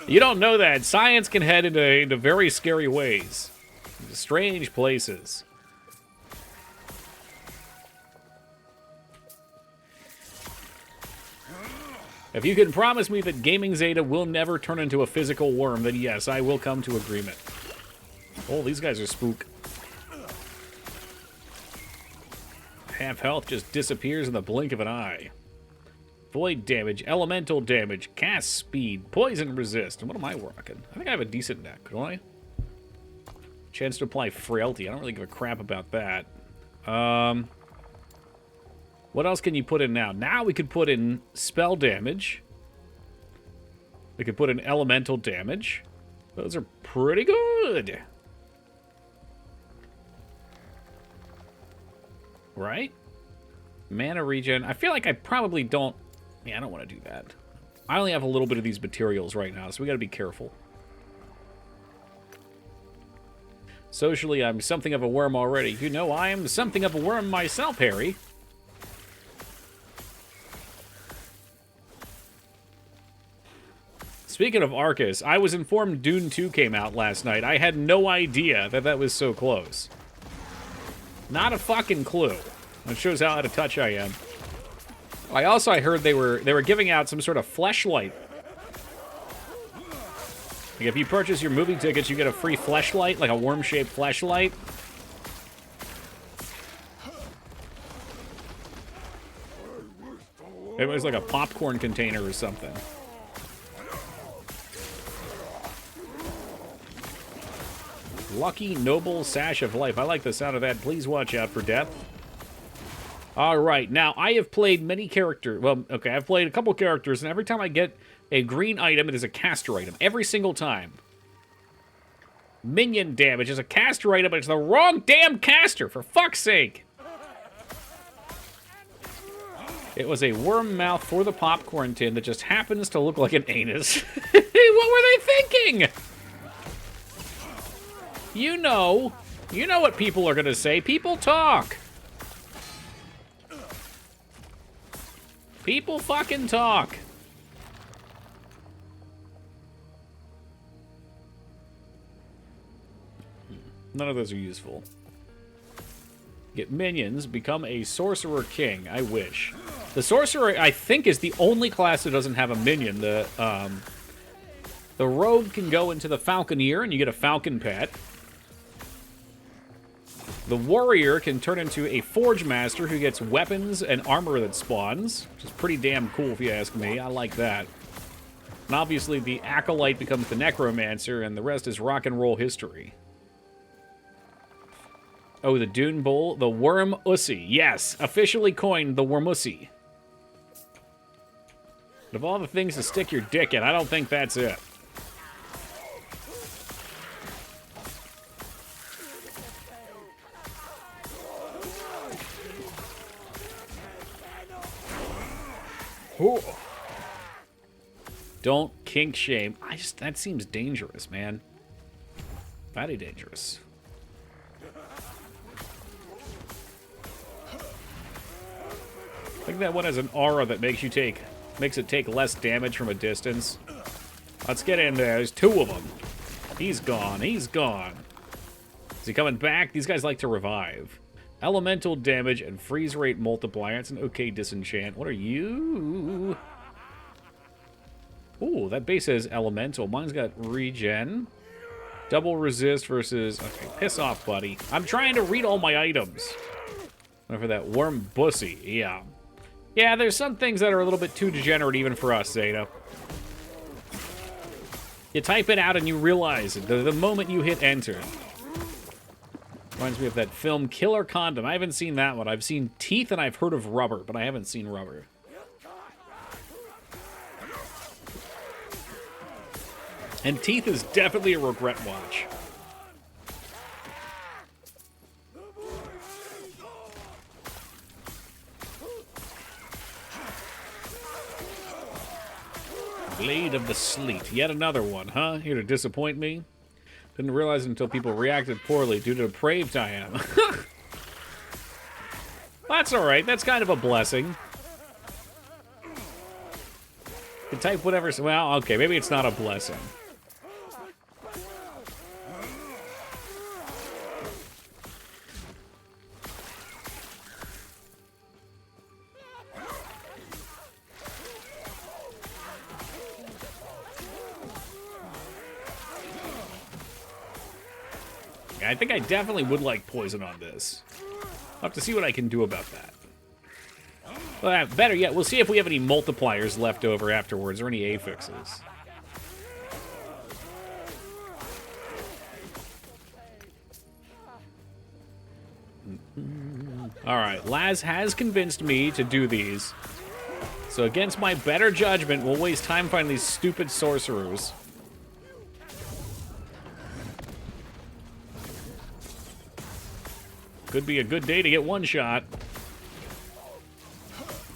A: You don't know that. Science can head into very scary ways. Into strange places. If you can promise me that Gaming Zeta will never turn into a physical worm, then yes, I will come to agreement. Oh, these guys are spook. Half health just disappears in the blink of an eye. Void damage, elemental damage, cast speed, poison resist. And what am I rocking? I think I have a decent deck, don't I? Chance to apply frailty. I don't really give a crap about that. What else can you put in now? Now we could put in spell damage. We could put in elemental damage. Those are pretty good. Right? Mana regen. I feel like I probably don't... Yeah, I don't want to do that. I only have a little bit of these materials right now, so we got to be careful. Socially, I'm something of a worm already. You know, I am something of a worm myself, Harry. Speaking of Arcus, I was informed Dune 2 came out last night. I had no idea that that was so close. Not a fucking clue. That shows how out of touch I am. I heard they were giving out some sort of fleshlight. Like if you purchase your movie tickets, you get a free fleshlight, like a worm-shaped fleshlight. It was like a popcorn container or something. Lucky Noble Sash of Life. I like the sound of that. Please watch out for death. All right. Now, I have played many characters. Well, okay, I've played a couple characters, and every time I get a green item, it is a caster item. Every single time. Minion damage is a caster item, but it's the wrong damn caster, for fuck's sake. It was a worm mouth for the popcorn tin that just happens to look like an anus. What were they thinking? You know what people are gonna say. People talk. People fucking talk. None of those are useful. Get minions, become a sorcerer king. I wish. The sorcerer, I think, is the only class that doesn't have a minion. The rogue can go into the falconeer, and you get a falcon pet. The warrior can turn into a forge master who gets weapons and armor that spawns, which is pretty damn cool if you ask me. I like that. And obviously, the acolyte becomes the necromancer, and the rest is rock and roll history. Oh, the Dune Bull, the Worm Ussy. Yes, officially coined the Wormussy. But of all the things to stick your dick in, I don't think that's it. Ooh. Don't kink shame. That seems dangerous, man. Very dangerous. I think that one has an aura that makes it take less damage from a distance. Let's get in there. There's two of them. He's gone. He's gone. Is he coming back? These guys like to revive. Elemental damage and freeze rate multiplier. It's an okay disenchant. What are you? Ooh, that base says elemental. Mine's got regen. Double resist versus... Okay, piss off, buddy. I'm trying to read all my items. For that worm bussy. Yeah. Yeah, there's some things that are a little bit too degenerate even for us, Zeta. You type it out and you realize it the moment you hit enter. Reminds me of that film Killer Condom. I haven't seen that one. I've seen Teeth and I've heard of Rubber, but I haven't seen Rubber. And Teeth is definitely a regret watch. Blade of the Sleet. Yet another one, huh? Here to disappoint me? Didn't realize it until people reacted poorly due to depraved I am. That's alright. That's kind of a blessing. You can type whatever... Well, okay, maybe it's not a blessing. I think I definitely would like poison on this. I'll have to see what I can do about that. Well, better yet, we'll see if we have any multipliers left over afterwards, or any affixes. Alright, Laz has convinced me to do these. So against my better judgment, we'll waste time finding these stupid sorcerers. Could be a good day to get one shot.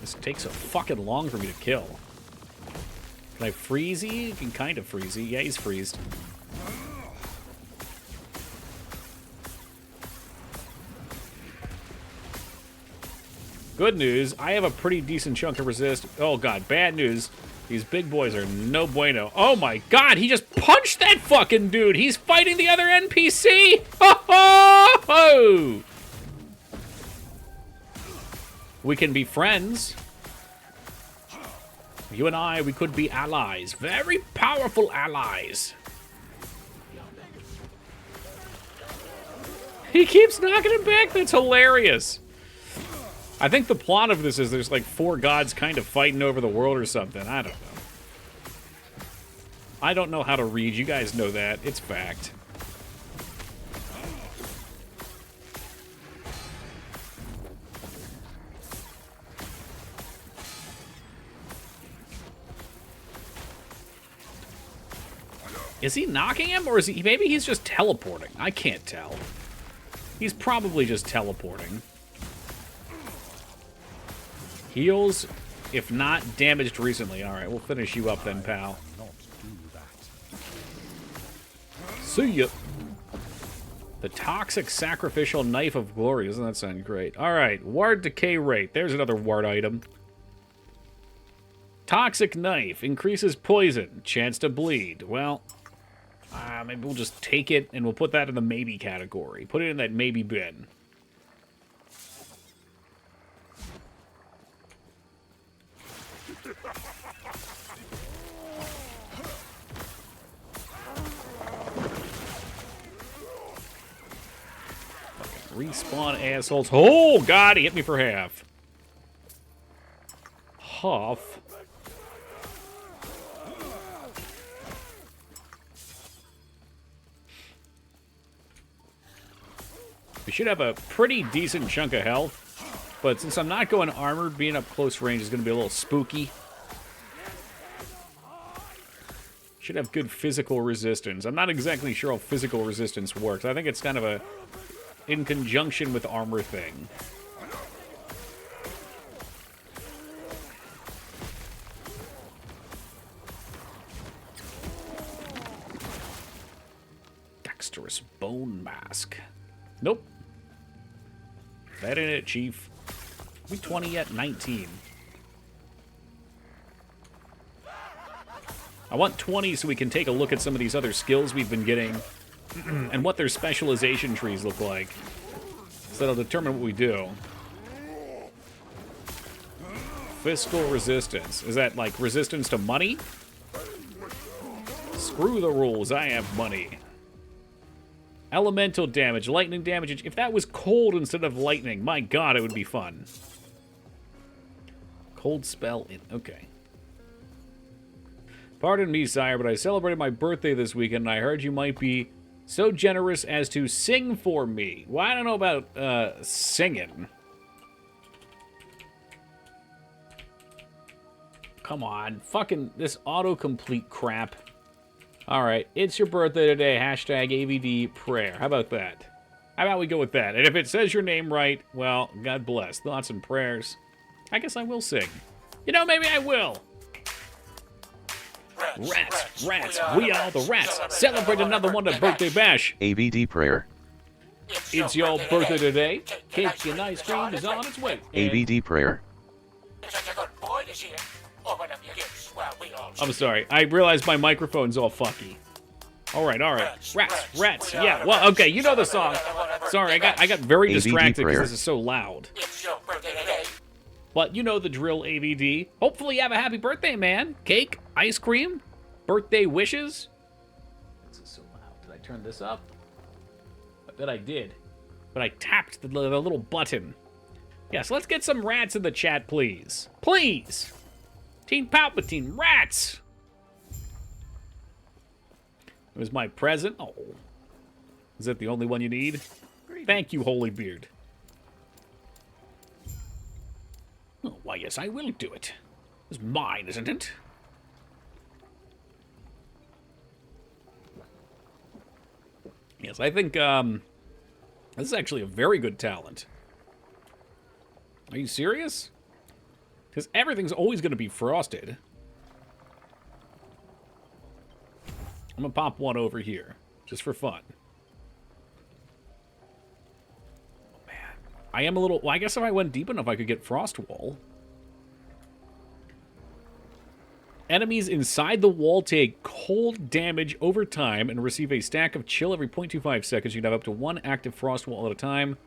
A: This takes so fucking long for me to kill. Can I freezy? You can kind of freezy. Yeah, he's freezed. Good news, I have a pretty decent chunk of resist. Oh god, bad news. These big boys are no bueno. Oh my god, he just punched that fucking dude! He's fighting the other NPC! Ho ho ho! We can be friends. You and I, we could be allies. Very powerful allies. He keeps knocking him back. That's hilarious. I think the plot of this is there's like 4 gods kind of fighting over the world or something. I don't know. I don't know how to read. You guys know that. It's fact. Is he knocking him, or is he... Maybe he's just teleporting. I can't tell. He's probably just teleporting. Heals, if not damaged recently. Alright, we'll finish you up then, pal. See ya. The Toxic Sacrificial Knife of Glory. Doesn't that sound great? Alright, Ward Decay Rate. There's another Ward item. Toxic Knife. Increases poison. Chance to bleed. Well, maybe we'll just take it and we'll put that in the maybe category. Put it in that maybe bin. Respawn assholes. Oh, God, he hit me for half. Huff. We should have a pretty decent chunk of health, but since I'm not going armored, being up close range is going to be a little spooky. Should have good physical resistance. I'm not exactly sure how physical resistance works. I think it's kind of a in conjunction with armor thing. Dexterous Bone Mask. Nope. That ain't it, Chief. We 20 yet? 19. I want 20 so we can take a look at some of these other skills we've been getting and what their specialization trees look like. So that'll determine what we do. Fiscal resistance. Is that like resistance to money? Screw the rules. I have money. Elemental damage. Lightning damage. If that was cold instead of lightning, my God, it would be fun. Cold spell in. Okay. Pardon me, sire, but I celebrated my birthday this weekend, and I heard you might be so generous as to sing for me. Well, I don't know about, singing. Come on. Fucking this autocomplete crap. Alright, it's your birthday today. Hashtag AVD prayer. How about that? How about we go with that? And if it says your name right, well, God bless. Thoughts and prayers. I guess I will sing. You know, maybe I will. Rats, rats, we are the rats. Celebrate another one at Birthday Bash.
M: AVD prayer.
A: It's your birthday today. Cake and ice cream is on its way.
M: AVD prayer.
A: I'm sorry. I realized my microphone's all fucky. All right. Rats, rats. Yeah. Well, okay. You know the song. Sorry, I got very distracted because this is so loud. But you know the drill, AVD. Hopefully you have a happy birthday, man. Cake, ice cream, birthday wishes. This is so loud. Did I turn this up? I bet I did. But I tapped the little button. Yes, let's get some rats in the chat, please. Please. Team Palpatine, rats. It was my present. Oh. Is that the only one you need? Thank you, Holy Beard. Oh, why, yes, I will do it. It's mine, isn't it? Yes, I think, this is actually a very good talent. Are you serious? Because everything's always going to be frosted. I'm going to pop one over here, just for fun. I am a little... Well, I guess if I went deep enough, I could get Frost Wall. Enemies inside the wall take cold damage over time and receive a stack of chill every 0.25 seconds. You can have up to one active Frost Wall at a time.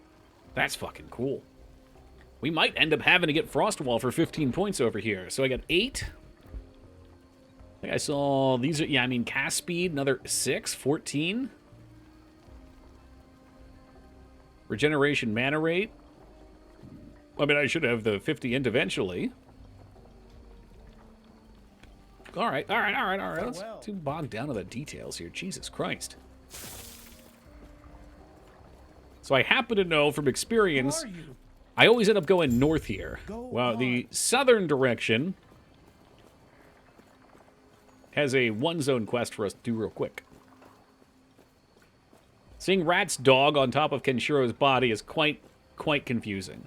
A: That's fucking cool. We might end up having to get Frost Wall for 15 points over here. So I got 8. I think I saw... These are... Yeah, I mean, cast speed, another 6, 14. Regeneration mana rate. I mean, I should have the 50 int eventually. All right. Let's too bogged down to the details here. Jesus Christ. So I happen to know from experience, I always end up going north here. Well, the southern direction has a one-zone quest for us to do real quick. Seeing Rat's dog on top of Kenshiro's body is quite confusing.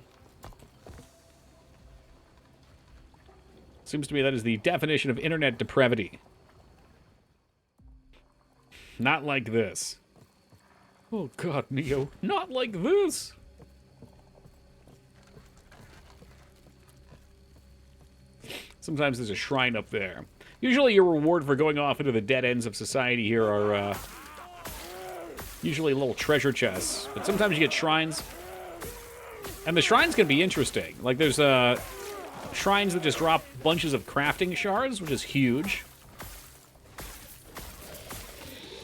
A: Seems to me that is the definition of internet depravity. Not like this. Oh god, Neo, not like this! Sometimes there's a shrine up there. Usually your reward for going off into the dead ends of society here are, usually little treasure chests. But sometimes you get shrines. And the shrines can be interesting. Like, there's, shrines that just drop bunches of crafting shards, which is huge.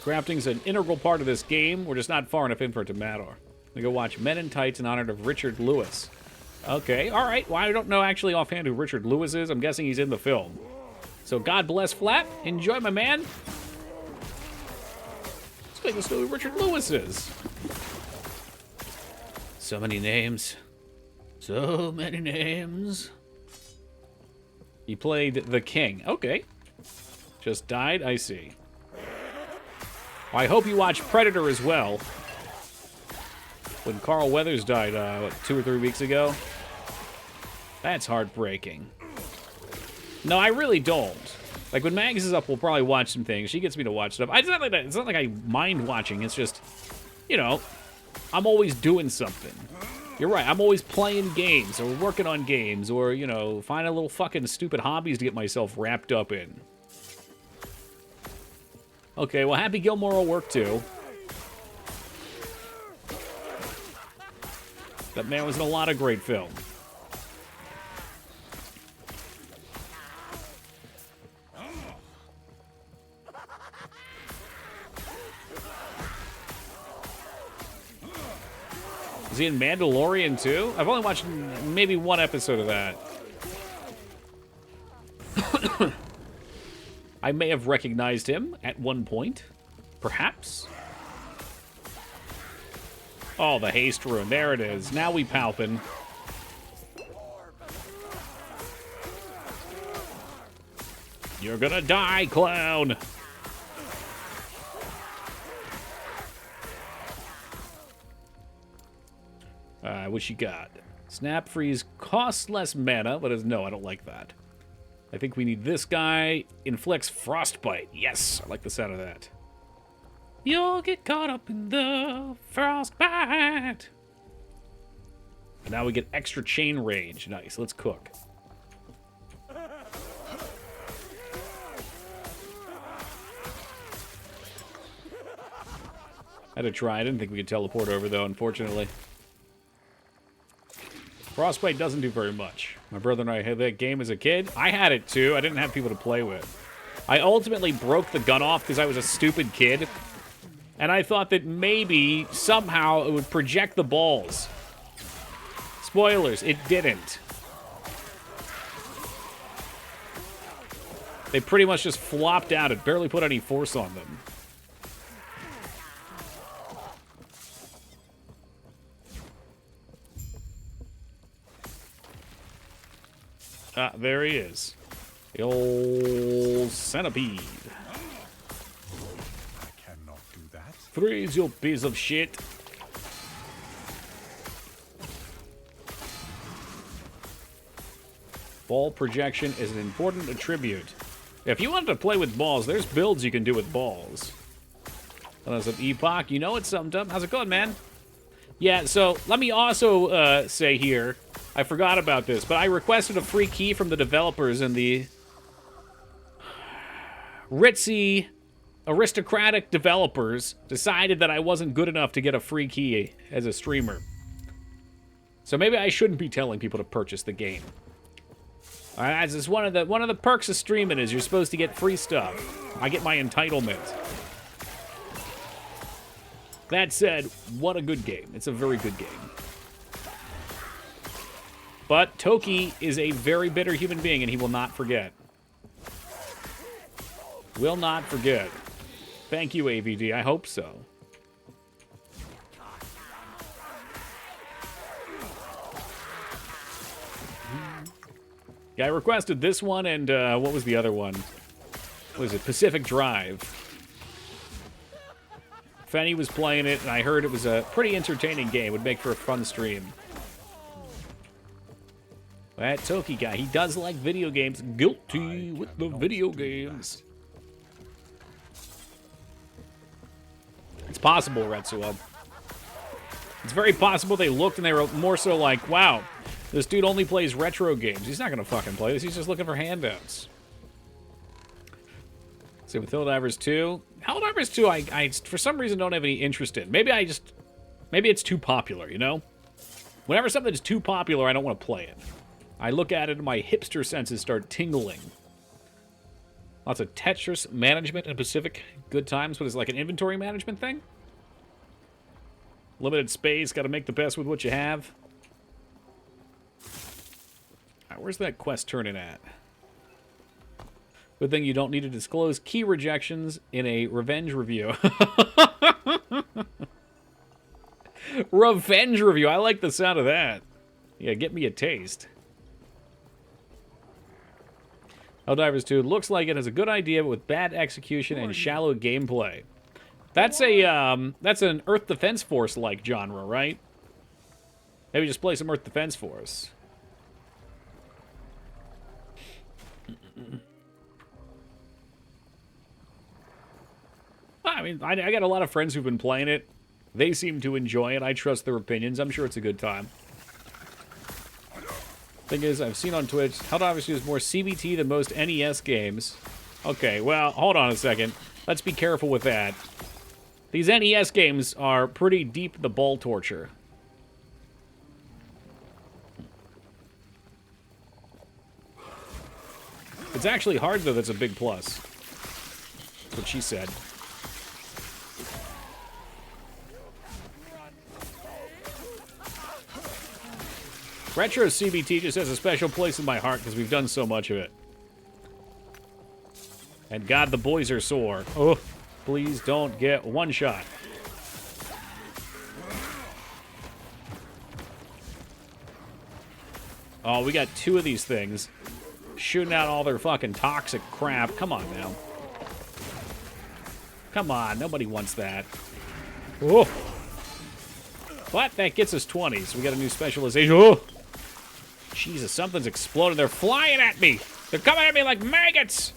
A: Crafting's an integral part of this game. We're just not far enough in for it to matter. We go watch Men in Tights in honor of Richard Lewis. Okay, alright. Well, I don't know actually offhand who Richard Lewis is. I'm guessing he's in the film. So God bless Flap. Enjoy, my man. Let's make us know who Richard Lewis is. So many names. So many names. He played the king. Okay. Just died? I see. Well, I hope you watched Predator as well. When Carl Weathers died, what, 2 or 3 weeks ago? That's heartbreaking. No, I really don't. Like, when Mags is up, we'll probably watch some things. She gets me to watch stuff. It's not like that. It's not like I mind watching. It's just, you know, I'm always doing something. You're right. I'm always playing games or working on games or, you know, finding little fucking stupid hobbies to get myself wrapped up in. Okay, well, Happy Gilmore will work too. That man was in a lot of great film. Is he in Mandalorian too? I've only watched maybe one episode of that. I may have recognized him at one point. Perhaps. Oh, the haste rune. There it is. Now we palpin'. You're gonna die, clown! What you got? Snap freeze costs less mana, but no, I don't like that. I think we need this guy. Inflicts frostbite. Yes, I like the sound of that. You'll get caught up in the frostbite. And now we get extra chain range. Nice, let's cook. I had to try. I didn't think we could teleport over, though, unfortunately. Frostbite doesn't do very much. My brother and I had that game as a kid. I had it, too. I didn't have people to play with. I ultimately broke the gun off because I was a stupid kid. And I thought that maybe, somehow, it would project the balls. Spoilers, it didn't. They pretty much just flopped out. It barely put any force on them. Ah, there he is. The old centipede.
C: I cannot do that.
A: Freeze, you piece of shit. Ball projection is an important attribute. If you wanted to play with balls, there's builds you can do with balls. Well, that's an Epoch. You know it's something. How's it going, man? Yeah, so let me also say here, I forgot about this, but I requested a free key from the developers, and the ritzy, aristocratic developers decided that I wasn't good enough to get a free key as a streamer. So maybe I shouldn't be telling people to purchase the game. All right, this is one of the perks of streaming is you're supposed to get free stuff. I get my entitlement. That said, what a good game. It's a very good game. But Toki is a very bitter human being, and he will not forget. Will not forget. Thank you, AVD. I hope so. Yeah, I requested this one, and what was the other one? what is it, Pacific Drive. Fenny was playing it, and I heard it was a pretty entertaining game. Would make for a fun stream. That Toki guy, he does like video games. Guilty with the video games. It's possible, Retsuo. It's very possible they looked and they were more so like, wow, this dude only plays retro games. He's not going to fucking play this. He's just looking for handouts. See, with Helldivers 2. Helldivers 2, I for some reason don't have any interest in. Maybe it's too popular, you know? Whenever something's too popular, I don't want to play it. I look at it and my hipster senses start tingling. Lots of Tetris management in Pacific. Good times. What is it, like an inventory management thing? Limited space. Got to make the best with what you have. Right, where's that quest turning at? Good thing you don't need to disclose key rejections in a revenge review. Revenge review. I like the sound of that. Yeah, get me a taste. Helldivers 2 looks like it has a good idea, but with bad execution and shallow gameplay. That's an Earth Defense Force-like genre, right? Maybe just play some Earth Defense Force. I mean, I got a lot of friends who've been playing it. They seem to enjoy it. I trust their opinions. I'm sure it's a good time. Thing is, I've seen on Twitch, Helldivers is more CBT than most NES games. Okay, well, hold on a second. Let's be careful with that. These NES games are pretty deep the ball torture. It's actually hard, though. That's a big plus. That's what she said. Retro CBT just has a special place in my heart because we've done so much of it. And God, the boys are sore. Oh, please don't get one shot. Oh, we got two of these things shooting out all their fucking toxic crap. Come on now. Come on, nobody wants that. Oh. But that gets us 20, so we got a new specialization. Oh. Jesus, something's exploding. They're flying at me. They're coming at me like maggots.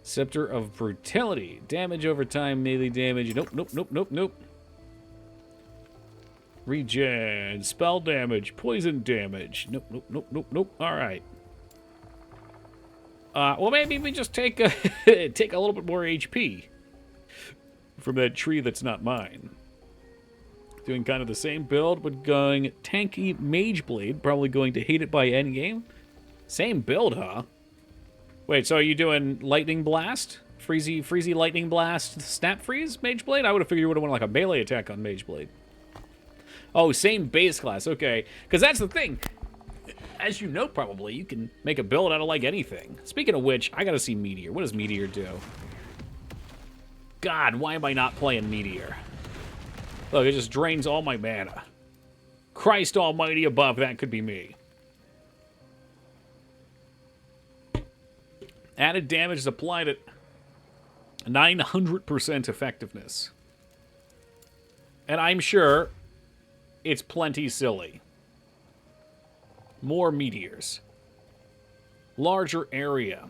A: Scepter of Brutality. Damage over time, melee damage. Nope, nope, nope, nope, nope. Regen. Spell damage. Poison damage. Nope, nope, nope, nope, nope. All right. Well, maybe we just take a, take a little bit more HP from that tree that's not mine. Doing kind of the same build, but going tanky Mage Blade. Probably going to hate it by endgame. Same build, huh? Wait, so are you doing Lightning Blast? Freezy Lightning Blast, Snap Freeze Mage Blade? I would have figured you would have won like a melee attack on Mage Blade. Oh, same base class, okay. Because that's the thing. As you know, probably, you can make a build out of like anything. Speaking of which, I gotta see Meteor. What does Meteor do? God, why am I not playing Meteor? Look, it just drains all my mana. Christ almighty above, that could be me. Added damage is applied at 900% effectiveness. And I'm sure it's plenty silly. More meteors. Larger area.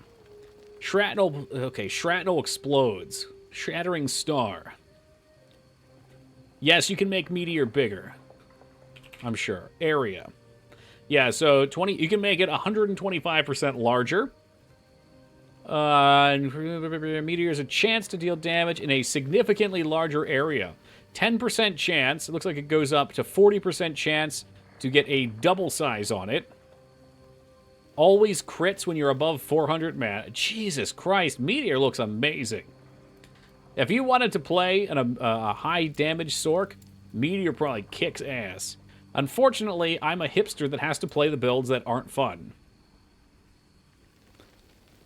A: Shrapnel, okay, shrapnel explodes. Shattering star. Yes, you can make meteor bigger. I'm sure. Area. Yeah, so 20. You can make it 125% larger. Meteor has a chance to deal damage in a significantly larger area. 10% chance. It looks like it goes up to 40% chance to get a double size on it. Always crits when you're above 400 mana. Jesus Christ, Meteor looks amazing. If you wanted to play a high damage Sork, Meteor probably kicks ass. Unfortunately, I'm a hipster that has to play the builds that aren't fun.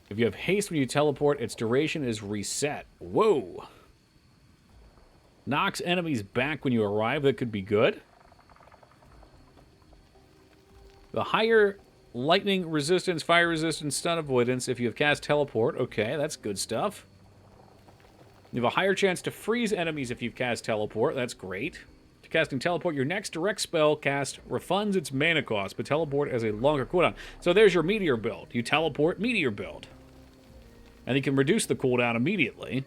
A: If you have haste when you teleport, its duration is reset. Whoa. Knocks enemies back when you arrive. That could be good. The higher lightning resistance, fire resistance, stun avoidance if you have cast teleport. Okay, that's good stuff. You have a higher chance to freeze enemies if you've cast teleport. That's great. If you're casting teleport, your next direct spell cast refunds its mana cost, but teleport has a longer cooldown. So there's your meteor build. You teleport, meteor build. And you can reduce the cooldown immediately.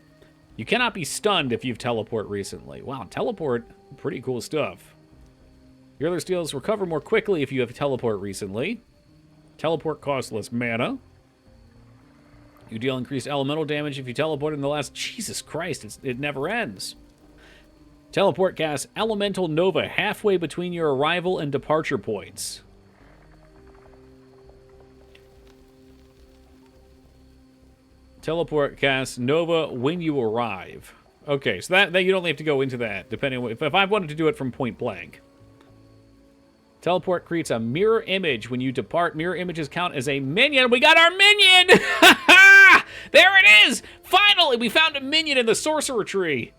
A: You cannot be stunned if you've teleport recently. Wow, teleport, pretty cool stuff. Your other skills recover more quickly if you have teleport recently. Teleport costs less mana. You deal increased elemental damage if you teleport in the last... Jesus Christ, it never ends. Teleport casts Elemental Nova halfway between your arrival and departure points. Teleport casts Nova when you arrive. Okay, so that you don't have to go into that, depending on... If I wanted to do it from point blank. Teleport creates a mirror image when you depart. Mirror images count as a minion. We got our minion! There it is! Finally, we found a minion in the sorcerer tree.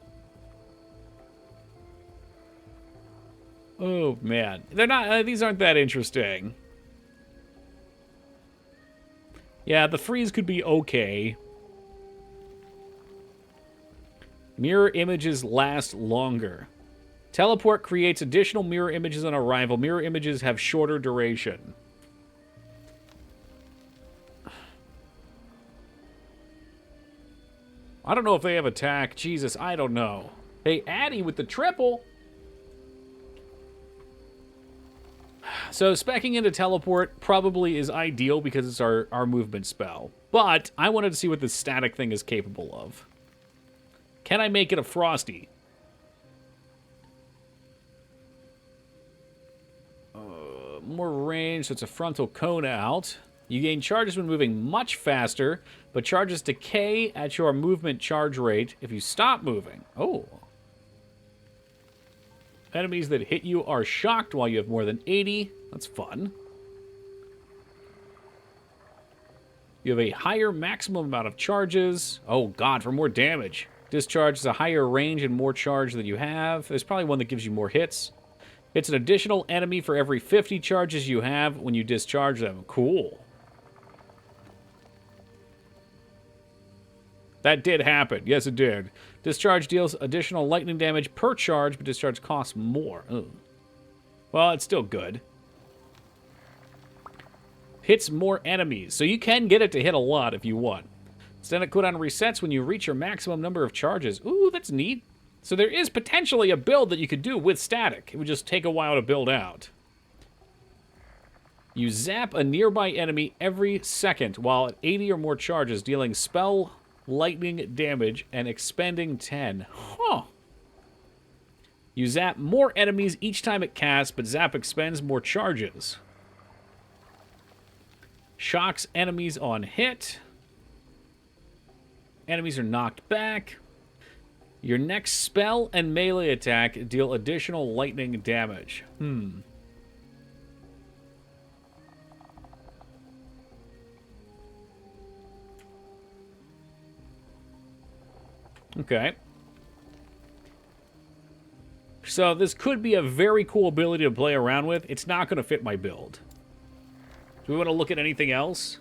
A: Oh, man. They're not... these aren't that interesting. Yeah, the freeze could be okay. Mirror images last longer. Teleport creates additional mirror images on arrival. Mirror images have shorter duration. I don't know if they have attack. Jesus, I don't know. Hey, Addy with the triple. So speccing into teleport probably is ideal because it's our movement spell. But I wanted to see what this static thing is capable of. Can I make it a Frosty? More range, so it's a frontal cone out. You gain charges when moving much faster, but charges decay at your movement charge rate if you stop moving. Oh. Enemies that hit you are shocked while you have more than 80. That's fun. You have a higher maximum amount of charges. Oh god, for more damage. Discharge is a higher range and more charge than you have. There's probably one that gives you more hits. It's an additional enemy for every 50 charges you have when you discharge them. Cool. That did happen. Yes, it did. Discharge deals additional lightning damage per charge, but discharge costs more. Ugh. Well, it's still good. Hits more enemies, so you can get it to hit a lot if you want. Standard cooldown resets when you reach your maximum number of charges. Ooh, that's neat. So there is potentially a build that you could do with static. It would just take a while to build out. You zap a nearby enemy every second while at 80 or more charges, dealing spell lightning damage and expending 10. Huh. You zap more enemies each time it casts, but zap expends more charges. Shocks enemies on hit. Enemies are knocked back. Your next spell and melee attack deal additional lightning damage. Okay. So this could be a very cool ability to play around with. It's not going to fit my build. Do we want to look at anything else?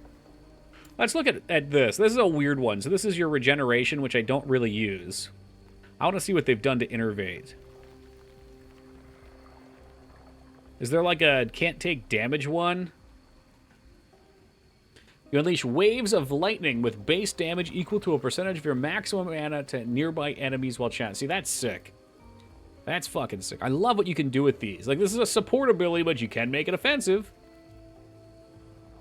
A: Let's look at this. This is a weird one. So this is your regeneration, which I don't really use. I want to see what they've done to innervate. Is there like a can't take damage one? You unleash waves of lightning with base damage equal to a percentage of your maximum mana to nearby enemies while channeling. See, that's sick. That's fucking sick. I love what you can do with these. Like, this is a support ability, but you can make it offensive.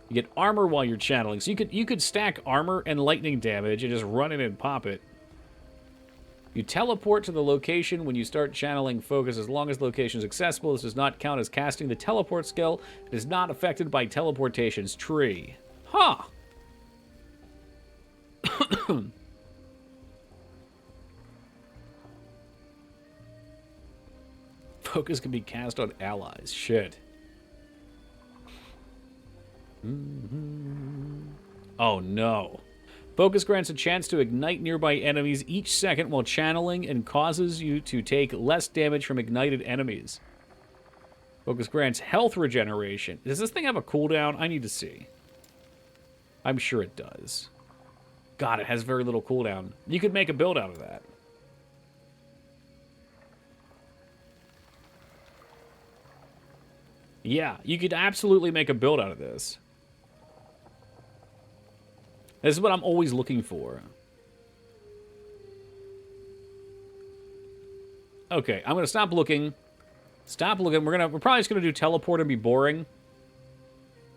A: You get armor while you're channeling. So you could stack armor and lightning damage and just run in and pop it. You teleport to the location when you start channeling focus as long as the location is accessible. This does not count as casting the teleport skill. It is not affected by teleportation's tree. Huh. Focus can be cast on allies. Shit. Oh no. Focus grants a chance to ignite nearby enemies each second while channeling and causes you to take less damage from ignited enemies. Focus grants health regeneration. Does this thing have a cooldown? I need to see. I'm sure it does. God, it has very little cooldown. You could make a build out of that. Yeah, you could absolutely make a build out of this. This is what I'm always looking for. Okay, I'm gonna stop looking. Stop looking. We're probably just gonna do teleport and be boring,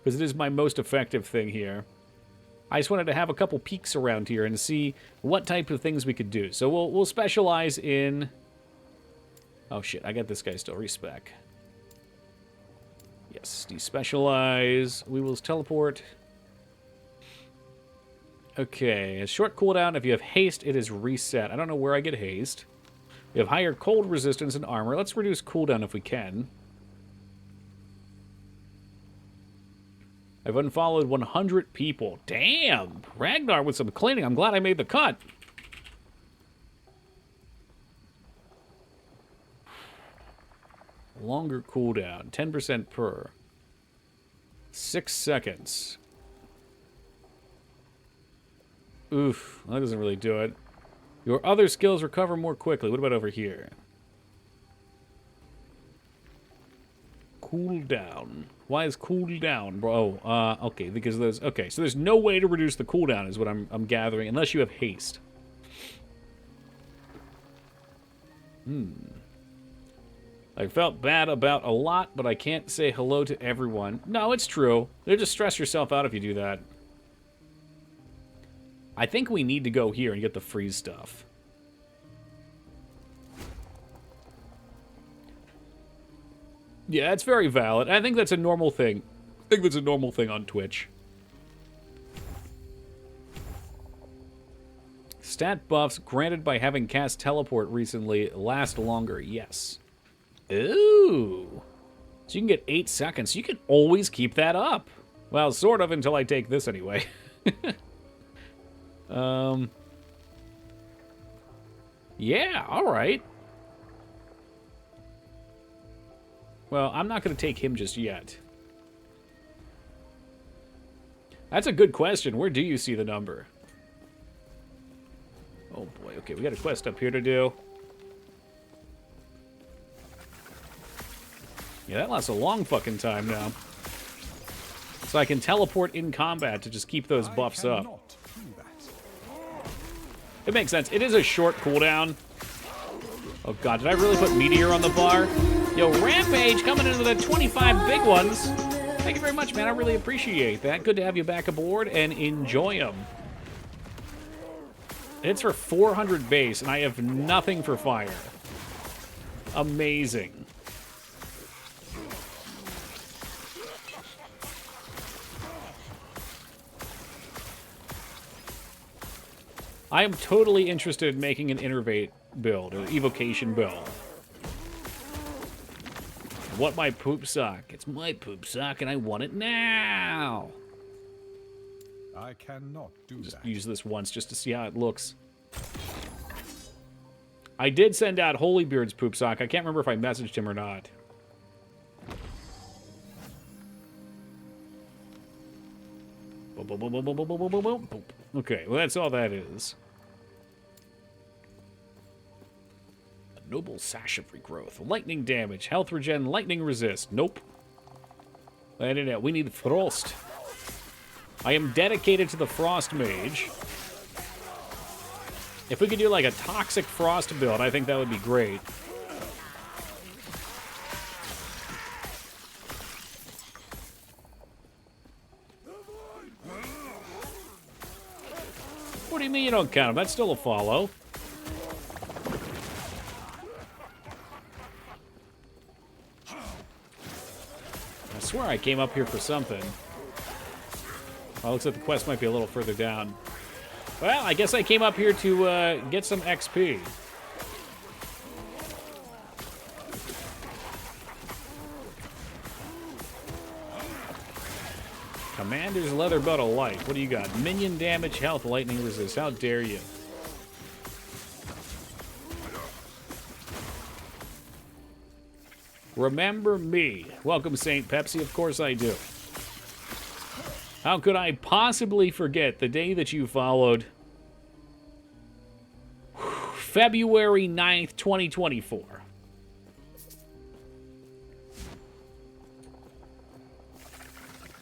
A: because it is my most effective thing here. I just wanted to have a couple peeks around here and see what type of things we could do. So we'll specialize in. Oh shit! I got this guy still. Respec. Yes, despecialize. We will teleport. Okay, a short cooldown. If you have haste, it is reset. I don't know where I get haste. We have higher cold resistance and armor. Let's reduce cooldown if we can. I've unfollowed 100 people. Damn! Ragnar with some cleaning. I'm glad I made the cut. Longer cooldown. 10% per. 6 seconds. Oof. That doesn't really do it. Your other skills recover more quickly. What about over here? Cooldown. Why is cooldown, bro? Okay, because there's... Okay, so there's no way to reduce the cooldown is what I'm gathering, unless you have haste. I felt bad about a lot, but I can't say hello to everyone. No, it's true. You'll just stress yourself out if you do that. I think we need to go here and get the freeze stuff. Yeah, it's very valid. I think that's a normal thing. I think that's a normal thing on Twitch. Stat buffs granted by having cast teleport recently last longer. Yes. Ooh. So you can get 8 seconds. You can always keep that up. Well, sort of, until I take this anyway. Yeah, alright. Well, I'm not going to take him just yet. That's a good question. Where do you see the number? Oh boy, okay, we got a quest up here to do. Yeah, that lasts a long fucking time now. So I can teleport in combat to just keep those buffs up. It makes sense. It is a short cooldown. Oh god, did I really put Meteor on the bar? Yo, Rampage coming into the 25 big ones. Thank you very much, man. I really appreciate that. Good to have you back aboard and enjoy them. It's for 400 base, and I have nothing for fire. Amazing. I am totally interested in making an Innervate build, or evocation build. What my poop sock? It's my poop sock, and I want it now.
C: I cannot do
A: just
C: that.
A: Use this once just to see how it looks. I did send out Holybeard's poop sock. I can't remember if I messaged him or not. Okay, well that's all that is. A noble sash of regrowth. Lightning damage. Health regen. Lightning resist. Nope. We need frost. I am dedicated to the frost mage. If we could do like a toxic frost build, I think that would be great. What do you mean you don't count him? That's still a follow. I swear I came up here for something. Well, looks like the quest might be a little further down. Well, I guess I came up here to get some XP. Commander's Leather Belt of Life. What do you got? Minion damage, health, lightning resist. How dare you? Remember me. Welcome, St. Pepsi. Of course I do. How could I possibly forget the day that you followed? February 9th, 2024.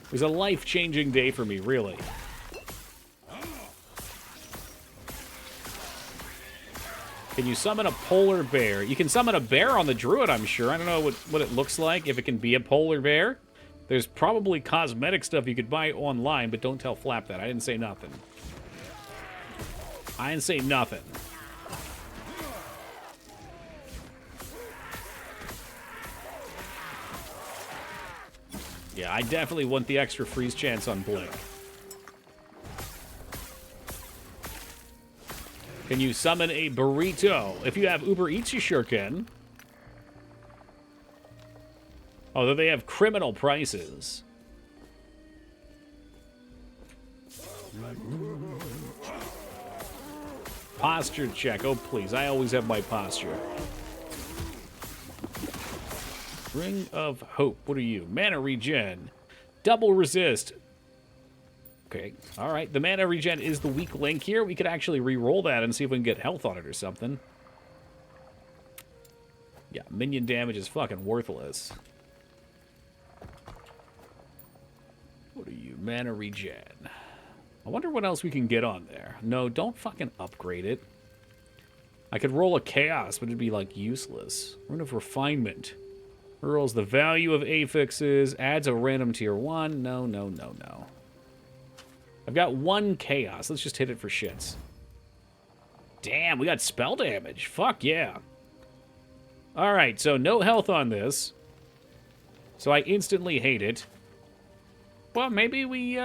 A: It was a life-changing day for me, really. Can you summon a polar bear? You can summon a bear on the druid, I'm sure. I don't know what it looks like, if it can be a polar bear. There's probably cosmetic stuff you could buy online, but don't tell Flap that. I didn't say nothing. I didn't say nothing. Yeah, I definitely want the extra freeze chance on Blink. Can you summon a burrito? If you have Uber Eats, you sure can. Although they have criminal prices. Posture check. Oh, please. I always have my posture. Ring of Hope. What are you? Mana regen. Double resist. Okay. All right. The mana regen is the weak link here. We could actually re-roll that and see if we can get health on it or something. Yeah, minion damage is fucking worthless. What are you? Mana regen. I wonder what else we can get on there. No, don't fucking upgrade it. I could roll a chaos, but it'd be, like, useless. Rune of Refinement. Rolls the value of affixes. Adds a random tier 1. No, no, no, no. I've got 1 chaos. Let's just hit it for shits. Damn, we got spell damage. Fuck yeah. Alright, so no health on this. So I instantly hate it. Well, maybe we, you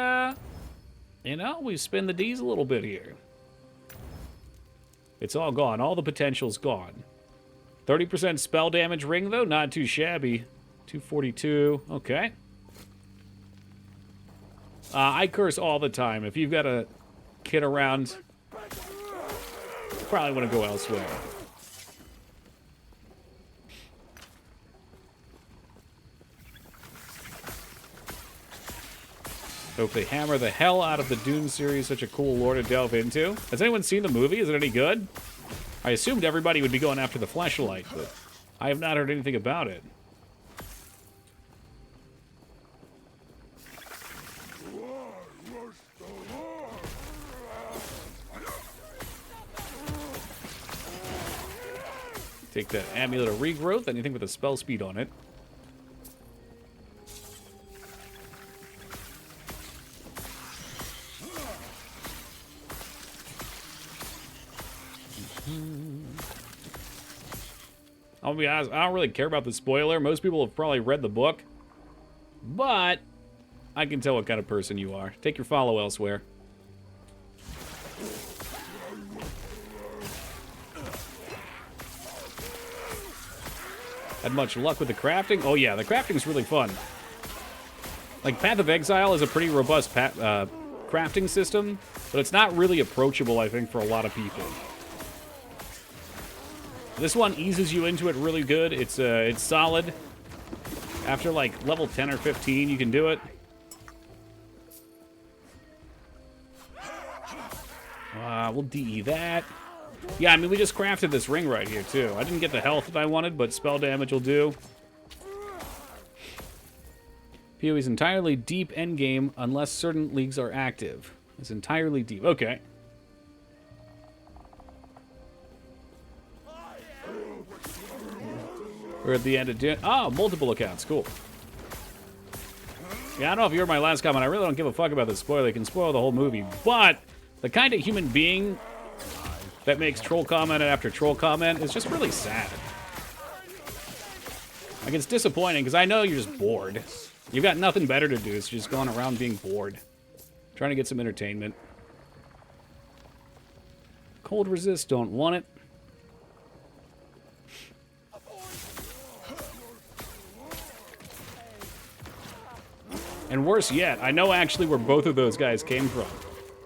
A: know, we spin the D's a little bit here. It's all gone. All the potential's gone. 30% spell damage ring, though. Not too shabby. 242. Okay. I curse all the time. If you've got a kid around, you probably want to go elsewhere. Hope they hammer the hell out of the Dune series. Such a cool lore to delve into. Has anyone seen the movie? Is it any good? I assumed everybody would be going after the fleshlight, but I have not heard anything about it. Take that Amulet of Regrowth, anything with a spell speed on it. I'll be honest, I don't really care about the spoiler. Most people have probably read the book. But I can tell what kind of person you are. Take your follow elsewhere. Had much luck with the crafting? Oh yeah, the crafting's really fun. Like, Path of Exile is a pretty robust crafting system, but it's not really approachable, I think, for a lot of people. This one eases you into it really good. It's solid. After, like, level 10 or 15, you can do it. We'll DE that. Yeah, I mean, we just crafted this ring right here, too. I didn't get the health that I wanted, but spell damage will do. PoE is entirely deep endgame unless certain leagues are active. It's entirely deep. Okay. We're at the end of doing... Oh, multiple accounts. Cool. Yeah, I don't know if you heard my last comment. I really don't give a fuck about the spoiler. It can spoil the whole movie. But the kind of human being that makes troll comment after troll comment is just really sad. Like, it's disappointing because I know you're just bored. You've got nothing better to do. It's just going around being bored. Trying to get some entertainment. Cold resist, don't want it. And worse yet, I know actually where both of those guys came from.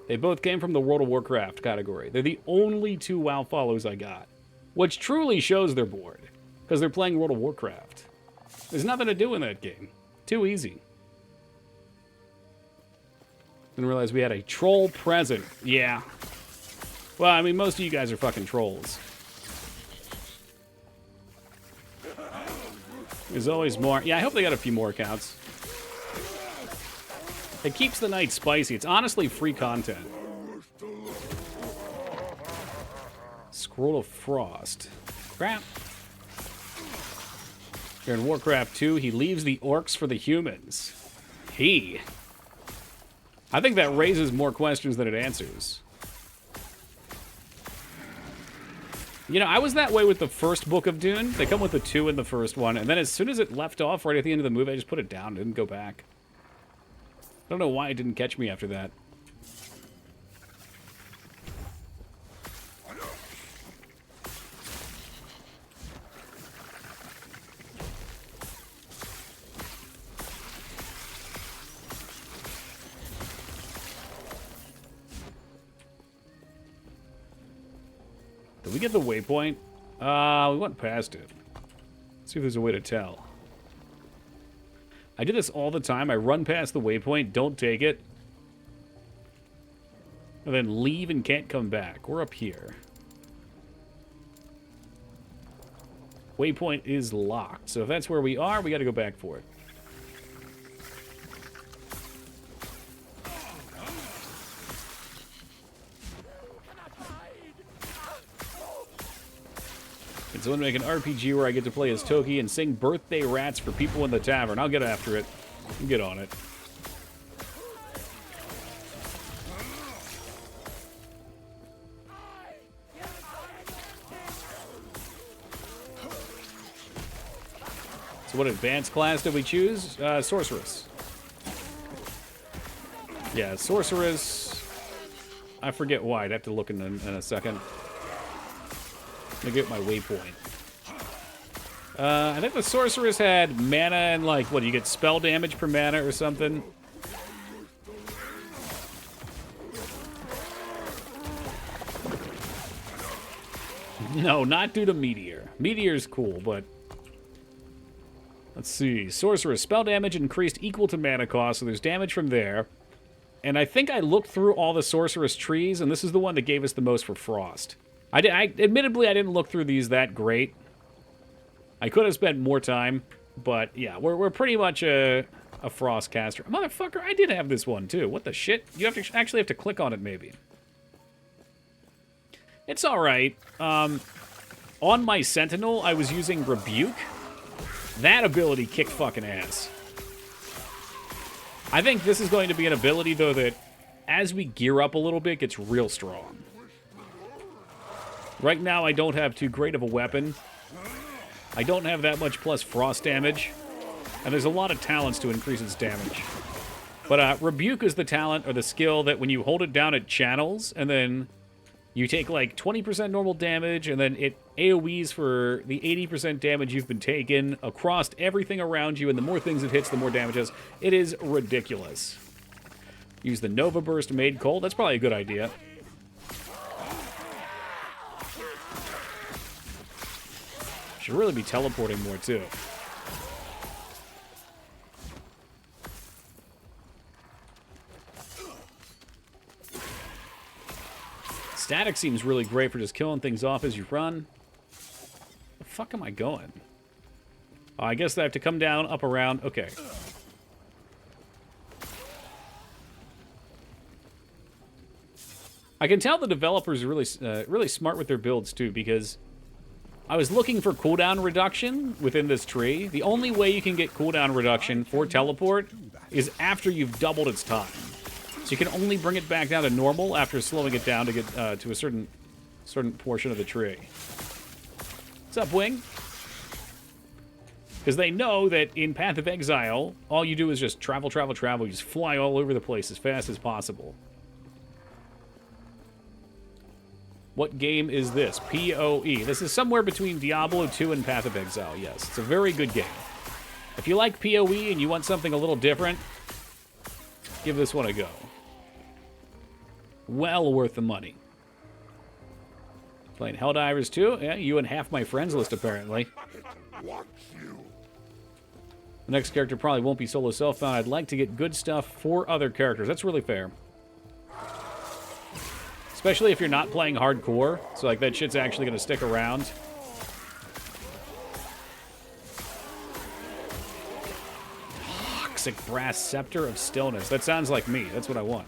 A: They both came from the World of Warcraft category. They're the only 2 WoW follows I got. Which truly shows they're bored. Because they're playing World of Warcraft. There's nothing to do in that game. Too easy. Didn't realize we had a troll present. Yeah. Well, I mean, most of you guys are fucking trolls. There's always more. Yeah, I hope they got a few more accounts. It keeps the night spicy. It's honestly free content. Scroll of Frost. Crap. Here in Warcraft 2, he leaves the orcs for the humans. I think that raises more questions than it answers. You know, I was that way with the first book of Dune. They come with the 2 in the first one, and then as soon as it left off right at the end of the movie, I just put it down and didn't go back. I don't know why it didn't catch me after that. Did we get the waypoint? We went past it. Let's see if there's a way to tell. I do this all the time. I run past the waypoint, don't take it, and then leave and can't come back. We're up here. Waypoint is locked, so if that's where we are, we gotta go back for it. Can someone make an RPG where I get to play as Toki and sing birthday rats for people in the tavern? I'll get after it. I'll get on it. So what advanced class did we choose? Sorceress. Yeah, Sorceress. I forget why. I'd have to look in a second. Let me get my waypoint. I think the Sorceress had mana and, like, what, you get spell damage per mana or something? No, not due to Meteor. Meteor's cool, but... Let's see. Sorceress. Spell damage increased equal to mana cost, so there's damage from there. And I think I looked through all the Sorceress trees, and this is the one that gave us the most for Frost. Admittedly, I didn't look through these that great. I could have spent more time, but yeah, we're pretty much a Frost caster. Motherfucker, I did have this one too. What the shit? You have to actually have to click on it, maybe. It's all right. On my Sentinel, I was using Rebuke. That ability kicked fucking ass. I think this is going to be an ability though that, as we gear up a little bit, gets real strong. Right now, I don't have too great of a weapon. I don't have that much plus frost damage. And there's a lot of talents to increase its damage. But Rebuke is the talent or the skill that when you hold it down, it channels. And then you take like 20% normal damage. And then it AoEs for the 80% damage you've been taking across everything around you. And the more things it hits, the more damage it does. It is ridiculous. Use the Nova Burst made cold. That's probably a good idea. Should really be teleporting more, too. Static seems really great for just killing things off as you run. Where the fuck am I going? Oh, I guess I have to come down, up, around. Okay. I can tell the developers are really smart with their builds, too, because... I was looking for cooldown reduction within this tree. The only way you can get cooldown reduction for teleport is after you've doubled its time. So you can only bring it back down to normal after slowing it down to get to a certain portion of the tree. What's up, Wing? Because they know that in Path of Exile, all you do is just travel, travel, travel. You just fly all over the place as fast as possible. What game is this? PoE. This is somewhere between Diablo 2 and Path of Exile, yes. It's a very good game. If you like PoE and you want something a little different, give this one a go. Well worth the money. Playing Helldivers 2? Yeah, you and half my friends list, apparently.
F: Watch you.
A: The next character probably won't be solo self-found. I'd like to get good stuff for other characters. That's really fair. Especially if you're not playing hardcore. So, like, that shit's actually going to stick around. Toxic Brass Scepter of Stillness. That sounds like me. That's what I want.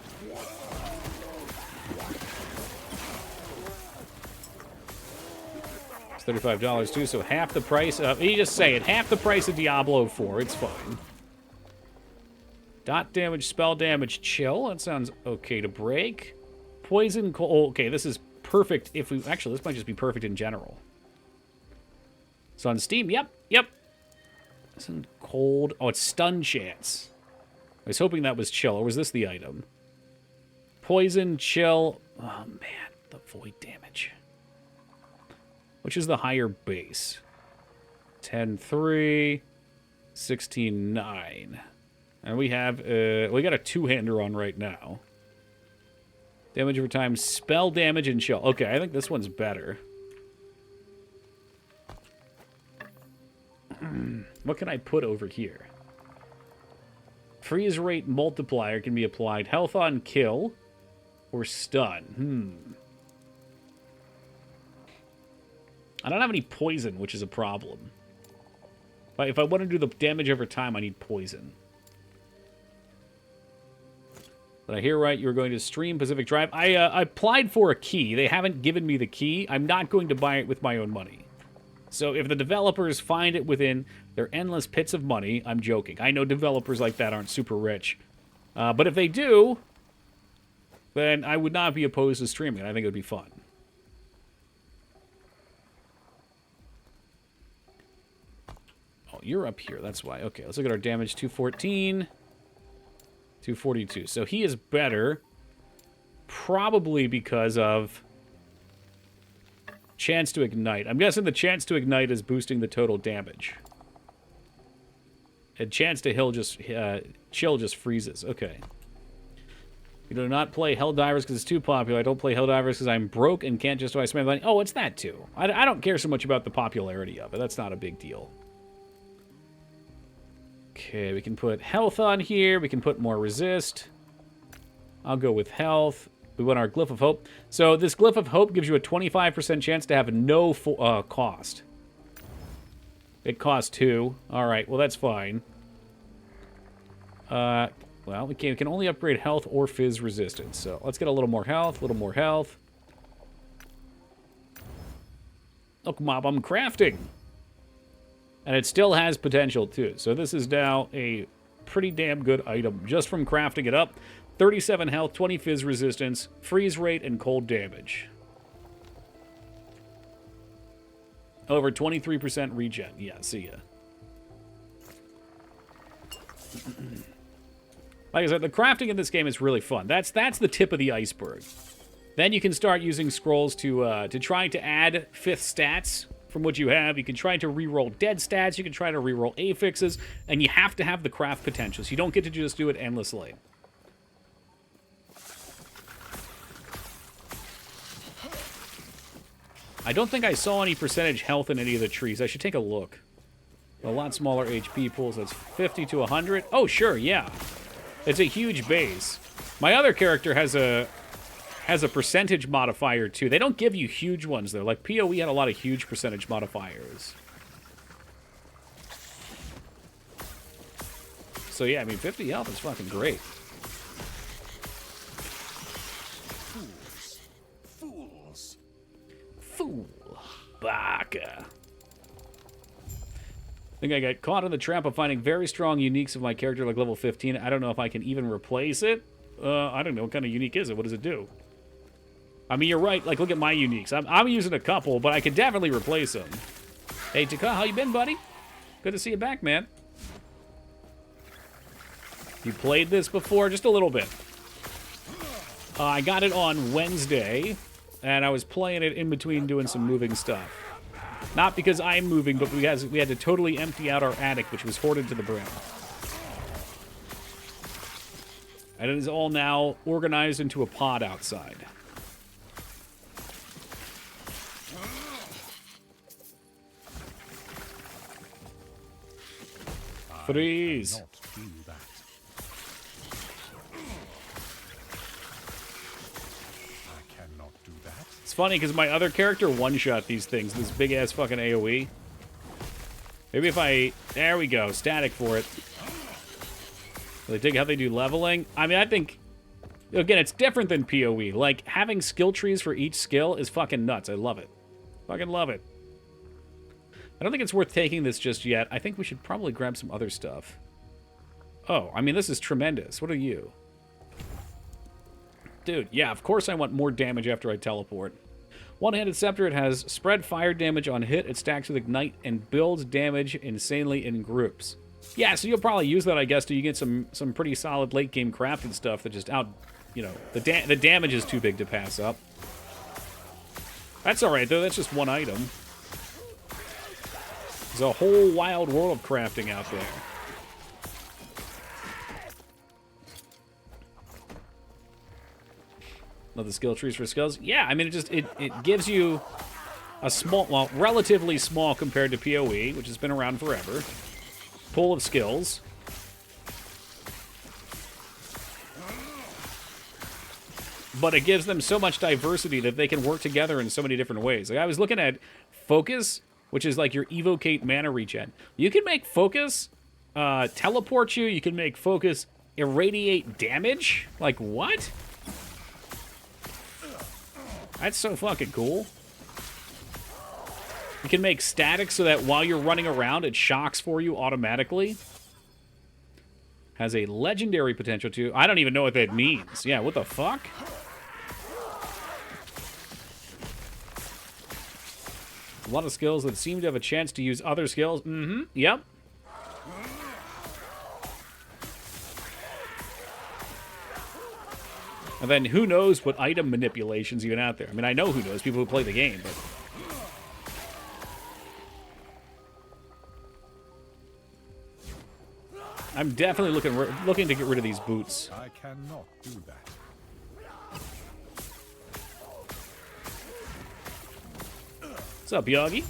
A: It's $35 too, so half the price of... You just say it. Half the price of Diablo 4. It's fine. Dot damage, spell damage, chill. That sounds okay to break. Poison, cold. Okay, this is perfect if we... Actually, this might just be perfect in general. So on Steam, yep. Isn't cold. Oh, it's stun chance. I was hoping that was chill, or was this the item? Poison, chill. Oh, man. The void damage. Which is the higher base? 10-3, 16-9. And we have, we got a two-hander on right now. Damage over time, spell damage, and chill. Okay, I think this one's better. What can I put over here? Freeze rate multiplier can be applied. Health on kill or stun. I don't have any poison, which is a problem. But if I want to do the damage over time, I need poison. Did I hear right? You were going to stream Pacific Drive. I applied for a key. They haven't given me the key. I'm not going to buy it with my own money. So if the developers find it within their endless pits of money, I'm joking. I know developers like that aren't super rich. But if they do, then I would not be opposed to streaming it. I think it would be fun. Oh, you're up here. That's why. Okay, let's look at our damage. 214. 242. So he is better. Probably because of chance to ignite. I'm guessing the chance to ignite is boosting the total damage. And chance to chill just freezes. Okay. You do not play Helldivers because it's too popular. I don't play Helldivers because I'm broke and can't justify spending money. Oh, it's that too. I don't care so much about the popularity of it. That's not a big deal. Okay, we can put health on here. We can put more resist. I'll go with health. We want our Glyph of Hope. So this Glyph of Hope gives you a 25% chance to have no cost. It costs 2. All right, well, that's fine. Well, we can only upgrade health or fizz resistance. So let's get a little more health, Look, Mob, I'm crafting. And it still has potential, too. So this is now a pretty damn good item just from crafting it up. 37 health, 20 fizz resistance, freeze rate, and cold damage. Over 23% regen. Yeah, see ya. Like I said, the crafting in this game is really fun. That's the tip of the iceberg. Then you can start using scrolls to try to add 5th stats from what you have. You can try to reroll dead stats. You can try to reroll affixes. And you have to have the craft potential. So you don't get to just do it endlessly. I don't think I saw any percentage health in any of the trees. I should take a look. A lot smaller HP pools. That's 50 to 100. Oh, sure, yeah. It's a huge base. My other character has a percentage modifier, too. They don't give you huge ones, though. Like, PoE had a lot of huge percentage modifiers. So, yeah, I mean, 50 health is fucking great. Fool. Baka. I think I got caught in the trap of finding very strong uniques of my character like level 15. I don't know if I can even replace it. I don't know. What kind of unique is it? What does it do? I mean, you're right. Like, look at my uniques. I'm using a couple, but I could definitely replace them. Hey, Taka, how you been, buddy? Good to see you back, man. You played this before? Just a little bit. I got it on Wednesday. And I was playing it in between doing some moving stuff. Not because I'm moving, but because we had to totally empty out our attic, which was hoarded to the brim. And it is all now organized into a pod outside. Freeze.
C: I cannot do that. I cannot do that.
A: It's funny because my other character one-shot these things. This big-ass fucking AoE. Maybe if I... There we go. Static for it. They dig how they do leveling. I mean, I think... Again, it's different than PoE. Like, having skill trees for each skill is fucking nuts. I love it. Fucking love it. I don't think it's worth taking this just yet. I think we should probably grab some other stuff. Oh, I mean, this is tremendous. What are you? Dude, yeah, of course I want more damage after I teleport. One-handed scepter, it has spread fire damage on hit, it stacks with ignite, and builds damage insanely in groups. Yeah, so you'll probably use that, I guess, till you get some pretty solid late-game crafted stuff that just out... You know, the damage is too big to pass up. That's alright, though. That's just one item. There's a whole wild world of crafting out there. Love the skill trees for skills. Yeah, I mean, it gives you a small, well, relatively small compared to PoE, which has been around forever, pool of skills. But it gives them so much diversity that they can work together in so many different ways. Like, I was looking at Focus, which is like your Evocate mana regen. You can make Focus teleport you. You can make Focus irradiate damage. Like, what? That's so fucking cool. You can make static so that while you're running around, it shocks for you automatically. Has a legendary potential too. I don't even know what that means. Yeah, what the fuck? A lot of skills that seem to have a chance to use other skills. Mm-hmm. Yep. And then who knows what item manipulation's even out there. I mean, I know who knows, people who play the game, but... I'm definitely looking to get rid of these boots.
C: I cannot do that.
A: What's up, Yogi?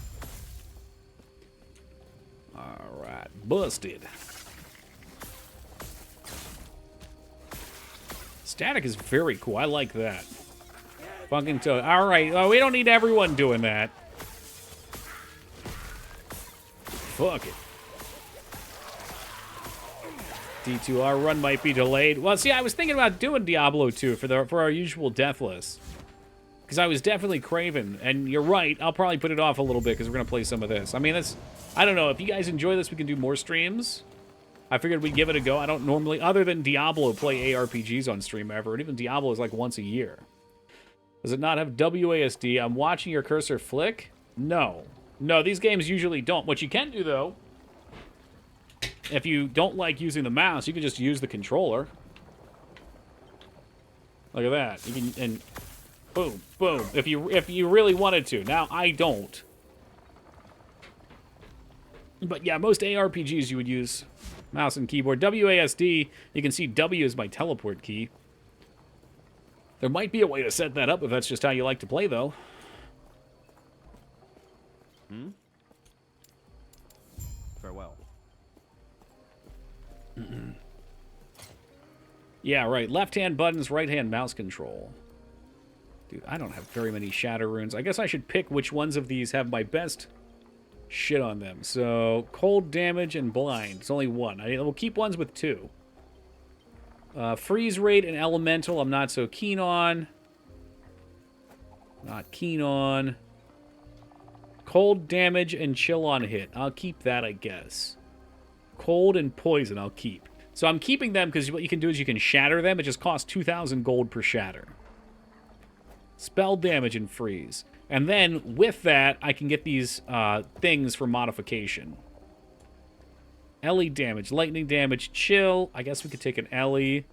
A: Alright, busted. Static is very cool. I like that. Fucking toad. Alright, well, we don't need everyone doing that. Fuck it. D2R run might be delayed. Well, see, I was thinking about doing Diablo 2 for our usual deathless. Because I was definitely craving. And you're right, I'll probably put it off a little bit because we're going to play some of this. I mean, I don't know. If you guys enjoy this, we can do more streams. I figured we'd give it a go. I don't normally, other than Diablo, play ARPGs on stream ever. And even Diablo is like once a year. Does it not have WASD? I'm watching your cursor flick? No. No, these games usually don't. What you can do, though, if you don't like using the mouse, you can just use the controller. Look at that. You can, and boom, boom. If you really wanted to. Now, I don't. But yeah, most ARPGs you would use mouse and keyboard. WASD, you can see W is my teleport key. There might be a way to set that up if that's just how you like to play, though.
K: Farewell.
A: Yeah, right. Left-hand buttons, right-hand mouse control. Dude, I don't have very many shatter runes. I guess I should pick which ones of these have my best shit on them. So, cold damage and blind. It's only one. We'll keep ones with two. Freeze rate and elemental I'm not so keen on. Not keen on. Cold damage and chill on hit. I'll keep that, I guess. Cold and poison I'll keep. So I'm keeping them because what you can do is you can shatter them. It just costs 2,000 gold per shatter. Spell damage and freeze. And then with that, I can get these things for modification. Ellie damage, lightning damage, chill. I guess we could take an Ellie.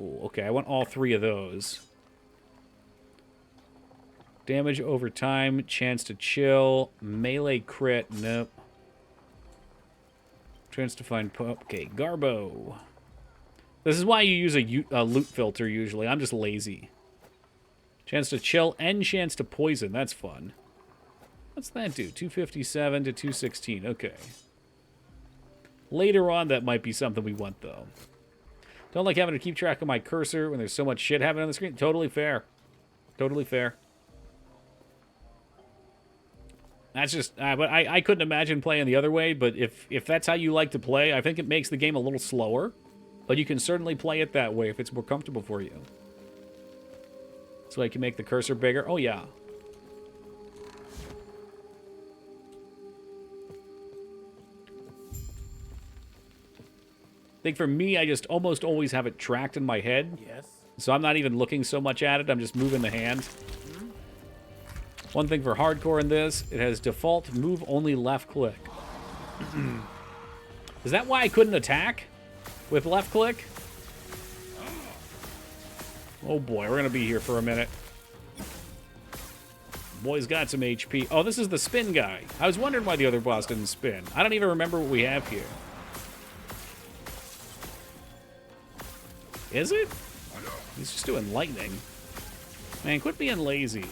A: Ooh, okay, I want all three of those. Damage over time, chance to chill, melee crit, nope. Chance to find, okay, Garbo. This is why you use a loot filter usually. I'm just lazy. Chance to chill and chance to poison, that's fun. What's that do? 257 to 216, okay. Later on, that might be something we want, though. Don't like having to keep track of my cursor when there's so much shit happening on the screen. Totally fair. Totally fair. That's just... but I couldn't imagine playing the other way, but if that's how you like to play, I think it makes the game a little slower. But you can certainly play it that way if it's more comfortable for you. So I can make the cursor bigger. Oh, yeah. I think for me, I just almost always have it tracked in my head.
G: Yes.
A: So I'm not even looking so much at it. I'm just moving the hand. One thing for hardcore in this, it has default move only left click. Is that why I couldn't attack with left click? Oh boy, we're going to be here for a minute. Boy's got some HP. Oh, this is the spin guy. I was wondering why the other boss didn't spin. I don't even remember what we have here. Is it? He's just doing lightning. Man, quit being lazy.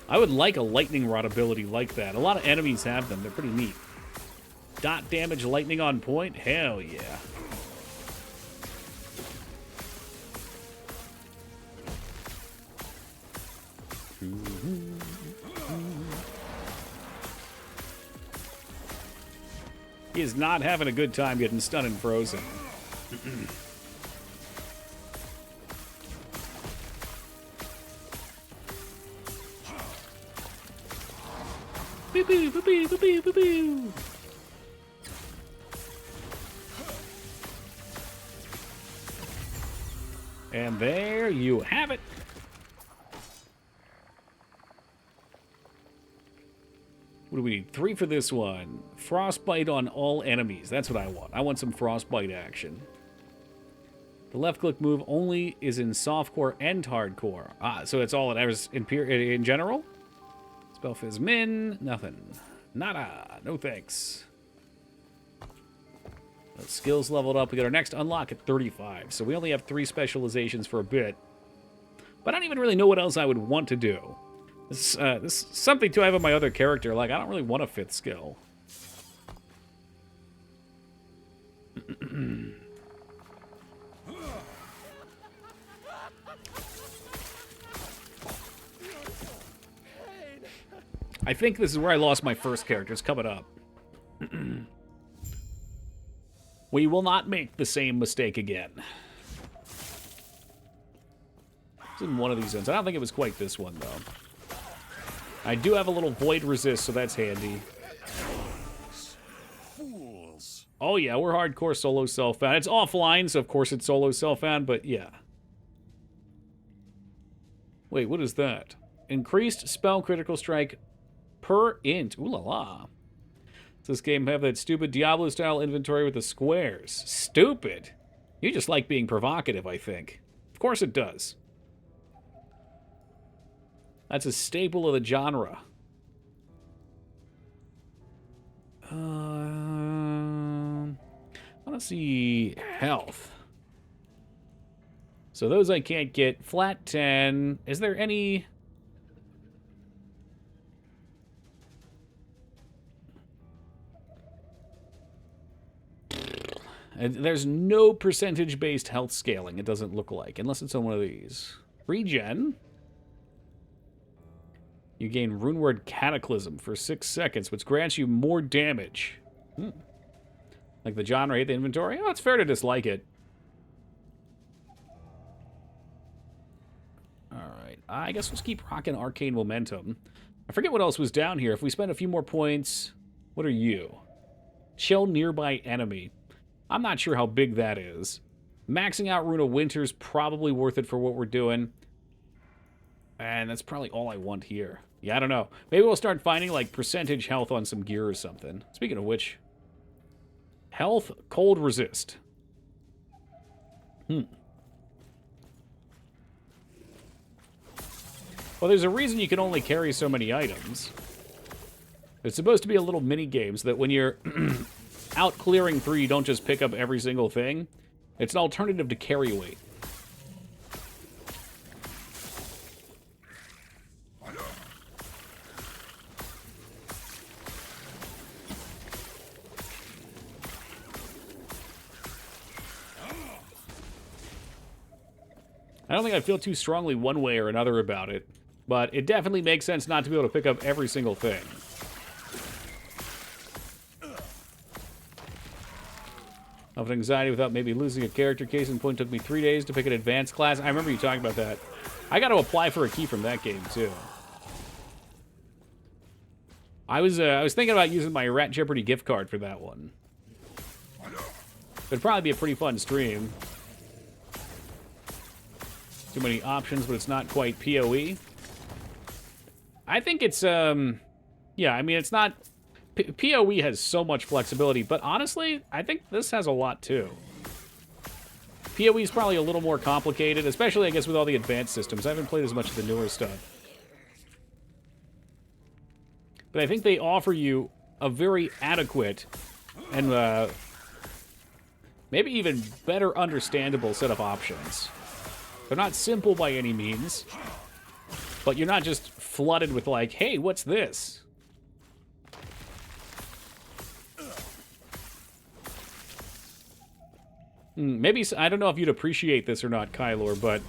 A: I would like a lightning rod ability like that. A lot of enemies have them. They're pretty neat. Dot damage lightning on point? Hell yeah. He is not having a good time getting stunned and frozen. Boo boo boo boo boo boo boo boo. And there you have it. What do we need? 3 for this one. Frostbite on all enemies. That's what I want. I want some frostbite action. The left-click move only is in softcore and hardcore. Ah, so it's all it ever is in general? Spell fizz min. Nothing. Nada. No thanks. Skills leveled up. We got our next unlock at 35. So we only have 3 specializations for a bit. But I don't even really know what else I would want to do. This is something too I have on my other character. Like, I don't really want a 5th skill. I think this is where I lost my first character. It's coming up. We will not make the same mistake again. It's in one of these zones. I don't think it was quite this one, though. I do have a little void resist, so that's handy.
F: Fools.
A: Oh, yeah, we're hardcore solo self-found. It's offline, so of course it's solo self-found, but yeah. Wait, what is that? Increased spell critical strike per int. Ooh la la. Does this game have that stupid Diablo-style inventory with the squares? Stupid. You just like being provocative, I think. Of course it does. That's a staple of the genre. I want to see health. So those I can't get. Flat 10. Is there any... There's no percentage-based health scaling, it doesn't look like, unless it's on one of these. Regen. You gain Runeward Cataclysm for 6 seconds, which grants you more damage. Like the genre hate the inventory? Oh, it's fair to dislike it. Alright, I guess we'll just keep rocking Arcane Momentum. I forget what else was down here. If we spend a few more points... What are you? Chill nearby enemy. I'm not sure how big that is. Maxing out Rune of Winter's probably worth it for what we're doing. And that's probably all I want here. Yeah, I don't know. Maybe we'll start finding, like, percentage health on some gear or something. Speaking of which... Health, cold resist. Well, there's a reason you can only carry so many items. It's supposed to be a little mini-game so that when you're out clearing through, you don't just pick up every single thing. It's an alternative to carry weight. I don't think I feel too strongly one way or another about it, but it definitely makes sense not to be able to pick up every single thing. Of anxiety without maybe losing a character. Case in point, took me 3 days to pick an advanced class. I remember you talking about that. I got to apply for a key from that game, too. I was thinking about using my Rat Jeopardy gift card for that one. It'd probably be a pretty fun stream. Too many options, but it's not quite PoE. I think it's, yeah, I mean, it's not... PoE has so much flexibility, but honestly, I think this has a lot, too. PoE is probably a little more complicated, especially, I guess, with all the advanced systems. I haven't played as much of the newer stuff. But I think they offer you a very adequate and maybe even better understandable set of options. They're not simple by any means, but you're not just flooded with like, hey, what's this? Maybe, I don't know if you'd appreciate this or not, Kylor, but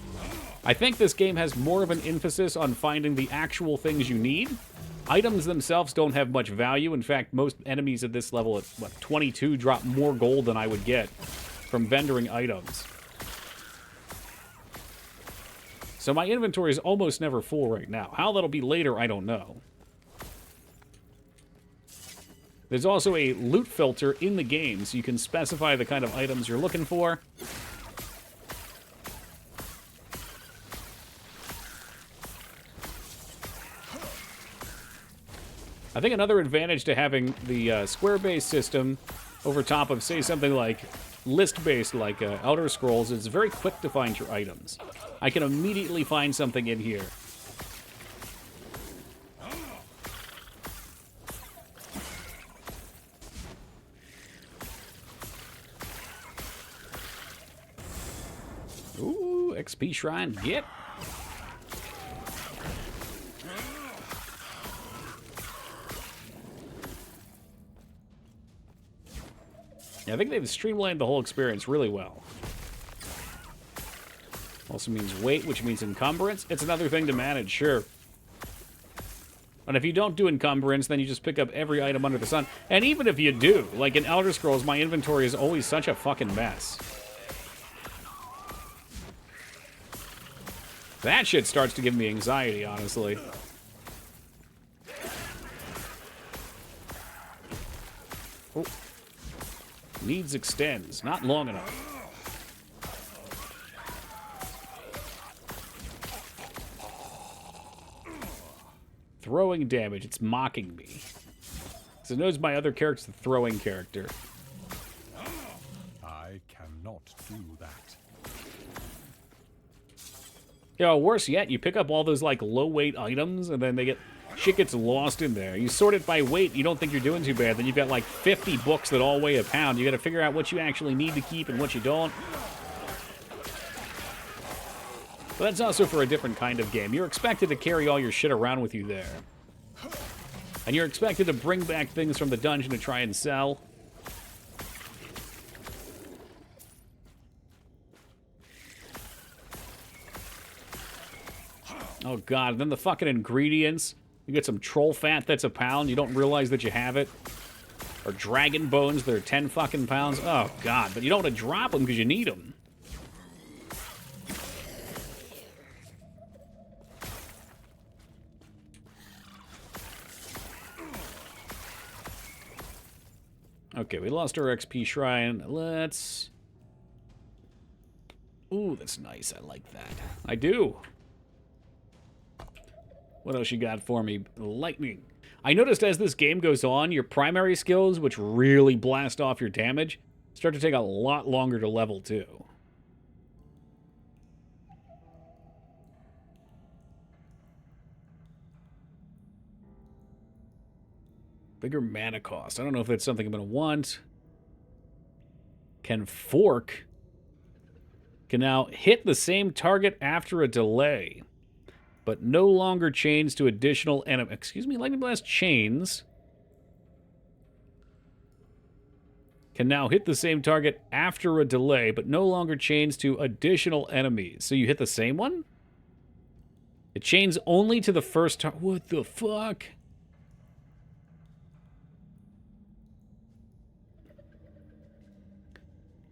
A: I think this game has more of an emphasis on finding the actual things you need. Items themselves don't have much value. In fact, most enemies at this level at, what, 22 drop more gold than I would get from vendoring items. So my inventory is almost never full right now. How that'll be later, I don't know. There's also a loot filter in the game, so you can specify the kind of items you're looking for. I think another advantage to having the square-based system over top of, say, something like list-based, like Elder Scrolls, is very quick to find your items. I can immediately find something in here. Ooh, XP shrine, get. Yeah, I think they've streamlined the whole experience really well. Also means weight, which means encumbrance. It's another thing to manage, sure. And if you don't do encumbrance, then you just pick up every item under the sun. And even if you do, like in Elder Scrolls, my inventory is always such a fucking mess. That shit starts to give me anxiety, honestly. Oh. Needs extends. Not long enough. Throwing damage. It's mocking me. Because it knows my other character's the throwing character.
C: I cannot do that.
A: Yo, worse yet, you pick up all those, like, low-weight items, and then shit gets lost in there. You sort it by weight, you don't think you're doing too bad, then you've got, like, 50 books that all weigh a pound. You gotta figure out what you actually need to keep and what you don't. But that's also for a different kind of game. You're expected to carry all your shit around with you there. And you're expected to bring back things from the dungeon to try and sell. Oh god, and then the fucking ingredients. You get some troll fat that's a pound, you don't realize that you have it. Or dragon bones that are 10 fucking pounds. Oh god, but you don't want to drop them because you need them. Okay, we lost our XP shrine. Let's... Ooh, that's nice. I like that. I do. What else you got for me? Lightning. I noticed as this game goes on, your primary skills, which really blast off your damage, start to take a lot longer to level, too. Bigger mana cost. I don't know if that's something I'm going to want. Can fork. Can now hit the same target after a delay, but no longer chains to additional enemy. Excuse me, Lightning Blast chains. Can now hit the same target after a delay, but no longer chains to additional enemies. So you hit the same one? It chains only to the first target. What the fuck?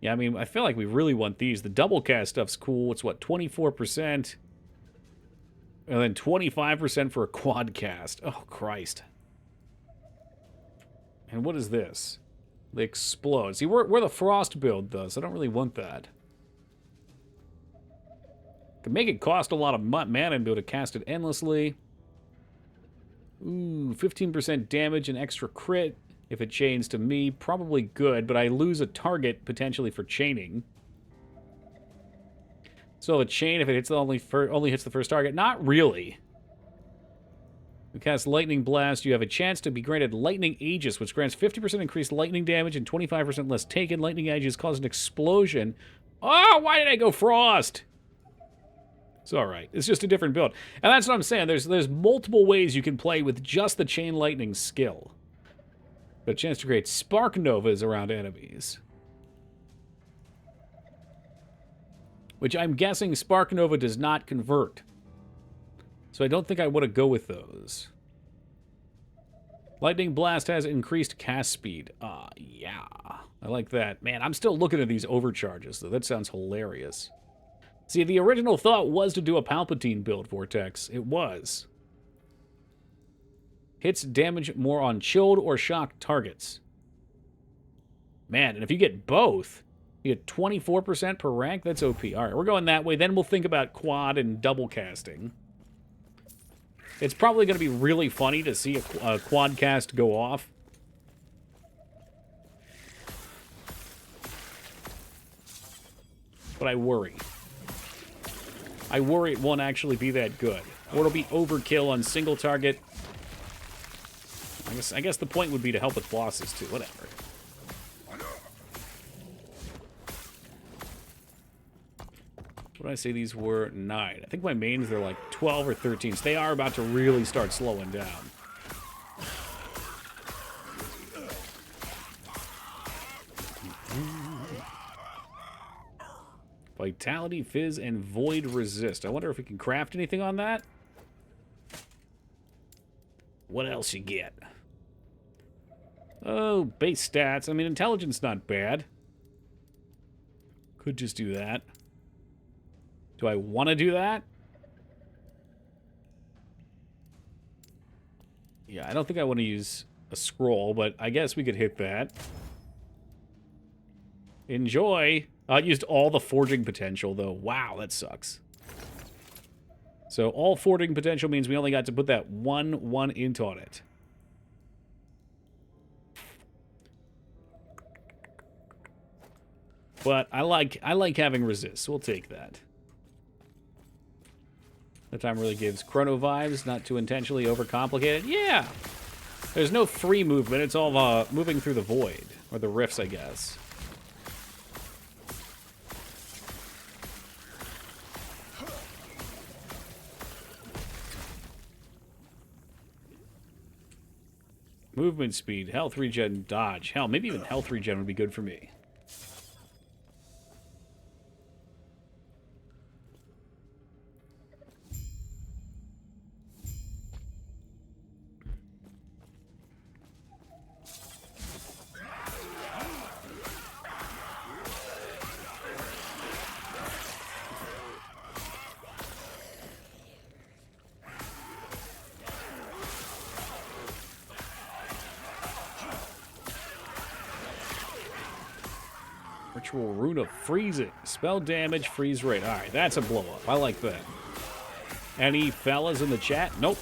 A: Yeah, I mean, I feel like we really want these. The double cast stuff's cool. It's what, 24%? And then 25% for a quad cast. Oh, Christ. And what is this? They explode. See, we're the frost build, though, so I don't really want that. Could make it cost a lot of mana and be able to cast it endlessly. Ooh, 15% damage and extra crit. If it chains to me, probably good, but I lose a target potentially for chaining. So a chain, if it hits only hits the first target, not really. We cast Lightning Blast. You have a chance to be granted Lightning Aegis, which grants 50% increased lightning damage and 25% less taken. Lightning Aegis causes an explosion. Oh, why did I go Frost? It's all right. It's just a different build. And that's what I'm saying. There's multiple ways you can play with just the Chain Lightning skill. But a chance to create Spark Novas around enemies. Which I'm guessing Spark Nova does not convert. So I don't think I want to go with those. Lightning Blast has increased cast speed. Yeah. I like that. Man, I'm still looking at these overcharges, though. That sounds hilarious. See, the original thought was to do a Palpatine build, Vortex. It was. Hits damage more on chilled or shocked targets. Man, and if you get both, you get 24% per rank. That's OP. All right, we're going that way. Then we'll think about quad and double casting. It's probably going to be really funny to see a quad cast go off. But I worry. I worry it won't actually be that good. Or it'll be overkill on single target. I guess the point would be to help with bosses too. Whatever. What did I say these were? 9. I think my mains, they're like 12 or 13. So they are about to really start slowing down. Vitality, Fizz, and Void Resist. I wonder if we can craft anything on that. What else you get? Oh, base stats. I mean, intelligence not bad. Could just do that. Do I want to do that? Yeah, I don't think I want to use a scroll, but I guess we could hit that. Enjoy. I used all the forging potential, though. Wow, that sucks. So all forging potential means we only got to put that one int on it. But I like having resist, so we'll take that. The time really gives Chrono vibes, not too intentionally overcomplicated. Yeah! There's no free movement, it's all moving through the void. Or the rifts, I guess. Movement speed, health regen, dodge. Hell, maybe even health regen would be good for me. Ritual Rune of Freezing. Spell damage, freeze rate. Alright, that's a blow up. I like that. Any fellas in the chat? Nope.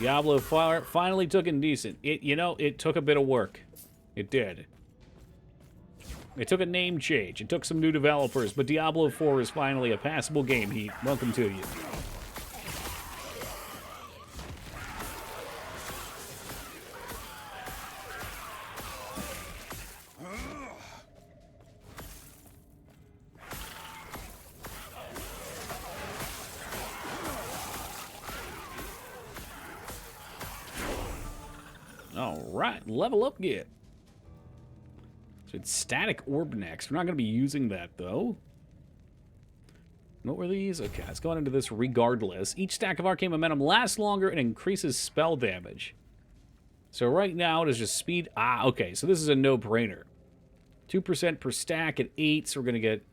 A: Diablo Fire finally took it decent. It took a bit of work. It did. It took a name change. It took some new developers, but Diablo 4 is finally a passable game, Heat. Welcome to you. Alright, level up, get. So it's static orb next. We're not going to be using that, though. What were these? Okay, let's go on into this regardless. Each stack of arcane momentum lasts longer and increases spell damage. So right now it is just speed. Ah, okay, so this is a no-brainer. 2% per stack at 8, so we're going to get,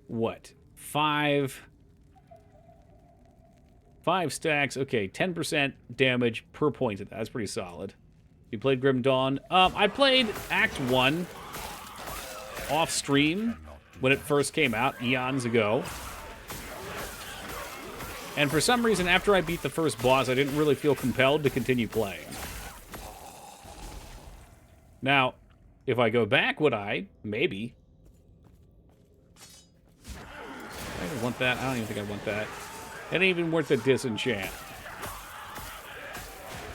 A: what, 5 stacks. Okay, 10% damage per point. That's pretty solid. You played Grim Dawn. I played Act 1 off-stream when it first came out, eons ago. And for some reason, after I beat the first boss, I didn't really feel compelled to continue playing. Now, if I go back, would I? Maybe. I don't want that. I don't even think I want that. It ain't even worth the disenchant.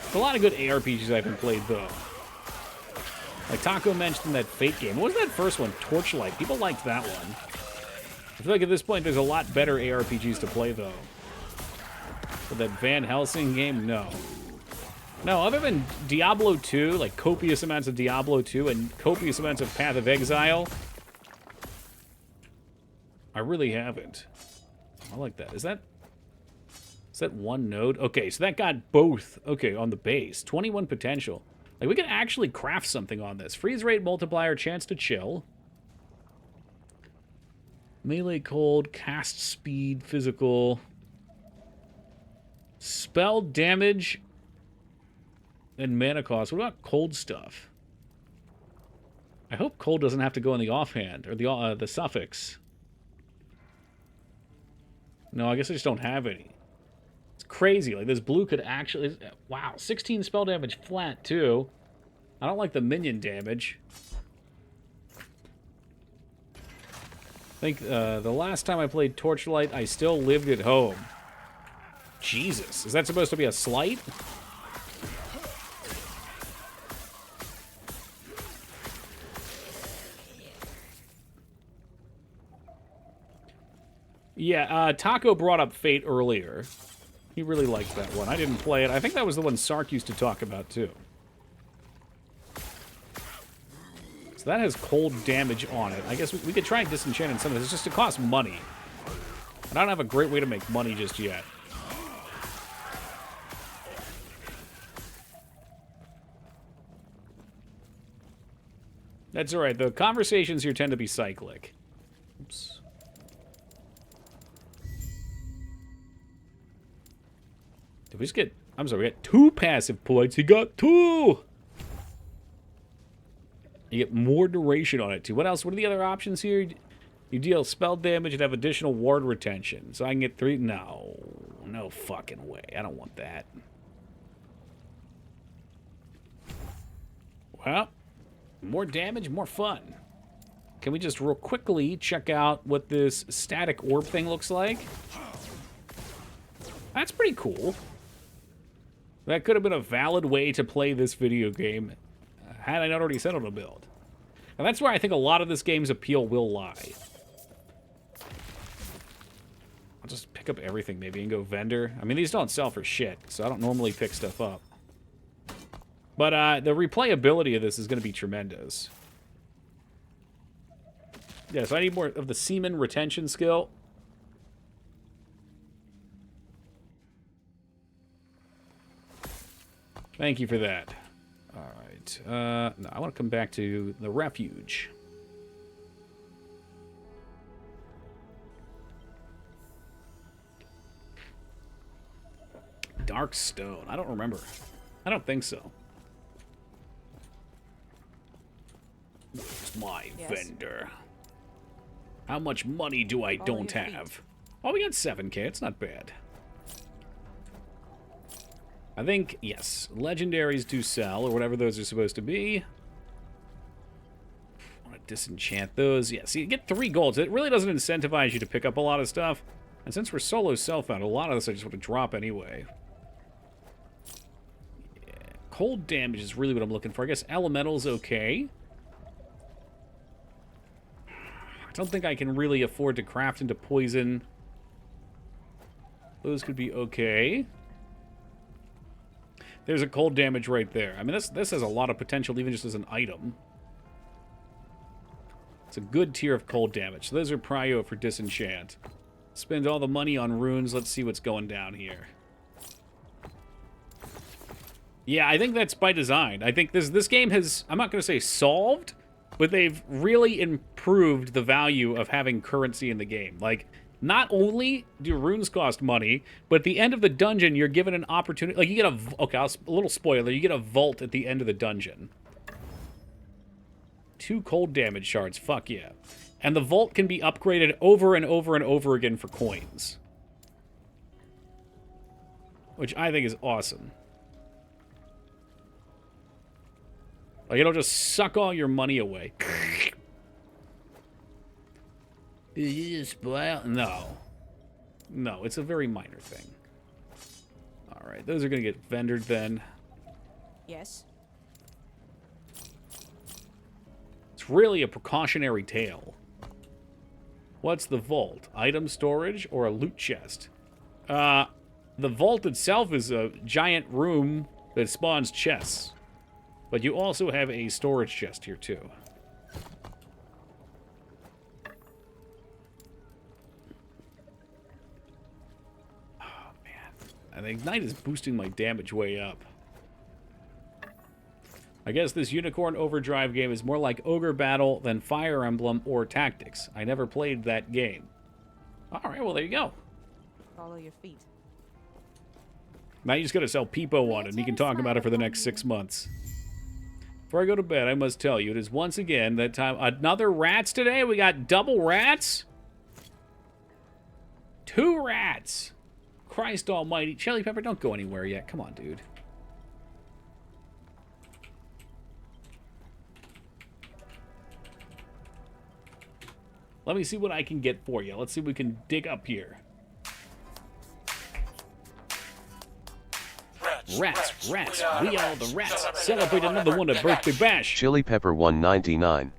A: There's a lot of good ARPGs I haven't played, though. Like Taco mentioned that Fate game. What was that first one? Torchlight. People liked that one. I feel like at this point, there's a lot better ARPGs to play, though. But that Van Helsing game? No. No, other than Diablo 2, like copious amounts of Diablo 2 and copious amounts of Path of Exile, I really haven't. I like that. Is that one node? Okay, so that got both, okay, on the base. 21 potential. Like, we could actually craft something on this. Freeze rate multiplier, chance to chill. Melee cold, cast speed, physical. Spell damage and mana cost. What about cold stuff? I hope cold doesn't have to go in the offhand, or the suffix. No, I guess I just don't have any. It's crazy. Like, this blue could actually... Wow, 16 spell damage flat, too. I don't like the minion damage. I think the last time I played Torchlight, I still lived at home. Jesus. Is that supposed to be a slight? Yeah, Taco brought up Fate earlier. He really liked that one. I didn't play it. I think that was the one Sark used to talk about, too. So that has cold damage on it. I guess we could try disenchanting some of this. It's just it costs money. And I don't have a great way to make money just yet. That's alright. The conversations here tend to be cyclic. Oops. Did we just get... I'm sorry, we got 2 passive points. He got 2! You get more duration on it, too. What else? What are the other options here? You deal spell damage and have additional ward retention. So I can get 3... No. No fucking way. I don't want that. Well, more damage, more fun. Can we just real quickly check out what this static orb thing looks like? That's pretty cool. That could have been a valid way to play this video game had I not already settled a build. And that's where I think a lot of this game's appeal will lie. I'll just pick up everything maybe and go vendor. I mean, these don't sell for shit, so I don't normally pick stuff up. But the replayability of this is going to be tremendous. Yeah, so I need more of the semen retention skill. Thank you for that. All right. No, I want to come back to the refuge. Dark stone. I don't remember. I don't think so. Where's my vendor? How much money do I don't have? Oh, we got 7K. It's not bad. I think, yes, legendaries do sell, or whatever those are supposed to be. I want to disenchant those. Yeah, see, you get 3 golds. It really doesn't incentivize you to pick up a lot of stuff. And since we're solo self-found, a lot of this I just want to drop anyway. Yeah, cold damage is really what I'm looking for. I guess elemental's okay. I don't think I can really afford to craft into poison. Those could be okay. There's a cold damage right there. I mean, this has a lot of potential even just as an item. It's a good tier of cold damage. So those are prio for disenchant. Spend all the money on runes. Let's see what's going down here. Yeah, I think that's by design. I think this game has, I'm not going to say solved, but they've really improved the value of having currency in the game. Like, not only do runes cost money, but at the end of the dungeon, you're given an opportunity. Like, you get a little spoiler. You get a vault at the end of the dungeon. 2 cold damage shards. Fuck yeah. And the vault can be upgraded over and over and over again for coins. Which I think is awesome. Like, it'll just suck all your money away. No. No, it's a very minor thing. Alright, those are going to get vendored then.
J: Yes.
A: It's really a precautionary tale. What's the vault? Item storage or a loot chest? The vault itself is a giant room that spawns chests. But you also have a storage chest here, too. Oh, man. And Ignite is boosting my damage way up. I guess this Unicorn Overdrive game is more like Ogre Battle than Fire Emblem or Tactics. I never played that game. Alright, well, there you go.
J: Follow your feet.
A: Now you just gotta sell Peepo one, and you can talk about it for the next 6 months. Before I go to bed, I must tell you, it is once again that time. Another rats today? We got double rats? 2 rats! Christ almighty. Chili Pepper, don't go anywhere yet. Come on, dude. Let me see what I can get for you. Let's see if we can dig up here. Rats. We are the rats. Celebrate another one at Birthday Bash.
M: Chili Pepper 199.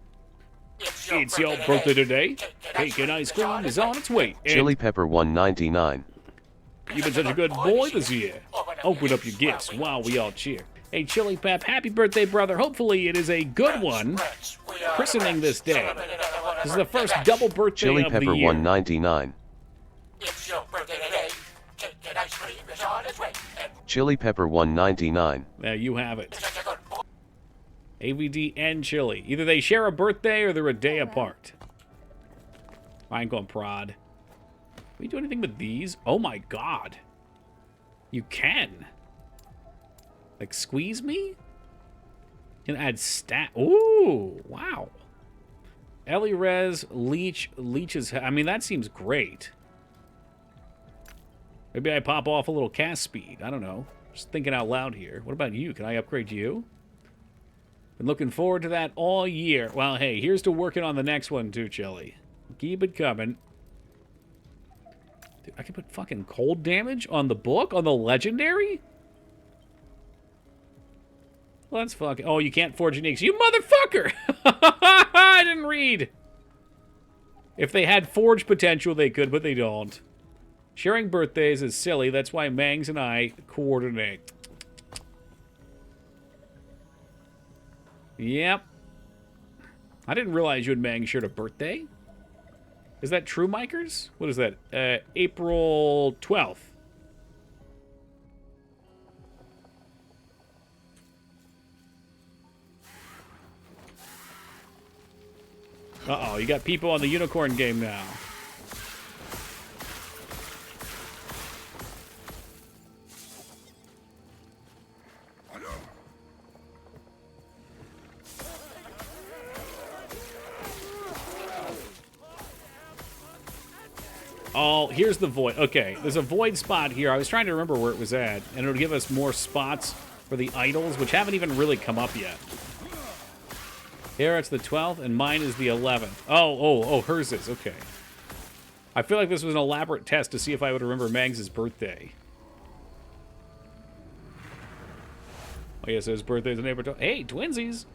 A: It's your birthday today. Cake and ice cream is on its way. And
M: Chili Pepper 199.
A: you've been such a good boy this year. Open up your gifts while we all cheer. Hey, Chili Pep, happy birthday, brother. Hopefully it is a good one. Christening this day. This is the first double birthday
M: Chili
A: of
M: Pepper
A: the year.
M: 199.
F: It's your birthday today. Cake and ice cream is on its way.
M: Chili Pepper 199.
A: There you have it. AVD and Chili. Either they share a birthday or they're a day apart. I ain't going prod. Can we do anything with these? Oh my god. You can. Like, squeeze me? You can add stat. Ooh, wow. Ellie Res, leeches. I mean, that seems great. Maybe I pop off a little cast speed. I don't know. Just thinking out loud here. What about you? Can I upgrade you? Been looking forward to that all year. Well, hey, here's to working on the next one too, Chili. Keep it coming. Dude, I can put fucking cold damage on the book? On the legendary? Let's fucking... Oh, you can't forge uniques. You motherfucker! I didn't read. If they had forge potential, they could, but they don't. Sharing birthdays is silly. That's why Mangs and I coordinate. Yep. I didn't realize you and Mang shared a birthday. Is that true, Mikers? What is that? April 12th. Uh-oh, you got people on the unicorn game now. Oh, here's the void. Okay, there's a void spot here. I was trying to remember where it was at, and it'll give us more spots for the idols, which haven't even really come up yet. Here it's the 12th, and mine is the 11th. Oh, hers is. Okay. I feel like this was an elaborate test to see if I would remember Mags' birthday. Oh, yes, his birthday's in April 12th. Hey, twinsies!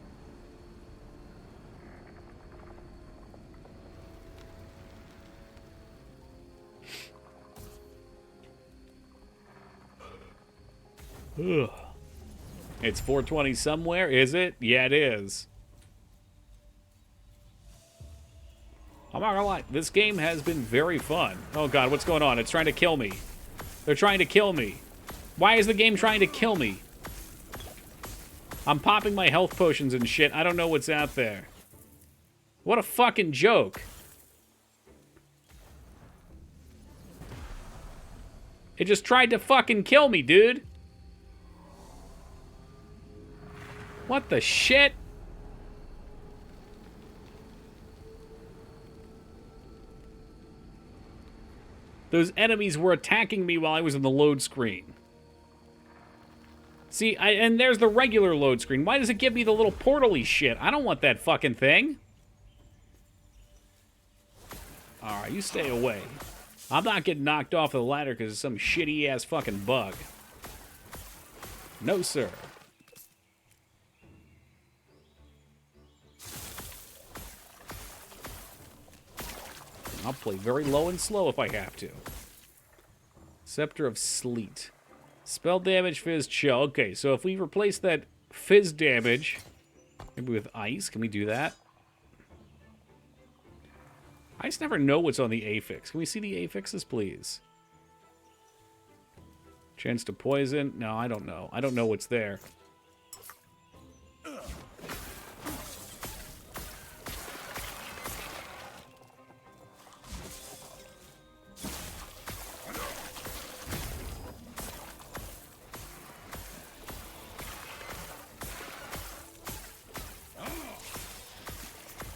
A: Ugh. It's 4:20 somewhere, is it? Yeah, it is. I'm not gonna lie, this game has been very fun. Oh god, what's going on? It's trying to kill me. They're trying to kill me. Why is the game trying to kill me? I'm popping my health potions and shit. I don't know what's out there. What a fucking joke. It just tried to fucking kill me, dude. What the shit? Those enemies were attacking me while I was in the load screen. See, and there's the regular load screen. Why does it give me the little portal-y shit? I don't want that fucking thing. Alright, you stay away. I'm not getting knocked off the ladder because of some shitty-ass fucking bug. No, sir. I'll play very low and slow if I have to. Scepter of Sleet. Spell damage, fizz, chill. Okay, so if we replace that fizz damage, maybe with ice, can we do that? I just never know what's on the affix. Can we see the affixes, please? Chance to poison? No, I don't know. I don't know what's there.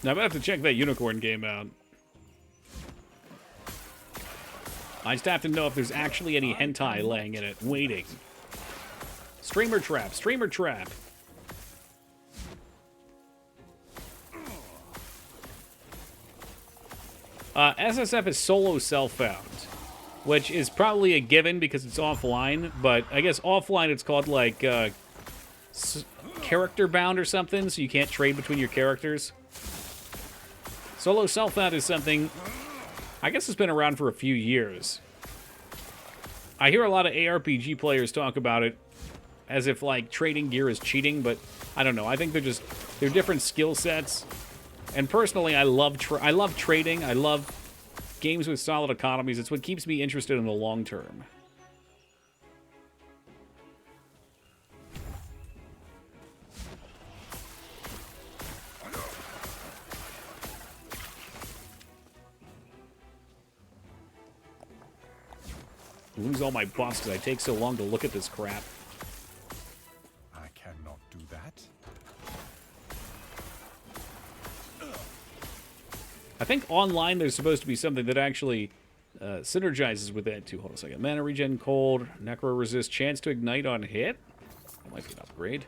A: Now, I'm going to have to check that unicorn game out. I just have to know if there's actually any hentai laying in it, waiting. Streamer trap, streamer trap. SSF is solo self-found, which is probably a given because it's offline, but I guess offline it's called, like, character bound or something, so you can't trade between your characters. Solo self-found is something, I guess it's been around for a few years. I hear a lot of ARPG players talk about it as if, like, trading gear is cheating, but I don't know. I think they're different skill sets. And personally, I love trading. I love games with solid economies. It's what keeps me interested in the long term. Lose all my buffs because I take so long to look at this crap.
C: I cannot do that.
A: I think online there's supposed to be something that actually synergizes with that too. Hold on a second. Mana regen cold, necro resist, chance to ignite on hit. That might be an upgrade.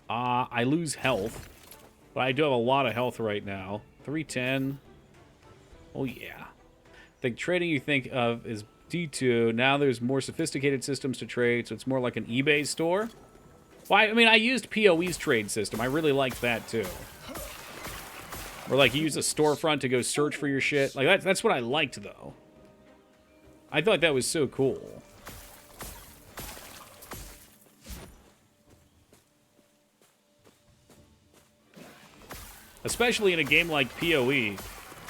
A: I lose health, but I do have a lot of health right now. 310. Oh yeah. The trading you think of is D2. Now there's more sophisticated systems to trade, so it's more like an eBay store. Well, I mean, I used PoE's trade system. I really liked that too. Where, like, you use a storefront to go search for your shit. Like, that's what I liked, though. I thought that was so cool. Especially in a game like PoE,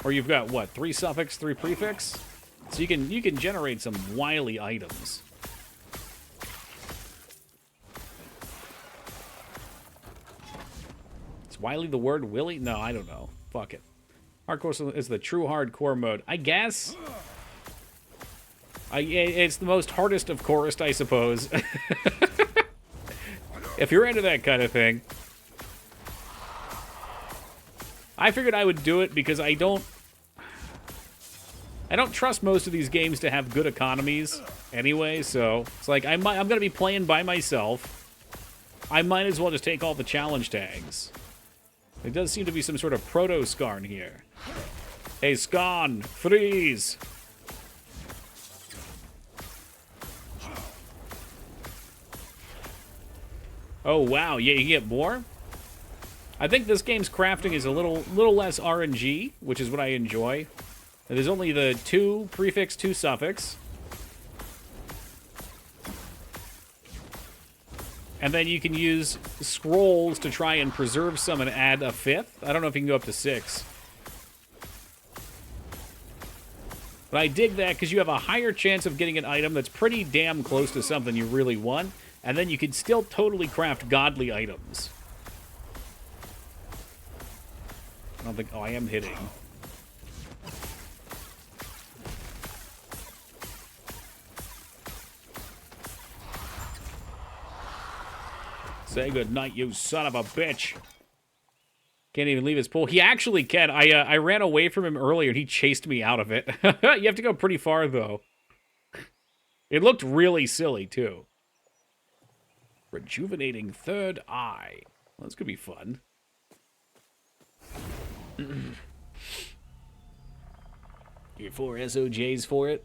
A: where you've got, what, 3 suffix, 3 prefix? So you can generate some wily items. Is wily the word willy? No, I don't know. Fuck it. Hardcore is the true hardcore mode. I guess. It's the most hardest of chorused, I suppose. If you're into that kind of thing. I figured I would do it because I don't trust most of these games to have good economies anyway, so it's like I'm going to be playing by myself. I might as well just take all the challenge tags. There does seem to be some sort of proto-Skarn here. Hey, Skarn, freeze! Oh, wow, yeah, you get more? I think this game's crafting is a little less RNG, which is what I enjoy. And there's only the 2 prefix, 2 suffix. And then you can use scrolls to try and preserve some and add a 5th. I don't know if you can go up to 6. But I dig that because you have a higher chance of getting an item that's pretty damn close to something you really want, and then you can still totally craft godly items. I don't think... Oh, I am hitting. Say goodnight, you son of a bitch. Can't even leave his pool. He actually can. I ran away from him earlier, and he chased me out of it. You have to go pretty far, though. It looked really silly, too. Rejuvenating third eye. Well, this could be fun. Your 4 SOJs for it.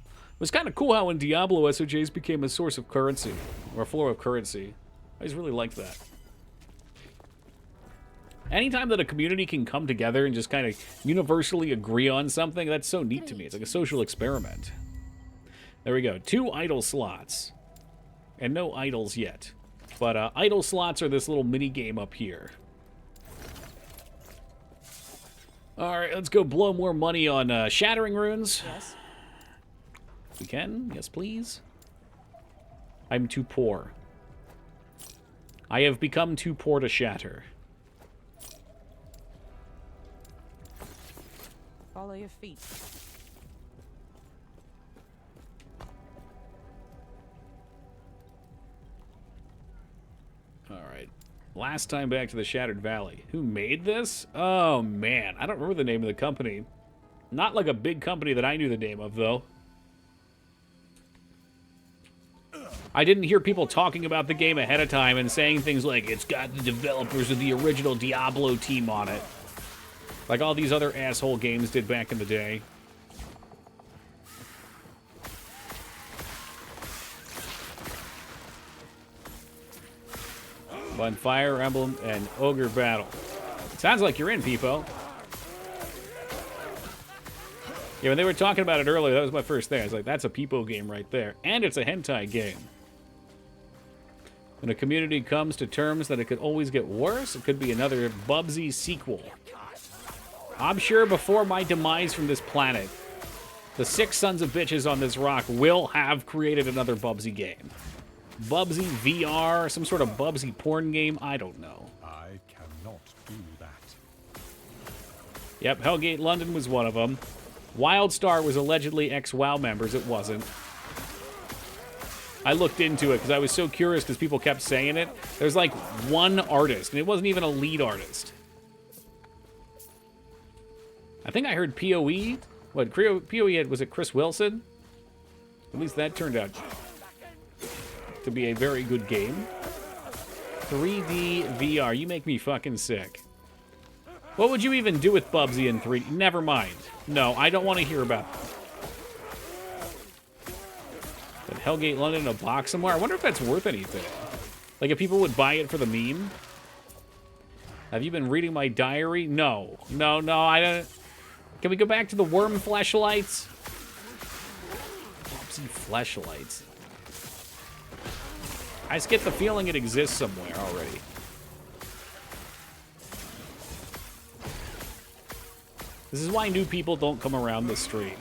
A: It was kind of cool how in Diablo, SOJs became a source of currency. Or a flow of currency. I just really liked that. Anytime that a community can come together and just kind of universally agree on something, that's so neat to me. It's like a social experiment. There we go. 2 idle slots. And no idols yet. But idle slots are this little mini game up here. Alright, let's go blow more money on shattering runes.
J: Yes.
A: We can? Yes, please. I'm too poor. I have become too poor to shatter.
J: Follow your feet.
A: Alright. Last time back to the Shattered Valley. Who made this? Oh, man. I don't remember the name of the company. Not like a big company that I knew the name of, though. I didn't hear people talking about the game ahead of time and saying things like, it's got the developers of the original Diablo team on it. Like all these other asshole games did back in the day. One Fire Emblem and Ogre Battle. Sounds like you're in, Peepo. Yeah, when they were talking about it earlier, that was my first thing. I was like, that's a Peepo game right there. And it's a hentai game. When a community comes to terms that it could always get worse, it could be another Bubsy sequel. I'm sure before my demise from this planet, the 6 sons of bitches on this rock will have created another Bubsy game. Bubsy VR, some sort of Bubsy porn game, I don't know.
C: I cannot do that.
A: Yep, Hellgate London was one of them. Wildstar was allegedly ex-WoW members, it wasn't. I looked into it because I was so curious because people kept saying it. There's like one artist, and it wasn't even a lead artist. I think I heard PoE. What, PoE had, was it Chris Wilson? At least that turned out to be a very good game. 3D VR, you make me fucking sick. What would you even do with Bubsy in 3D? Never mind. No, I don't want to hear about it. But Hellgate London in a box somewhere? I wonder if that's worth anything. Like, if people would buy it for the meme? Have you been reading my diary? No. No, I don't... Can we go back to the worm fleshlights? Bubsy fleshlights. I just get the feeling it exists somewhere already. This is why new people don't come around the stream.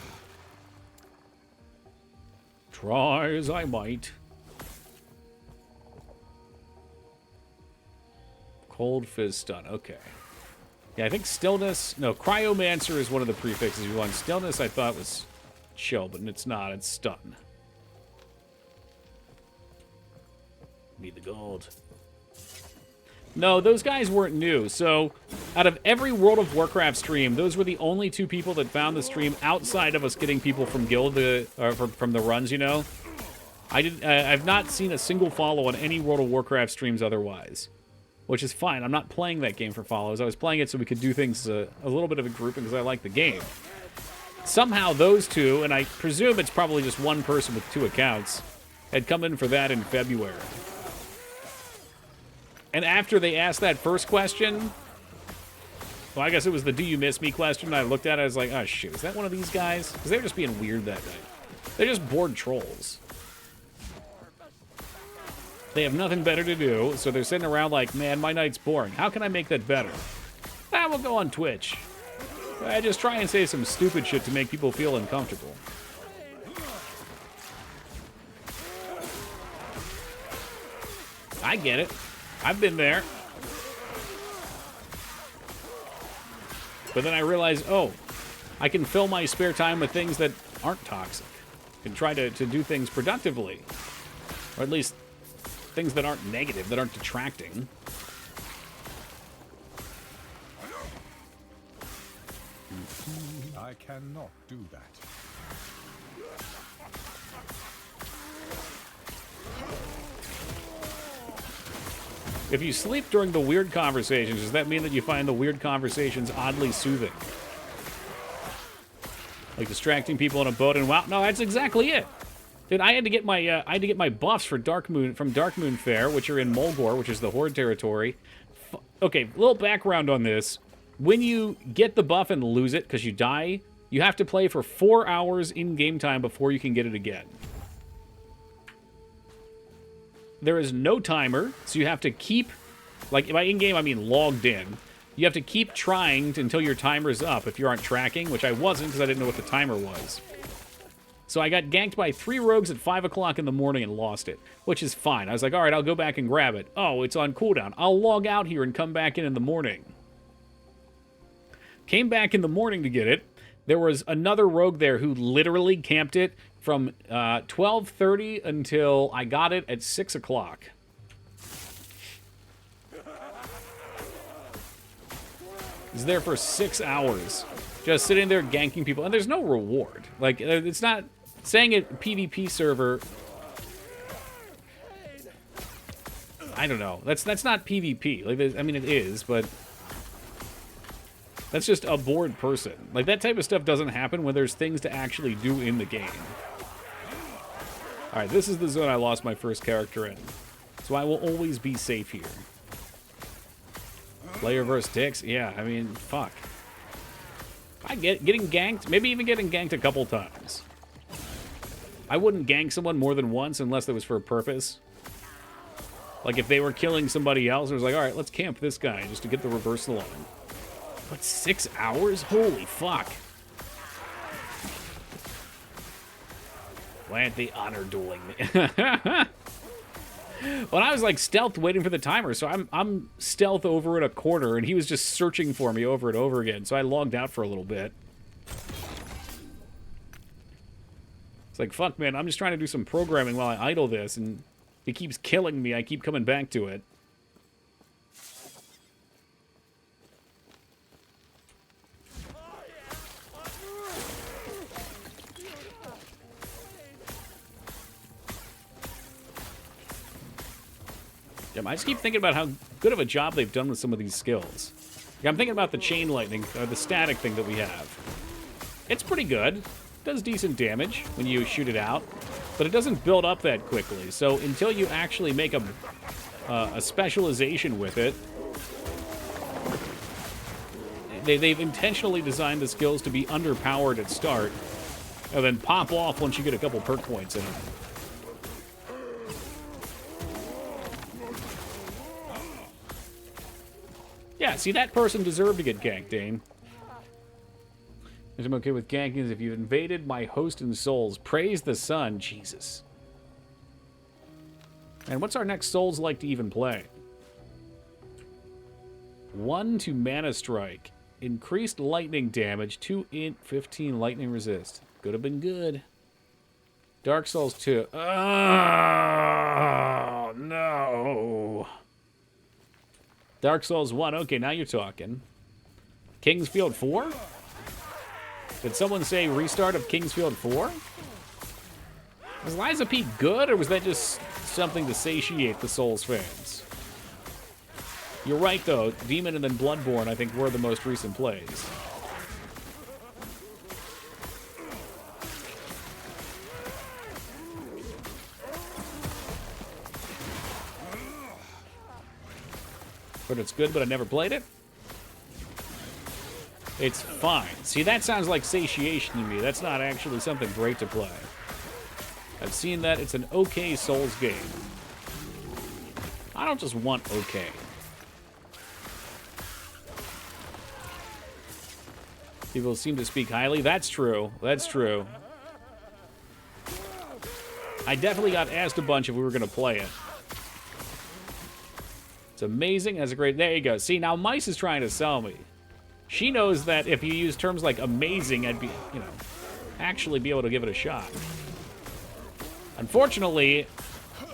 A: Try as I might. Cold Fizz Stun, okay. Yeah, I think Stillness... No, Cryomancer is one of the prefixes you want. Stillness I thought was chill, but it's not. It's Stun. Need the gold. No, those guys weren't new. So, out of every World of Warcraft stream, those were the only 2 people that found the stream outside of us getting people from Guild, from the runs, you know? I've not seen a single follow on any World of Warcraft streams otherwise. Which is fine. I'm not playing that game for follows. I was playing it so we could do things a little bit of a grouping because I like the game. Somehow those 2, and I presume it's probably just one person with 2 accounts, had come in for that in February. And after they asked that first question, well, I guess it was the do you miss me question, and I looked at it, I was like, oh shoot, is that one of these guys? Because they were just being weird that night. They're just bored trolls. They have nothing better to do, so they're sitting around like, man, my night's boring. How can I make that better? Ah, we'll go on Twitch. I just try and say some stupid shit to make people feel uncomfortable. I get it. I've been there. But then I realize, oh, I can fill my spare time with things that aren't toxic. I can try to do things productively. Or at least things that aren't negative, that aren't detracting.
C: I cannot do that.
A: If you sleep during the weird conversations, does that mean that you find the weird conversations oddly soothing? Like distracting people on a boat and wow, no, that's exactly it. Dude, I had to get my buffs for Dark Moon Fair, which are in Mulgore, which is the Horde territory. Okay, little background on this. When you get the buff and lose it because you die, you have to play for 4 hours in game time before you can get it again. There is no timer, so you have to keep, like by in-game I mean logged in. You have to keep trying until your timer's up if you aren't tracking, which I wasn't because I didn't know what the timer was. So I got ganked by 3 rogues at 5 o'clock in the morning and lost it, which is fine. I was like, all right, I'll go back and grab it. Oh, it's on cooldown. I'll log out here and come back in the morning. Came back in the morning to get it. There was another rogue there who literally camped it from 12:30 until I got it at 6 o'clock. He's there for 6 hours, just sitting there ganking people, and there's no reward. Like, it's not saying it PvP server. I don't know. That's not PvP. Like, I mean, it is, but that's just a bored person. Like, that type of stuff doesn't happen when there's things to actually do in the game. Alright, this is the zone I lost my first character in. So I will always be safe here. Player versus dicks? Yeah, I mean, fuck. I get getting ganked, maybe even getting ganked a couple times. I wouldn't gank someone more than once unless it was for a purpose. Like if they were killing somebody else, it was like, alright, let's camp this guy just to get the reversal on him. What, 6 hours? Holy fuck. Why aren't they honor dueling me? Well, I was like stealth waiting for the timer, so I'm stealth over in a corner, and he was just searching for me over and over again, so I logged out for a little bit. It's like, fuck, man, I'm just trying to do some programming while I idle this, and he keeps killing me. I keep coming back to it. I just keep thinking about how good of a job they've done with some of these skills. Like, I'm thinking about the chain lightning, or the static thing that we have. It's pretty good. It does decent damage when you shoot it out, but it doesn't build up that quickly. So until you actually make a specialization with it, they've intentionally designed the skills to be underpowered at start, and then pop off once you get a couple perk points in them. Yeah, see, that person deserved to get ganked, Dane. I'm okay with ganking if you've invaded my host and souls. Praise the sun. Jesus. And what's our next souls like to even play? 1 to mana strike. Increased lightning damage. 2 int 15 lightning resist. Could have been good. Dark Souls 2. Oh, no. Dark Souls 1. Okay, now you're talking. Kingsfield 4? Did someone say restart of Kingsfield 4? Was Liza P good, or was that just something to satiate the Souls fans? You're right, though. Demon and then Bloodborne, I think, were the most recent plays. But it's good, but I never played it? It's fine. See, that sounds like satiation to me. That's not actually something great to play. I've seen that. It's an okay Souls game. I don't just want okay. People seem to speak highly. That's true. That's true. I definitely got asked a bunch if we were going to play it. It's amazing. Has a great... There you go. See, now Mice is trying to sell me. She knows that if you use terms like amazing, I'd be, you know, actually be able to give it a shot. Unfortunately,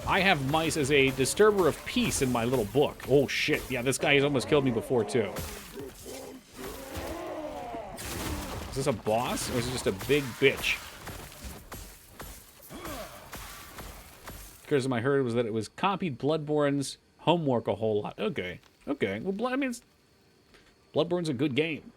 A: I have Mice as a disturber of peace in my little book. Oh, shit. Yeah, this guy has almost killed me before, too. Is this a boss, or is it just a big bitch? Because I heard was that it was copied Bloodborne's homework a whole lot. Okay. Okay. Well, I mean, Bloodborne's a good game.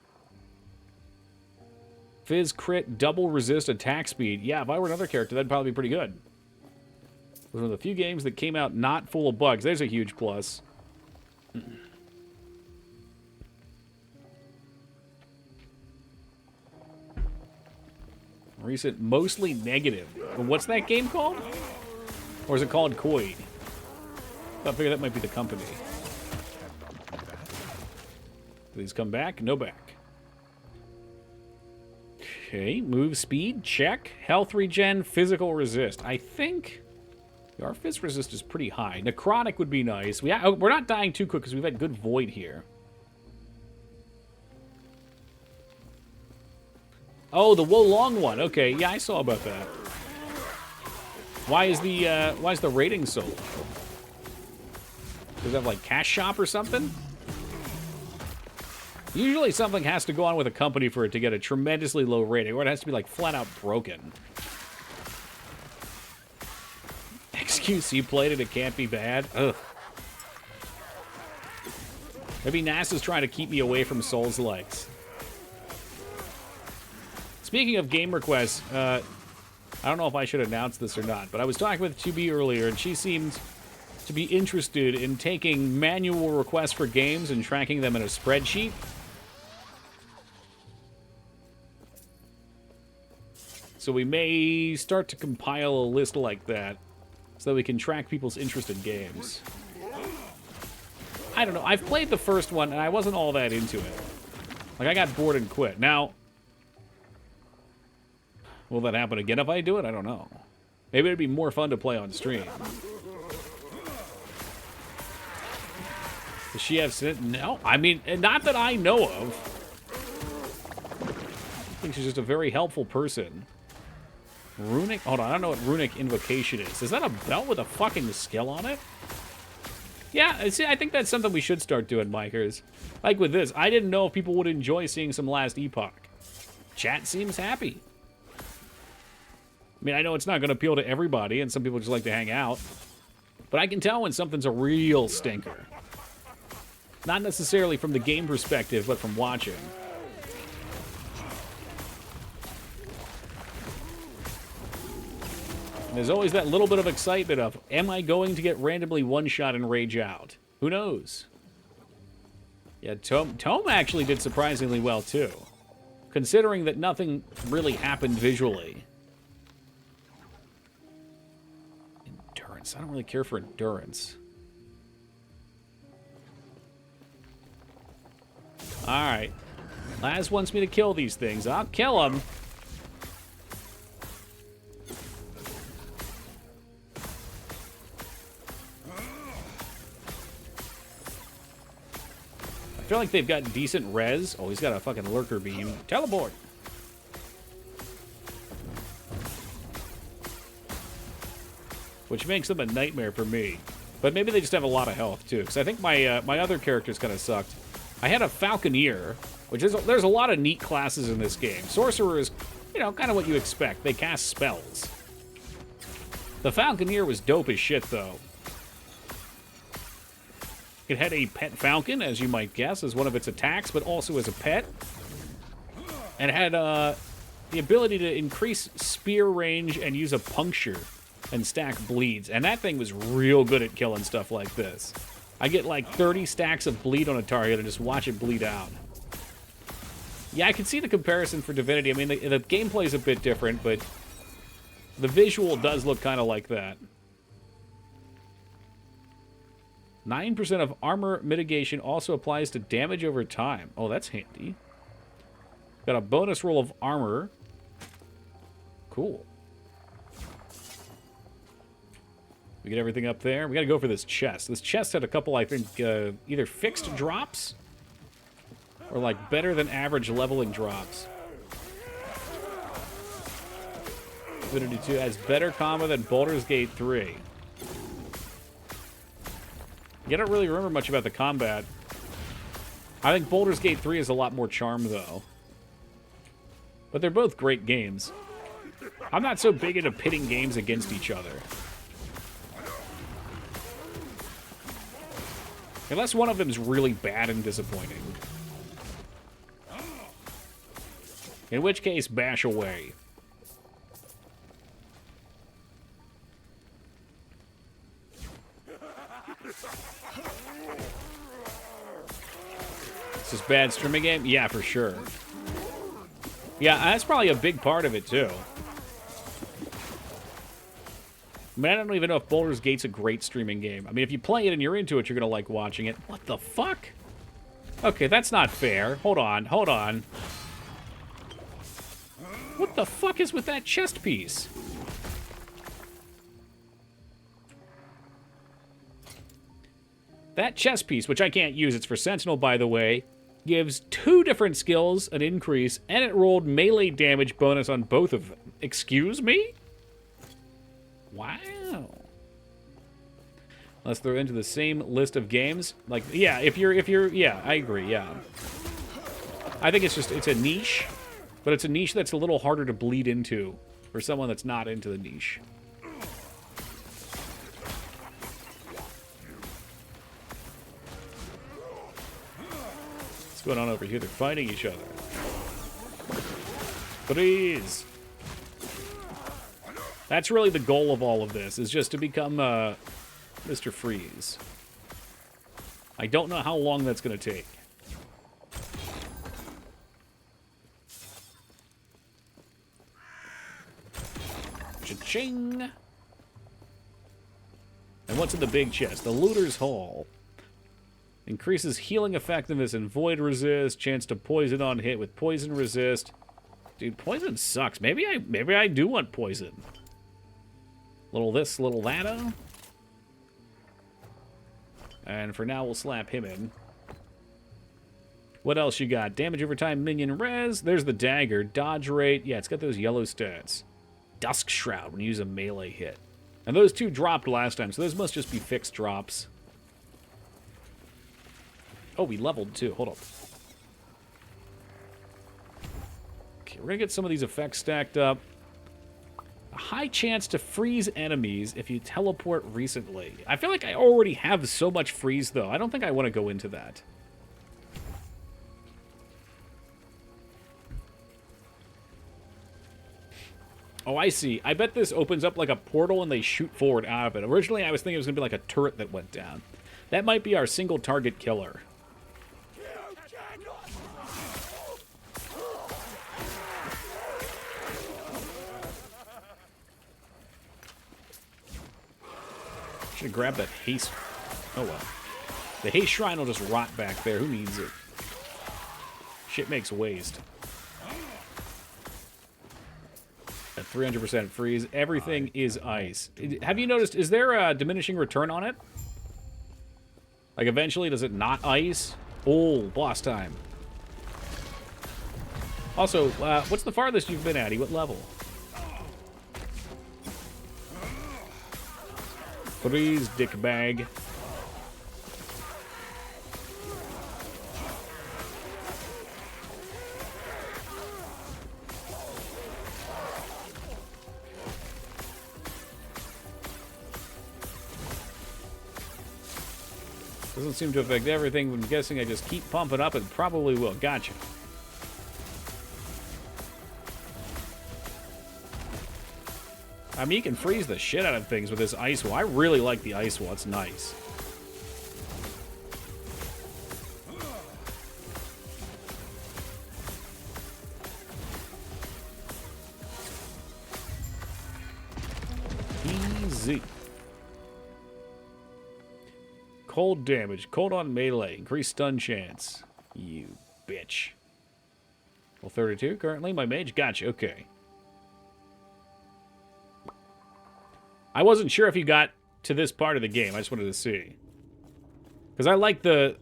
A: Fizz crit double resist attack speed. Yeah, if I were another character, that'd probably be pretty good. It was one of the few games that came out not full of bugs. There's a huge plus. Recent mostly negative. What's that game called? Or is it called Koid? I figure that might be the company. Please come back. No back. Okay, move speed, check. Health regen, physical resist. I think our phys resist is pretty high. Necrotic would be nice. We're not dying too quick because we've had good void here. Oh, the Wolong one. Okay, yeah, I saw about that. Why is the rating so low? Does it have like Cash Shop or something? Usually something has to go on with a company for it to get a tremendously low rating, or it has to be like flat out broken. Excuse, you played it, it can't be bad? Ugh. Maybe NASA's trying to keep me away from Souls-likes. Speaking of game requests, I don't know if I should announce this or not, but I was talking with 2B earlier, and she seemed to be interested in taking manual requests for games and tracking them in a spreadsheet. So we may start to compile a list like that so that we can track people's interest in games. I don't know. I've played the first one, and I wasn't all that into it. Like, I got bored and quit. Now, will that happen again if I do it? I don't know. Maybe it'd be more fun to play on stream. Does she have sin? No. I mean, not that I know of. I think she's just a very helpful person. Runic? Hold on, I don't know what Runic Invocation is. Is that a belt with a fucking skill on it? Yeah, see, I think that's something we should start doing, Micers. Like with this, I didn't know if people would enjoy seeing some last Epoch. Chat seems happy. I mean, I know it's not going to appeal to everybody, and some people just like to hang out. But I can tell when something's a real stinker. Not necessarily from the game perspective, but from watching. And there's always that little bit of excitement of, am I going to get randomly one-shot and rage out? Who knows? Yeah, Tome actually did surprisingly well, too. Considering that nothing really happened visually. Endurance. I don't really care for endurance. Alright. Laz wants me to kill these things. I'll kill them. I feel like they've got decent res. Oh, he's got a fucking lurker beam. Teleport! Which makes them a nightmare for me. But maybe they just have a lot of health, too. Because I think my my other characters kind of sucked. I had a Falconeer, which is... There's a lot of neat classes in this game. Sorcerer is, you know, kind of what you expect. They cast spells. The Falconeer was dope as shit, though. It had a pet falcon, as you might guess, as one of its attacks, but also as a pet. And it had the ability to increase spear range and use a puncture and stack bleeds. And that thing was real good at killing stuff like this. I get like 30 stacks of bleed on a target and just watch it bleed out. Yeah, I can see the comparison for Divinity. I mean, the gameplay is a bit different, but the visual does look kind of like that. 9% of armor mitigation also applies to damage over time. Oh, that's handy. Got a bonus roll of armor. Cool. We get everything up there. We gotta go for this chest. This chest had a couple, I think, either fixed drops or like better than average leveling drops. Divinity 2 has better combo than Baldur's Gate 3. I don't really remember much about the combat. I think Baldur's Gate 3 is a lot more charm, though. But they're both great games. I'm not so big into pitting games against each other. Unless one of them is really bad and disappointing. In which case, bash away. Is this bad streaming game? Yeah, for sure. Yeah, that's probably a big part of it, too. I mean, I don't even know if Baldur's Gate's a great streaming game. I mean, if you play it and you're into it, you're going to like watching it. What the fuck? Okay, that's not fair. Hold on, hold on. What the fuck is with that chest piece? That chest piece, which I can't use, it's for Sentinel, by the way, gives 2 different skills an increase, and it rolled melee damage bonus on both of them. Excuse me? Wow. Unless they're into the same list of games. Like, yeah, if you're, yeah, I agree, yeah. I think it's a niche, but it's a niche that's a little harder to bleed into for someone that's not into the niche. What's going on over here? They're fighting each other. Freeze! That's really the goal of all of this, is just to become Mr. Freeze. I don't know how long that's going to take. Cha-ching! And what's in the big chest? The Looter's Hall. Increases healing effectiveness and void resist. Chance to poison on hit with poison resist. Dude, poison sucks. Maybe I do want poison. Little this, little that. And for now, we'll slap him in. What else you got? Damage over time, minion res. There's the dagger. Dodge rate. Yeah, it's got those yellow stats. Dusk Shroud when you use a melee hit. And those 2 dropped last time, so those must just be fixed drops. Oh, we leveled too. Hold up. Okay, we're gonna get some of these effects stacked up. A high chance to freeze enemies if you teleport recently. I feel like I already have so much freeze, though. I don't think I want to go into that. Oh, I see. I bet this opens up like a portal and they shoot forward out of it. Originally, I was thinking it was going to be like a turret that went down. That might be our single target killer. Should have grabbed that haste. Oh well. The haste shrine will just rot back there. Who needs it? Shit makes waste. At 300% freeze, everything is ice. Have you noticed, is there a diminishing return on it? Like eventually, does it not ice? Oh, boss time. Also, what's the farthest you've been at? What level? Freeze, dickbag. Doesn't seem to affect everything. I'm guessing I just keep pumping up and probably will. Gotcha. I mean, you can freeze the shit out of things with this ice wall. I really like the ice wall. It's nice. Easy. Cold damage. Cold on melee. Increased stun chance. You bitch. Well, 32 currently. My mage. Gotcha. Okay. I wasn't sure if you got to this part of the game. I just wanted to see. Because I like the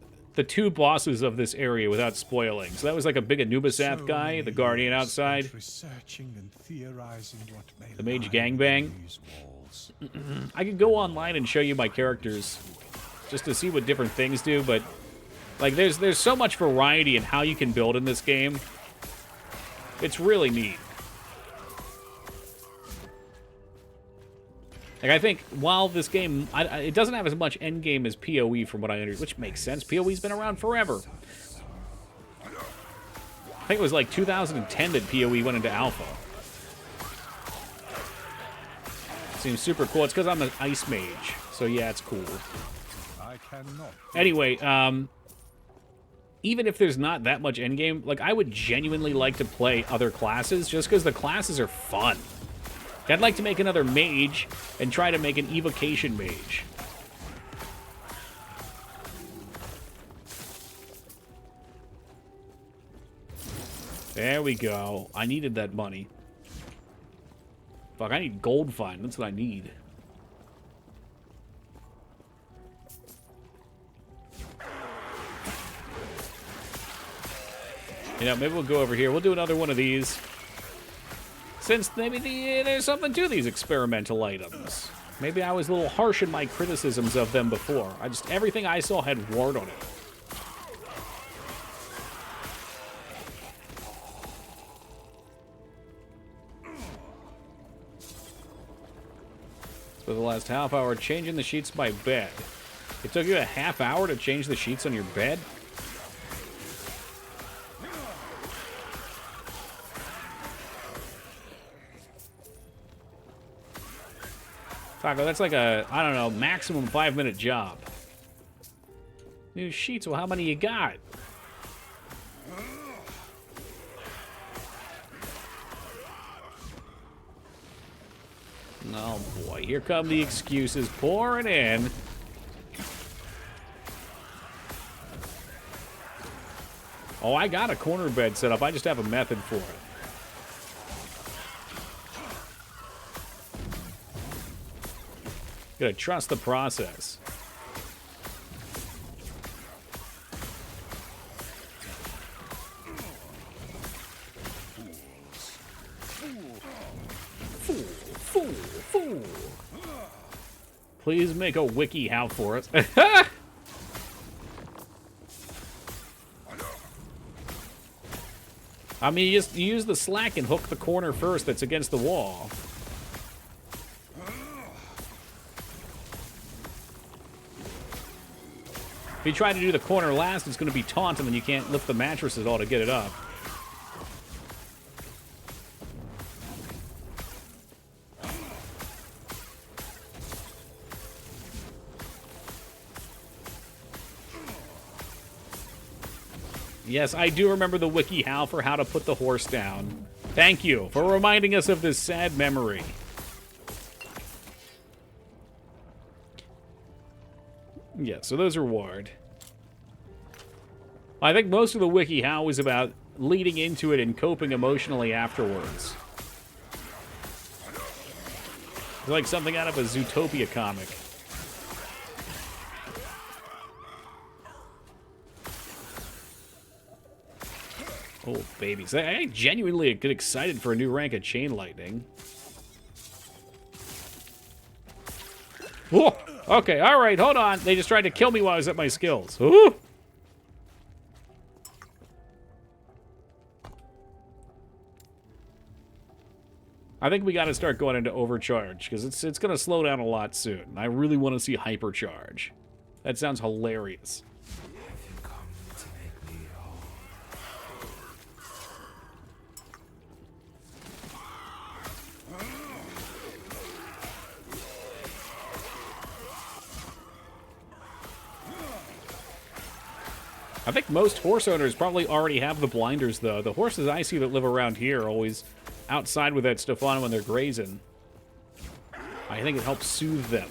A: two bosses of this area without spoiling. So that was like a big Anubisath guy, the guardian outside.
C: Researching and theorizing what may
A: The mage
C: lie
A: gangbang.
C: within these walls.
A: I could go online and show you my characters just to see what different things do, but like there's so much variety in how you can build in this game. It's really neat. Like, I think while this game, it doesn't have as much endgame as PoE from what I understand, which makes sense. PoE's been around forever. I think it was like 2010 that PoE went into alpha. Seems super cool. It's because I'm an ice mage, so yeah, it's cool.
C: I cannot.
A: Anyway, even if there's not that much endgame, like, I would genuinely like to play other classes just because the classes are fun. I'd like to make another mage and try to make an evocation mage. There we go. I needed that money. Fuck, I need gold fine. That's what I need. You know, maybe we'll go over here. We'll do another one of these. Since maybe there's something to these experimental items. Maybe I was a little harsh in my criticisms of them before. Everything I saw had ward on it. For the last half hour, changing the sheets of my bed. It took you a half hour to change the sheets on your bed? Taco, that's like a, I don't know, maximum 5-minute job. New sheets, well, how many you got? Oh boy, here come the excuses pouring in. Oh, I got a corner bed set up. I just have a method for it. Gotta trust the process. Fool. Please make a wiki how for us. I mean, you use the slack and hook the corner first that's against the wall. If you try to do the corner last, it's going to be taunt, and then you can't lift the mattress at all to get it up. Yes, I do remember the wiki how for how to put the horse down. Thank you for reminding us of this sad memory. Yeah, so those are ward. I think most of the wiki how is about leading into it and coping emotionally afterwards. It's like something out of a Zootopia comic. Oh, babies. I genuinely get excited for a new rank of Chain Lightning. Whoa! Okay, alright, hold on. They just tried to kill me while I was at my skills. Ooh! I think we gotta start going into overcharge, because it's gonna slow down a lot soon. I really want to see hypercharge. That sounds hilarious. I think most horse owners probably already have the blinders, though. The horses I see that live around here are always outside with that stuff on when they're grazing. I think it helps soothe them.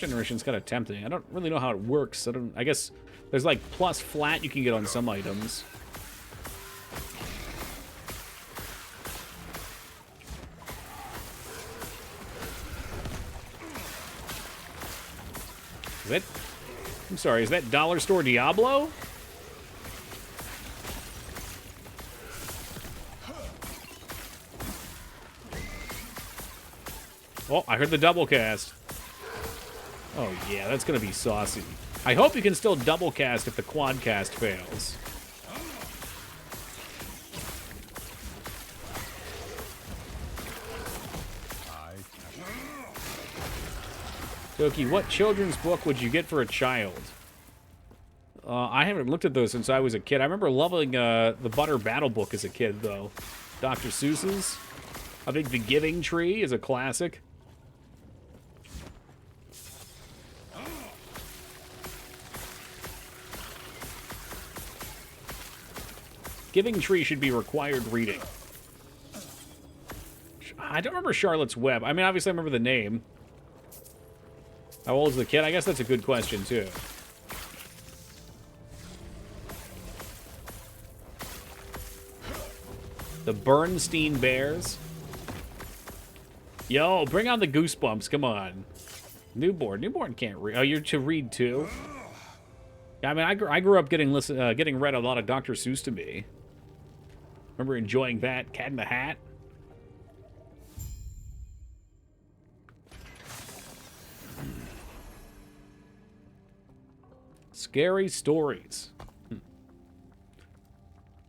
A: generation's kind of tempting. I don't really know how it works. I guess there's like plus flat you can get on some items. Is that... I'm sorry, is that Dollar Store Diablo? Oh, I heard the double cast. Oh yeah, that's gonna be saucy. I hope you can still double cast if the quad cast fails. Toki, what children's book would you get for a child? I haven't looked at those since I was a kid. I remember loving the Butter Battle book as a kid, though. Dr. Seuss's. I think The Giving Tree is a classic. Giving Tree should be required reading. I don't remember Charlotte's Web. I mean, obviously I remember the name. How old is the kid? I guess that's a good question, too. The Bernstein Bears. Yo, bring on the Goosebumps. Come on. Newborn. Newborn can't read. Oh, you're to read, too? Yeah, I mean, I grew up getting read a lot of Dr. Seuss to me. Remember enjoying that. Cat in the Hat. Scary stories.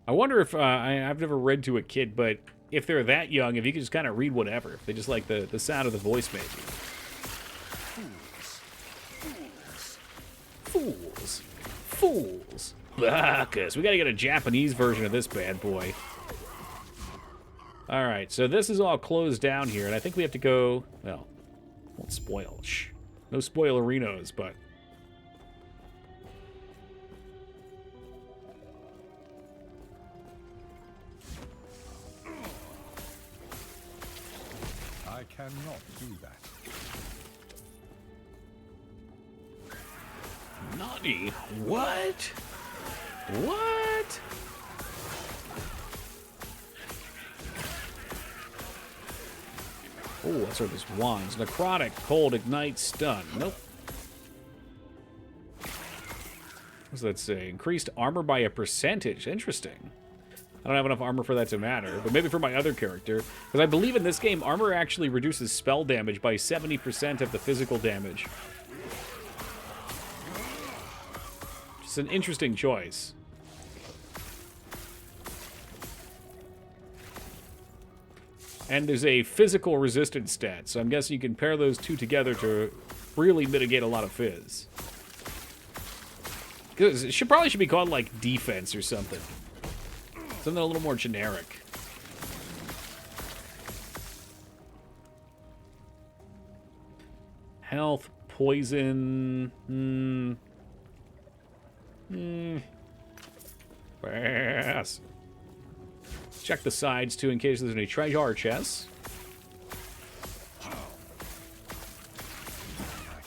A: I wonder if, I've never read to a kid, but if they're that young, if you can just kind of read whatever. If they just like the sound of the voice, maybe. Fools. Fools. Bacchus. We gotta get a Japanese version of this bad boy. Alright, so this is all closed down here, and I think we have to go... Well, won't spoil. Shh. No spoilerinos, but...
C: I cannot do that.
A: Naughty. What? What? Oh, that's what this wands. Necrotic, cold, ignite, stun. Nope. What does that say? Increased armor by a percentage. Interesting. I don't have enough armor for that to matter, but maybe for my other character. Because I believe in this game, armor actually reduces spell damage by 70% of the physical damage. It's an interesting choice. And there's a physical resistance stat, so I'm guessing you can pair those two together to really mitigate a lot of fizz. Because it probably should be called, like, defense or something. Something a little more generic. Health, poison... Pass. Check the sides, too, in case there's any treasure chests.
C: I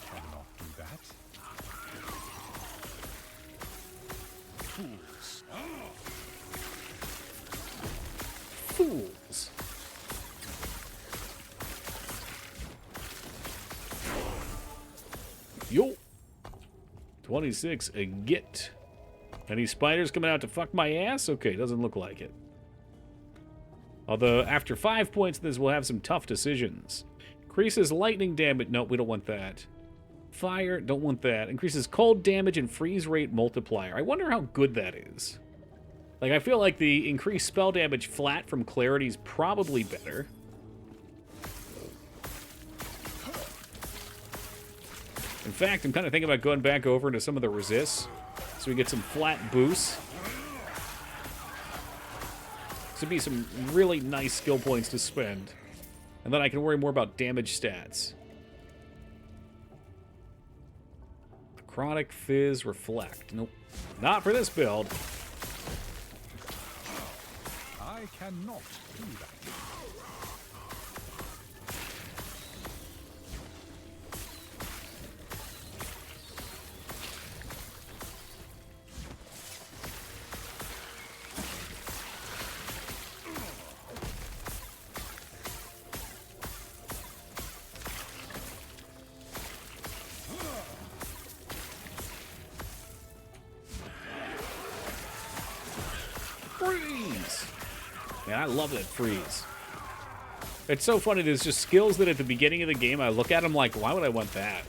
C: cannot do that.
A: Fools. Fools. Yo. 26, a git. Any spiders coming out to fuck my ass? Okay, doesn't look like it. Although, after 5 points of this, we'll have some tough decisions. Increases lightning damage. Nope, we don't want that. Fire, don't want that. Increases cold damage and freeze rate multiplier. I wonder how good that is. Like, I feel like the increased spell damage flat from Clarity is probably better. In fact, I'm kind of thinking about going back over into some of the resists, so we get some flat boosts. This would be some really nice skill points to spend. And then I can worry more about damage stats. Necrotic, Fizz, Reflect. Nope. Not for this build.
C: I cannot do that.
A: Man, I love that freeze. It's so funny. There's just skills that at the beginning of the game, I look at them like, why would I want that?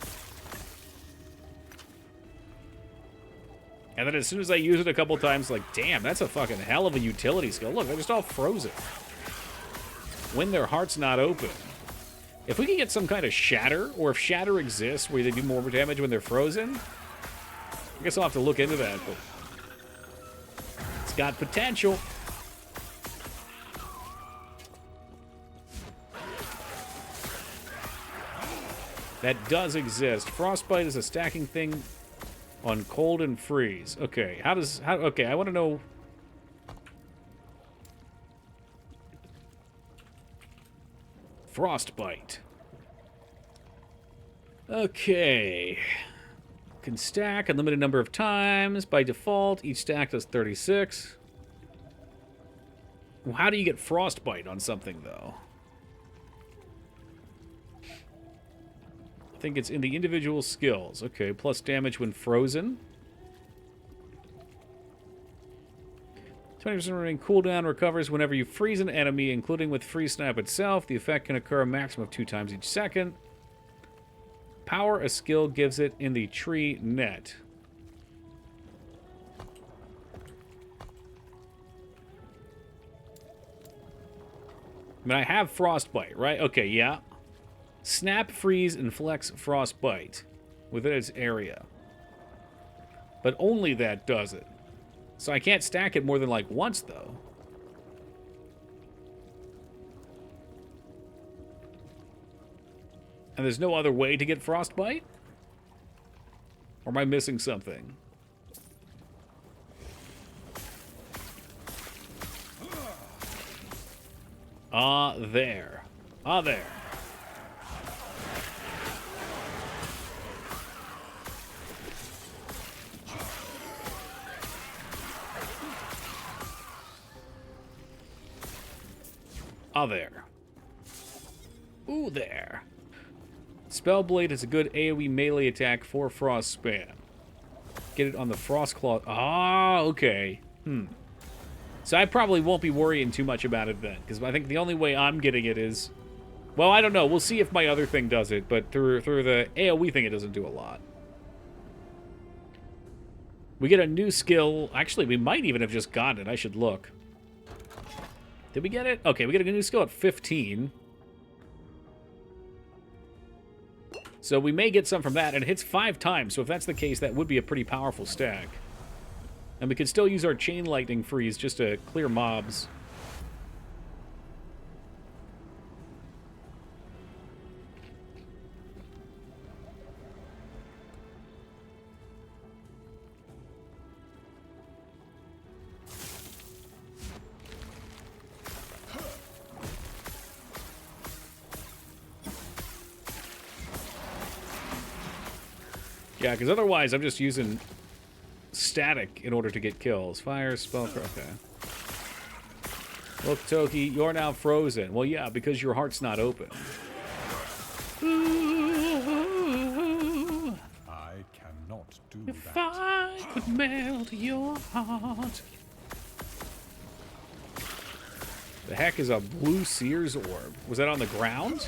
A: And then as soon as I use it a couple times, like, damn, that's a fucking hell of a utility skill. Look, they're just all frozen. When their heart's not open. If we can get some kind of shatter, or if shatter exists where they do more damage when they're frozen, I guess I'll have to look into that, but it's got potential. That does exist. Frostbite is a stacking thing on cold and freeze. Okay, okay, I want to know. Frostbite. Okay. Can stack a limited number of times. By default, each stack does 36. Well, how do you get frostbite on something, though? I think it's in the individual skills. Okay, plus damage when frozen. 20% remaining cooldown recovers whenever you freeze an enemy, including with freeze snap itself. The effect can occur a maximum of 2 times each second. Power a skill gives it in the tree net. I mean, I have frostbite, right? Okay, yeah. Snap, freeze, and flex frostbite within its area. But only that does it. So I can't stack it more than like once, though. And there's no other way to get frostbite? Or am I missing something? There. There. There. Ooh, there. Spellblade is a good AoE melee attack for Frost spam. Get it on the Frost Claw. Okay. So I probably won't be worrying too much about it then, because I think the only way I'm getting it is... Well, I don't know. We'll see if my other thing does it, but through the AoE thing, it doesn't do a lot. We get a new skill. Actually, we might even have just gotten it. I should look. Did we get it? Okay, we get a new skill at 15. So we may get some from that, and it hits 5 times, so if that's the case, that would be a pretty powerful stack. And we could still use our Chain Lightning Freeze just to clear mobs. Yeah, because otherwise I'm just using static in order to get kills. Fire, spell, okay. Look, Toki, you're now frozen. Well, yeah, because your heart's not open.
C: I cannot do
A: if
C: that.
A: I could melt your heart. The heck is a blue Seer's orb? Was that on the ground?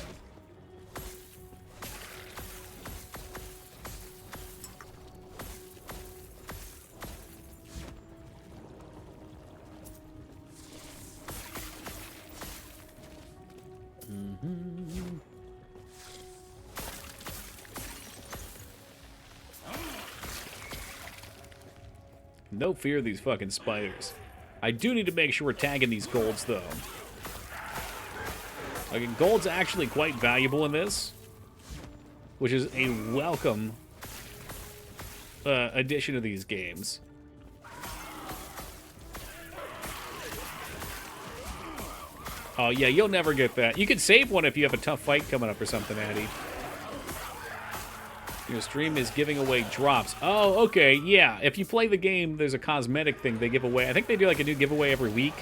A: No fear of these fucking spiders. I do need to make sure we're tagging these golds, though. Like, gold's actually quite valuable in this, which is a welcome addition to these games. Oh, yeah, you'll never get that. You can save one if you have a tough fight coming up or something, Addy. Your stream is giving away drops. Oh, okay, yeah. If you play the game, there's a cosmetic thing they give away. I think they do like a new giveaway every week.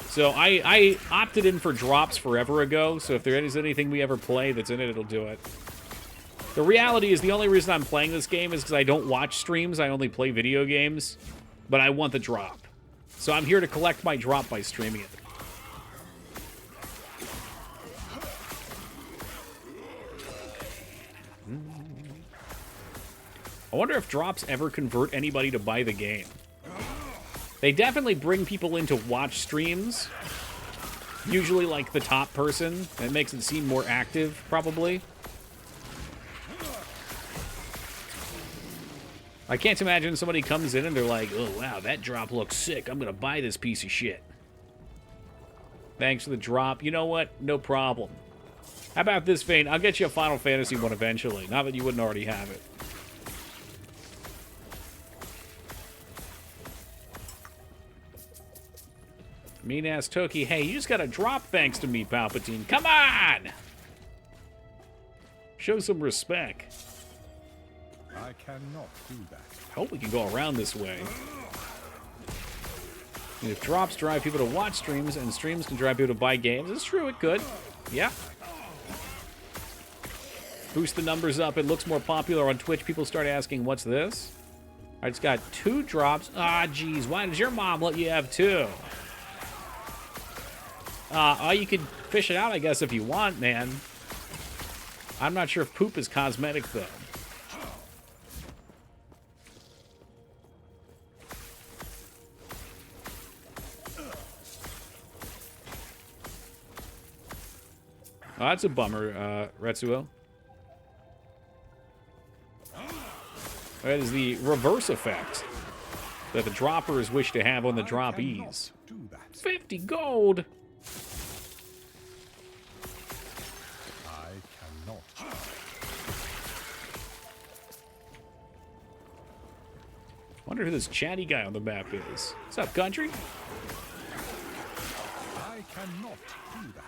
A: So I opted in for drops forever ago, so if there is anything we ever play that's in it, it'll do it. The reality is the only reason I'm playing this game is because I don't watch streams. I only play video games. But I want the drop. So I'm here to collect my drop by streaming it. I wonder if drops ever convert anybody to buy the game. They definitely bring people in to watch streams. Usually like the top person. That makes it seem more active, probably. I can't imagine somebody comes in and they're like, oh wow, that drop looks sick. I'm gonna buy this piece of shit. Thanks for the drop. You know what? No problem. How about this, Vane? I'll get you a Final Fantasy one eventually. Not that you wouldn't already have it. Mean-ass Toki, hey, you just got a drop thanks to me, Palpatine. Come on! Show some respect.
C: I cannot do that.
A: I hope we can go around this way. And if drops drive people to watch streams, and streams can drive people to buy games, it's true, it could. Yeah. Boost the numbers up, it looks more popular on Twitch. People start asking, what's this? I just got 2 drops. Ah, geez, why does your mom let you have 2? You could fish it out, I guess, if you want, man. I'm not sure if poop is cosmetic, though. Oh, that's a bummer, Retsuo. That is the reverse effect that the droppers wish to have on the droppies. 50 gold! Wonder who this chatty guy on the map is. What's up, country?
C: I cannot do that.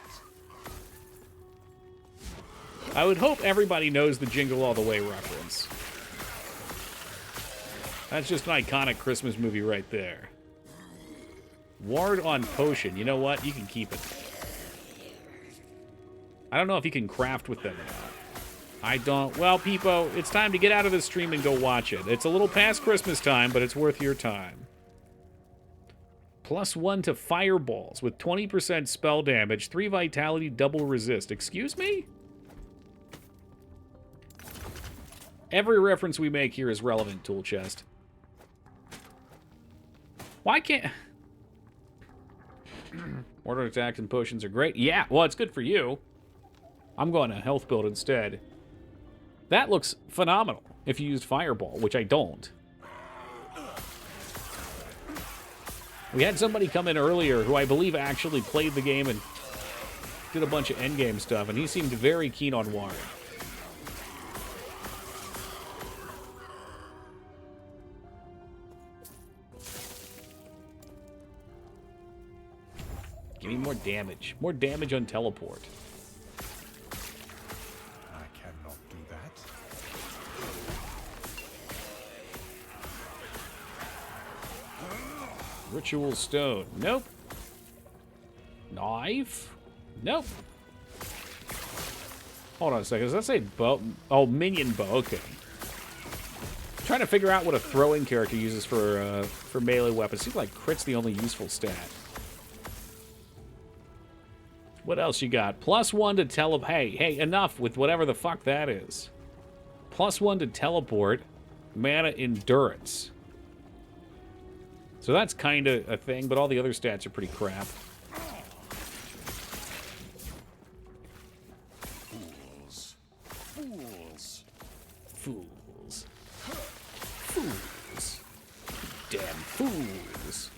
A: I would hope everybody knows the Jingle All the Way reference. That's just an iconic Christmas movie right there. Ward on potion. You know what? You can keep it. I don't know if you can craft with them or not. I don't. Well, Peepo, it's time to get out of this stream and go watch it. It's a little past Christmas time, but it's worth your time. +1 to fireballs with 20% spell damage, 3 vitality, double resist. Excuse me? Every reference we make here is relevant, Tool Chest. Why can't... Order attacks and potions are great. Yeah, well, it's good for you. I'm going to health build instead. That looks phenomenal if you used Fireball, which I don't. We had somebody come in earlier who I believe actually played the game and did a bunch of endgame stuff, and he seemed very keen on Warren. Give me more damage. More damage on teleport.
C: I cannot do that.
A: Ritual stone. Nope. Knife? Nope. Hold on a second. Does that say bow? Oh, minion bow. Okay. I'm trying to figure out what a throwing character uses for melee weapons. Seems like crit's the only useful stat. What else you got? +1 to teleport. Hey, enough with whatever the fuck that is. +1 to teleport. Mana endurance. So that's kind of a thing, but all the other stats are pretty crap.
C: Fools. Fools.
A: Fools. Fools. Damn fools.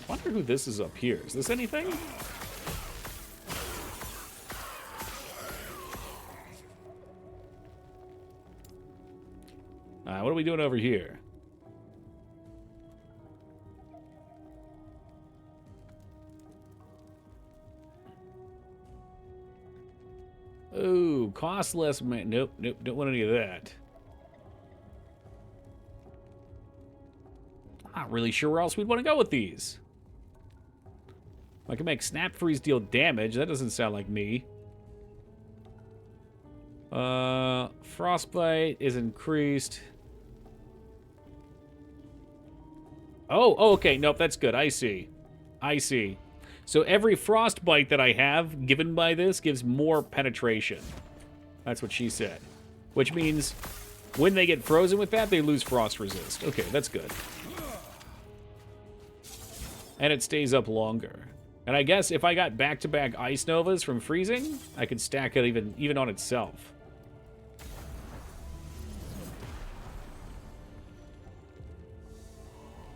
A: I wonder who this is up here. Is this anything? What are we doing over here? Ooh, cost less. Nope, don't want any of that. I'm not really sure where else we'd want to go with these. I can make snap freeze deal damage. That doesn't sound like me. Frostbite is increased. Oh, okay. Nope, that's good. I see. I see. So every frostbite that I have given by this gives more penetration. That's what she said. Which means when they get frozen with that, they lose frost resist. Okay, that's good. And it stays up longer. And I guess if I got back-to-back ice novas from freezing, I could stack it even on itself.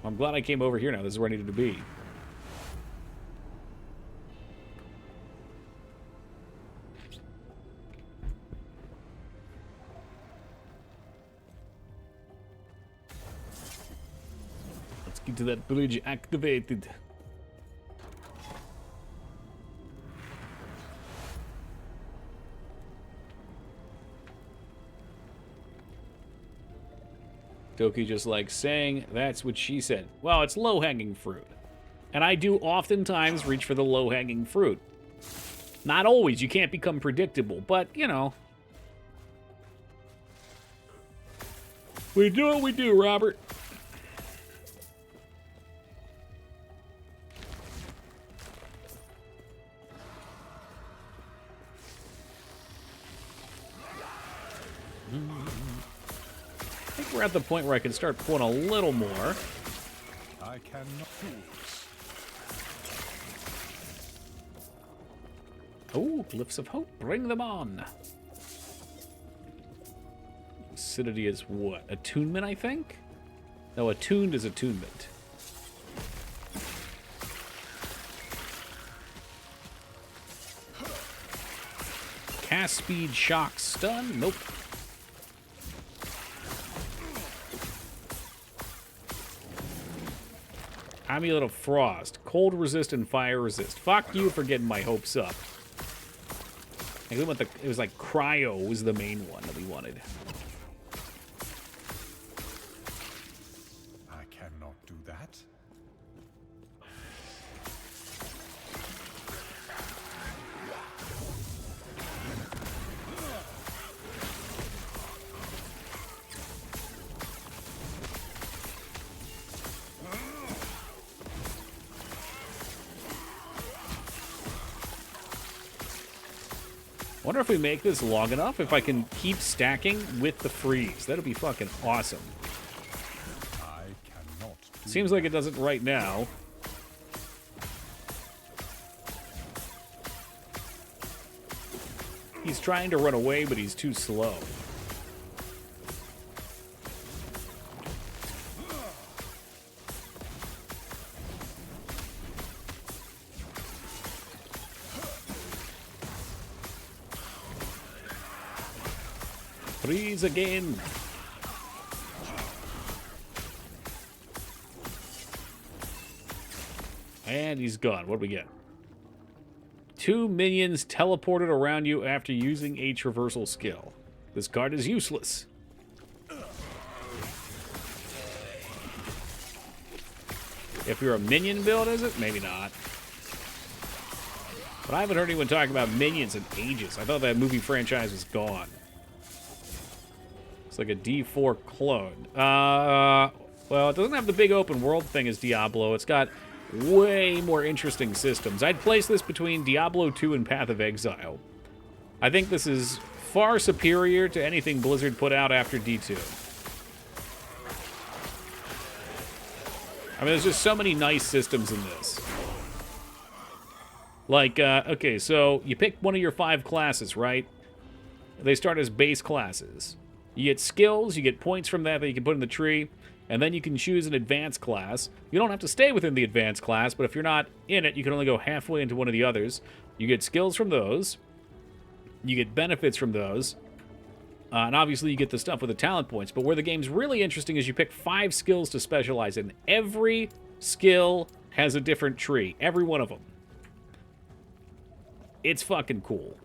A: I'm glad I came over here now. This is where I needed to be. Let's get to that bridge activated. Doki just like saying, that's what she said. Well, it's low-hanging fruit. And I do oftentimes reach for the low-hanging fruit. Not always, you can't become predictable, but, you know. We do what we do, Robert. I think we're at the point where I can start pulling a little more.
C: I cannot
A: Oh, glyphs of hope. Bring them on. Lucidity is what? Attunement, I think? No, attuned is attunement. Cast speed, shock, stun? Nope. Amulet of Frost. Cold resist and fire resist. Fuck you for getting my hopes up. I think it was like Cryo was the main one that we wanted.
C: I cannot do that.
A: I wonder if we make this long enough, if I can keep stacking with the freeze. That'll be fucking awesome.
C: I cannot.
A: Seems like it doesn't right now. He's trying to run away, but he's too slow. Freeze again. And he's gone. What do we get? 2 minions teleported around you after using a traversal skill. This card is useless. If you're a minion build, is it? Maybe not. But I haven't heard anyone talk about minions in ages. I thought that movie franchise was gone. It's like a D4 clone. Well, it doesn't have the big open world thing as Diablo. It's got way more interesting systems. I'd place this between Diablo 2 and Path of Exile. I think this is far superior to anything Blizzard put out after D2. I mean, there's just so many nice systems in this. Like, okay, so you pick one of your 5 classes, right? They start as base classes. You get skills, you get points from that you can put in the tree, and then you can choose an advanced class. You don't have to stay within the advanced class, but if you're not in it, you can only go halfway into one of the others. You get skills from those. You get benefits from those. And obviously you get the stuff with the talent points. But where the game's really interesting is you pick 5 skills to specialize in. Every skill has a different tree. Every one of them. It's fucking cool.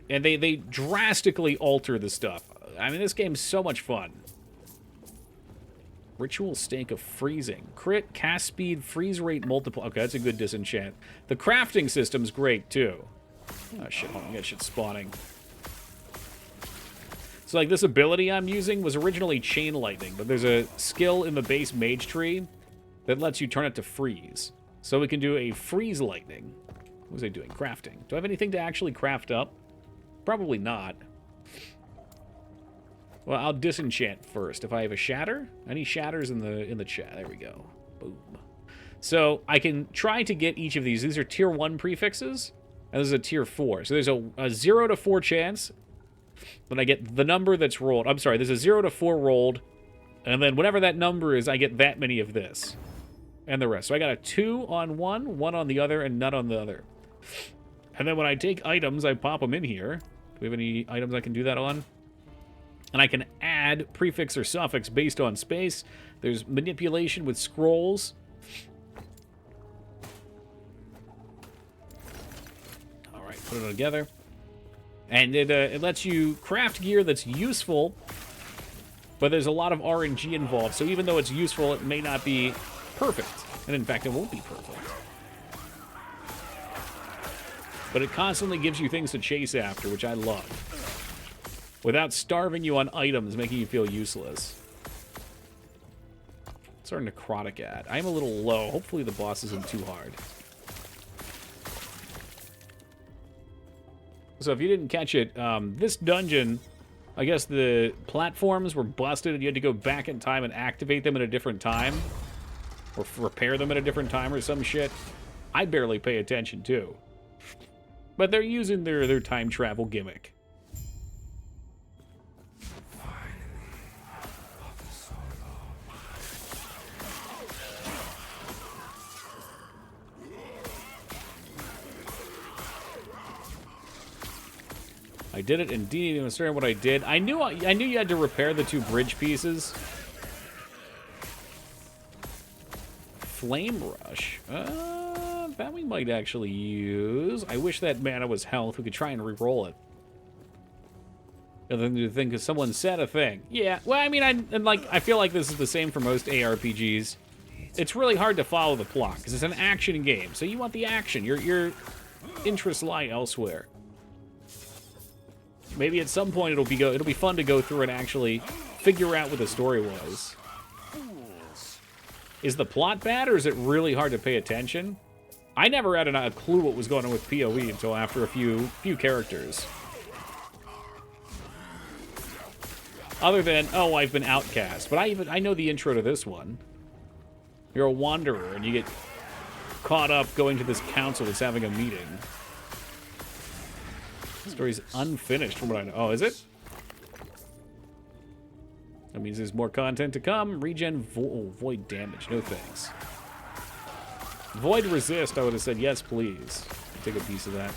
A: And they drastically alter the stuff. I mean, this game's so much fun. Ritual Stake of Freezing. Crit, cast speed, freeze rate, multiply. Okay, that's a good disenchant. The crafting system's great, too. Oh, shit, hold on, I got shit spawning. So like this ability I'm using was originally Chain Lightning, but there's a skill in the base mage tree that lets you turn it to freeze. So we can do a freeze lightning. What was I doing? Crafting. Do I have anything to actually craft up? Probably not. Well, I'll disenchant first. If I have a shatter, any shatters in the chat? There we go. Boom. So I can try to get each of these. These are tier 1 prefixes, and this is a tier 4. So there's a 0 to 4 chance that I get the number that's rolled. I'm sorry, there's a 0 to 4 rolled, and then whatever that number is, I get that many of this. And the rest. So I got a 2 on one, 1 on the other, and none on the other. And then when I take items, I pop them in here. Do we have any items I can do that on? And I can add prefix or suffix based on space. There's manipulation with scrolls. All right, put it together. And it lets you craft gear that's useful, but there's a lot of RNG involved. So even though it's useful, it may not be perfect. And in fact, it won't be perfect. But it constantly gives you things to chase after, which I love. Without starving you on items, making you feel useless. What's our necrotic at? I'm a little low. Hopefully the boss isn't too hard. So if you didn't catch it, this dungeon, I guess the platforms were busted and you had to go back in time and activate them at a different time. Or repair them at a different time or some shit. I barely pay attention too. But they're using their time travel gimmick. I did it and didn't even understand what I did. I knew you had to repair the 2 bridge pieces. Flame Rush. That we might actually use. I wish that mana was health. We could try and re-roll it. Other than to think if someone said a thing. Yeah, well, I mean, I feel like this is the same for most ARPGs. It's really hard to follow the plot, because it's an action game, so you want the action. Your interests lie elsewhere. Maybe at some point it'll be fun to go through and actually figure out what the story was. Is the plot bad, or is it really hard to pay attention? I never had a clue what was going on with PoE until after a few characters. Other than, oh, I've been outcast. But I know the intro to this one. You're a wanderer, and you get caught up going to this council that's having a meeting. The story's unfinished from what I know. Oh, is it? That means there's more content to come. Regen void damage. No thanks. Void resist, I would have said yes, please. Take a piece of that.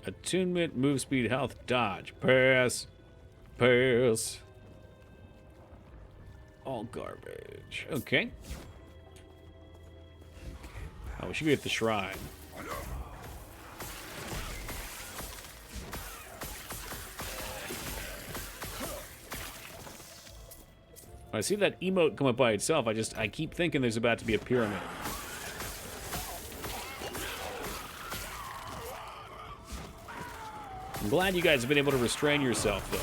A: Attunement, move speed, health, dodge. Pass. Pass. All garbage. Okay. Oh, we should get the shrine. When I see that emote come up by itself, I keep thinking there's about to be a pyramid. I'm glad you guys have been able to restrain yourself, though.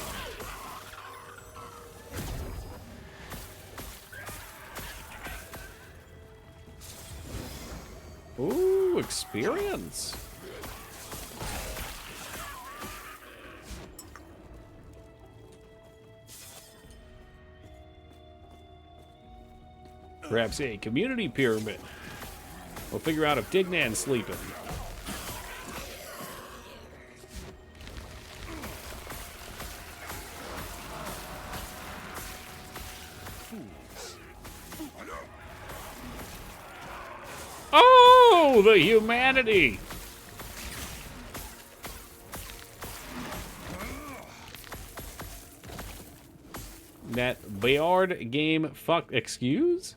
A: Ooh, experience. Perhaps a community pyramid. We'll figure out if Dignan's sleeping. Oh, the humanity! That Bayard game fuck excuse?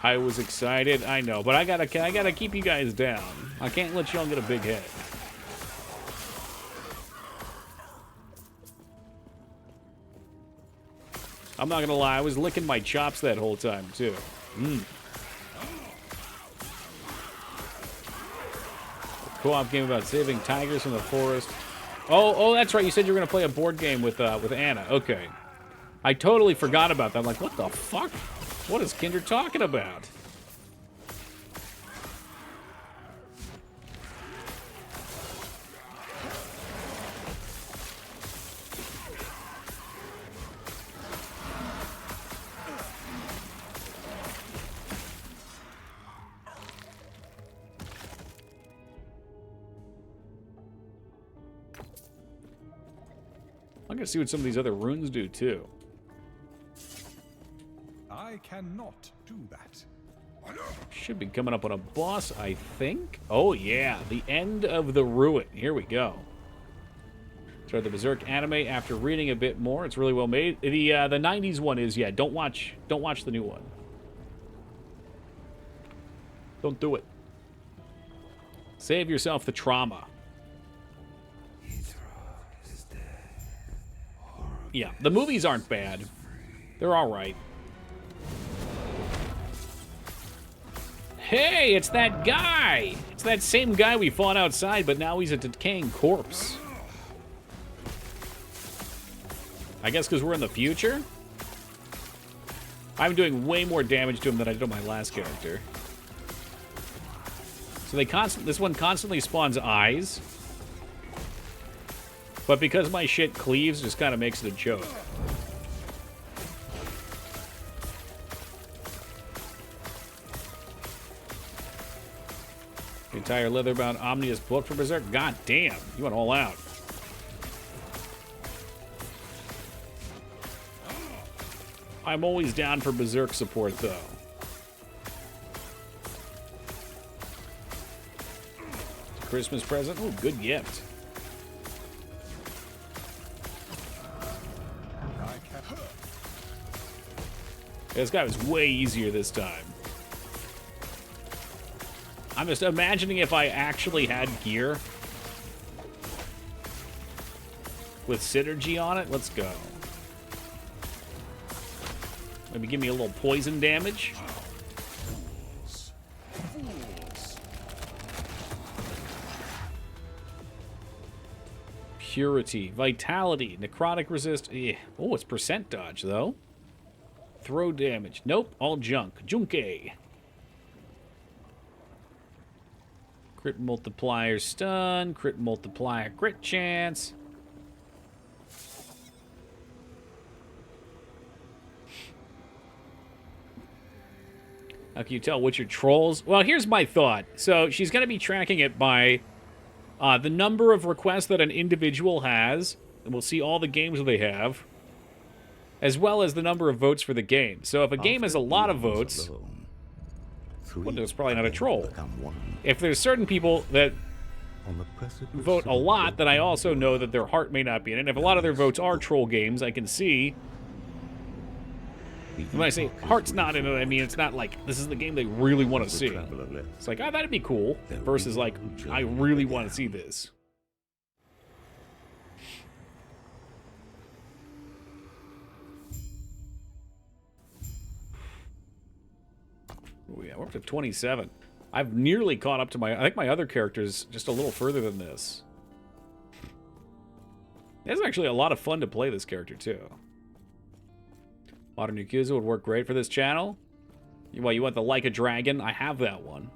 A: I was excited, I know, but I gotta keep you guys down. I can't let y'all get a big hit. I'm not gonna lie, I was licking my chops that whole time, too. Co-op game about saving tigers from the forest. Oh, that's right. You said you were gonna play a board game with Anna. Okay. I totally forgot about that. I'm like, what the fuck? What is Kindred talking about? I'm gonna see what some of these other runes do too.
C: I cannot do that.
A: Should be coming up on a boss, I think. Oh yeah, the end of the ruin. Here we go. Started the Berserk anime after reading a bit more. It's really well made. The 90s one is, yeah, don't watch the new one. Don't do it. Save yourself the trauma. Yeah, the movies aren't bad. They're all right. Hey, it's that guy! It's that same guy we fought outside, but now he's a decaying corpse. I guess because we're in the future? I'm doing way more damage to him than I did on my last character. So this one constantly spawns eyes. But because my shit cleaves, just kind of makes it a joke. The entire leather-bound omnibus book for Berserk? God damn, you went all out. I'm always down for Berserk support, though. Christmas present? Ooh, good gift. This guy was way easier this time. I'm just imagining if I actually had gear with synergy on it. Let's go. Maybe give me a little poison damage. Purity, vitality, necrotic resist. Oh, it's percent dodge though. Throw damage. Nope, all junk. Junke. Crit multiplier stun. Crit multiplier crit chance. How can you tell which are trolls? Well, here's my thought. So she's going to be tracking it by the number of requests that an individual has. And we'll see all the games they have. As well as the number of votes for the game. So if a game has a lot of votes, well, it's probably not a troll. If there's certain people that vote a lot, then I also know that their heart may not be in it. And if a lot of their votes are troll games, I can see. When I say heart's not in it, I mean it's not like this is the game they really want to see. It's like, oh, that'd be cool. Versus like, I really want to see this. Oh, yeah, we're up to 27. I've nearly caught up to I think my other character's just a little further than this. It's actually a lot of fun to play this character, too. Modern Yakuza would work great for this channel. Well, you want the Like a Dragon? I have that one.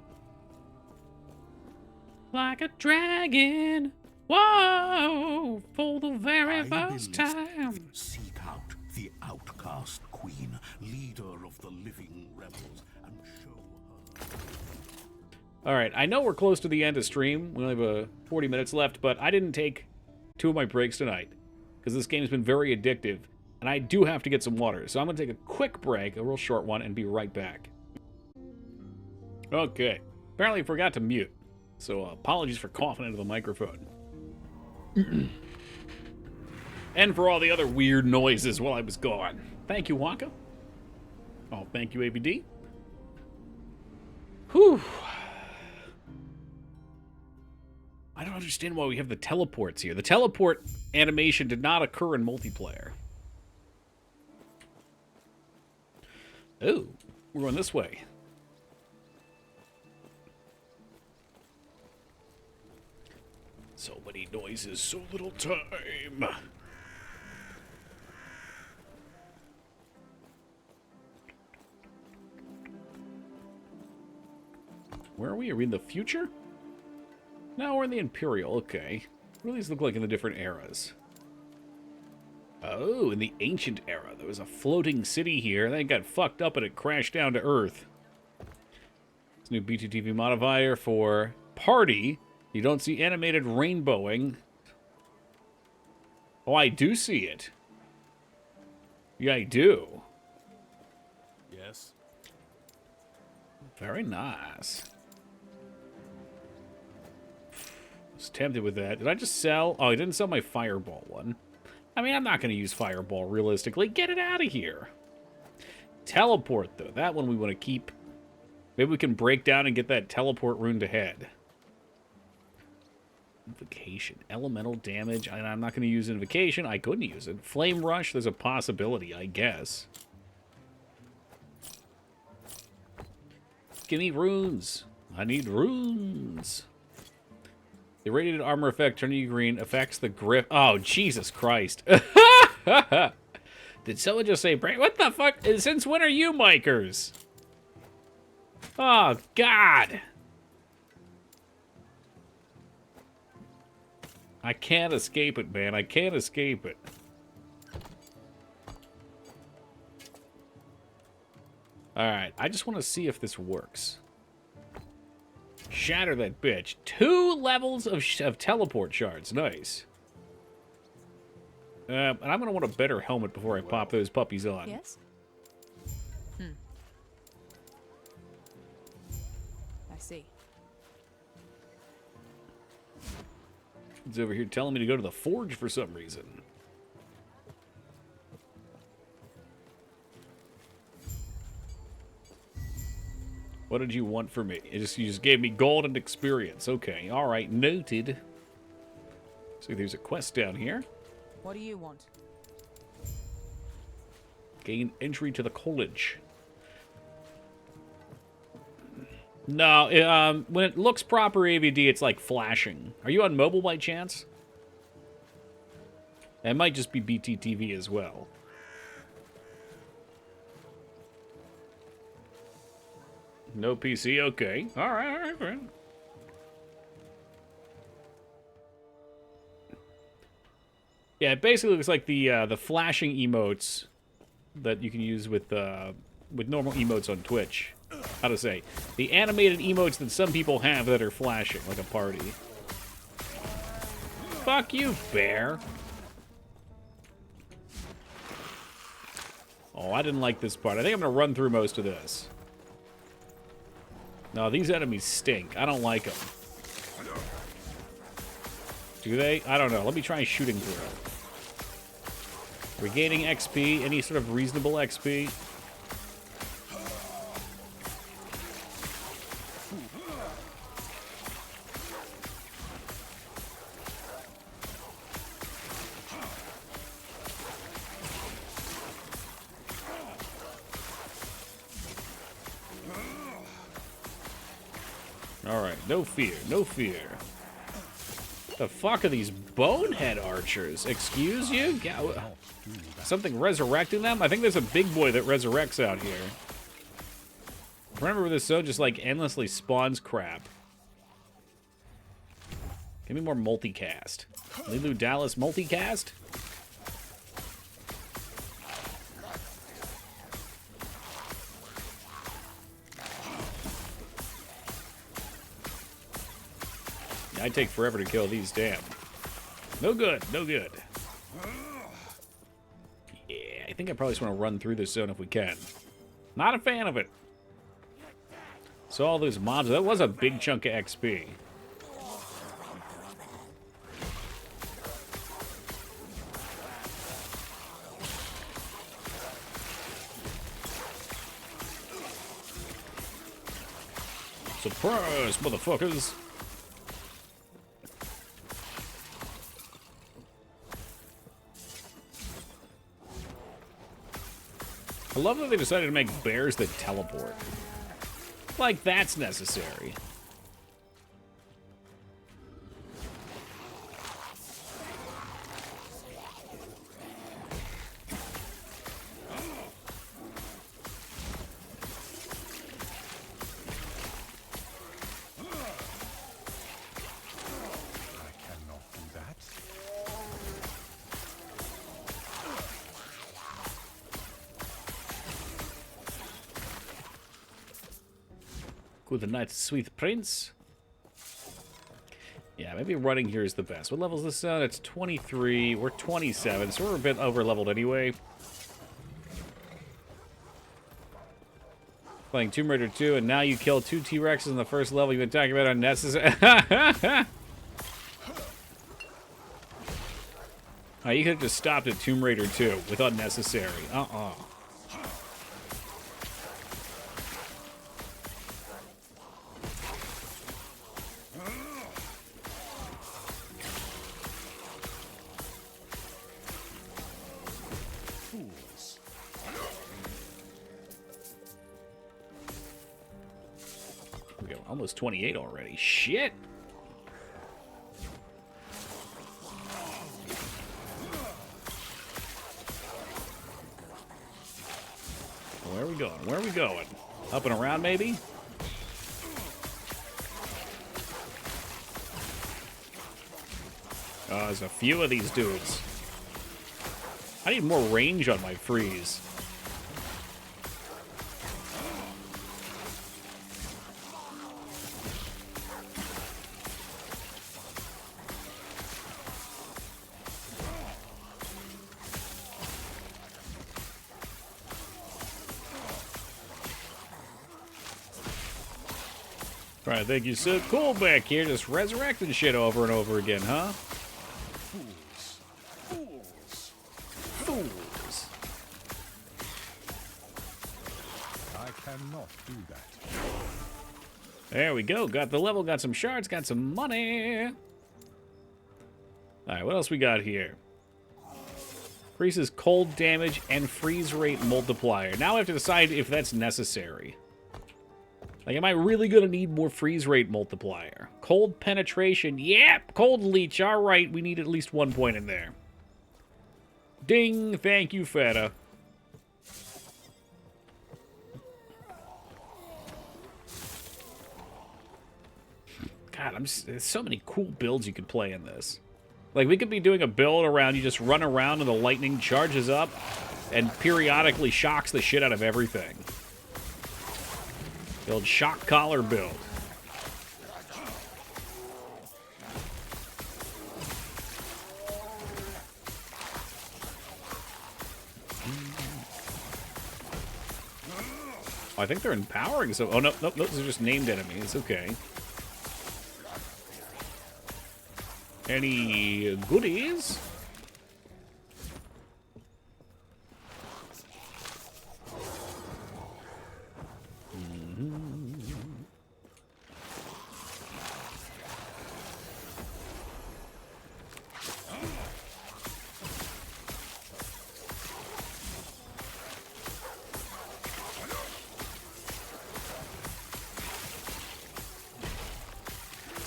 A: Like a dragon. Whoa! For the very first time.
H: Seek out the outcast queen, leader of the living rebels, and show her.
A: Alright, I know we're close to the end of stream. We only have 40 minutes left, but I didn't take 2 of my breaks tonight. Because this game's been very addictive. And I do have to get some water. So I'm going to take a quick break, a real short one, and be right back. Okay. Apparently I forgot to mute. So apologies for coughing into the microphone. And for all the other weird noises while I was gone. Thank you, Waka. Oh, thank you, ABD. Whew. I don't understand why we have the teleports here. The teleport animation did not occur in multiplayer. Oh, we're going this way. So many noises, so little time. Where are we? Are we in the future? No, we're in the Imperial. Okay. What do these look like in the different eras? Oh, in the ancient era, there was a floating city here. Then it got fucked up and it crashed down to Earth. This new BTTV modifier for party. You don't see animated rainbowing. Oh, I do see it. Yeah, I do.
F: Yes.
A: Very nice. I was tempted with that. Did I just sell? Oh, I didn't sell my fireball one. I mean, I'm not going to use fireball realistically. Get it out of here. Teleport, though. That one we want to keep. Maybe we can break down and get that teleport rune to head. Invocation. Elemental damage. I'm not going to use Invocation. I couldn't use it. Flame Rush, there's a possibility, I guess. Give me runes. I need runes. The irradiated armor effect, turning you green, affects the grip. Oh, Jesus Christ. Did someone just say, what the fuck? Since when are you Micers? Oh, God. I can't escape it, man. I can't escape it. Alright, I just want to see if this works. Shatter that bitch. 2 levels of teleport shards. Nice. And I'm going to want a better helmet before I pop those puppies on.
J: Yes? I see.
A: He's over here telling me to go to the forge for some reason. What did you want from me? You just gave me gold and experience. Okay, all right, noted. See, there's a quest down here.
J: What do you want?
A: Gain entry to the college. No, when it looks proper AVD, it's like flashing. Are you on mobile by chance? It might just be BTTV as well. No PC? Okay. All right. Yeah, it basically looks like the flashing emotes that you can use with normal emotes on Twitch. How to say? The animated emotes that some people have that are flashing, like a party. Fuck you, bear. Oh, I didn't like this part. I think I'm going to run through most of this. No, these enemies stink. I don't like them. Do they? I don't know. Let me try shooting through. Regaining XP. Any sort of reasonable XP. Alright, no fear, no fear. The fuck are these bonehead archers? Excuse you? Something resurrecting them? I think there's a big boy that resurrects out here. Remember this zone just like endlessly spawns crap. Give me more multicast. Lilu Dallas multicast? I take forever to kill these, damn. No good, no good. Yeah, I think I probably just want to run through this zone if we can. Not a fan of it. So all those mobs, that was a big chunk of XP. Surprise, motherfuckers! I love that they decided to make bears that teleport. Like, that's necessary. Good night, sweet prince. Yeah, maybe running here is the best. What level is this at? It's 23. We're 27, so we're a bit over-leveled anyway. Playing Tomb Raider 2, and now you kill 2 T-Rexes in the first level. You've been talking about unnecessary. Oh, you could have just stopped at Tomb Raider 2 with unnecessary. We got almost 28 already. Shit! Where are we going? Where are we going? Up and around, maybe? Oh, there's a few of these dudes. I need more range on my freeze. I think you're so cool back here, just resurrecting shit over and over again, huh?
C: Fools. Fools.
A: Fools.
C: I cannot do that.
A: There we go. Got the level, got some shards, got some money. Alright, what else we got here? Increases cold damage and freeze rate multiplier. Now I have to decide if that's necessary. Like, am I really going to need more freeze rate multiplier? Cold penetration. Yep, cold leech. All right, we need at least 1 point in there. Ding. Thank you, Feta. God, there's so many cool builds you could play in this. Like, we could be doing a build around you just run around and the lightning charges up and periodically shocks the shit out of everything. The old shock collar build. Oh, I think they're empowering some. Oh, no, no, those are just named enemies. Okay. Any goodies?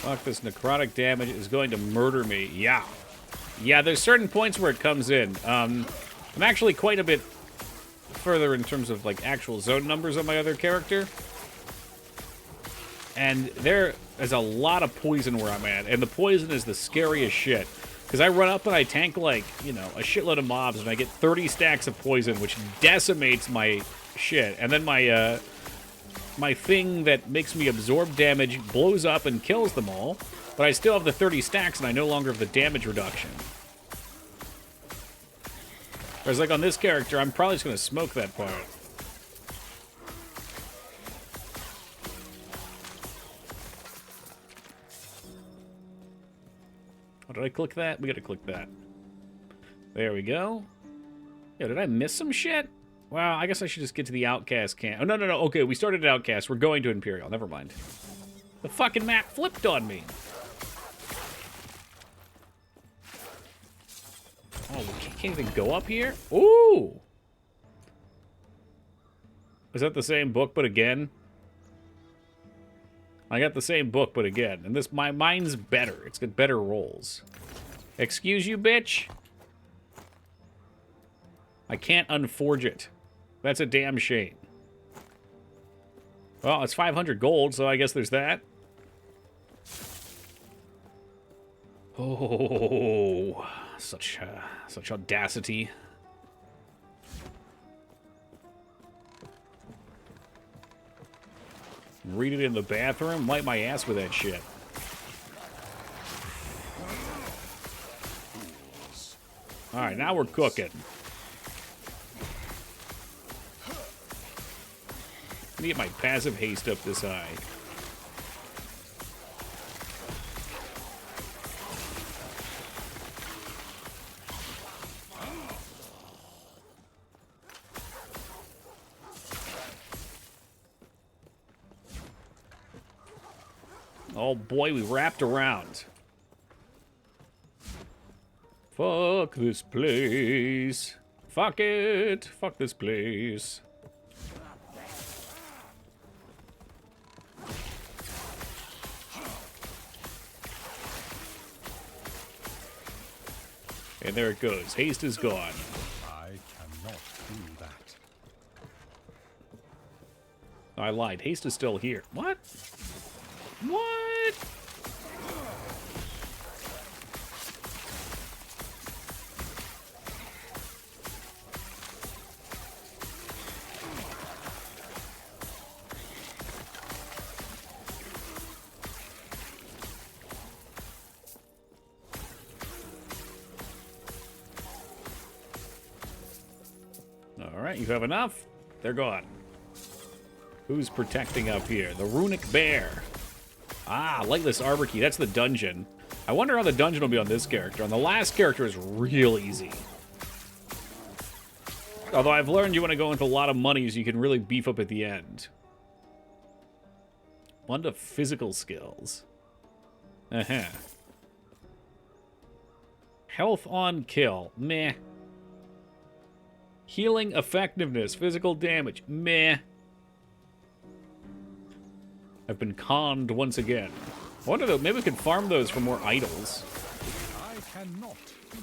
A: Fuck, this necrotic damage is going to murder me. Yeah. Yeah, there's certain points where it comes in. I'm actually quite a bit further in terms of, like, actual zone numbers on my other character. And there is a lot of poison where I'm at. And the poison is the scariest shit. Because I run up and I tank, like, you know, a shitload of mobs. And I get 30 stacks of poison, which decimates my shit. And then my, my thing that makes me absorb damage blows up and kills them all, but I still have the 30 stacks and I no longer have the damage reduction. Whereas, like, on this character, I'm probably just going to smoke that part. Oh, did I click that? We got to click that. There we go. Yo, did I miss some shit? Well, I guess I should just get to the Outcast camp. Oh, no, no, no. Okay, we started at Outcast. We're going to Imperial. Never mind. The fucking map flipped on me. Oh, we can't even go up here? Ooh! Is that the same book, but again? I got the same book, but again. And mine's better. It's got better rolls. Excuse you, bitch? I can't unforge it. That's a damn shame. Well, it's 500 gold, so I guess there's that. Oh, such audacity. Read it in the bathroom? Wipe my ass with that shit. Alright, now we're cooking. Let me get my passive haste up this high. Oh boy, we wrapped around. Fuck this place. Fuck it. Fuck this place. And there it goes. Haste is gone.
C: I cannot do that.
A: I lied. Haste is still here. What? What? All right, you have enough? They're gone. Who's protecting up here? The Runic Bear. Ah, Lightless Arbor Key. That's the dungeon. I wonder how the dungeon will be on this character. On the last character is real easy. Although I've learned you want to go into a lot of money so you can really beef up at the end. One to physical skills. Uh-huh. Health on kill. Meh. Healing effectiveness. Physical damage. Meh. I've been conned once again. I wonder though, maybe we could farm those for more idols.
C: I cannot do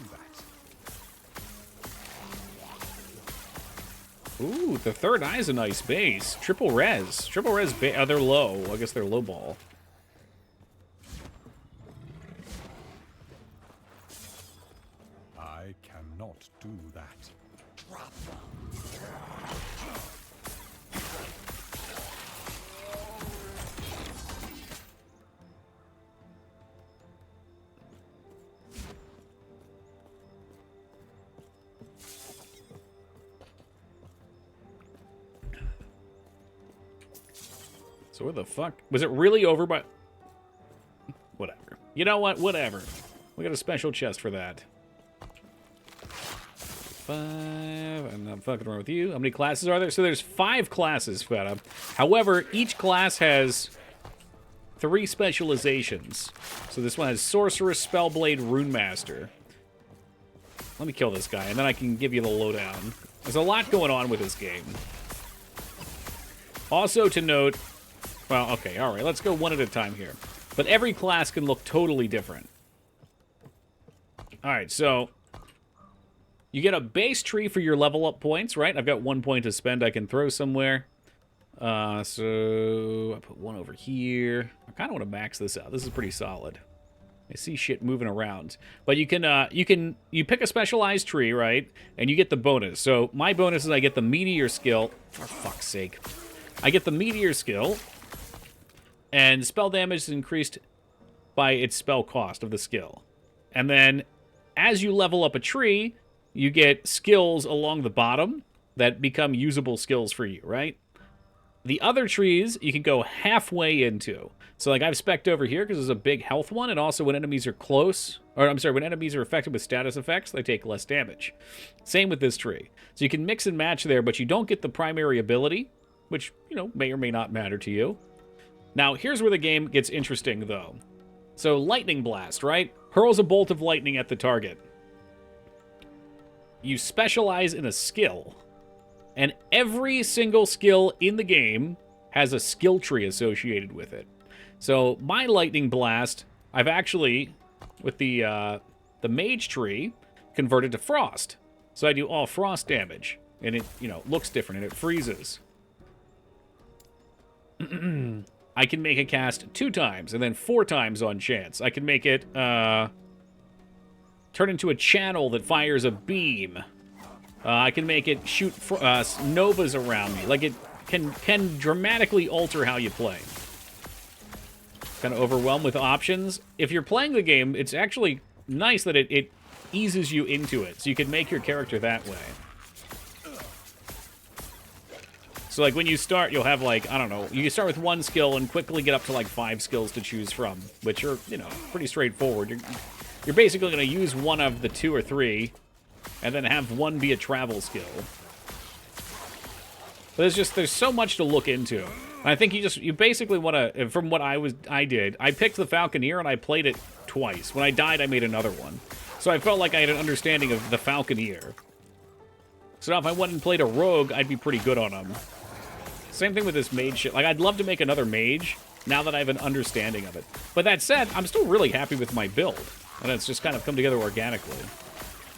C: that.
A: Ooh, the third eye's a nice base. Triple res. Triple res they're low. I guess they're low ball.
C: I cannot do that.
A: So where the fuck? Was it really over by... Whatever. You know what? Whatever. We got a special chest for that. 5. I'm not fucking around with you. How many classes are there? So there's 5 classes, Feta. However, each class has 3 specializations. So this one has Sorcerer, Spellblade, Rune Master. Let me kill this guy, and then I can give you the lowdown. There's a lot going on with this game. Also to note... Well, okay, alright, let's go one at a time here. But every class can look totally different. Alright, so... You get a base tree for your level up points, right? I've got 1 point to spend I can throw somewhere. So... I put 1 over here. I kind of want to max this out. This is pretty solid. I see shit moving around. But you pick a specialized tree, right? And you get the bonus. So my bonus is I get the Meteor skill. For fuck's sake. I get the Meteor skill. And spell damage is increased by its spell cost of the skill. And then, as you level up a tree, you get skills along the bottom that become usable skills for you, right? The other trees, you can go halfway into. So, like, I've spec'd over here because there's a big health one, and also when enemies are close, or, I'm sorry, when enemies are affected with status effects, they take less damage. Same with this tree. So you can mix and match there, but you don't get the primary ability, which, you know, may or may not matter to you. Now, here's where the game gets interesting, though. So, Lightning Blast, right? Hurls a bolt of lightning at the target. You specialize in a skill, And every single skill in the game has a skill tree associated with it. So my Lightning Blast, I've actually, with the Mage tree, converted to Frost. So I do all Frost damage. And it, you know, looks different and it freezes. I can make a cast 2 times and then 4 times on chance. I can make it turn into a channel that fires a beam. I can make it shoot novas around me. Like, it can dramatically alter how you play. Kind of overwhelmed with options. If you're playing the game, it's actually nice that it eases you into it, so you can make your character that way. So, like, when you start, you'll have, like, I don't know, you can start with 1 skill and quickly get up to, like, 5 skills to choose from, which are, you know, pretty straightforward. You're basically going to use one of the 2 or 3, and then have 1 be a travel skill. But there's so much to look into. And I think you basically want to, from what I did, I picked the Falconeer and I played it twice. When I died, I made another one. So I felt like I had an understanding of the Falconeer. So now if I went and played a Rogue, I'd be pretty good on him. Same thing with this mage shit. Like, I'd love to make another mage now that I have an understanding of it. But that said, I'm still really happy with my build. And it's just kind of come together organically.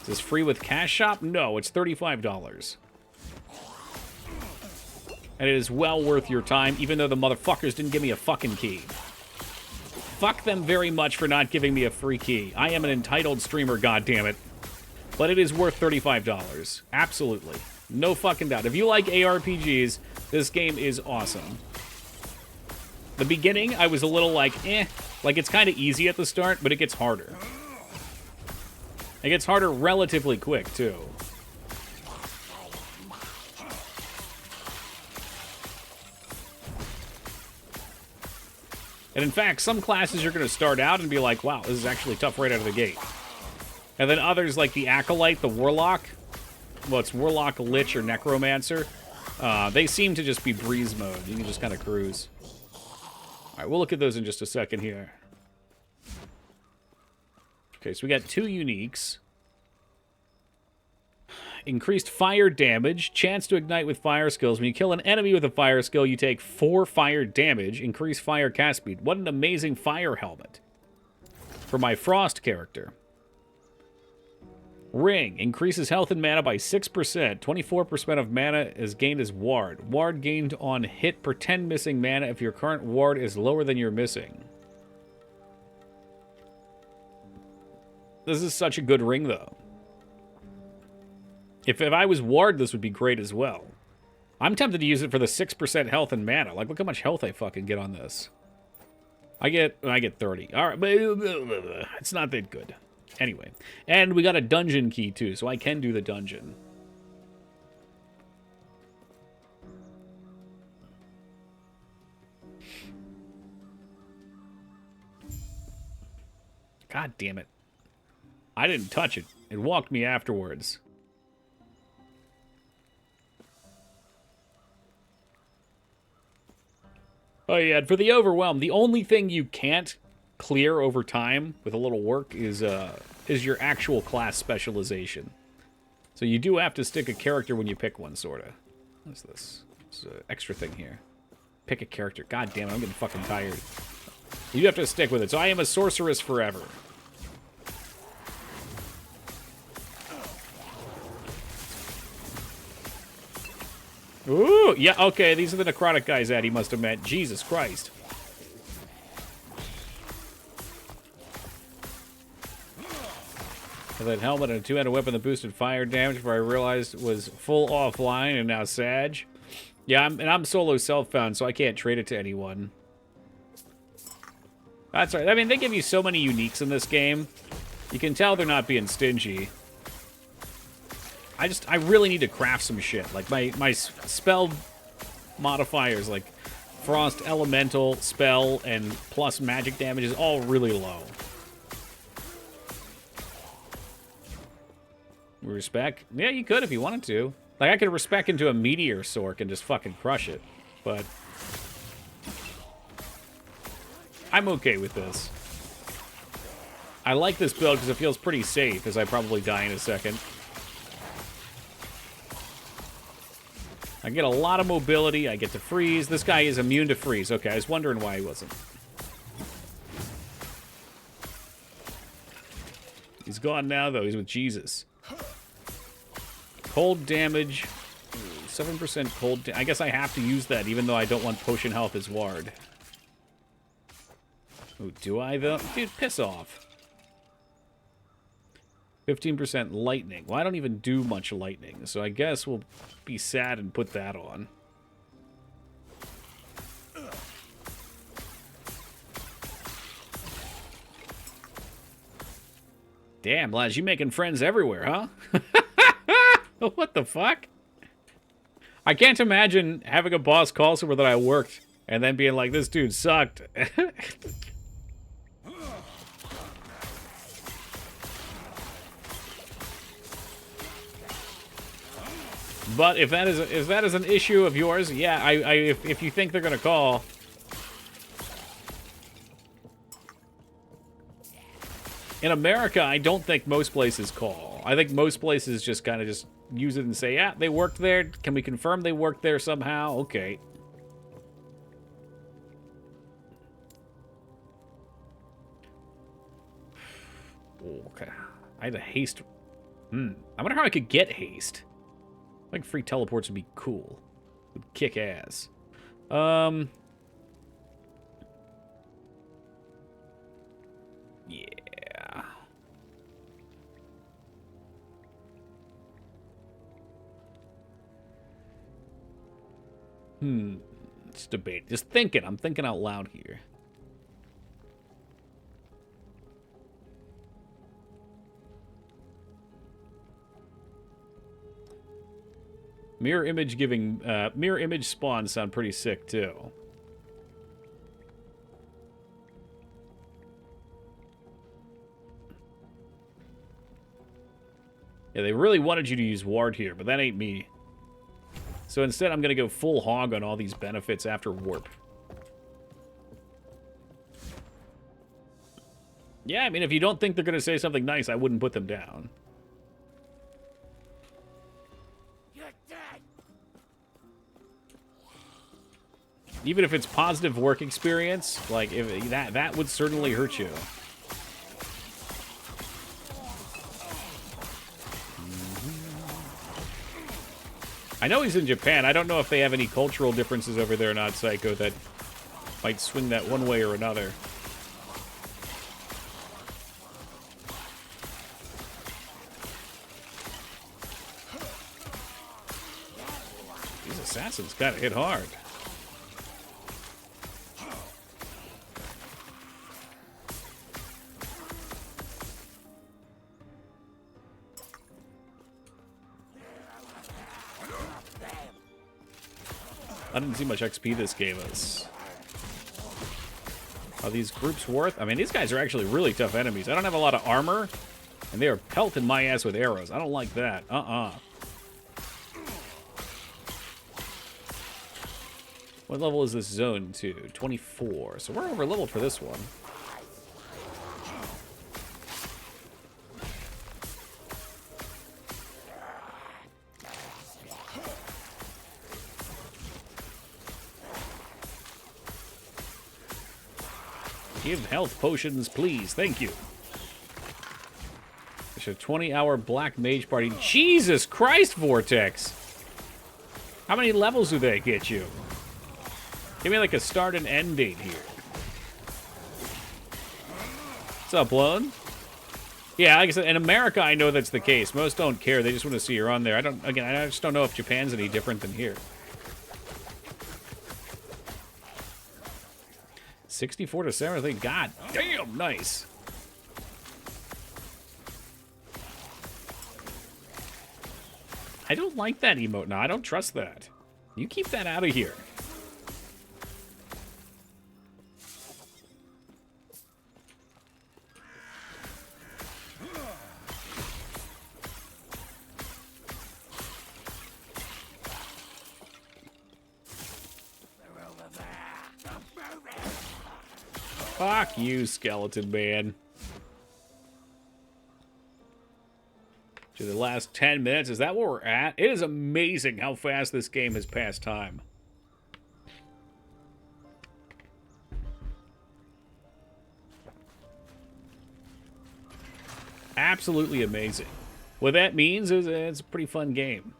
A: Is this free with Cash Shop? No, it's $35. And it is well worth your time, even though the motherfuckers didn't give me a fucking key. Fuck them very much for not giving me a free key. I am an entitled streamer, goddammit. But it is worth $35. Absolutely. No fucking doubt. If you like ARPGs, this game is awesome. The beginning, I was a little like, eh. Like, it's kind of easy at the start, but it gets harder. It gets harder relatively quick, too. And in fact, some classes you're going to start out and be like, wow, this is actually tough right out of the gate. And then others like the Acolyte, the Warlock, well, it's Warlock, Lich, or Necromancer, they seem to just be breeze mode. You can just kind of cruise. All right, we'll look at those in just a second here. Okay, so we got 2 uniques. Increased fire damage. Chance to ignite with fire skills. When you kill an enemy with a fire skill, you take 4 fire damage. Increase fire cast speed. What an amazing fire helmet. For my Frost character. Ring. Increases health and mana by 6%. 24% of mana is gained as Ward. Ward gained on hit per 10 missing mana if your current ward is lower than your missing. This is such a good ring, though. If I was Ward, this would be great as well. I'm tempted to use it for the 6% health and mana. Like, look how much health I fucking get on this. I get 30. All right, but it's not that good. Anyway, and we got a dungeon key, too, so I can do the dungeon. God damn it. I didn't touch it. It walked me afterwards. Oh yeah, and for the Overwhelm, the only thing you can't clear over time with a little work is your actual class specialization. So you do have to stick a character when you pick one, sorta. What's this? It's an extra thing here. Pick a character. God damn it, I'm getting fucking tired. You have to stick with it. So I am a sorceress forever. Ooh, yeah, okay, these are the necrotic guys that he must have met. Jesus Christ. And that helmet and a 2-handed weapon that boosted fire damage before I realized was full offline and now Sag. Yeah, I'm solo self-found, so I can't trade it to anyone. That's right. I mean, they give you so many uniques in this game. You can tell they're not being stingy. I really need to craft some shit. Like, my spell modifiers, like Frost, Elemental, Spell, and plus magic damage is all really low. Respec? Yeah, you could if you wanted to. Like, I could respec into a Meteor Sork and just fucking crush it. But I'm okay with this. I like this build because it feels pretty safe, as I probably die in a second. I get a lot of mobility. I get to freeze. This guy is immune to freeze. Okay, I was wondering why he wasn't. He's gone now, though. He's with Jesus. Cold damage. 7% cold. I guess I have to use that, even though I don't want potion health as ward. Ooh, do I, though? Dude, piss off. 15% lightning. Well, I don't even do much lightning, so I guess we'll be sad and put that on. Damn, lads, you making friends everywhere, huh? What the fuck? I can't imagine having a boss call somewhere that I worked and then being like, this dude sucked. But if that is an issue of yours, yeah, if you think they're gonna call. In America, I don't think most places call. I think most places just kind of just use it and say, yeah, they worked there. Can we confirm they worked there somehow? Okay. Okay. I had a haste. I wonder how I could get haste. I think free teleports would be cool. Would kick ass. Yeah. Let's debate. Just thinking. I'm thinking out loud here. Mirror image spawns sound pretty sick too. Yeah, they really wanted you to use ward here, but that ain't me. So instead, I'm gonna go full hog on all these benefits after warp. Yeah, I mean, if you don't think they're gonna say something nice, I wouldn't put them down. Even if it's positive work experience, like if that would certainly hurt you. I know he's in Japan. I don't know if they have any cultural differences over there or not, Psycho, that might swing that one way or another. These assassins gotta hit hard. I didn't see much XP this gave us. Are these groups worth? I mean, these guys are actually really tough enemies. I don't have a lot of armor, and they are pelting my ass with arrows. I don't like that. What level is this zone to? 24. So we're over leveled for this one. Give health potions, please. Thank you. There's a 20-hour black mage party. Jesus Christ, Vortex! How many levels do they get you? Give me like a start and end date here. What's up, Lone? Yeah, like I said, in America, I know that's the case. Most don't care. They just want to see you're on there. I just don't know if Japan's any different than here. 64 to 7. God damn, nice. I don't like that emote now. I don't trust that. You keep that out of here. Fuck you, skeleton man. To the last 10 minutes. Is that where we're at? It is amazing how fast this game has passed time. Absolutely amazing. What that means is it's a pretty fun game.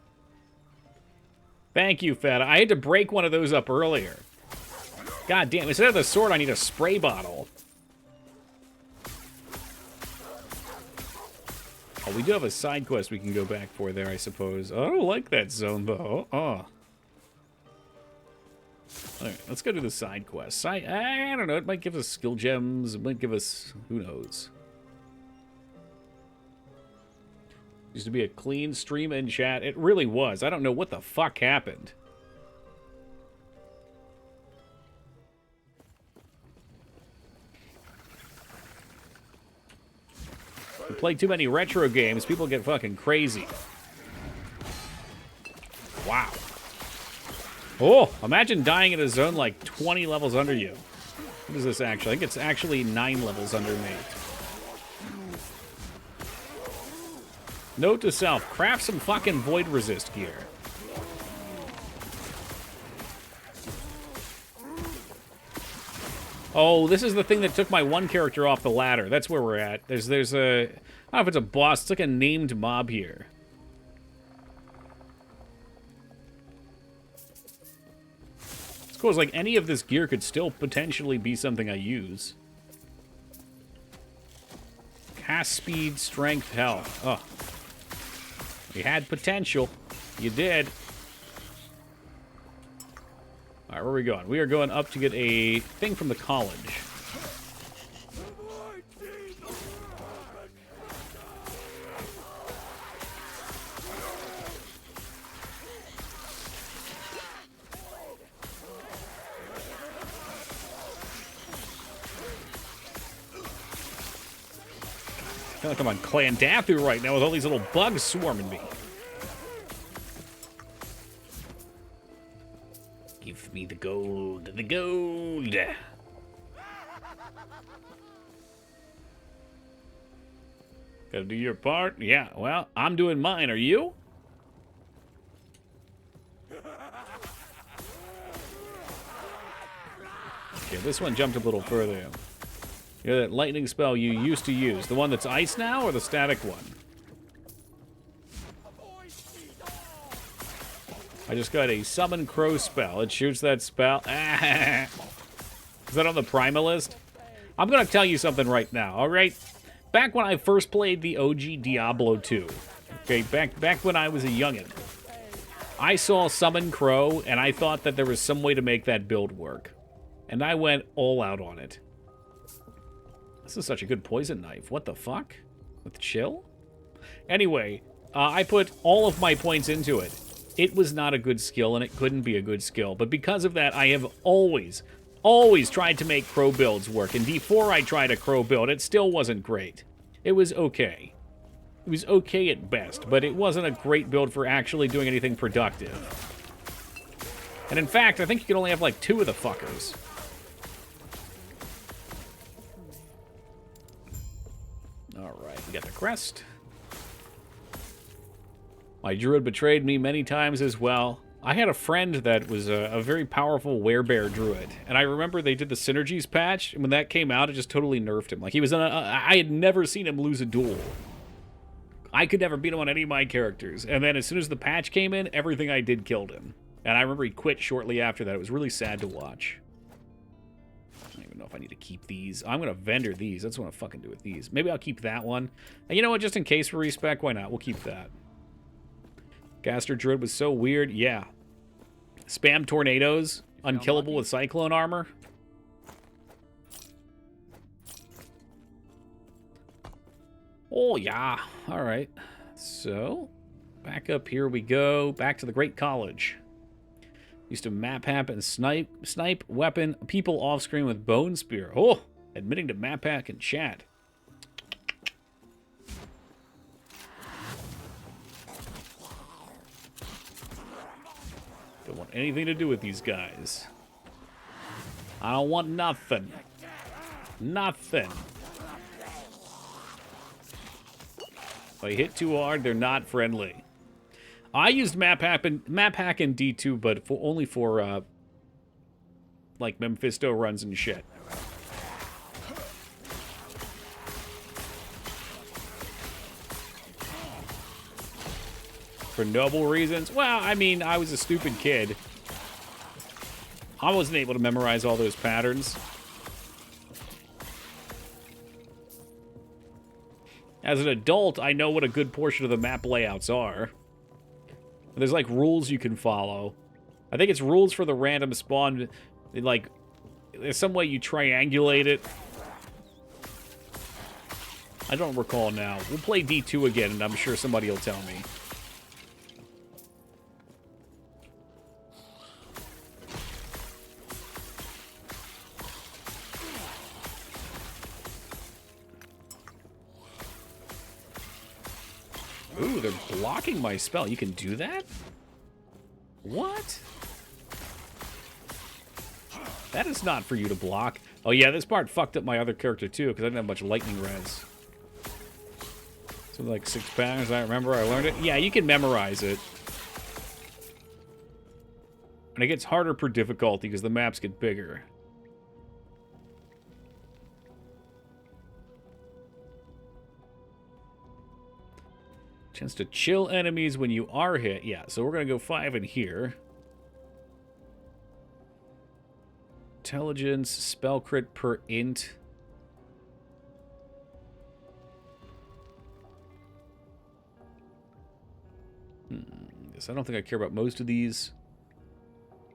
A: Thank you, Feta. I had to break one of those up earlier. God damn, instead of the sword, I need a spray bottle. Oh, we do have a side quest we can go back for there, I suppose. Oh, I don't like that zone, though. Oh. Alright, let's go to the side quest. I don't know, it might give us skill gems. It might give us... who knows. Used to be a clean stream and chat. It really was. I don't know what the fuck happened. You play too many retro games, people get fucking crazy. Wow. Oh, imagine dying in a zone like 20 levels under you. What is this actually? I think it's actually 9 levels under me. Note to self, craft some fucking void resist gear. Oh, this is the thing that took my one character off the ladder. That's where we're at. There's a... I don't know if it's a boss. It's like a named mob here. It's cool. It's like any of this gear could still potentially be something I use. Cast speed, strength, health. Oh. You had potential. You did. Alright, where are we going? We are going up to get a thing from the college. I feel like I'm on Clandathu right now with all these little bugs swarming me. Give me the gold, the gold. Gotta do your part? Yeah, well, I'm doing mine. Are you? Okay, this one jumped a little further. You know that lightning spell you used to use? The one that's ice now or the static one? I just got a summon crow spell. It shoots that spell. Is that on the Primalist? I'm going to tell you something right now, alright? Back when I first played the OG Diablo 2, okay, back when I was a youngin', I saw Summon Crow, and I thought that there was some way to make that build work. And I went all out on it. This is such a good poison knife. What the fuck? With chill? Anyway, I put all of my points into it. It was not a good skill, and it couldn't be a good skill. But because of that, I have always tried to make crow builds work. And before I tried a crow build, it still wasn't great. It was okay. It was okay at best, but it wasn't a great build for actually doing anything productive. And in fact, I think you can only have like 2 of the fuckers. Alright, we got the crest. My druid betrayed me many times as well. I had a friend that was a very powerful werebear druid, and I remember they did the synergies patch, and when that came out, it just totally nerfed him. Like, he was I had never seen him lose a duel. I could never beat him on any of my characters, and then as soon as the patch came in, everything I did killed him. And I remember he quit shortly after that. It was really sad to watch. I don't even know if I need to keep these. I'm going to vendor these. That's what I'm fucking do with these. Maybe I'll keep that one. And you know what? Just in case for respec, why not? We'll keep that. Gaster Druid was so weird. Yeah. Spam tornadoes. Unkillable with cyclone armor. Oh, yeah. All right. So, back up here we go. Back to the Great College. Used to map hack and snipe weapon people off screen with bone spear. Oh, admitting to map hack and chat. Don't want anything to do with these guys. I don't want nothing. Nothing. If I hit too hard, they're not friendly. I used map hack in D2, but only for like Mephisto runs and shit. For noble reasons? Well, I mean, I was a stupid kid. I wasn't able to memorize all those patterns. As an adult, I know what a good portion of the map layouts are. There's, like, rules you can follow. I think it's rules for the random spawn. Like, there's some way you triangulate it. I don't recall now. We'll play D2 again, and I'm sure somebody will tell me. Ooh, they're blocking my spell. You can do that? What? That is not for you to block. Oh yeah, this part fucked up my other character too, because I didn't have much lightning res. So like 6 patterns, I remember I learned it. Yeah, you can memorize it. And it gets harder per difficulty because the maps get bigger. Chance to chill enemies when you are hit. Yeah, so we're going to go 5 in here. Intelligence, spell crit per int. Yes, I don't think I care about most of these.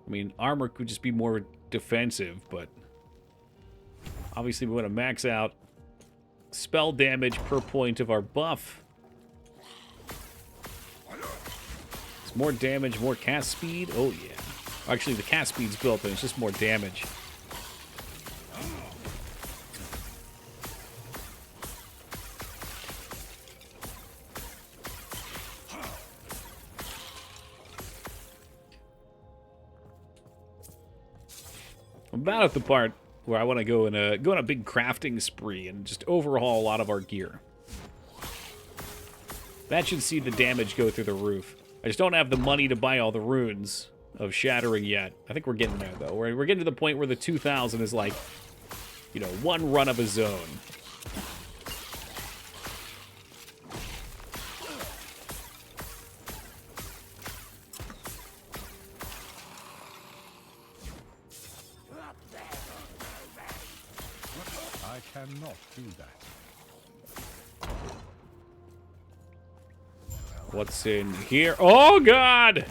A: I mean, armor could just be more defensive, but obviously we want to max out spell damage per point of our buff. It's more damage, more cast speed. Oh, yeah. Actually, the cast speed's built in. It's just more damage. I'm about at the part where I want to go on a big crafting spree and just overhaul a lot of our gear. That should see the damage go through the roof. I just don't have the money to buy all the runes of shattering yet. I think we're getting there, though. We're getting to the point where the 2000 is like, you know, one run of a zone.
C: I cannot do that.
A: What's in here? Oh, God!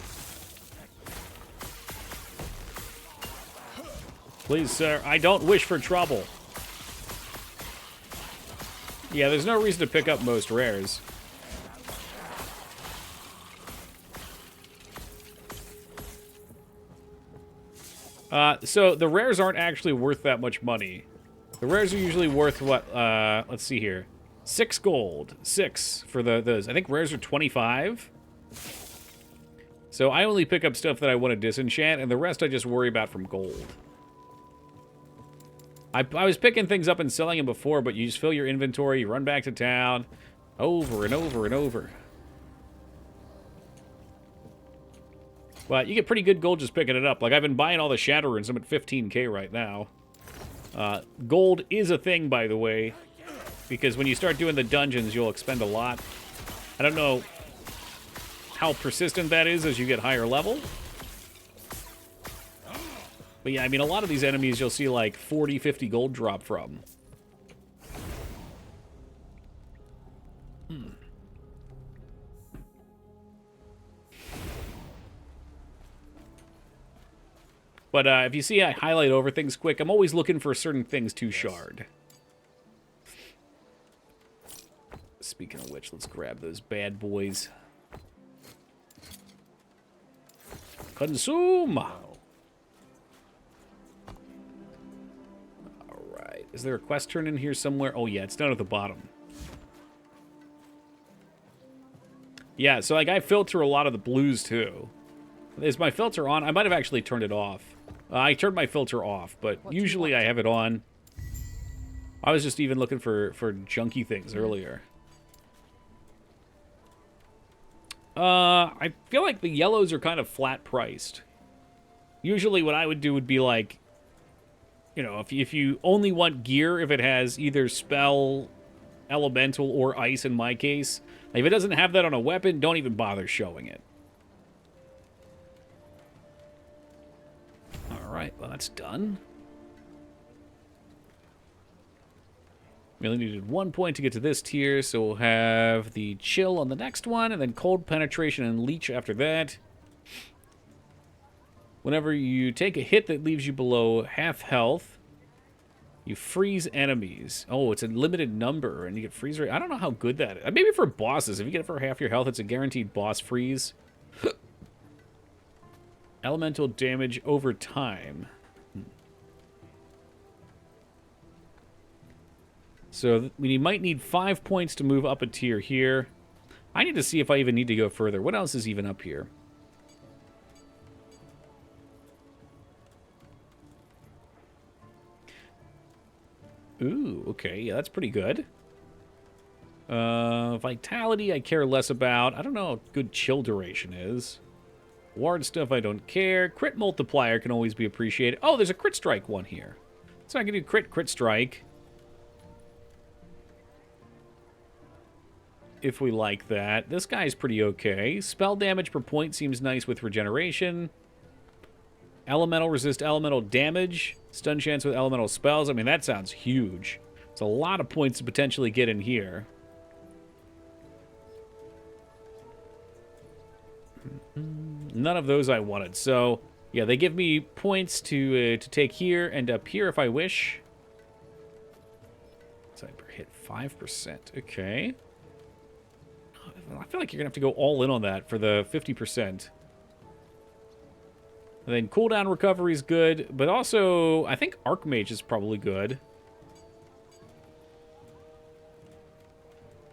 A: Please, sir, I don't wish for trouble. Yeah, there's no reason to pick up most rares. So the rares aren't actually worth that much money. The rares are usually worth what, let's see here. 6 gold. 6 for those. I think rares are 25. So I only pick up stuff that I want to disenchant, and the rest I just worry about from gold. I was picking things up and selling them before, but you just fill your inventory, you run back to town, over and over and over. But you get pretty good gold just picking it up. Like, I've been buying all the Shatter Runes. I'm at 15k right now. Gold is a thing, by the way, because when you start doing the dungeons, you'll expend a lot. I don't know how persistent that is as you get higher level. But yeah, I mean, a lot of these enemies you'll see like 40, 50 gold drop from. But if you see I highlight over things quick, I'm always looking for certain things to shard. Speaking of which, let's grab those bad boys. Consume! Is there a quest turn in here somewhere? Oh, yeah, it's down at the bottom. Yeah, so, like, I filter a lot of the blues, too. Is my filter on? I might have actually turned it off. I turned my filter off, but usually I have it on. I was just even looking for junky things earlier. I feel like the yellows are kind of flat priced. Usually what I would do would be like, you know, if you only want gear, if it has either spell, elemental, or ice in my case, if it doesn't have that on a weapon, don't even bother showing it. Alright, well that's done. We only needed 1 point to get to this tier, so we'll have the chill on the next one, and then cold penetration and leech after that. Whenever you take a hit that leaves you below half health, you freeze enemies. Oh, it's a limited number, and you get freeze rate. I don't know how good that is. Maybe for bosses. If you get it for half your health, it's a guaranteed boss freeze. Elemental damage over time. So we might need 5 points to move up a tier here. I need to see if I even need to go further. What else is even up here? Ooh, okay. Yeah, that's pretty good. Vitality I care less about. I don't know how good chill duration is. Ward stuff I don't care. Crit multiplier can always be appreciated. Oh, there's a crit strike one here. So I can do crit strike. If we like that. This guy's pretty okay. Spell damage per point seems nice with regeneration. Elemental resist elemental damage. Stun chance with elemental spells. I mean, that sounds huge. It's a lot of points to potentially get in here. None of those I wanted. So, yeah, they give me points to take here and up here if I wish. So I hit 5%. Okay. I feel like you're going to have to go all in on that for the 50%. And then cooldown recovery is good, but also I think Archmage is probably good.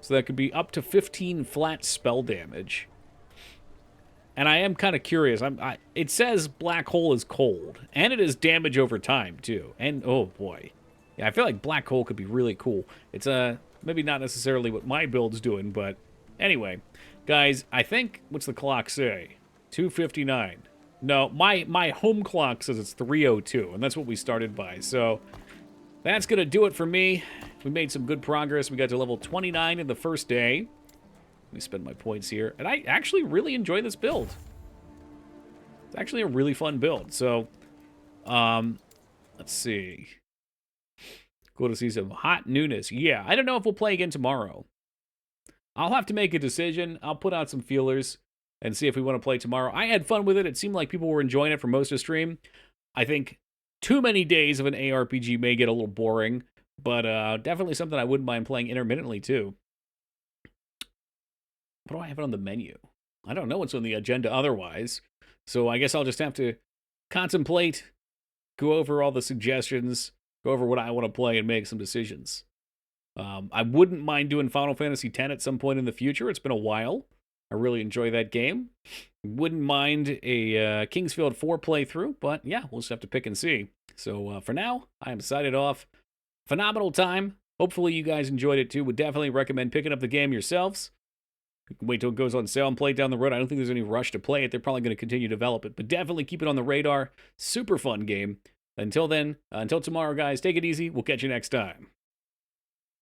A: So that could be up to 15 flat spell damage. And I am kind of curious. It says Black Hole is cold, and it is damage over time, too. And, oh, boy. Yeah, I feel like Black Hole could be really cool. It's maybe not necessarily what my build's doing, but anyway. Guys, I think, what's the clock say? 2:59. No, my home clock says it's 3:02, and that's what we started by. So that's going to do it for me. We made some good progress. We got to level 29 in the first day. Let me spend my points here. And I actually really enjoy this build. It's actually a really fun build. So, let's see. Cool to see some hot newness. Yeah, I don't know if we'll play again tomorrow. I'll have to make a decision. I'll put out some feelers and see if we want to play tomorrow. I had fun with it. It seemed like people were enjoying it for most of the stream. I think too many days of an ARPG may get a little boring, but definitely something I wouldn't mind playing intermittently, too. What do I have on the menu? I don't know what's on the agenda otherwise, so I guess I'll just have to contemplate, go over all the suggestions, go over what I want to play, and make some decisions. I wouldn't mind doing Final Fantasy X at some point in the future. It's been a while. I really enjoy that game. Wouldn't mind a Kingsfield 4 playthrough, but yeah, we'll just have to pick and see. So for now, I am signing off. Phenomenal time. Hopefully you guys enjoyed it too. Would definitely recommend picking up the game yourselves. You can wait till it goes on sale and play it down the road. I don't think there's any rush to play it. They're probably going to continue to develop it, but definitely keep it on the radar. Super fun game. Until then, until tomorrow, guys, take it easy. We'll catch you next time.